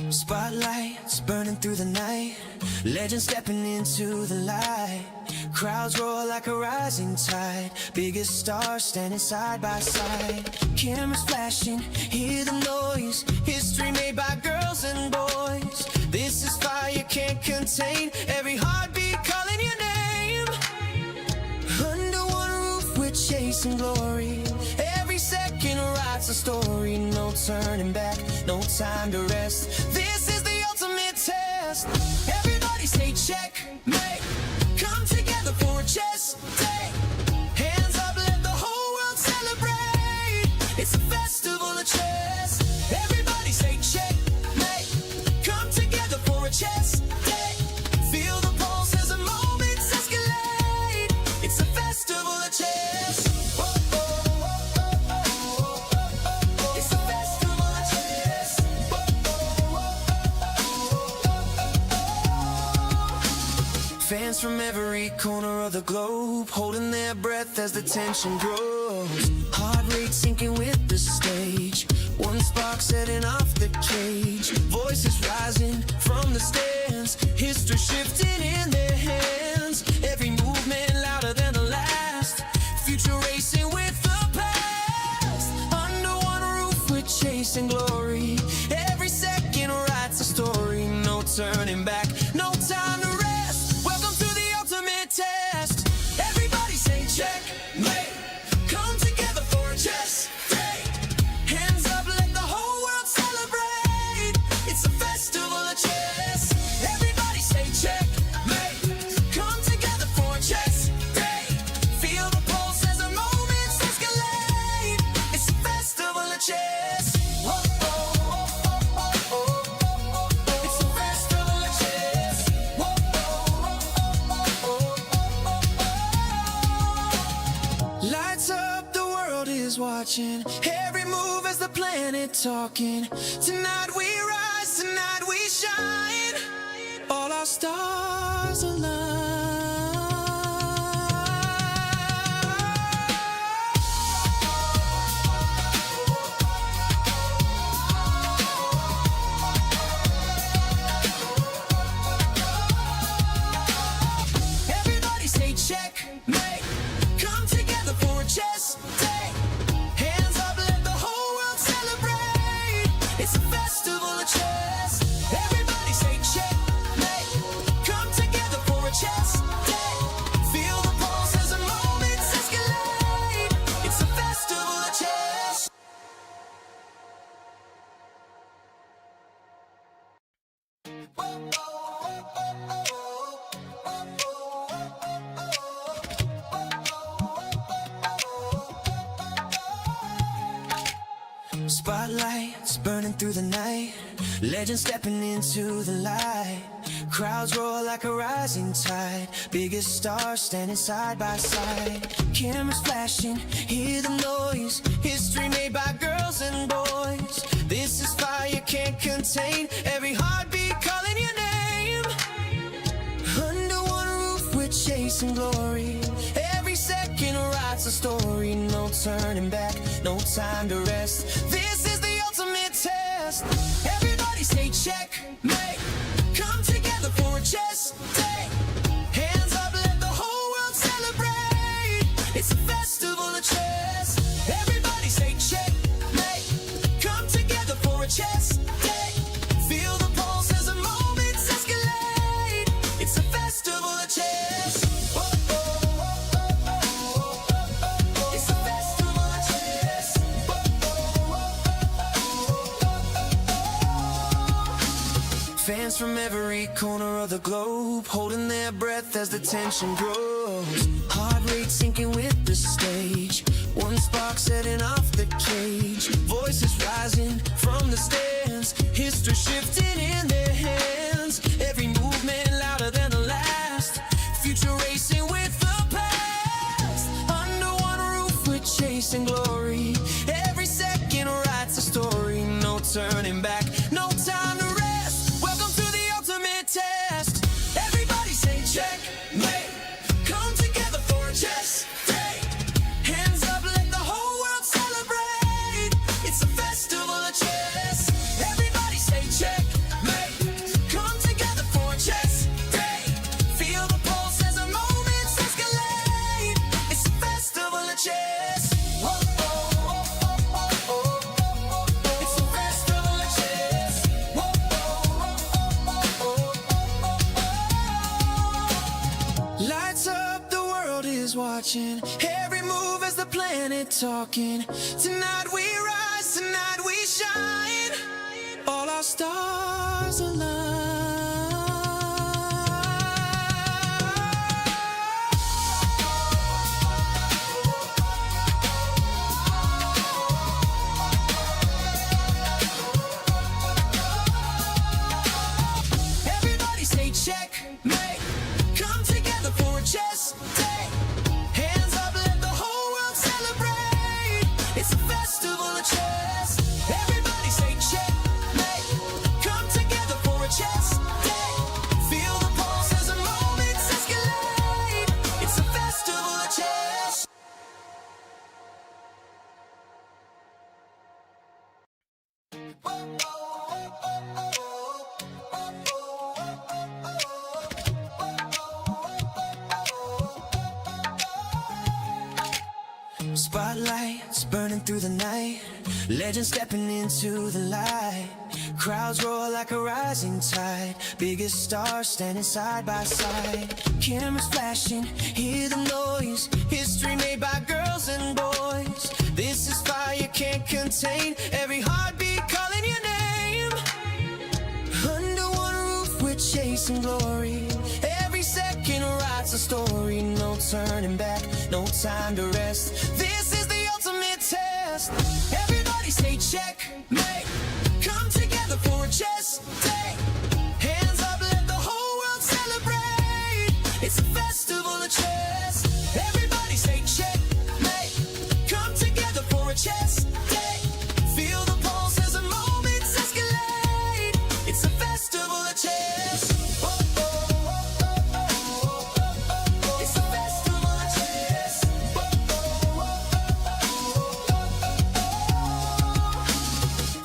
Spotlights burning through the night, legends stepping into the light. Crowds roar like a rising tide, biggest stars standing side by side. Cameras flashing, hear the noise, history made by girls and boys. This is fire you can't contain, every heartbeat calling your name. Under one roof we're chasing glory, every second writes a story. No turning back, no time to rest. This is the ultimate test. Everybody say checkmate. Come together for a chess day. Hands up, let the whole world celebrate. It's a festival of chess. Everybody say checkmate. Come together for a chess day. Feel the pulse as the moments escalate. It's a festival of chess. Whoa, oh, oh, oh, oh, oh. It's a festival of chess. Whoa, oh, oh, oh, oh. Fans from every corner of the globe, holding their breath as the tension grows. Heart rate sinking with the stage, one spark setting off the cage. Voices rising from the stands, history shifting in their hands. Every movement louder than the last, future racing with the past. Under one roof we're chasing glory, every second writes a story. No turning back, no time to rest. Welcome to the ultimate test. Everybody say checkmate. Come together for a chess day. Hands up, let the whole world celebrate. It's a festival of chess. Everybody say checkmate. Come together for a chess day. Feel the pulse as the moments escalate. It's a festival of chess. Whoa, oh, oh, oh, oh, oh, oh. It's a festival of chess. Whoa, oh, oh, oh, oh, oh. Lights up, the world is watching. Every move as the planet talking. Tonight we rise, tonight we shine. All our stars align. Everybody say checkmate. Come together for a chess day. Hands up, let the whole world celebrate. It's a festival of chess. Everybody say checkmate. Come together for a chess Spotlights burning through the night, legends stepping into the light. Crowds roar like a rising tide, biggest stars standing side by side. Cameras flashing, hear the noise, history made by girls and boys. This is fire can't contain, every heartbeat calling your name. Under one roof we're chasing glory, every second writes a story. No turning back, no time to rest, this is the ultimate test. Everybody say checkmate, come together for a chess day. Hands up, let the whole world celebrate, it's a festival of chess. Everybody say checkmate, come together for a chess day. Feel the pulse as the moments escalate, it's a festival of chess. It's a festival of chess. Fans from every corner of the globe holding their breath as the tension grows. Heart rate sinking with the stage, one spark setting off the cage. Voices rising from the stands, history shifting in their hands. Every movement louder than the last, future racing with the past. Under one roof we're chasing glory, every second writes a story. No turning back, no time to rest, welcome to the ultimate test. Everybody say checkmate, come together for a chess day. Hands up, let the whole world celebrate, it's a festival of chess. Everybody say checkmate, come together for a chess day. Feel the pulse as the moments escalate, it's a festival of chess. It's a festival of chess. Lights up, the world is watching, every move as the planet talking. Tonight we rise, tonight we shine, all our stars align. Everybody say checkmate, come together for a chess day. Hands up, let the whole world celebrate, it's a festival of chess. Everybody say checkmate, come together for a chess day. Feel the pulse as the moments escalate, it's a festival of chess. Spotlights burning through the night, legends stepping into the light. Crowds roar like a rising tide, biggest stars standing side by side. Cameras flashing, hear the noise, history made by girls and boys. This is fire can't contain, every heartbeat calling your name. Under one roof we're chasing glory, every second writes a story. No turning back, no time to rest, this is the ultimate test. Everybody say checkmate, come together for a chess day. Hands up, let the whole world celebrate, it's a festival of chess. Everybody say checkmate, come together for a chess day. Feel the pulse as the moments escalate, it's a festival of chess. It's a festival of chess.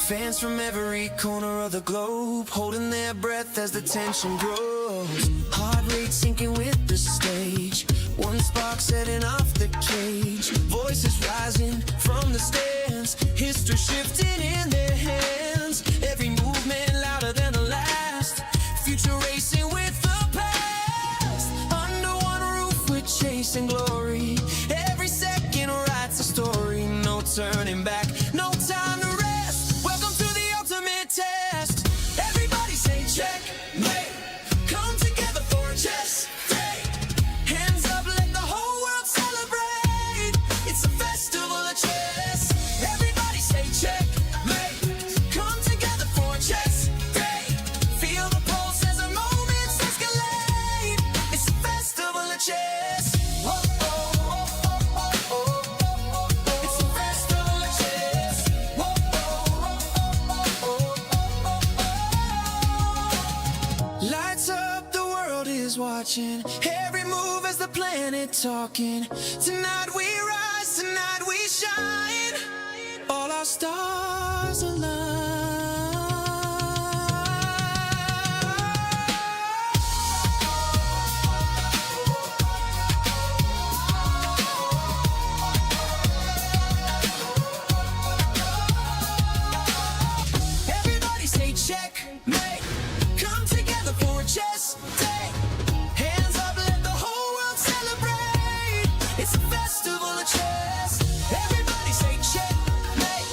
Fans from every corner of the globe holding their breath as the tension grows. Heart rate sinking with the stage, one spark setting off the cage. Voices rising from the stands, history shifting in their hands. Every movement louder than the last, future racing with the past. Under one roof we're chasing glory, every second writes a story. No turning back, no time to rest, welcome to the ultimate test. Everybody say checkmate, come together for a chess day. Hands up, let the whole world celebrate, it's a festival of chess. Everybody say checkmate, watching every move as the planet talking. Tonight we rise, tonight we shine. All our stars align. Everybody say checkmate. Come together for a chess day. Hands up, let the whole world celebrate. It's a festival of chess. Everybody say checkmate.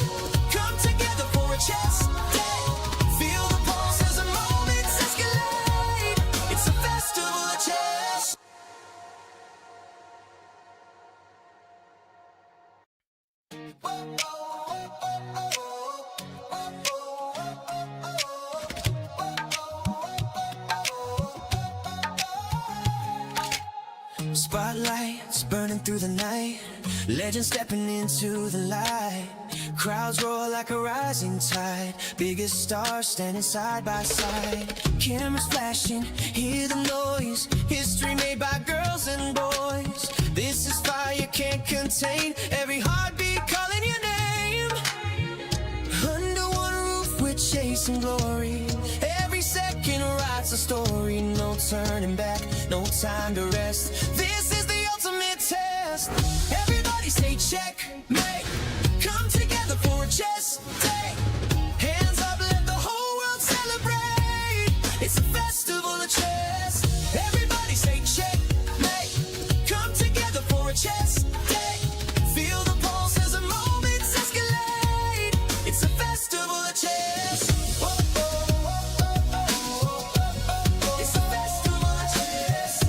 Come together for a chess day. Feel the pulse as the moments escalate. It's a festival of chess. Spotlights burning through the night. Legends stepping into the light. Crowds roar like a rising tide. Biggest stars standing side by side. Cameras flashing, hear the noise. History made by girls and boys. This is fire can't contain. Every heartbeat calling your name. Under one roof we're chasing glory. Every second writes a story. No turning back, no time to rest. This is the ultimate test. Everybody say checkmate. Come together for a chess day. Hands up, let the whole world celebrate. It's a festival of chess. Everybody say checkmate. Come together for a chess day. Feel the pulse as the moments escalate. It's a festival of chess. It's a festival of chess.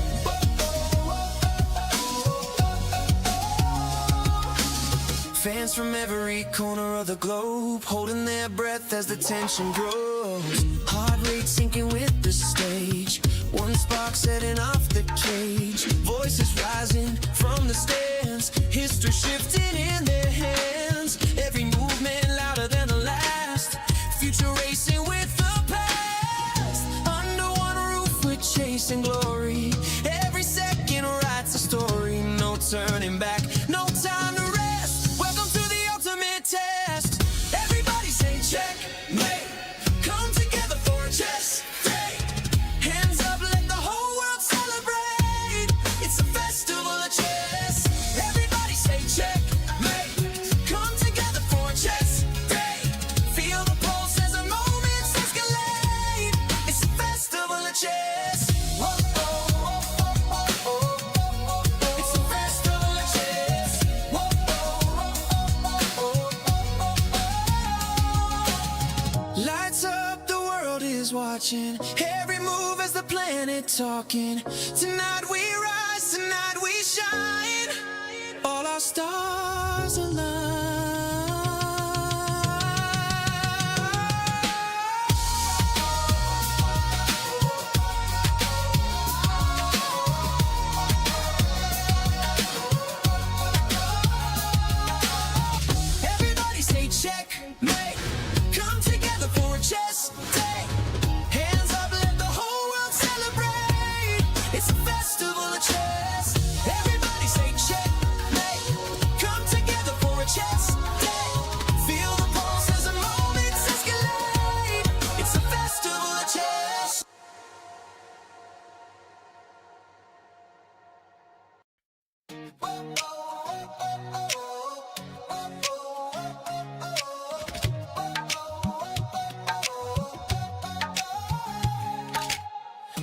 Fans from every corner of the globe holding their breath as the tension grows. Heart rate sinking with the stage. One spark setting off the cage. Voices rising from the stands. History shifting in their hands. Every movement louder than the last. Future racing with the past. Under one roof we're chasing glory. Every second writes a story. No turning back, no time to rest. Welcome to the ultimate test. Everybody say checkmate. Come together for a chess day. Hands up, let the whole world celebrate. It's a festival of chess. Everybody say checkmate. Come together for a chess day. Feel the pulse as the moments escalate. It's a festival of chess. Whoa, oh, oh, oh, oh, oh. It's a festival of chess. Whoa, oh, oh, oh, oh, oh. Lights up, the world is watching. Every move as the planet talking. Tonight we rise, tonight we shine. All our stars align. Everybody say checkmate. Come together for a chess day. Hands up, let the whole world celebrate. It's a festival of chess. Everybody say checkmate. Come together for a chess day. Feel the pulse as the moments escalate. It's a festival of chess.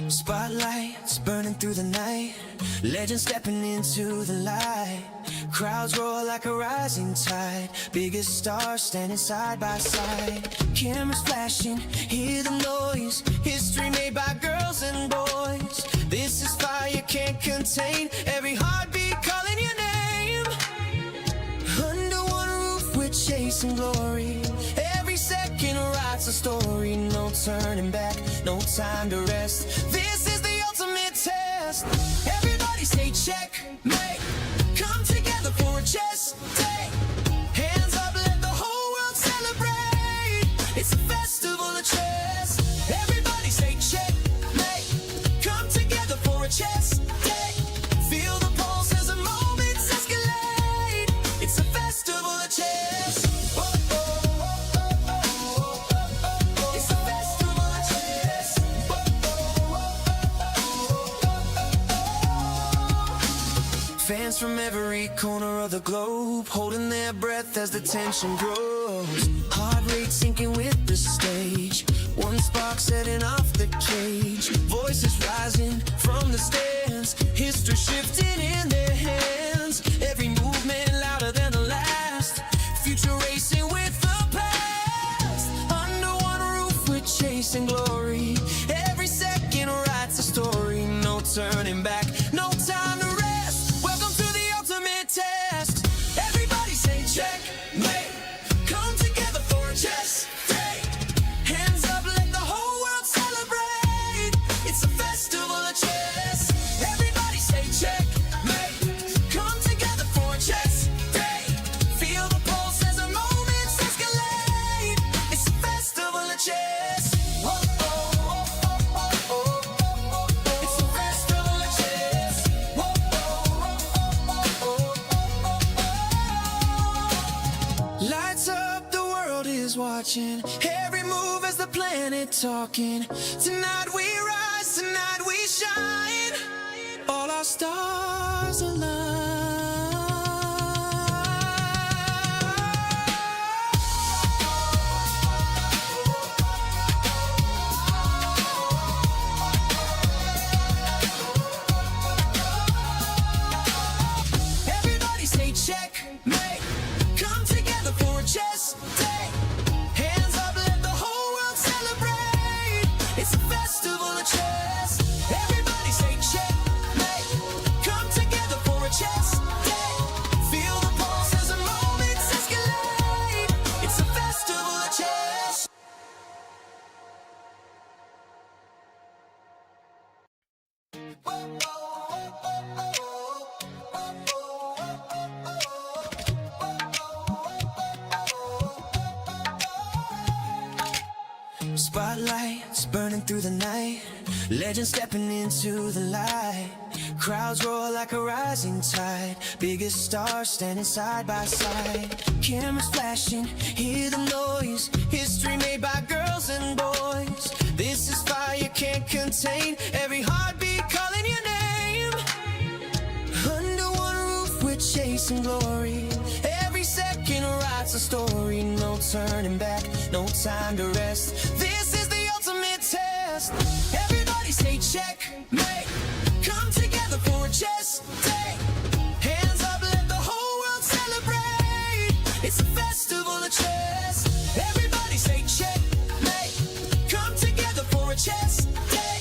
Spotlights burning through the night. Legends stepping into the light. Crowds roar like a rising tide. Biggest stars standing side by side. Cameras flashing, hear the noise. History made by girls and boys. This is fire can't contain. Every heartbeat calling your name. Under one roof we're chasing glory. Every second writes a story. No turning back, no time to rest. This is the ultimate test. Everybody say checkmate. Come together for a chess day. Hands up, let the whole world celebrate. It's a festival of chess. Everybody say checkmate. Come together for a chess Fans from every corner of the globe holding their breath as the tension grows. Heart rate sinking with the stage. One spark setting off the cage. Voices rising from the stands. History shifting in their hands. Every movement louder than the last. Future racing with the past. Under one roof we're chasing glory. Every second writes a story. No turning back, no time to rest. Welcome to the ultimate test. Everybody say check, mate. Come together for a chess day. Hands up, let the whole world celebrate. It's a festival of chess. Everybody say check, mate. Come together for a chess day. Feel the pulse as the moments escalate. It's a festival of chess. Whoa, oh, oh, oh, oh, oh, oh, oh. It's a festival of chess. Whoa, oh, oh, oh, oh, oh, oh. Lights up, the world is watching. Every move as the planet talking. Tonight we rise, tonight we shine. All our stars align. Everybody say check, mate. Come together for a chess day. Hands up, let the whole world celebrate. It's a festival of chess. Everybody say check, mate. Come together for a chess day. Feel the pulse as the moments escalate. It's a festival of chess. Spotlights burning through the night. Legends stepping into the light. Crowds roar like a rising tide. Biggest stars standing side by side. Cameras flashing, hear the noise. History made by girls and boys. This is fire can't contain. Every heartbeat calling your name. Under one roof we're chasing glory. Every second writes a story. No turning back, no time to rest. This is the ultimate test. Everybody say check, mate. Come together for a chess day. Hands up, let the whole world celebrate. It's a festival of chess. Everybody say check, mate. Come together for a chess day.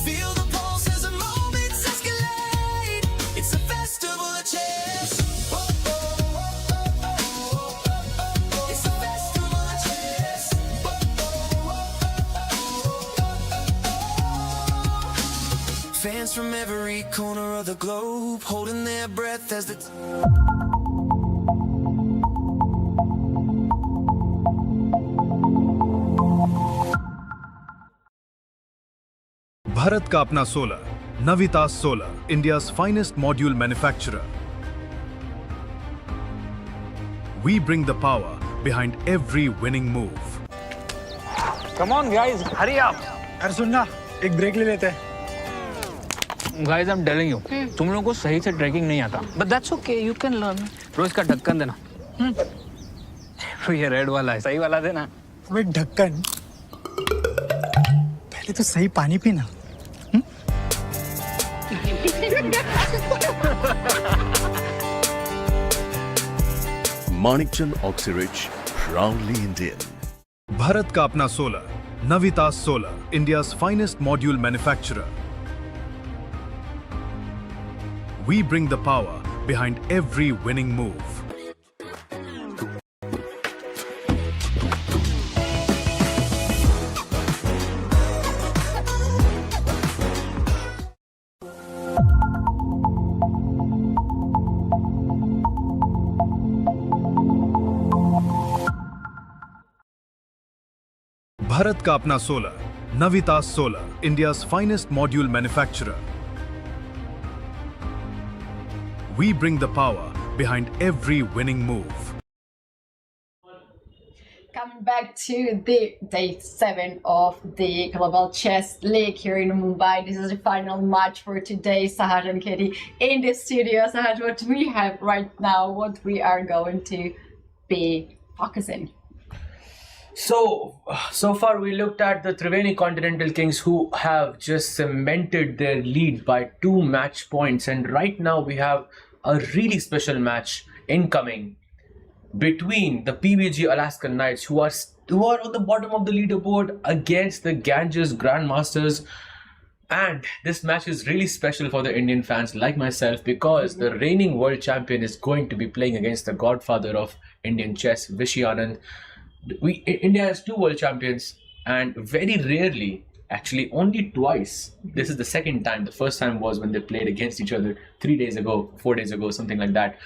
Feel the pulse as the moments escalate. It's a festival of chess. Oh, oh, oh, oh, oh, oh. It's a festival of chess. Oh, oh, oh, oh, oh. Fans from every corner of the globe holding their breath as the Bharat का अपना solar, Navita solar, India's finest module manufacturer. We bring the power behind every winning move. Come on guys, hurry up. अरे सुनना, एक break ले लेते हैं. Guys, I'm telling you, तुम लोगों को सही से ट्रैकिंग नहीं आता. But that's okay, you can learn. रोज का ढक्कन देना. ये रेड वाला है, सही वाला देना. वे ढक्कन. पहले तो सही पानी पीना. Manikchand Oxyrich, proudly Indian. Bharat का अपना solar, Navita solar, India's finest module manufacturer. We bring the power behind every winning move. Bharat का अपना solar, Navita solar, India's finest module manufacturer. We bring the power behind every winning move. coming back to the day 7 of the Global Chess League here in Mumbai. This is the final match for today. Sahaj and Katie in the studio. Sahaj, what we have right now, what we are going to be focusing. So far we looked at the Triveni Continental Kings, who have just cemented their lead by 2 match points, and right now we have a really special match incoming between the PBG Alaskan Knights, who are on the bottom of the leaderboard, against the Ganges Grandmasters. And this match is really special for the Indian fans like myself, because the reigning world champion is going to be playing against the godfather of Indian chess, Vishy. India has 2 world champions, and very rarely, actually only twice, this is the second time. The first time was when they played against each other 4 days ago, something like that.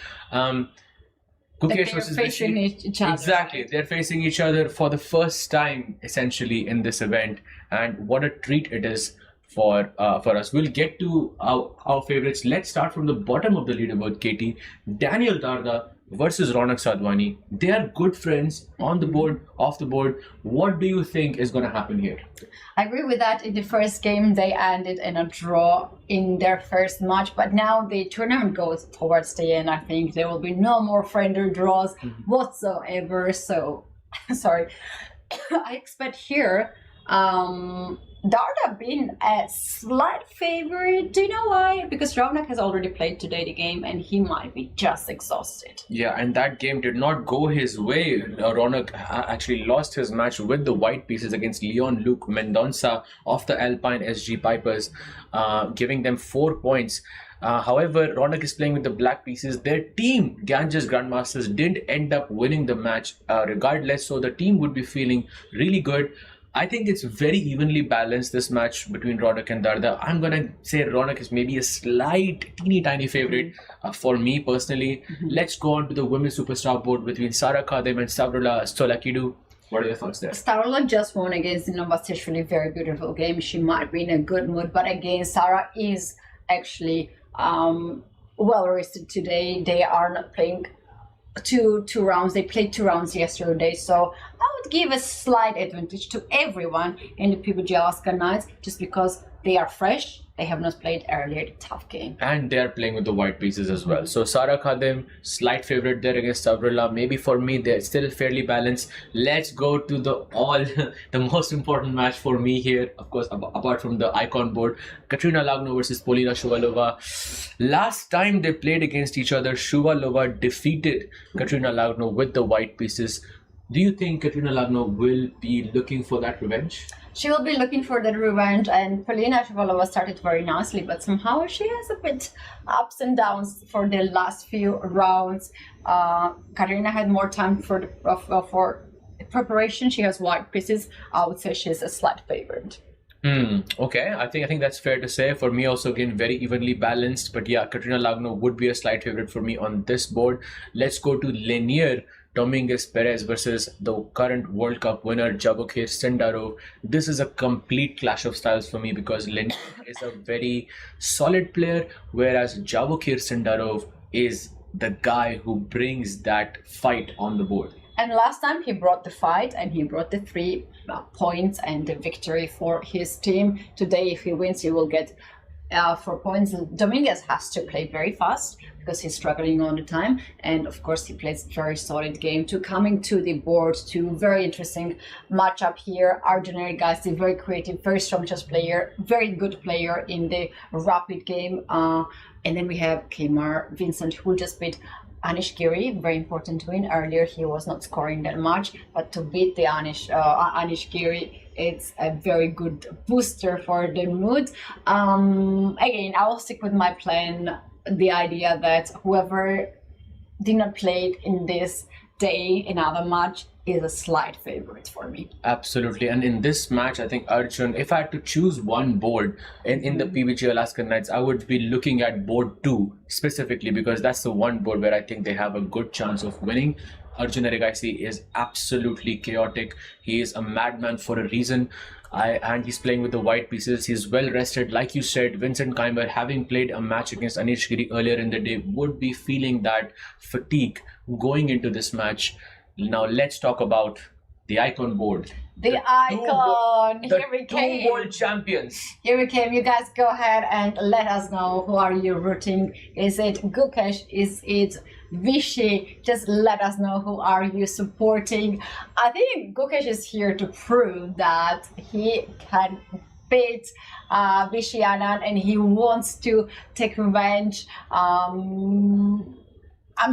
Gukesh versus Vishy. Each other. Exactly, they're facing each other for the first time essentially in this event, and what a treat it is for us. We'll get to our favorites. Let's start from the bottom of the leaderboard, Katie. Daniel Darda versus Ronak Sadhwani. They are good friends on the board, off the board. What do you think is going to happen here? I agree with that. In the first game, they ended in a draw in their first match, but now the tournament goes towards the end. I think there will be no more friendly draws whatsoever. So, sorry. I expect here Darda being a slight favorite. Do you know why? Because Ronak has already played today the game, and he might be just exhausted. Yeah, and that game did not go his way. Ronak actually lost his match with the white pieces against Leon Luke Mendonça of the Alpine SG Pipers, giving them 4 points. However, Ronak is playing with the black pieces. Their team, Ganges Grandmasters, didn't end up winning the match regardless, so the team would be feeling really good. I think it's very evenly balanced, this match between Ronak and Darda. I'm going to say Ronak is maybe a slight, teeny tiny favorite for me personally. Let's go on to the women's superstar board between Sara Khadem and Stavrola Stolakidu. What are your thoughts there? Stavrola just won against Novastishvili. Very beautiful game. She might be in a good mood, but again, Sara is actually well rested today. They are not playing two rounds. They played 2 rounds yesterday, so I would give a slight advantage to everyone in the PBG Alaskan Knights, just because they are fresh. They have not played earlier the tough game, and they are playing with the white pieces as well. So Sara Khadem, slight favorite there against Stavrola. Maybe for me, they're still fairly balanced. Let's go to the most important match for me here, of course, apart from the icon board. Katerina Lagno versus Polina Shuvalova. Last time they played against each other, Shuvalova defeated Katerina Lagno with the white pieces. Do you think Katerina Lagno will be looking for that revenge? She will be looking for that revenge, and Polina Shuvalova started very nicely, but somehow she has a bit ups and downs for the last few rounds. Katerina had more time for preparation. She has white pieces. I would say she's a slight favorite. Okay, I think that's fair to say. For me also, again, very evenly balanced. But yeah, Katerina Lagno would be a slight favorite for me on this board. Let's go to Lenier Dominguez Perez versus the current World Cup winner Javokhir Sendarov. This is a complete clash of styles for me, because Lenier is a very solid player, whereas Javokhir Sendarov is the guy who brings that fight on the board. And last time he brought the fight, and he brought the 3 points and the victory for his team. Today, if he wins, he will get 4 points. Dominguez has to play very fast because he's struggling all the time, and of course he plays very solid game. Coming to the board, 2 very interesting matchup here. Arjun Erigasi, very creative, very strong chess player, very good player in the rapid game, and then we have Kemar Vincent, who just beat Anish Giri. Very important win. Earlier he was not scoring that much, but to beat the Anish Giri, it's a very good booster for the mood. Again, I will stick with my plan, the idea that whoever did not play in this day, another match, is a slight favorite for me. Absolutely. And in this match, I think Arjun, if I had to choose one board in the PBG Alaskan Knights, I would be looking at board 2 specifically, because that's the one board where I think they have a good chance of winning. Arjun Erigasi is absolutely chaotic. He is a madman for a reason. And he's playing with the white pieces. He's well rested. Like you said, Vincent Keimer, having played a match against Anish Giri earlier in the day, would be feeling that fatigue going into this match. Now let's talk about the icon board. The icon. Here we came. Two world champions. Here we came. You guys go ahead and let us know, who are you rooting? Is it Gukesh? Is it Vishy? Just let us know, who are you supporting. I think Gukesh is here to prove that he can beat Vishy Anand, and he wants to take revenge. I'm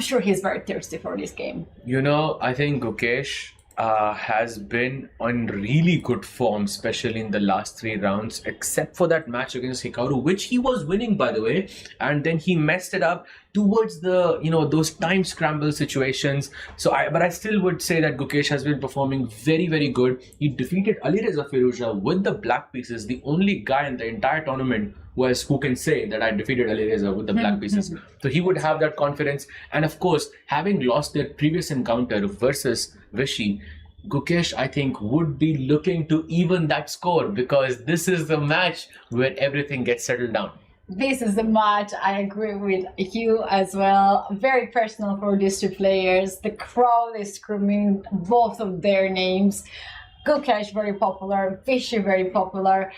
sure he's very thirsty for this game. You know, I think Gukesh has been on really good form, especially in the last 3 rounds, except for that match against Hikaru, which he was winning, by the way, and then he messed it up towards the, those time scramble situations. But I still would say that Gukesh has been performing very, very good. He defeated Alireza Firuza with the black pieces, the only guy in the entire tournament who can say that I defeated Alireza with the black pieces. So he would have that confidence. And of course, having lost their previous encounter versus Vishy, Gukesh, I think, would be looking to even that score, because this is the match where everything gets settled down. This is the match. I agree with you as well. Very personal for these two players. The crowd is screaming both of their names. Gukesh very popular, Vishy very popular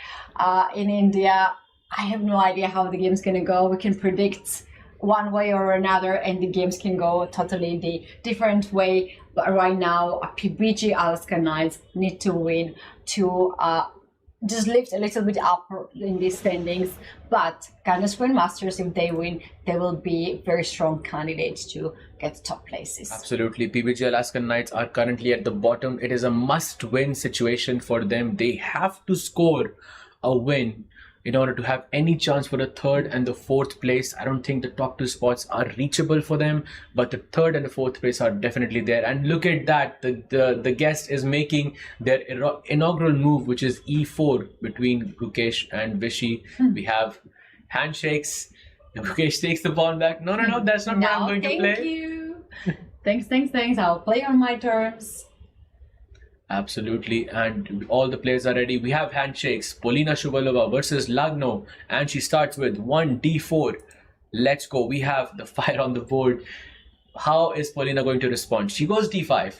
in India. I have no idea how the game's gonna go. We can predict one way or another, and the games can go totally the different way. But right now, PBG Alaskan Knights need to win to just lift a little bit up in these standings. But Ganges Grandmasters, if they win, they will be very strong candidates to get top places. Absolutely. PBG Alaskan Knights are currently at the bottom. It is a must-win situation for them. They have to score a win in order to have any chance for the 3rd and the 4th place. I don't think the top 2 spots are reachable for them, but the 3rd and the 4th place are definitely there. And look at that, the guest is making their inaugural move, which is E4 between Gukesh and Vishy. We have handshakes. Gukesh takes the pawn back. No, that's not what I'm going to play. Thank you. Thanks. I'll play on my terms. Absolutely, and all the players are ready. We have handshakes. Polina Shuvalova versus Lagno, and she starts with 1d4. Let's go. We have the fire on the board. How is Polina going to respond? She goes d5.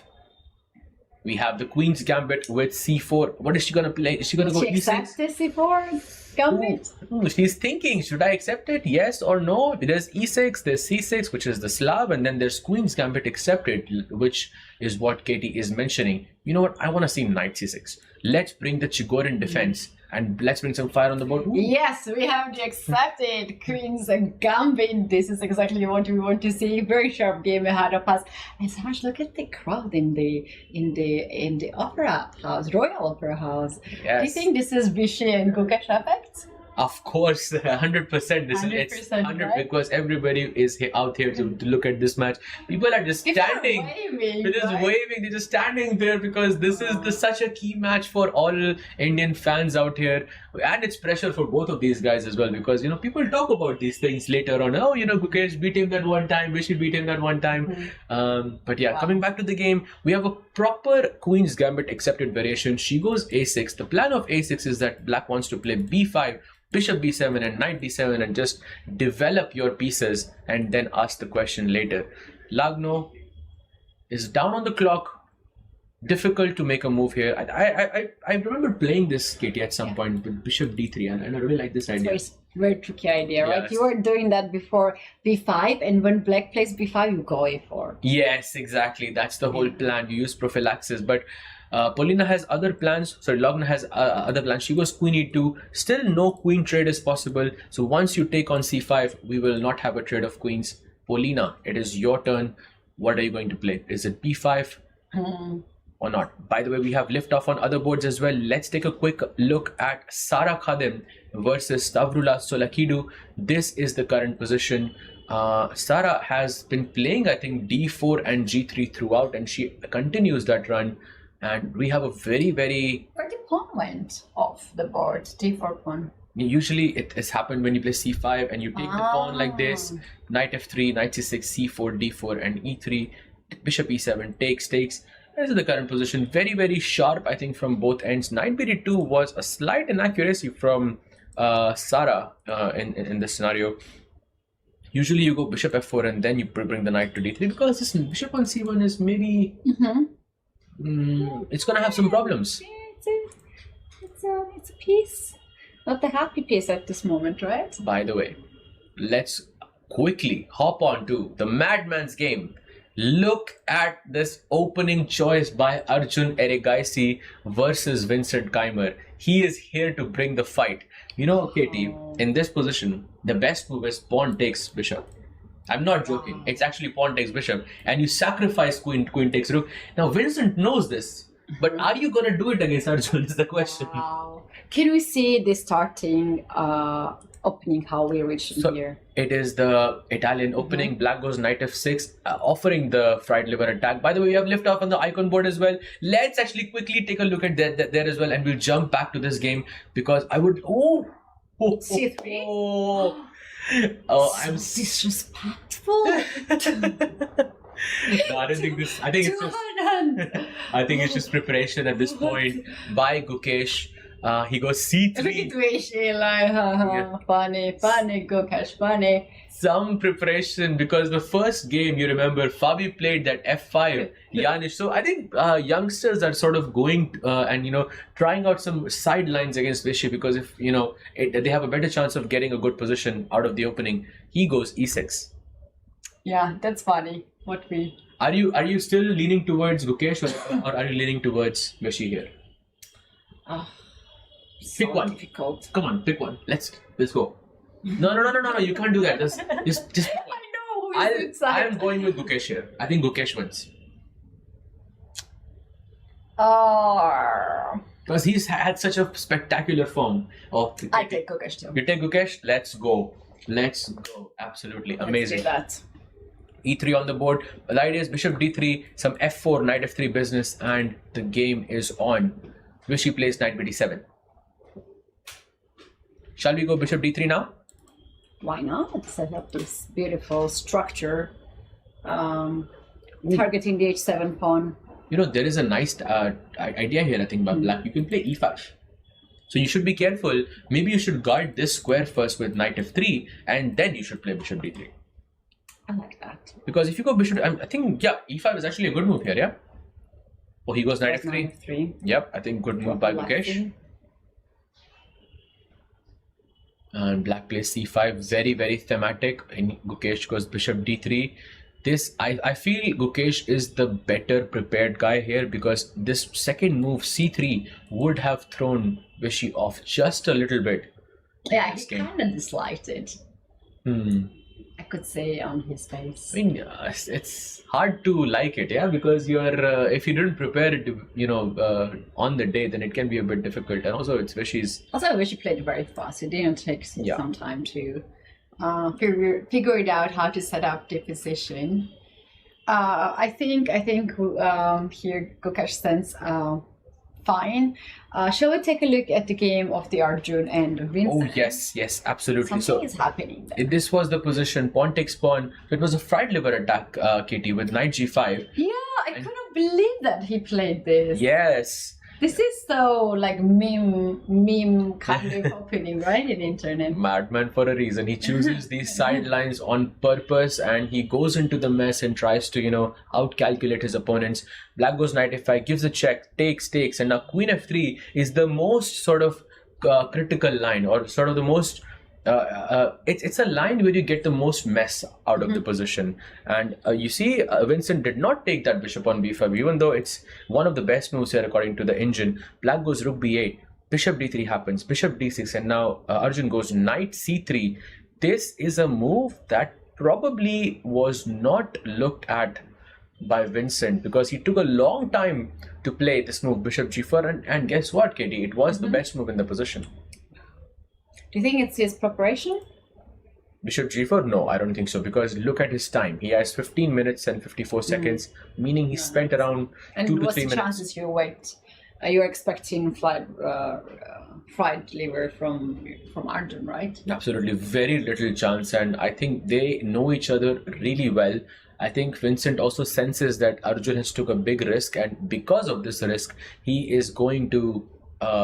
We have the Queen's Gambit with c4. What is she going to play? Is she going to go e6? She accepts the c4 Gambit. She's thinking, should I accept it? Yes or no? There's e6, there's c6, which is the Slav, and then there's Queen's Gambit accepted, which is what Katie is mentioning. You know what? I want to see knight c6. Let's bring the Chigorin defense and let's bring some fire on the board. Ooh. Yes, we have the accepted Queen's Gambit. This is exactly what we want to see. Very sharp game ahead of us. And so much, look at the crowd in the opera house, Royal Opera House. Yes. Do you think this is Vishy and Gukesh effect? Of course, 100%. This is 100%, right? Because everybody is out here to look at this match. People are just standing. They're just waving. They're just standing there because this is such a key match for all Indian fans out here, and it's pressure for both of these guys as well, because people talk about these things later on. Oh, Gukesh beat him that one time. Vishy beat him that one time. But yeah, coming back to the game, we have a proper Queen's Gambit accepted variation. She goes a6. The plan of a6 is that Black wants to play b5. Bishop b7 and knight d7 and just develop your pieces and then ask the question later. Lagno is down on the clock. Difficult to make a move here. I remember playing this, Katie, at some point with bishop d3, and I really like this idea. It's a very tricky idea, right? Yes. You were doing that before b5, and when Black plays b5, you go a4. Yes, exactly. That's the whole plan. You use prophylaxis, but Polina has other plans. Sorry, Lagna has other plans. She goes queen e2. Still no queen trade is possible. So once you take on c5, we will not have a trade of queens. Polina, it is your turn. What are you going to play? Is it b5 or not? By the way, we have liftoff on other boards as well. Let's take a quick look at Sara Khadim versus Stavrula Solakidu. This is the current position. Sara has been playing, I think, d4 and g3 throughout, and she continues that run. And we have a very, very... Where the pawn went off the board, d4 pawn. Usually it has happened when you play c5 and you take the pawn like this. Knight f3, knight c6, c4, d4 and e3. Bishop e7, takes. This is the current position. Very, very sharp, I think, from both ends. Knight b2 was a slight inaccuracy from Sara in this scenario. Usually you go bishop f4 and then you bring the knight to d3, because this bishop on c1 is maybe... it's gonna have some problems. It's a piece. Not the happy piece at this moment, right? By the way, let's quickly hop on to the Madman's game. Look at this opening choice by Arjun Erigaisi versus Vincent Keimer. He is here to bring the fight. You know, Katie, in this position, the best move is pawn takes bishop. I'm not joking. It's actually pawn takes bishop. And you sacrifice queen, queen takes rook. Now, Vincent knows this. But are you going to do it against Arjun is the question. Wow. Can we see the starting opening, how we reach here? It is the Italian opening. Black goes knight f6, offering the fried liver attack. By the way, we have lift off on the icon board as well. Let's actually quickly take a look at there as well, and we'll jump back to this game because I would. C3. I'm disrespectful. No, I don't think this. I think it's just. I think it's just preparation at this point by Gukesh. He goes C3. Look at Vishy, like, funny, Gukesh, funny. Some preparation because the first game, you remember, Fabi played that F5, Yanish. So I think youngsters are sort of going and, trying out some sidelines against Vishy because if, they have a better chance of getting a good position out of the opening. He goes E6. Yeah, that's funny. Are you still leaning towards Gukesh or are you leaning towards Vishy here? Pick one. Difficult. Come on, pick one. Let's go. No. You can't do that. Just pick one. I know who is inside. I'm going with Gukesh here. I think Gukesh wins. Because he's had such a spectacular form. I take Gukesh too. You take Gukesh? Let's go. Absolutely amazing. Let's do that. E3 on the board. The idea is bishop d3, some f4, knight f3 business, and the game is on. Vishy plays knight bd7. Shall we go bishop d3 now? Why not? Set up this beautiful structure, targeting the h7 pawn. There is a nice idea here, I think, by black. You can play e5. So you should be careful. Maybe you should guard this square first with knight f3, and then you should play bishop d3. I like that. Because if you go bishop, I think, e5 is actually a good move here, yeah? Oh, he goes knight f3. Knight f3. Yep, I think good move by Gukesh. And black plays c5, very, very thematic. And Gukesh goes bishop d3. This, I feel Gukesh is the better prepared guy here because this second move, c3, would have thrown Vishy off just a little bit. Yeah, he kind of disliked it. I could say on his face. I mean, it's hard to like it, yeah, because you're if you didn't prepare it, on the day, then it can be a bit difficult. And also, it's Vishy's. Also, Vishy played very fast. It didn't take some time to figure it out how to set up the position. I think here Gukesh stands fine. Shall we take a look at the game of the Arjun and Vincent? Oh yes, absolutely. Something is happening there. This was the position, pawn takes pawn. It was a fried liver attack, Katie, with knight g5. Yeah, I couldn't believe that he played this. Yes. This is so like meme kind of opening, right, in internet. Madman for a reason. He chooses these sidelines on purpose and he goes into the mess and tries to, outcalculate his opponents. Black goes knight f5, gives a check, takes, and now queen f3 is the most sort of critical line or sort of the most it's a line where you get the most mess out of the position. And you see Vincent did not take that bishop on b5, even though it's one of the best moves here according to the engine. Black goes rook b8, bishop d3 happens, bishop d6, and now Arjun goes knight c3. This is a move that probably was not looked at by Vincent because he took a long time to play this move, bishop g4, and guess what, Katie? It was the best move in the position. Do you think it's his preparation? Bishop g4? No, I don't think so, because look at his time. He has 15 minutes and 54 seconds, meaning he spent around 2 to 3 minutes. And what's the chances you wait? You're expecting fried liver from Arjun, right? Absolutely, very little chance, and I think they know each other really well. I think Vincent also senses that Arjun has took a big risk, and because of this risk, he is going to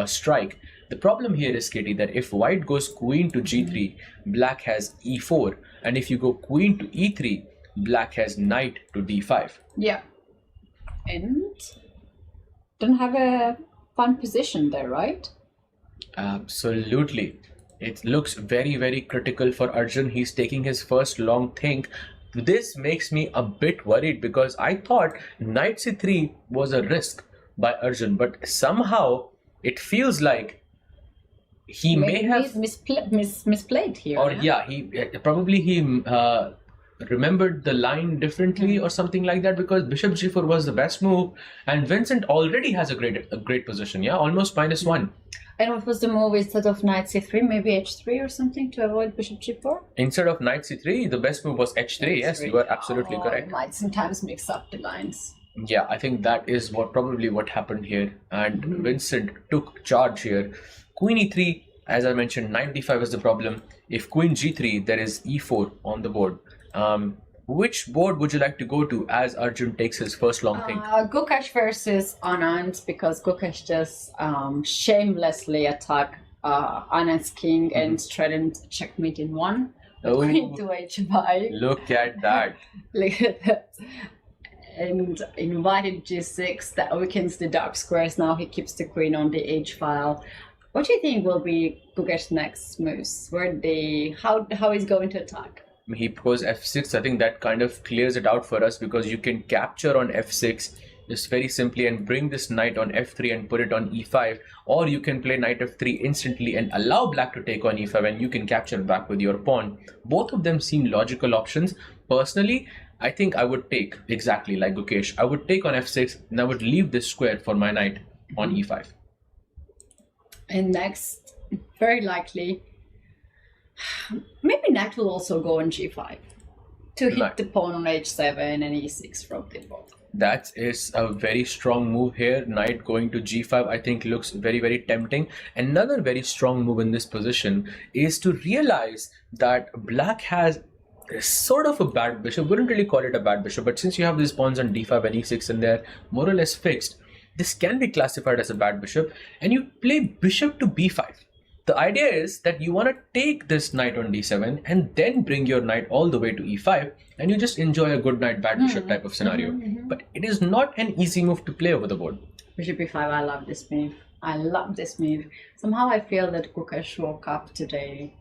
strike. The problem here is, Katie, that if white goes queen to g3, black has e4. And if you go queen to e3, black has knight to d5. Yeah. And don't have a fun position there, right? Absolutely. It looks very, very critical for Arjun. He's taking his first long think. This makes me a bit worried because I thought knight c3 was a risk by Arjun, but somehow it feels like he may have misplayed here. Or yeah, he remembered the line differently or something like that, because bishop g4 was the best move and Vincent already has a great position, yeah, almost -1. And what was the move instead of knight c3? Maybe h3 or something to avoid bishop g4? Instead of knight c3, the best move was h3. Yes, you are absolutely correct. Might sometimes mix up the lines. Yeah, I think that is probably what happened here. And Vincent took charge here. Queen e3, as I mentioned, knight d5 is the problem. If queen g3, there is e4 on the board. Which board would you like to go to as Arjun takes his first long think? Gukesh versus Anand, because Gukesh just shamelessly attacked Anand's king and threatened checkmate in one. Queen to h5. Look at that. Look at that. And invited g6, that weakens the dark squares. Now he keeps the queen on the h file. What do you think will be Gukesh's next moves? How he's going to attack? He goes f6. I think that kind of clears it out for us, because you can capture on f6 just very simply and bring this knight on f3 and put it on e5, or you can play knight f3 instantly and allow black to take on e5 and you can capture back with your pawn. Both of them seem logical options. Personally, I think I would take, exactly like Gukesh, I would take on f6 and I would leave this square for my knight on e5. And next, very likely, maybe knight will also go on g5 to hit the pawn on h7 and e6 from the board. That is a very strong move here. Knight going to g5 I think looks very, very tempting. Another very strong move in this position is to realize that black has sort of a bad bishop. Wouldn't really call it a bad bishop, but since you have these pawns on d5 and e6 and they're more or less fixed, this can be classified as a bad bishop, and you play bishop to b5. The idea is that you want to take this knight on d7 and then bring your knight all the way to e5, and you just enjoy a good knight bad bishop type of scenario. But it is not an easy move to play over the board. Bishop e5, I love this move. I love this move. Somehow I feel that Gukesh woke up today.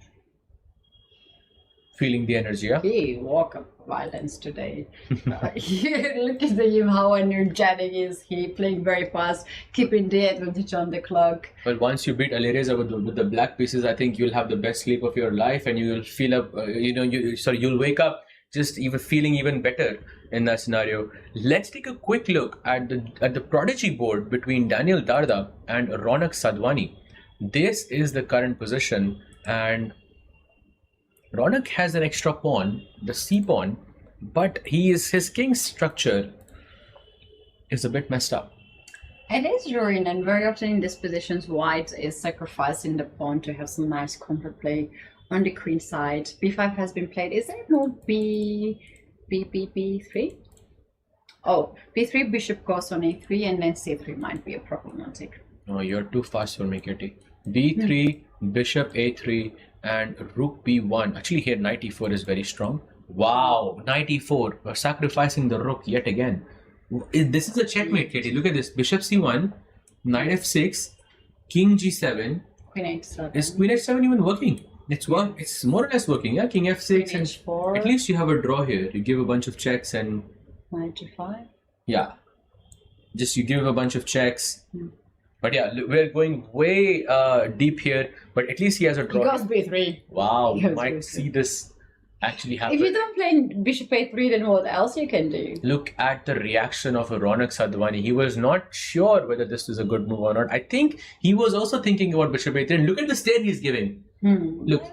Feeling the energy, yeah? He woke up violence today. Look at him, how energetic is he, playing very fast, keeping the advantage on the clock. Well, once you beat Alireza with the black pieces, I think you'll have the best sleep of your life, and you will feel up, you'll wake up just even feeling even better in that scenario. Let's take a quick look at the Prodigy board between Daniel Darda and Ronak Sadhwani. This is the current position, and Ronak has an extra pawn, the c pawn, but his king's structure is a bit messed up. It is ruined, and very often in these positions, white is sacrificing the pawn to have some nice counterplay on the queen side. b5 has been played. Is there no b3? Oh, b3, bishop goes on a3, and then c3 might be a problematic. Oh, you're too fast for me, Kitty. b3, bishop a3, and rook b1. Actually here knight e4 is very strong. Wow, knight e4. We're sacrificing the rook yet again. This is a checkmate, Katie. Look at this. Bishop c1, knight f6, king g7. Queen h7. Is queen h7 even working? It's more or less working, yeah? King f6 and h4. At least you have a draw here. You give a bunch of checks and knight g5. Yeah. Just you give a bunch of checks. But yeah, we're going way deep here, but at least he has a draw. He goes b3. Wow, you might see this actually happen. If you don't play bishop a3, then what else you can do? Look at the reaction of Ronak Sadhwani. He was not sure whether this was a good move or not. I think he was also thinking about bishop a3. And look at the stare he's giving. Look,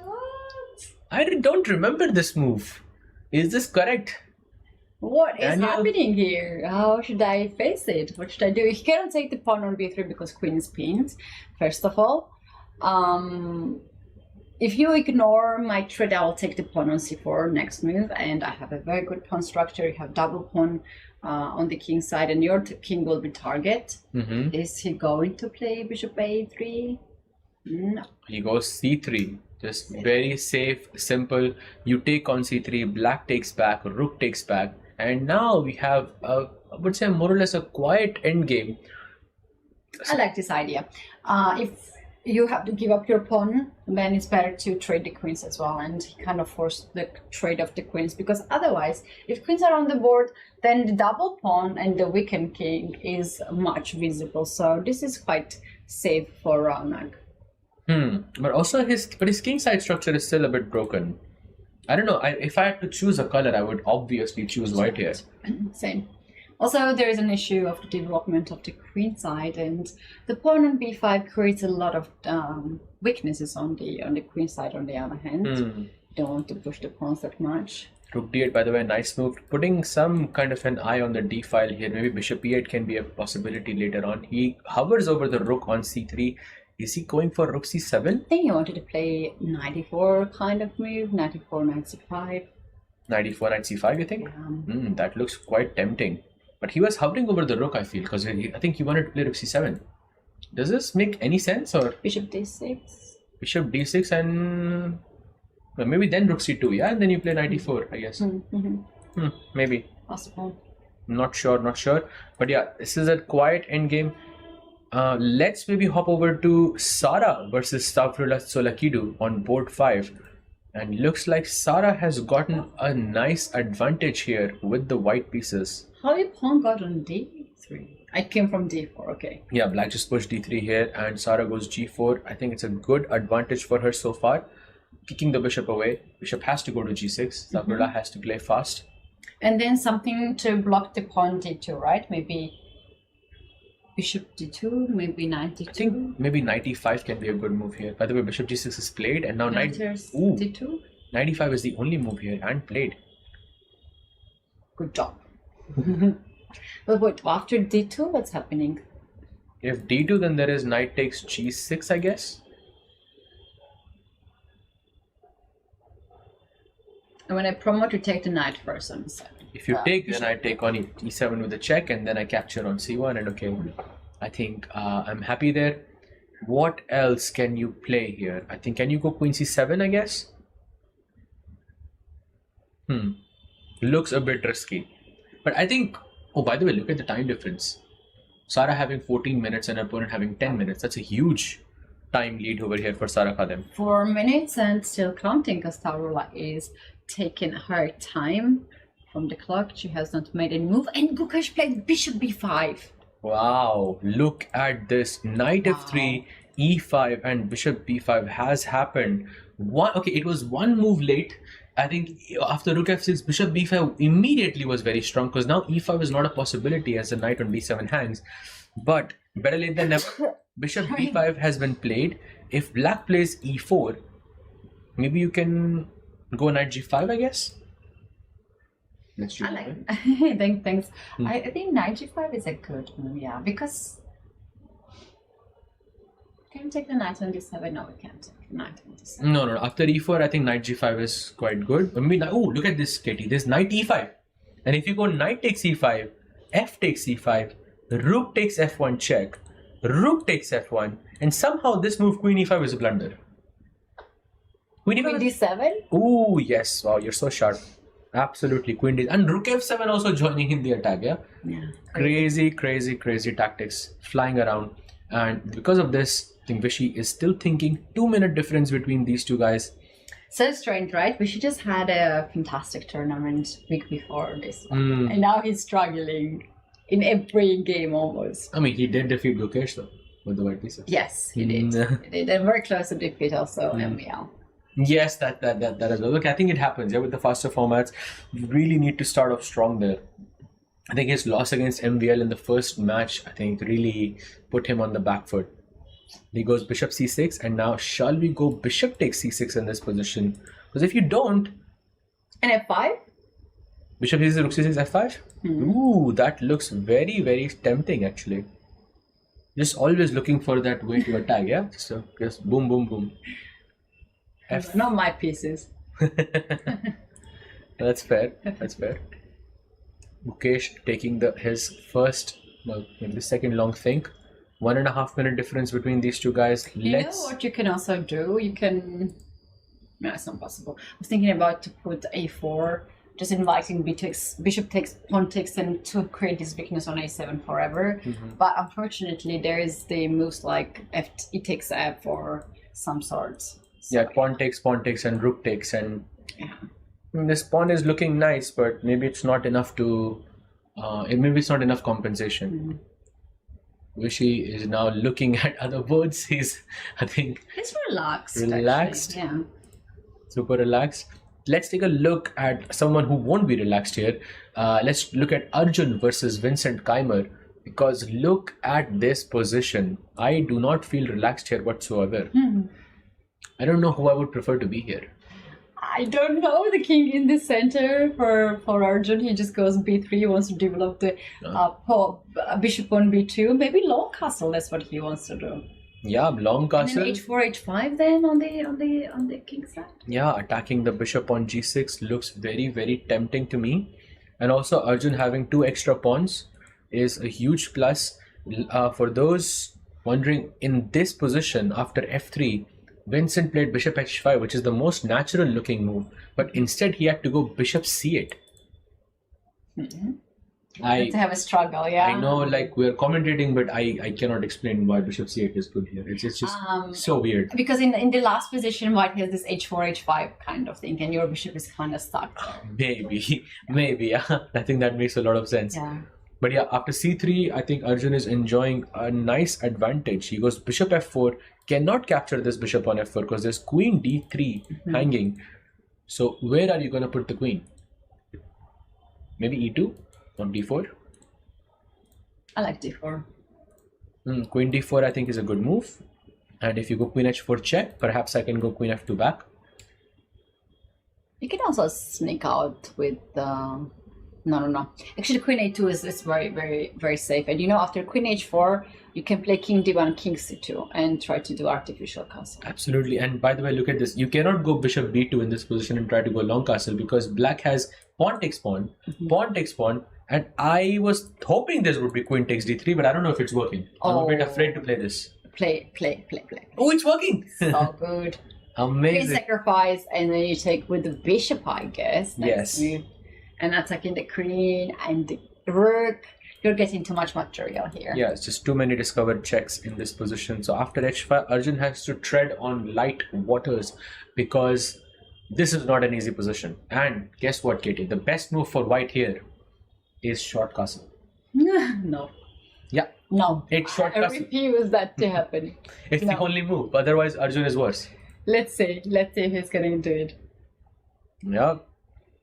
I don't remember this move. Is this correct? What is happening here? How should I face it? What should I do? He cannot take the pawn on b3 because queen is pinned, first of all. If you ignore my threat, I will take the pawn on c4 next move, and I have a very good pawn structure. You have double pawn on the king side, and your king will be target. Is he going to play bishop a3? No. He goes c3. Just very safe, simple. You take on c3, black takes back, rook takes back. And now we have, I would say, more or less a quiet endgame. I like this idea. If you have to give up your pawn, then it's better to trade the queens as well, and kind of force the trade of the queens, because otherwise, if queens are on the board, then the double pawn and the weakened king is much visible. So this is quite safe for Raunak. But also his king side structure is still a bit broken. I don't know. If I had to choose a color, I would obviously choose white here. Same. Also, there is an issue of the development of the queen side, and the pawn on b5 creates a lot of weaknesses on the queen side. On the other hand, you don't want to push the pawns that much. Rook d8, by the way, nice move. Putting some kind of an eye on the d file here. Maybe bishop e8 can be a possibility later on. He hovers over the rook on c3. Is he going for rook c7? I think he wanted to play knight e4 kind of move, knight e4, knight c5. Knight e4, knight c5, you think? That looks quite tempting. But he was hovering over the rook, I feel, because I think he wanted to play rook c7. Does this make any sense? Or Bishop d6? Bishop d6 and well, maybe then rook c2, yeah? And then you play knight e4, I guess. Maybe. Possible. Not sure. But yeah, this is a quiet endgame. Let's maybe hop over to Sara versus Stavroula Solakidu on board 5. And looks like Sara has gotten a nice advantage here with the white pieces. How did pawn got on d3? I came from d4, okay. Yeah, black just pushed d3 here and Sara goes g4. I think it's a good advantage for her so far. Kicking the bishop away. Bishop has to go to g6. Stavroula has to play fast. And then something to block the pawn d2, right? Maybe bishop d2, maybe knight d2. I think maybe knight e5 can be a good move here. By the way, bishop g6 is played and now knight d2. Knight e5 is the only move here and played. Good job. But wait, after d2, what's happening? If d2, then there is knight takes g6, I guess. And when I promote, to take the knight first on e7. If you take, then I take on e7 with a check, and then I capture on c1, and okay, I think I'm happy there. What else can you play here? I think, can you go queen c7, I guess? Looks a bit risky. But I think, oh, by the way, look at the time difference. Sara having 14 minutes and opponent having 10 minutes. That's a huge time lead over here for Sara Kadem. 4 minutes and still counting, because Stavroula is taking her time from the clock. She has not made a move, and Gukesh played bishop b5. Wow, look at this. Knight f3, e5 and bishop b5 has happened. Okay, it was one move late. I think after rook f6, bishop b5 immediately was very strong, because now e5 is not a possibility as the knight on b7 hangs. But better late than never. Bishop b5 has been played. If black plays e4, maybe you can go knight g5, I guess. Let's do that. Thanks. I think knight g5 is a good move, yeah, because can we take the knight on d7? No, we can't take the knight on d7. No. After e4, I think knight g5 is quite good. I mean, oh, look at this, Katie. There's knight e5. And if you go knight takes e5, f takes e5, rook takes f1 check, rook takes f1, and somehow this move queen e5 is a blunder. Queen d7? Oh, yes. Wow, you're so sharp. Absolutely, queen d7. And rook f7 also joining in the attack, yeah? Yeah. Crazy tactics flying around. And because of this, I think Vishy is still thinking. 2-minute difference between these two guys. So strange, right? Vishy just had a fantastic tournament week before this one. And now he's struggling in every game almost. I mean, he did defeat Gukesh though, with the white pieces. Yes, he did. He did. And very close to defeat also MVL. Yes, that as well. Look, I think it happens, yeah, with the faster formats. You really need to start off strong there. I think his loss against MVL in the first match, I think, really put him on the back foot. He goes bishop c6, and now shall we go bishop takes c6 in this position? Because if you don't... And f5? Bishop c6, rook c6, f5? Ooh, that looks very tempting actually. Just always looking for that way to attack, yeah? So just boom, boom, boom. Not my pieces. That's fair. Gukesh taking his first, well, maybe the second long think. 1.5 minute difference between these two guys. You know what you can also do? You can... No, it's not possible. I was thinking about to put a4 just inviting bishop takes, pawn takes, and to create this weakness on a7 forever. But unfortunately, there is the moves like e takes f or some sort. So, yeah, pawn takes, and rook takes, and this pawn is looking nice, but maybe it's not enough to. Maybe it's not enough compensation. Vishy is now looking at other boards. He's relaxed. Relaxed. Actually. Yeah. Super relaxed. Let's take a look at someone who won't be relaxed here. Let's look at Arjun versus Vincent Keimer, because look at this position. I do not feel relaxed here whatsoever. I don't know who I would prefer to be here. I don't know. The king in the center for Arjun. He just goes b3. He wants to develop the bishop on b2. Maybe long castle. That's what he wants to do. Yeah, long castle. And then h4, h5 then on the king side. Yeah, attacking the bishop on g6 looks very, very tempting to me. And also Arjun having 2 extra pawns is a huge plus. For those wondering, in this position after f3, Vincent played bishop h5, which is the most natural looking move, but instead he had to go bishop c8. To have a struggle, yeah. I know, like, we're commentating, but I cannot explain why bishop c8 is good here. It's just so weird. Because in the last position, white has this h4, h5 kind of thing, and your bishop is kind of stuck there. Maybe, yeah. I think that makes a lot of sense. Yeah. But yeah, after c3, I think Arjun is enjoying a nice advantage. He goes bishop f4, cannot capture this bishop on f4 because there's queen d3 hanging. So where are you going to put the queen? Maybe e2 or d4? I like d4. Queen d4 I think is a good move. And if you go queen h4 check, perhaps I can go queen f2 back. You can also sneak out with... No. Actually, queen a2 is very, very, very safe. And after queen h4, you can play king d1, king c2, and try to do artificial castle. Absolutely. And by the way, look at this. You cannot go bishop b2 in this position and try to go long castle because black has pawn takes pawn, pawn takes pawn. And I was hoping this would be queen takes d3, but I don't know if it's working. I'm a bit afraid to play this. Play. Oh, it's working! So good. Amazing. Queen sacrifice, and then you take with the bishop, I guess. Yes. And attacking the queen and the rook. You're getting too much material here. Yeah, it's just too many discovered checks in this position. So after h5, Arjun has to tread on light waters because this is not an easy position. And guess what, Katie? The best move for white here is short castle. No. Yeah. No. It's short I castle. refuse that to happen. It's the only move. Otherwise, Arjun is worse. Let's see if he's going to do it. Yeah.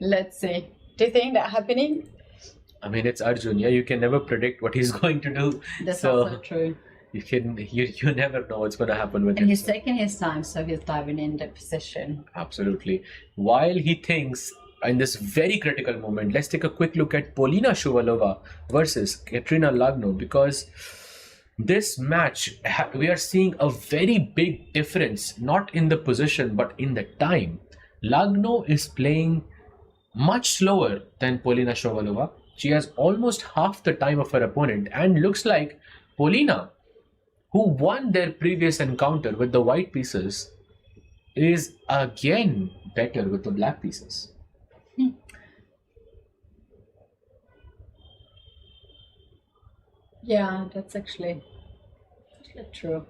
Let's see. Do you think that's happening? I mean, it's Arjun. Yeah, you can never predict what he's going to do. That's also true. You never know what's going to happen with him. And he's taking his time, so he's diving in the position. Absolutely. While he thinks in this very critical moment, let's take a quick look at Polina Shuvalova versus Katrina Lagno, because this match, we are seeing a very big difference, not in the position, but in the time. Lagno is playing much slower than Polina Shuvalova. She has almost half the time of her opponent, and looks like Polina, who won their previous encounter with the white pieces, is again better with the black pieces. Yeah, that's actually true.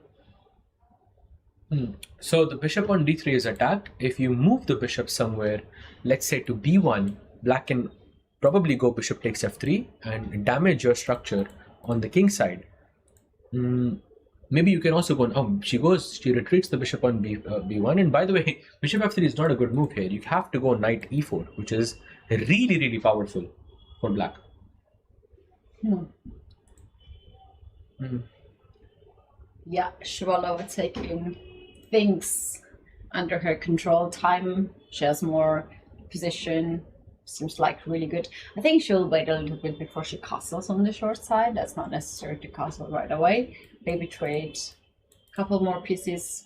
So the bishop on d3 is attacked. If you move the bishop somewhere, let's say to b1, black can probably go bishop takes f3 and damage your structure on the king side. Maybe you can also go, she retreats the bishop on b1. And by the way, bishop f3 is not a good move here. You have to go knight e4, which is really, really powerful for black. Yeah, Shuvalova taking things under her control. Time, she has more position, seems like really good. I think she'll wait a little bit before she castles on the short side. That's not necessary to castle right away. Maybe trade a couple more pieces.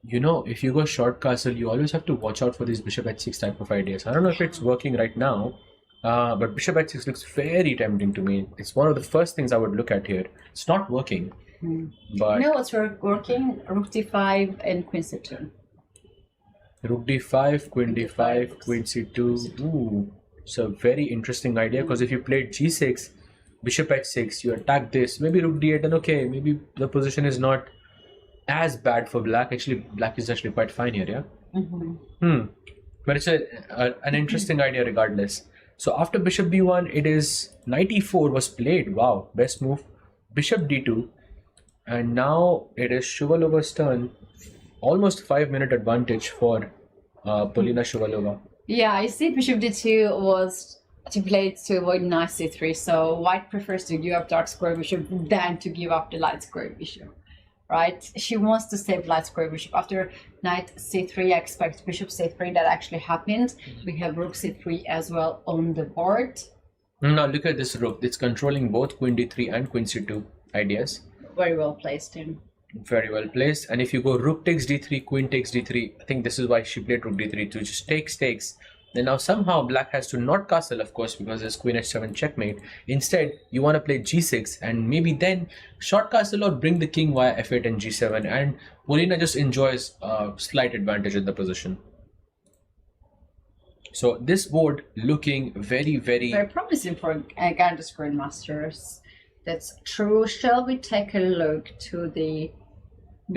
If you go short castle, you always have to watch out for these bishop h6 type of ideas. I don't know if it's working right now, but bishop h6 looks very tempting to me. It's one of the first things I would look at here. It's not working. But what's working? Rook d5 and queen c2. Rook d5, queen d5, queen c2. Ooh. So very interesting idea, because if you played g6, bishop h6, you attack this, maybe rook d8, and okay, maybe the position is not as bad for black. Actually, black is actually quite fine here, yeah? But it's an interesting idea regardless. So after bishop b1, it is knight e4 was played. Wow, best move. Bishop d2. And now it is Shuvalova's turn. Almost 5-minute advantage for Polina Shuvalova. Yeah, I see bishop d2 was to play to avoid knight c3. So white prefers to give up dark square bishop than to give up the light square bishop. Right? She wants to save light square bishop. After knight c3, I expect bishop c3. That actually happened. We have rook c3 as well on the board. Now look at this rook. It's controlling both queen d3 and queen c2 ideas. Very well placed in. Very well placed. And if you go rook takes d3, queen takes d3, I think this is why she played rook d3 to just takes. Then now somehow black has to not castle, of course, because there's queen h7 checkmate. Instead, you want to play g6 and maybe then short castle or bring the king via f8 and g7. And Polina just enjoys a slight advantage in the position. So this board looking very promising for Ganges Grandmasters. That's true. Shall we take a look to the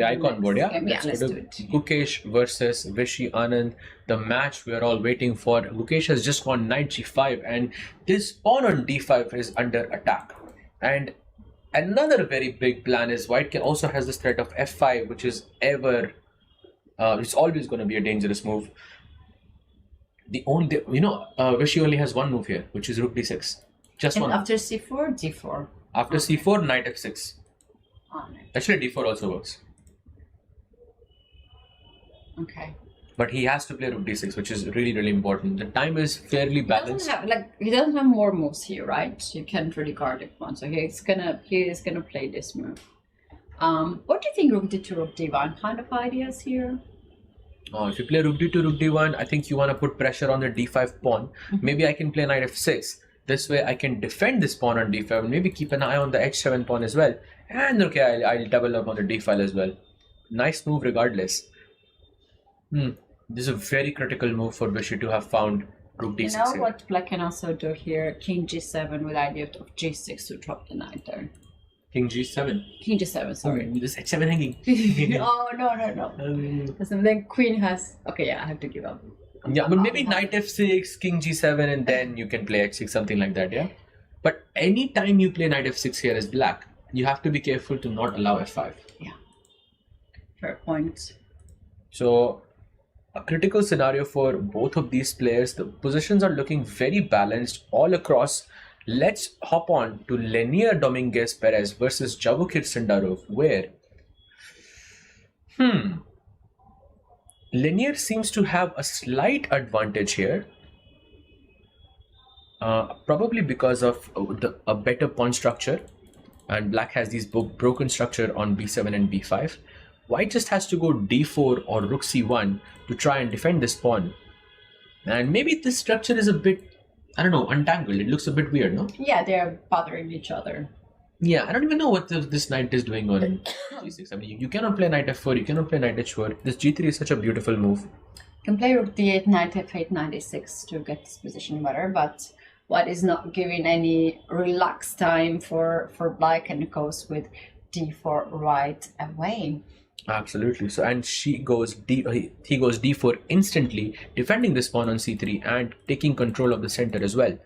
icon board, yeah? Yeah, let's do it. Gukesh versus Vishy Anand, the match we are all waiting for. Gukesh has just gone knight g5 and this pawn on d5 is under attack. And another very big plan is white also has this threat of f5, which is it's always going to be a dangerous move. Vishy only has one move here, which is rook d6. Just and one. After c4, d4. After c4, knight f6. Actually, d4 also works. Okay. But he has to play rook d6, which is really important. The time is fairly balanced. He doesn't have more moves here, right? You can't really guard it one, so he is gonna play this move. What do you think rook d2, rook d1 kind of ideas here? If you play rook d2, rook d1, I think you want to put pressure on the d5 pawn. Maybe I can play knight f6. This way I can defend this pawn on d5 and maybe keep an eye on the h7 pawn as well. And okay, I'll double up on the d file as well. Nice move regardless. This is a very critical move for Vishy to have found rook d6 You know here. what black can also do here? King g7 with the idea of g6 to drop the knight there. King g7? King g7, sorry. This h7 hanging. Oh, no. Because then queen has... Okay, yeah, I have to give up. Yeah, but maybe knight f6, king g7, and then you can play h6, something like that, yeah? But anytime you play knight f6 here as black, you have to be careful to not allow f5. Yeah. Fair point. So, a critical scenario for both of these players. The positions are looking very balanced all across. Let's hop on to Lenier Dominguez Perez versus Javukir Sindarov, where Lenier seems to have a slight advantage here, probably because of a better pawn structure, and black has these broken structure on b7 and b5. White just has to go d4 or rook c1 to try and defend this pawn, and maybe this structure is a bit, I don't know, untangled. It looks a bit weird, no? Yeah, they're bothering each other. Yeah, I don't even know what this knight is doing on g6. I mean, you cannot play knight f4, you cannot play knight h4. This g3 is such a beautiful move. You can play rook d8, knight f8, knight a6 to get this position better, but white is not giving any relaxed time for black, and it goes with d4 right away. Absolutely. So, and he goes d4 instantly, defending this pawn on c3 and taking control of the center as well.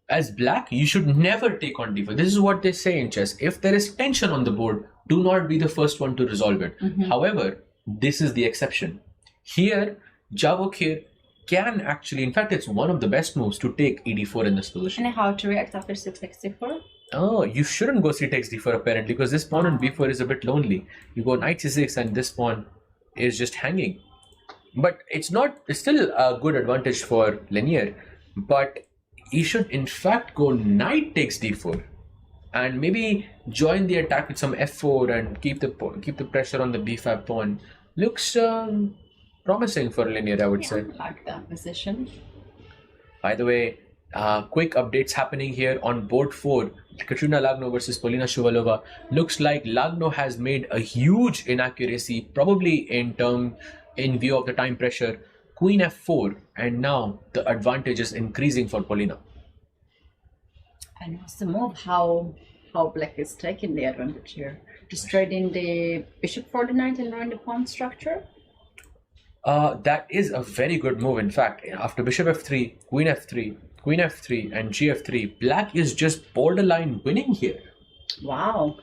As black, you should never take on d4. This is what they say in chess. If there is tension on the board, do not be the first one to resolve it. However, this is the exception. Here, Javukir can actually, in fact, it's one of the best moves to take e4 in this position. And how to react after c takes d4? Oh, you shouldn't go c takes d4 apparently, because this pawn on b4 is a bit lonely. You go knight c6 and this pawn is just hanging. But it's still a good advantage for Lenier. But he should in fact go knight takes d4 and maybe join the attack with some f4 and keep the pressure on the b5 pawn. Looks promising for Lenier, I would say. I like that position. By the way, quick updates happening here on board 4. Katrina Lagno versus Polina Shuvalova. Looks like Lagno has made a huge inaccuracy, probably in view of the time pressure. queen f4, and now the advantage is increasing for Polina. And what's the move? How black is taking the advantage here? Just trading the bishop for the knight and ruin the pawn structure? That is a very good move. In fact, after bishop f3, queen f3, queen f3, and gf3, black is just borderline winning here. Wow.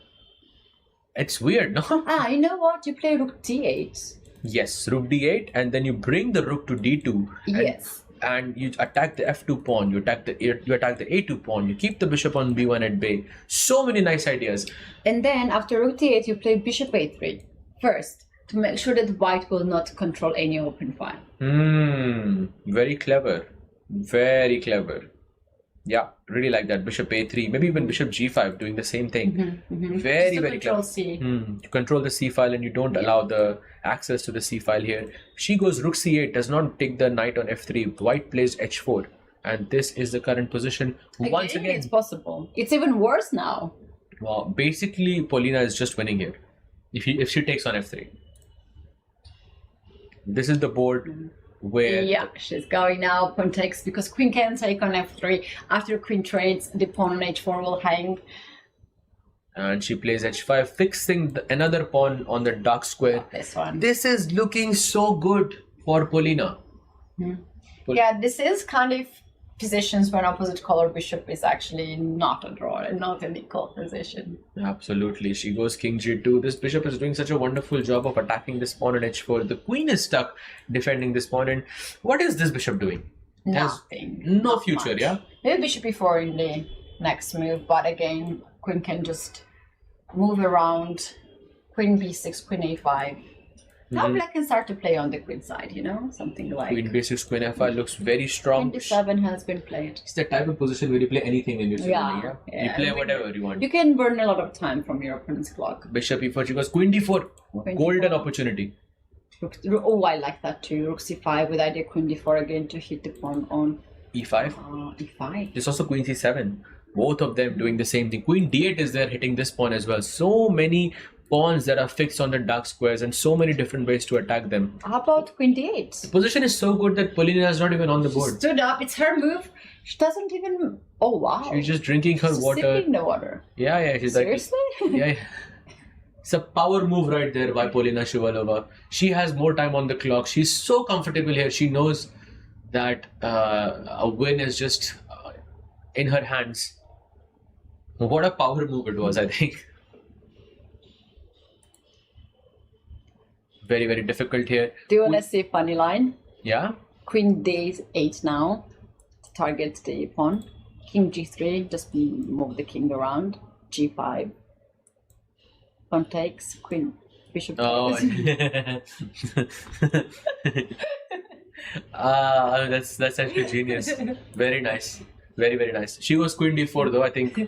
It's weird, no? You know what? You play rook d8. Yes, rook d8, and then you bring the rook to d2. Yes. And you attack the f2 pawn, you attack the a2 pawn, you keep the bishop on b1 at bay. So many nice ideas. And then after rook d8, you play bishop a3 first to make sure that white will not control any open file. Very clever. Very clever. Yeah, really like that. Bishop a3, maybe even bishop g5 doing the same thing. Very, very clever. You control the c file and you don't allow the access to the c file here. She goes rook c8, does not take the knight on f3. White plays h4, and this is the current position. Once again, it's possible. It's even worse now. Well, basically, Polina is just winning here. If she takes on f3, this is the board. Where she's going now. Pawn takes, because queen can take on f3. After queen trades, the pawn on h4 will hang. And she plays h5, fixing another pawn on the dark square. This one. This is looking so good for Polina. Yeah, this is kind of positions where an opposite color bishop is actually not a draw and not an equal position. Absolutely. She goes king g2. This bishop is doing such a wonderful job of attacking this pawn on h4. The queen is stuck defending this pawn. And what is this bishop doing? Nothing. No future, much. Yeah? Maybe bishop e4 in the next move, but again, queen can just move around. Queen b6, queen a5. Now black can start to play on the queen side, you know, something like queen b6, queen f5 looks very strong. Queen d7 has been played. It's the type of position where you play anything in your ceremony, You play whatever you want. You can burn a lot of time from your opponent's clock. Bishop e4, she goes queen d4. Golden opportunity. Oh, I like that too. Rook c5 with idea queen d4 again to hit the pawn on e5. e5. There's also queen c7. Both of them doing the same thing. Queen d8 is there hitting this pawn as well. So many pawns that are fixed on the dark squares and so many different ways to attack them. How about queen d8? The position is so good that Polina is not even on the board. She stood up. It's her move. She doesn't even... Oh, wow. She's just drinking her water. Sipping the water. Yeah. She's seriously? Like... It's a power move right there by Polina Shuvalova. She has more time on the clock. She's so comfortable here. She knows that a win is just in her hands. What a power move it was, I think. Very, very difficult here. Do you want to see a funny line? Yeah. Queen d8 now to target the pawn. King g3, just move the king around. g5. Pawn takes, queen, bishop takes. That's actually genius. Very nice. Very, very nice. She was queen d4 though. I think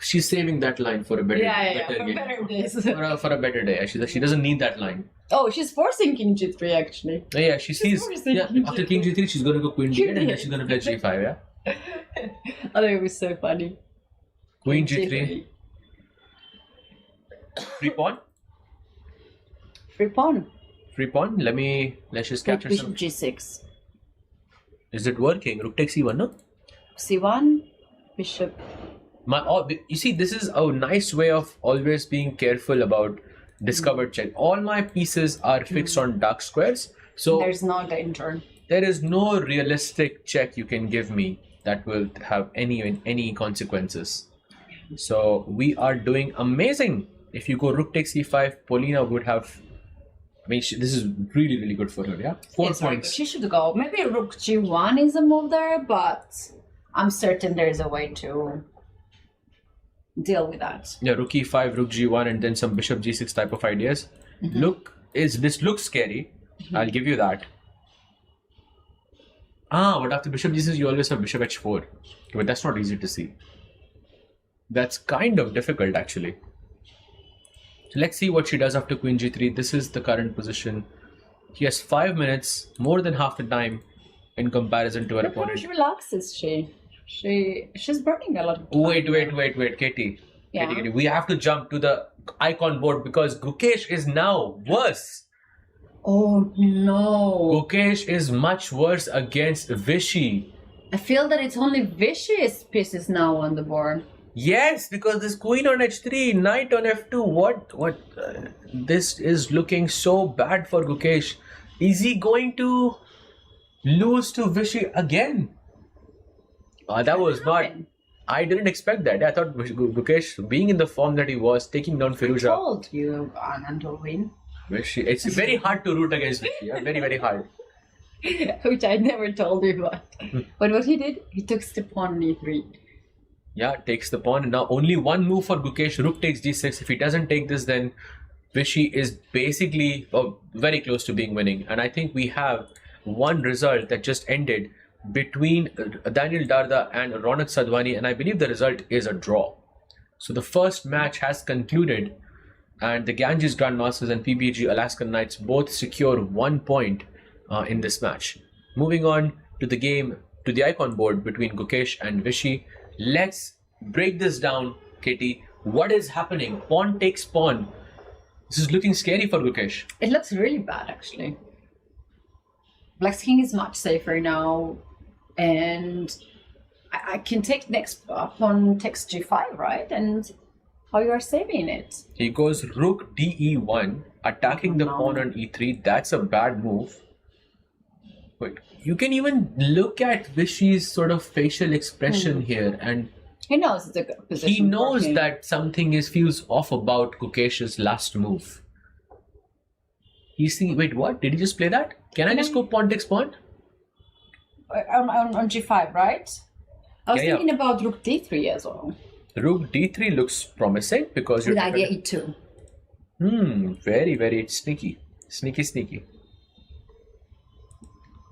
she's saving that line for a better, better days. For a better day. She doesn't need that line. Oh, she's forcing king g3 actually. Yeah, she sees. After king g3, she's going to go queen d8 and then she's going to play g5. Yeah. I think it was so funny. Queen g3. Free pawn. Free pawn. Free pawn. Let's just capture bishop some. g6. Is it working? Rook takes c1, no? c1, bishop. You see, this is a nice way of always being careful about discovered check. All my pieces are fixed on dark squares, so there's no danger. There is no realistic check you can give me that will have any consequences. So we are doing amazing. If you go rook takes c5, Polina would have. I mean, this is really, really good for her. Yeah, 4 points. She should go. Maybe rook g1 is a move there, but I'm certain there is a way to deal with that. Yeah, rook e5, rook g1, and then some bishop g6 type of ideas. This looks scary. I'll give you that. But after bishop g6, you always have bishop h4. But that's not easy to see. That's kind of difficult, actually. So let's see what she does after queen g3. This is the current position. She has 5 minutes, more than half the time in comparison to her opponent. How relaxes she? She's burning a lot of time. Wait, Katie. Yeah. Katie. We have to jump to the icon board because Gukesh is now worse. Oh no. Gukesh is much worse against Vishy. I feel that it's only Vishy's pieces now on the board. Yes, because this queen on h3, knight on f2. What? This is looking so bad for Gukesh. Is he going to lose to Vishy again? That was not. I didn't expect that. I thought Gukesh, being in the form that he was, taking down Firouzja. I told you, Anand will win. Vishy. It's very hard to root against Vishy. Yeah? Very, very hard. Which I never told you about. But what he did, he took the pawn on e3. Yeah, takes the pawn. Now only one move for Gukesh. Rook takes d6. If he doesn't take this, then Vishy is basically very close to being winning. And I think we have one result that just ended between Daniel Darda and Ronak Sadhwani, and I believe the result is a draw. So the first match has concluded, and the Ganges Grandmasters and PBG Alaskan Knights both secure 1 point in this match. Moving on to the game, to the icon board between Gukesh and Vishy. Let's break this down, Katie. What is happening? Pawn takes pawn. This is looking scary for Gukesh. It looks really bad, actually. Black's king is much safer now, and I can take next pawn takes g5, right? And how you are saving it? He goes rook de1, attacking the pawn on e3. That's a bad move. Wait, you can even look at Vishy's sort of facial expression here, and he knows it's a good position. He knows that something feels off about Gukesh's last move. He's thinking, wait, what? Did he just play that? Can I just go pawn takes pawn? On g5, right? I was thinking about rook d3 as well. Rook d3 looks promising because you're... With idea e2. Very, very sneaky. Sneaky.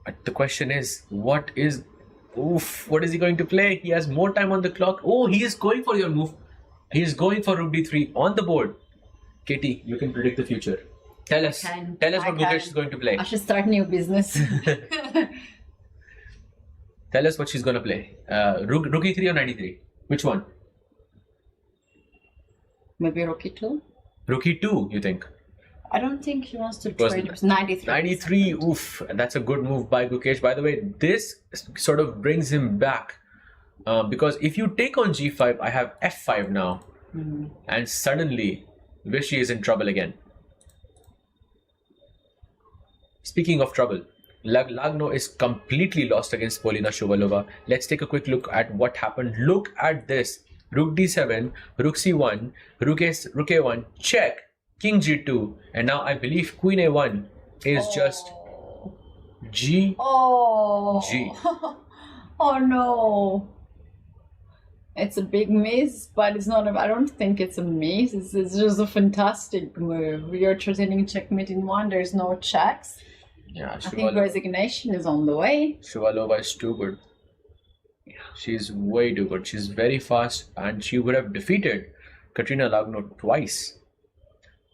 But the question is, what is he going to play? He has more time on the clock. Oh, he is going for your move. He is going for rook d3 on the board. Katie, you can predict the future. Tell us what Gukesh is going to play. I should start new business. Tell us what she's going to play. Rook e3 or knight e3? Which one? Maybe rook e2. Rook e2, you think? I don't think he wants to trade 93. 93, oof. That's a good move by Gukesh. By the way, this sort of brings him back. Because if you take on g5, I have f5 now. And suddenly, Vishy is in trouble again. Speaking of trouble, Lagno is completely lost against Polina Shuvalova. Let's take a quick look at what happened. Look at this. Rook d7, rook c1, rook a1, check, king g2, and now I believe queen a1 is just g. G. Oh no. It's a big miss, but it's not. I don't think it's a miss. It's just a fantastic move. You're threatening checkmate in one. There's no checks. Yeah, I think resignation is on the way. Shuvalova is too good. She's way too good. She's very fast, and she would have defeated Katrina Lagno twice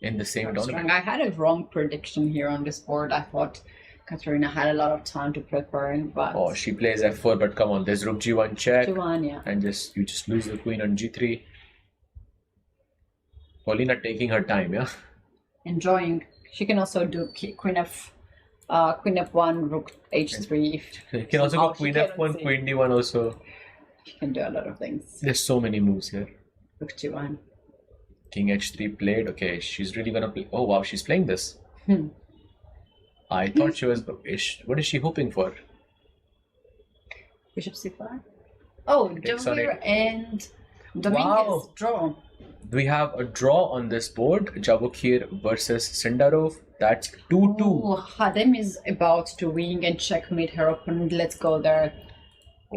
in the same tournament. I had a wrong prediction here on this board. I thought Katrina had a lot of time to prepare, but she plays f4. But come on, there's rook g1 check, yeah. And you just lose the queen on g3. Polina taking her time, yeah. Enjoying. She can also do queen f1, rook h3. You can also go queen f1, queen d1 also. She can do a lot of things. There's so many moves here. Rook g1. King h3 played. Okay, she's really gonna play. Oh wow, she's playing this. I thought she was. What is she hoping for? Bishop c5. Oh, Javir and Dominguez draw. We have a draw on this board. Javokir versus Sindarov. That's 2-2. Oh, Khadem is about to win and checkmate her opponent. Let's go there.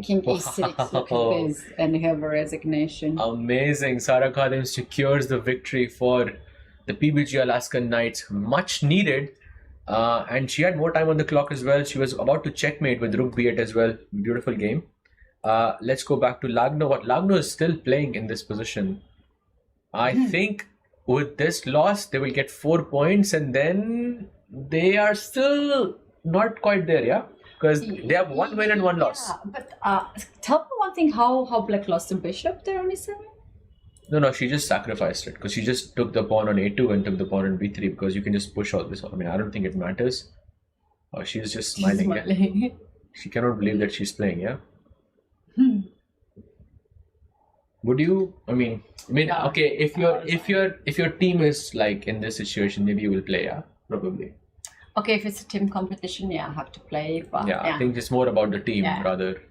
King e6, look at this, and have a resignation. Amazing. Sara Khadem secures the victory for the PBG Alaskan Knights. Much needed. And she had more time on the clock as well. She was about to checkmate with rook b8 as well. Beautiful game. Let's go back to Lagno. What Lagno is still playing in this position. I think with this loss, they will get 4 points, and then they are still not quite there, yeah? Because they have 1 win and 1 loss. Yeah, but tell me one thing, how Black lost the bishop there on e7? No, she just sacrificed it because she just took the pawn on a2 and took the pawn on b3 because you can just push all this. I mean, I don't think it matters. Oh, she's just smiling. Yeah? She cannot believe that she's playing. Yeah. Would you? I mean, okay. If your team is like in this situation, maybe you will play. Yeah, probably. Okay, if it's a team competition, yeah, I have to play. But yeah, I think it's more about the team rather.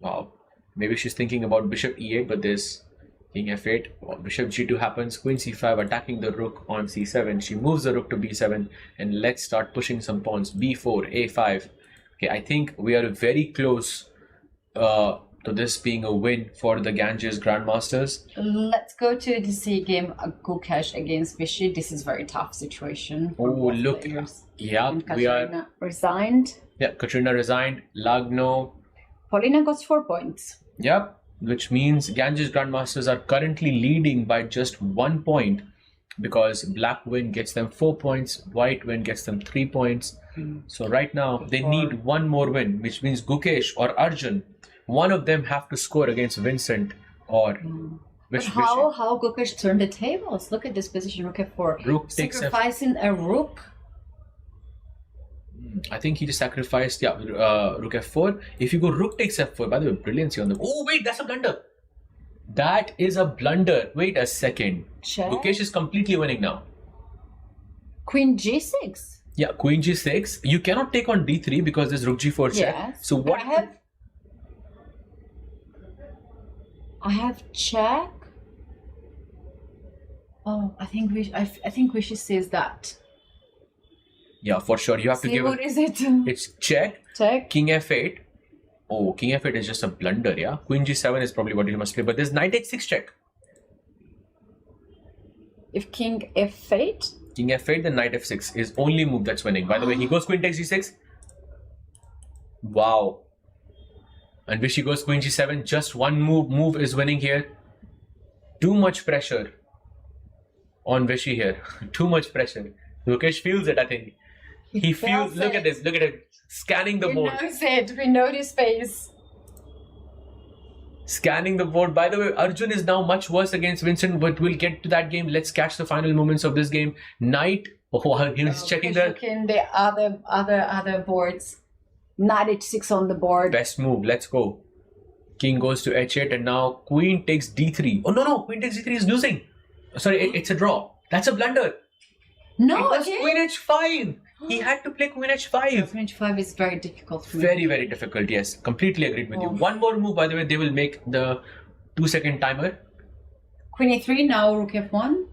Wow. Maybe she's thinking about bishop e8, but there's king f8. Bishop g2 happens. Queen c5 attacking the rook on c7. She moves the rook to b7, and let's start pushing some pawns. b4, a5. Okay, I think we are very close to this being a win for the Ganges Grandmasters. Let's go to the C game, Gukesh against Vishy. This is very tough situation. Oh, look. Yeah, we are... resigned. Yeah, Caruana resigned. Lagno. Paulina got 4 points. Yep, which means Ganges Grandmasters are currently leading by just 1 point because black win gets them 4 points, white win gets them 3 points. So right now they need one more win, which means Gukesh or Arjun, one of them have to score against Vincent or But how Gukesh turned the tables? Look at this position. Rook f4. Rook takes sacrificing a rook. I think he just sacrificed, rook f4. If you go rook takes f4, by the way, brilliancy on the... Oh, wait, that's a blunder. That is a blunder. Wait a second. Check. Gukesh is completely winning now. Queen g6. Yeah, queen g6. You cannot take on d3 because there's rook g4 check. Yes. So what... I have check. Oh, I think Vishy says that. Yeah, for sure. You have to give what is it? It's check. Check. King f8. Oh, king f8 is just a blunder, yeah? Queen g7 is probably what you must play, but there's knight h6 check. If king f8? King f8, then knight f6 is only move that's winning. By the way, he goes queen takes g6. Wow. And Vishy goes queen g7. Just one move is winning here. Too much pressure on Vishy here. Too much pressure. Gukesh feels it, I think. He feels, look at this, look at it. Scanning the board. We know it, we know this face. Scanning the board. By the way, Arjun is now much worse against Vincent, but we'll get to that game. Let's catch the final moments of this game. Knight, he's checking the... Checking the other boards. Knight h6 on the board. Best move, let's go. King goes to h8 and now queen takes d3. Oh no, queen takes d3 is losing. Sorry, it's a draw. That's a blunder. No, it was queen h5. He had to play queen h5. Queen h5 is very difficult for me. Very, very difficult, yes. Completely agreed with you. One more move, by the way, they will make the 2-second timer. Queen a3, now rook f1.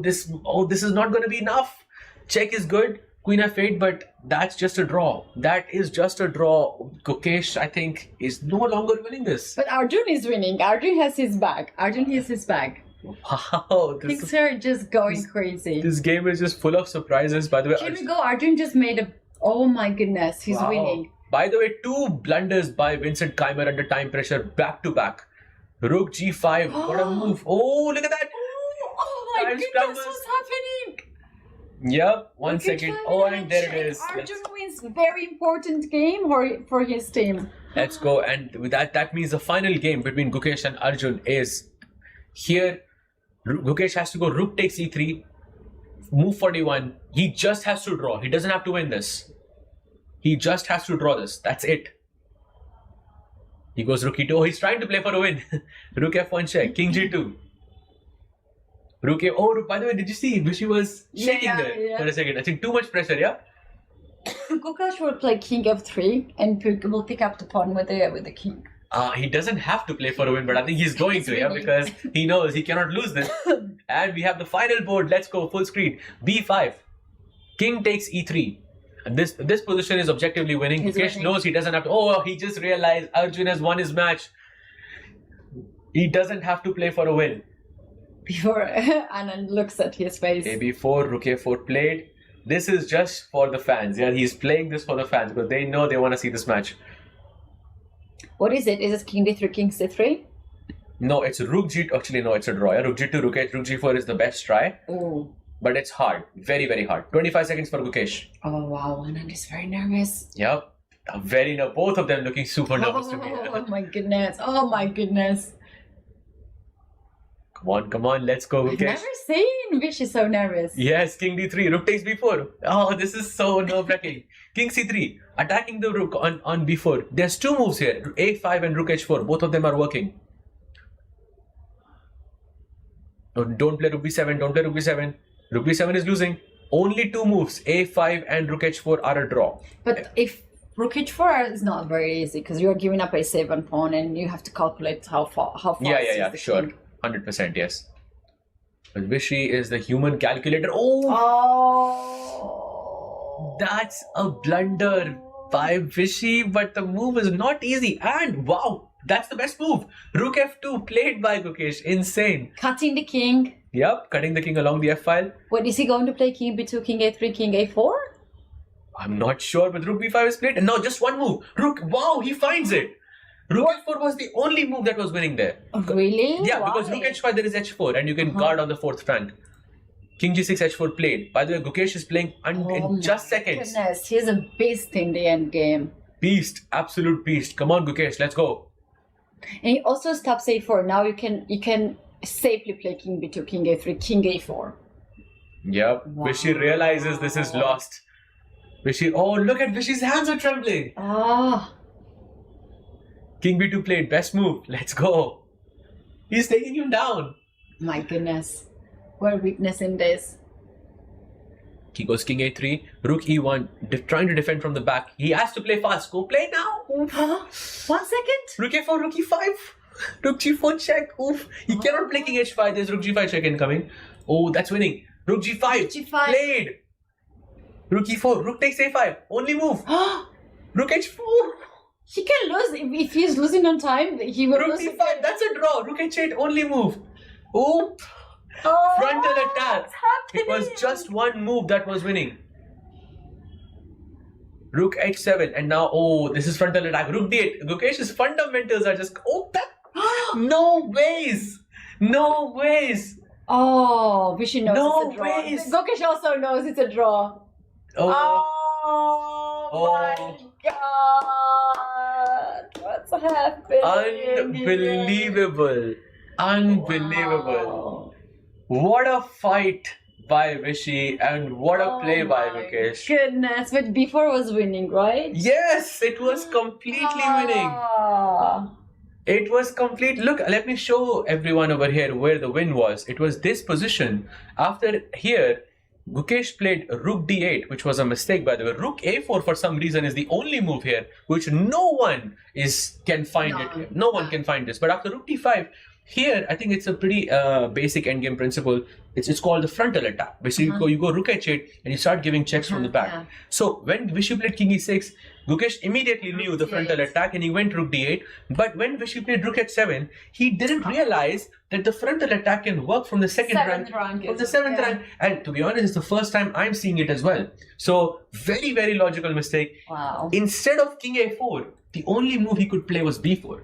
This is not going to be enough. Check is good. Queen f8, but that's just a draw. That is just a draw. Gukesh, I think, is no longer winning this. But Arjun is winning. Arjun has his bag. Wow, things are just going crazy. This game is just full of surprises. By the way, here we go. Arjun just made a... Oh my goodness, he's winning. By the way, 2 blunders by Vincent Keimer under time pressure back to back. Rook g5. What a move. Oh, look at that. Oh my goodness, what's happening? Yep, 1 second. Oh, and there it is. Arjun wins very important game for his team. Let's go. And with that means the final game between Gukesh and Arjun is here. Gukesh has to go rook takes e3, move 41. He just has to draw. He doesn't have to win this. He just has to draw this. That's it. He goes rook e2. Oh, he's trying to play for a win. Rook f1 check. King g2. Rook a... Oh, by the way, did you see? Vishy was shaking there for a second. I think too much pressure, yeah? Gukesh will play king f3 and will pick up the pawn with the king. He doesn't have to play for a win, but I think he's going to, yeah, because he knows he cannot lose this. And we have the final board. Let's go full screen. b5. King takes e3. And this position is objectively winning. Gukesh knows he doesn't have to... Oh, he just realized Arjun has won his match. He doesn't have to play for a win. Before Anand looks at his face. AB4, rook a4 played. This is just for the fans. Yeah, he's playing this for the fans because they know they want to see this match. What is it? Is it king d3, king c3? No, it's rook g2. Actually, no, it's a draw. Yeah? Rook g2, rook h, rook g4 is the best try. Oh. But it's hard. Very, very hard. 25 seconds for Gukesh. Oh, wow. Anand is very nervous. Yep. Very nervous. Both of them looking super nervous to me. Oh my goodness. Oh my goodness. Come on, let's go, I've Gukesh. never seen Vishy so nervous. Yes, King D3, Rook takes B4. Oh, this is so nerve-wracking. King C3, attacking the Rook on B4. There's two moves here, A5 and Rook H4. Both of them are working. Oh, don't play Rook B7, don't play Rook B7. Rook B7 is losing. Only two moves, A5 and Rook H4 are a draw. But if Rook H4 is not very easy because you're giving up A7 pawn and you have to calculate how fast Yeah, is the sure. king. 100%, yes. But Vishy is the human calculator. Oh! That's a blunder by Vishy, but the move is not easy. And wow, that's the best move. Rook F2 played by Gukesh. Insane. Cutting the king. Yep, cutting the king along the F file. What is he going to play? King B2, King A3, King A4? I'm not sure, but Rook B5 is played. And now just one move. Rook, wow, he finds it. Rook F4 was the only move that was winning there. Really? Yeah, Why? because Rook H5 there is H4 and you can guard on the fourth rank. King G6 H4 played. By the way, Gukesh is playing in just seconds. Goodness, he's a beast in the end game. Beast, absolute beast. Come on, Gukesh, let's go. And he also stops A4. Now you can safely play King B2, King A3, King A4. Yep. Wow. Vishy realizes this is lost. Vishy, oh look at Vishy's hands are trembling. Ah. King B2 played, best move. Let's go. He's taking him down. My goodness. We're witnessing this. He goes King A3, Rook E1, trying to defend from the back. He has to play fast. Go play now. Oof. 1 second. Rook A4, Rook E5. Rook G4 check. Oof. He cannot play King H5. There's Rook G5 check incoming. Oh, that's winning. Rook G5. G5. Played. Rook E4. Rook takes A5. Only move. Rook H4. He can lose. If he's losing on time, he will Rook lose. D5. That's a draw. Rook H8. Only move. Oh. Frontal attack. It was just one move that was winning. Rook H7. And now, oh, this is frontal attack. Rook D8. Gukesh's fundamentals are just... Oh, that... No ways. No ways. Oh, Vishy knows No it's a draw. ways. Gukesh also knows it's a draw. Oh. My God. What's happening? Unbelievable. Unbelievable. What a fight by Vishy and what a play by Gukesh. Goodness, but before was winning, right? Yes, it was completely winning. It was complete. Look, let me show everyone over here where the win was. It was this position. After here, Gukesh played Rook D8, which was a mistake by the way. Rook A4 for some reason is the only move here, which no one can find it. No one can find this. But after Rook D5, here I think it's a pretty basic endgame principle. It's called the frontal attack. Basically, you go Rook H8 and you start giving checks from the back. So when Vishy played King E6, Gukesh immediately knew the frontal attack and he went Rook D8. But when Vishy played Rook H7, he didn't realize that the frontal attack can work from the second rank, from the seventh rank. And to be honest, it's the first time I'm seeing it as well. So very, very logical mistake. Wow. Instead of King A4, the only move he could play was B4.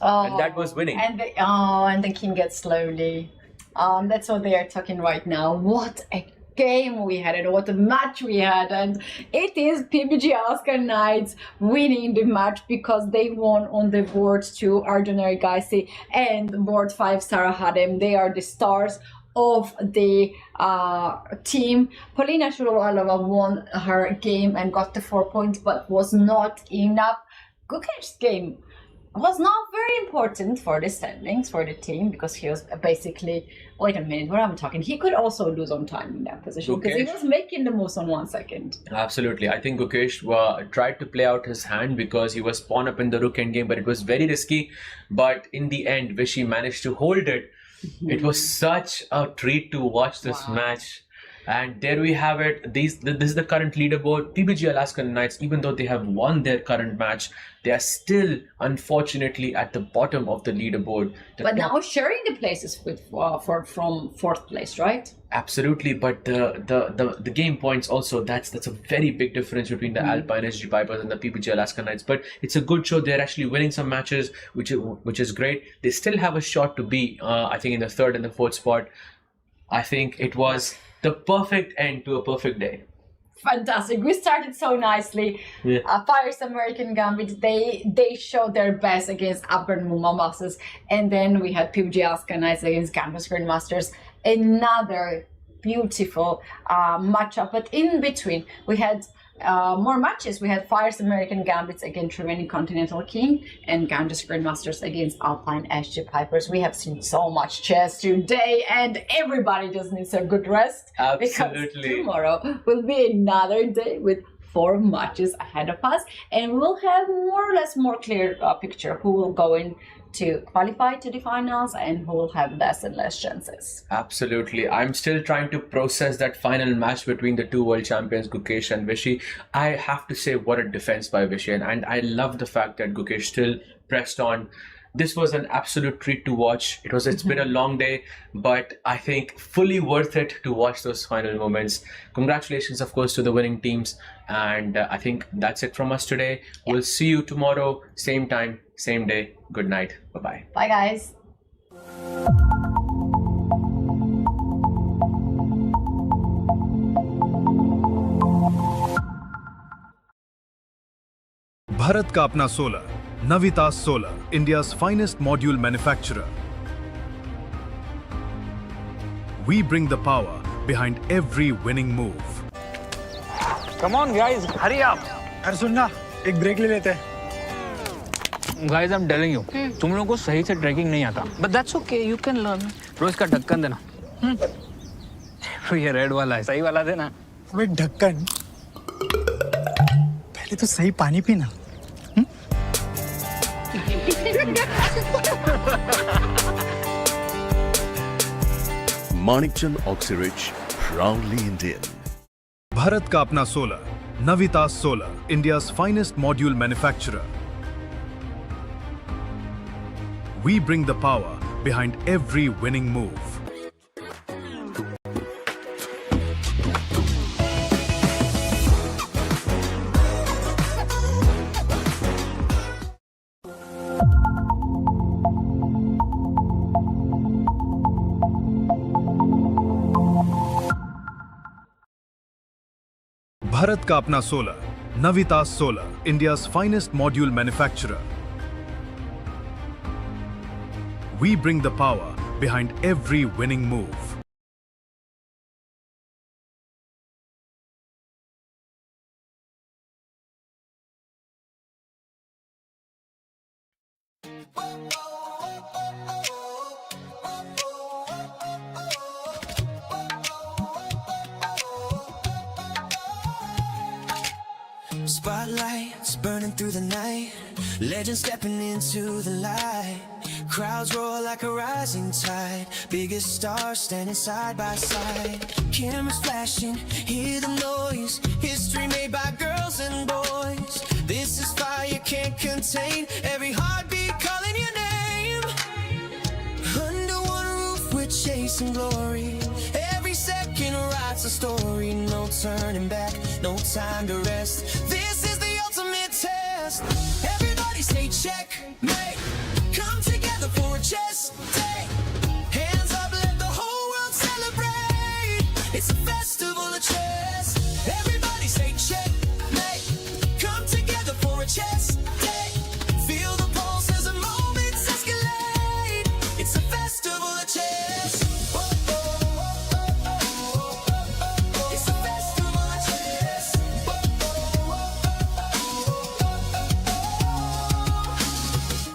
And that was winning. And the king gets slowly. That's what they are talking right now. What a game we had and what a match we had, and it is PBG Alaskan Knights winning the match because they won on the board 2 Arjun Gaisi and board 5 Sarah Hadem. They are the stars of the team. Polina Shurovalova won her game and got the 4 points, but was not enough. Gukesh's game was not very important for the standings for the team because he was basically, wait a minute, what am I talking? He could also lose on time in that position because he was making the moves on 1 second. Absolutely. I think Gukesh tried to play out his hand because he was pawn up in the rook endgame, but it was very risky. But in the end, Vishy managed to hold it. It was such a treat to watch this match. And there we have it. This is the current leaderboard. PBG Alaskan Knights, even though they have won their current match, they are still, unfortunately, at the bottom of the leaderboard. But now sharing the places with from 4th place, right? Absolutely, but the game points also, that's a very big difference between the Alpine SG Vipers and the PBG Alaskan Knights. But it's a good show. They're actually winning some matches, which is great. They still have a shot to be, I think, in the 3rd and the 4th spot. I think it was the perfect end to a perfect day. fantastic. We started so nicely. Fyers American Gambits, they showed their best against Upgrad Mumba Masters, and then we had PBG Alaskan Knights against Ganges Grandmasters. Another beautiful matchup, but in between we had more matches. We had Fyers American Gambits against Triveni Continental Kings and Ganges Grandmasters against Alpine SG Pipers. We have seen so much chess today, and everybody just needs a good rest. Absolutely. Because tomorrow will be another day with 4 matches ahead of us, and we'll have more or less more clear picture who will go in to qualify to the finals and who will have less and less chances. Absolutely. I'm still trying to process that final match between the 2 world champions, Gukesh and Vishy. I have to say, what a defense by Vishy, and I love the fact that Gukesh still pressed on. This was an absolute treat to watch. It's been a long day, but I think fully worth it to watch those final moments. Congratulations, of course, to the winning teams. And I think that's it from us today. We'll see you tomorrow, same time, same day. Good night. Bye-bye. Bye, guys. Bharat का अपना solar, Navita solar, India's finest module manufacturer. We bring the power behind every winning move. Come on guys, hurry up. अरे सुन ना, एक break ले लेते हैं. Guys, I'm telling you, तुम लोगों को सही से ट्रैकिंग नहीं आता. But that's okay, you can learn. रोज का ढक्कन देना. ये रेड वाला है, सही वाला देना. अबे ढक्कन. पहले तो सही पानी पीना. Manikchand Oxyrich, proudly Indian. Bharat का अपना solar, Navita solar, India's finest module manufacturer. We bring the power behind every winning move. Bharat का अपना solar, Navita solar, India's finest module manufacturer. We bring the power behind every winning move. Spotlights burning through the night, legends stepping into the light. Crowds roar like a rising tide, biggest stars standing side by side. Cameras flashing, hear the noise, history made by girls and boys. This is fire can't contain, every heartbeat calling your name. Under one roof we're chasing glory, every second writes a story. No turning back, no time to rest, this is the ultimate test. Everybody say checkmate, come together for a chess day. Hands up, let the whole world celebrate, it's a festival of chess. Everybody say checkmate, come together for a chess day. Feel the pulse as the moments escalate, it's a festival of chess. It's a festival of chess.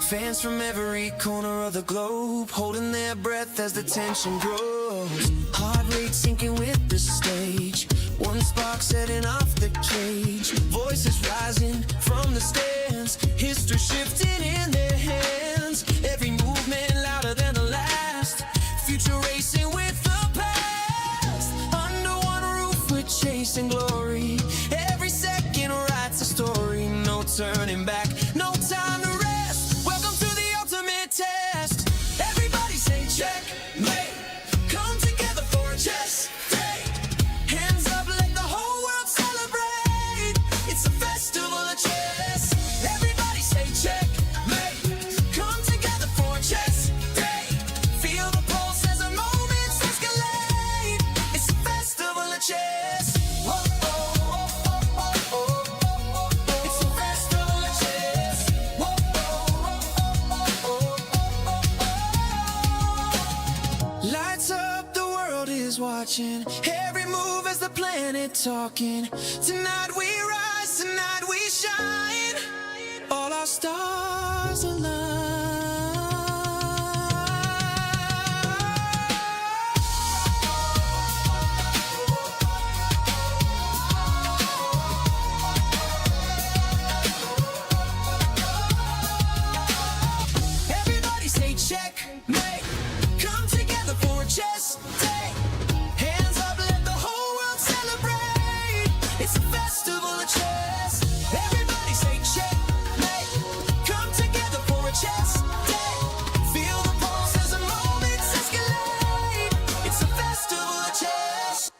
Fans from every corner of the globe holding their breath as the tension grows. Heart rate sinking with the stage, one spark setting off the cage. Voices rising from the stands, history shifting in their hands. Every movement louder than the last, future racing with the past. Under one roof we're chasing glory, every second writes a story. No turning back, no time to rest, welcome to the ultimate test. Everybody say checkmate, come together for a chess day. Hands up, let the whole world celebrate, it's a festival of chess. Everybody say checkmate, come together for a chess day. Feel the pulse as the moments escalate, it's a festival of chess. Whoa, whoa, whoa. is watching. Every move is the planet talking. Tonight we rise, tonight we shine. All our stars align. Everybody say checkmate. Come together for a chess day. Hands up, let the whole world celebrate. It's a festival of chess. Everybody say checkmate. Come together for a chess day. Feel the pulse as the moments escalate. It's a festival of chess.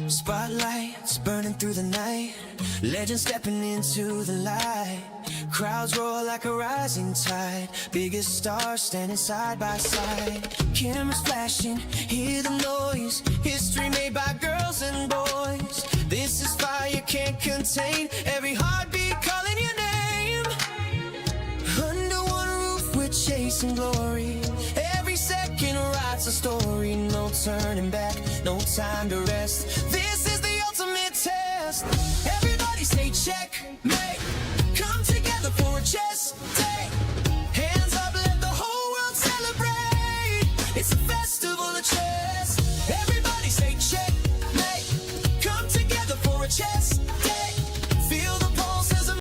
Spotlights burning through the night. Legends stepping into the light. Crowds roar like a rising tide. Biggest stars standing side by side. Cameras flashing, hear the noise. History made by girls and boys. This is fire can't contain. Every heartbeat calling your name. Under one roof we're chasing glory. Every second writes a story. No turning back, no time to rest. This is the ultimate test. Everybody say checkmate.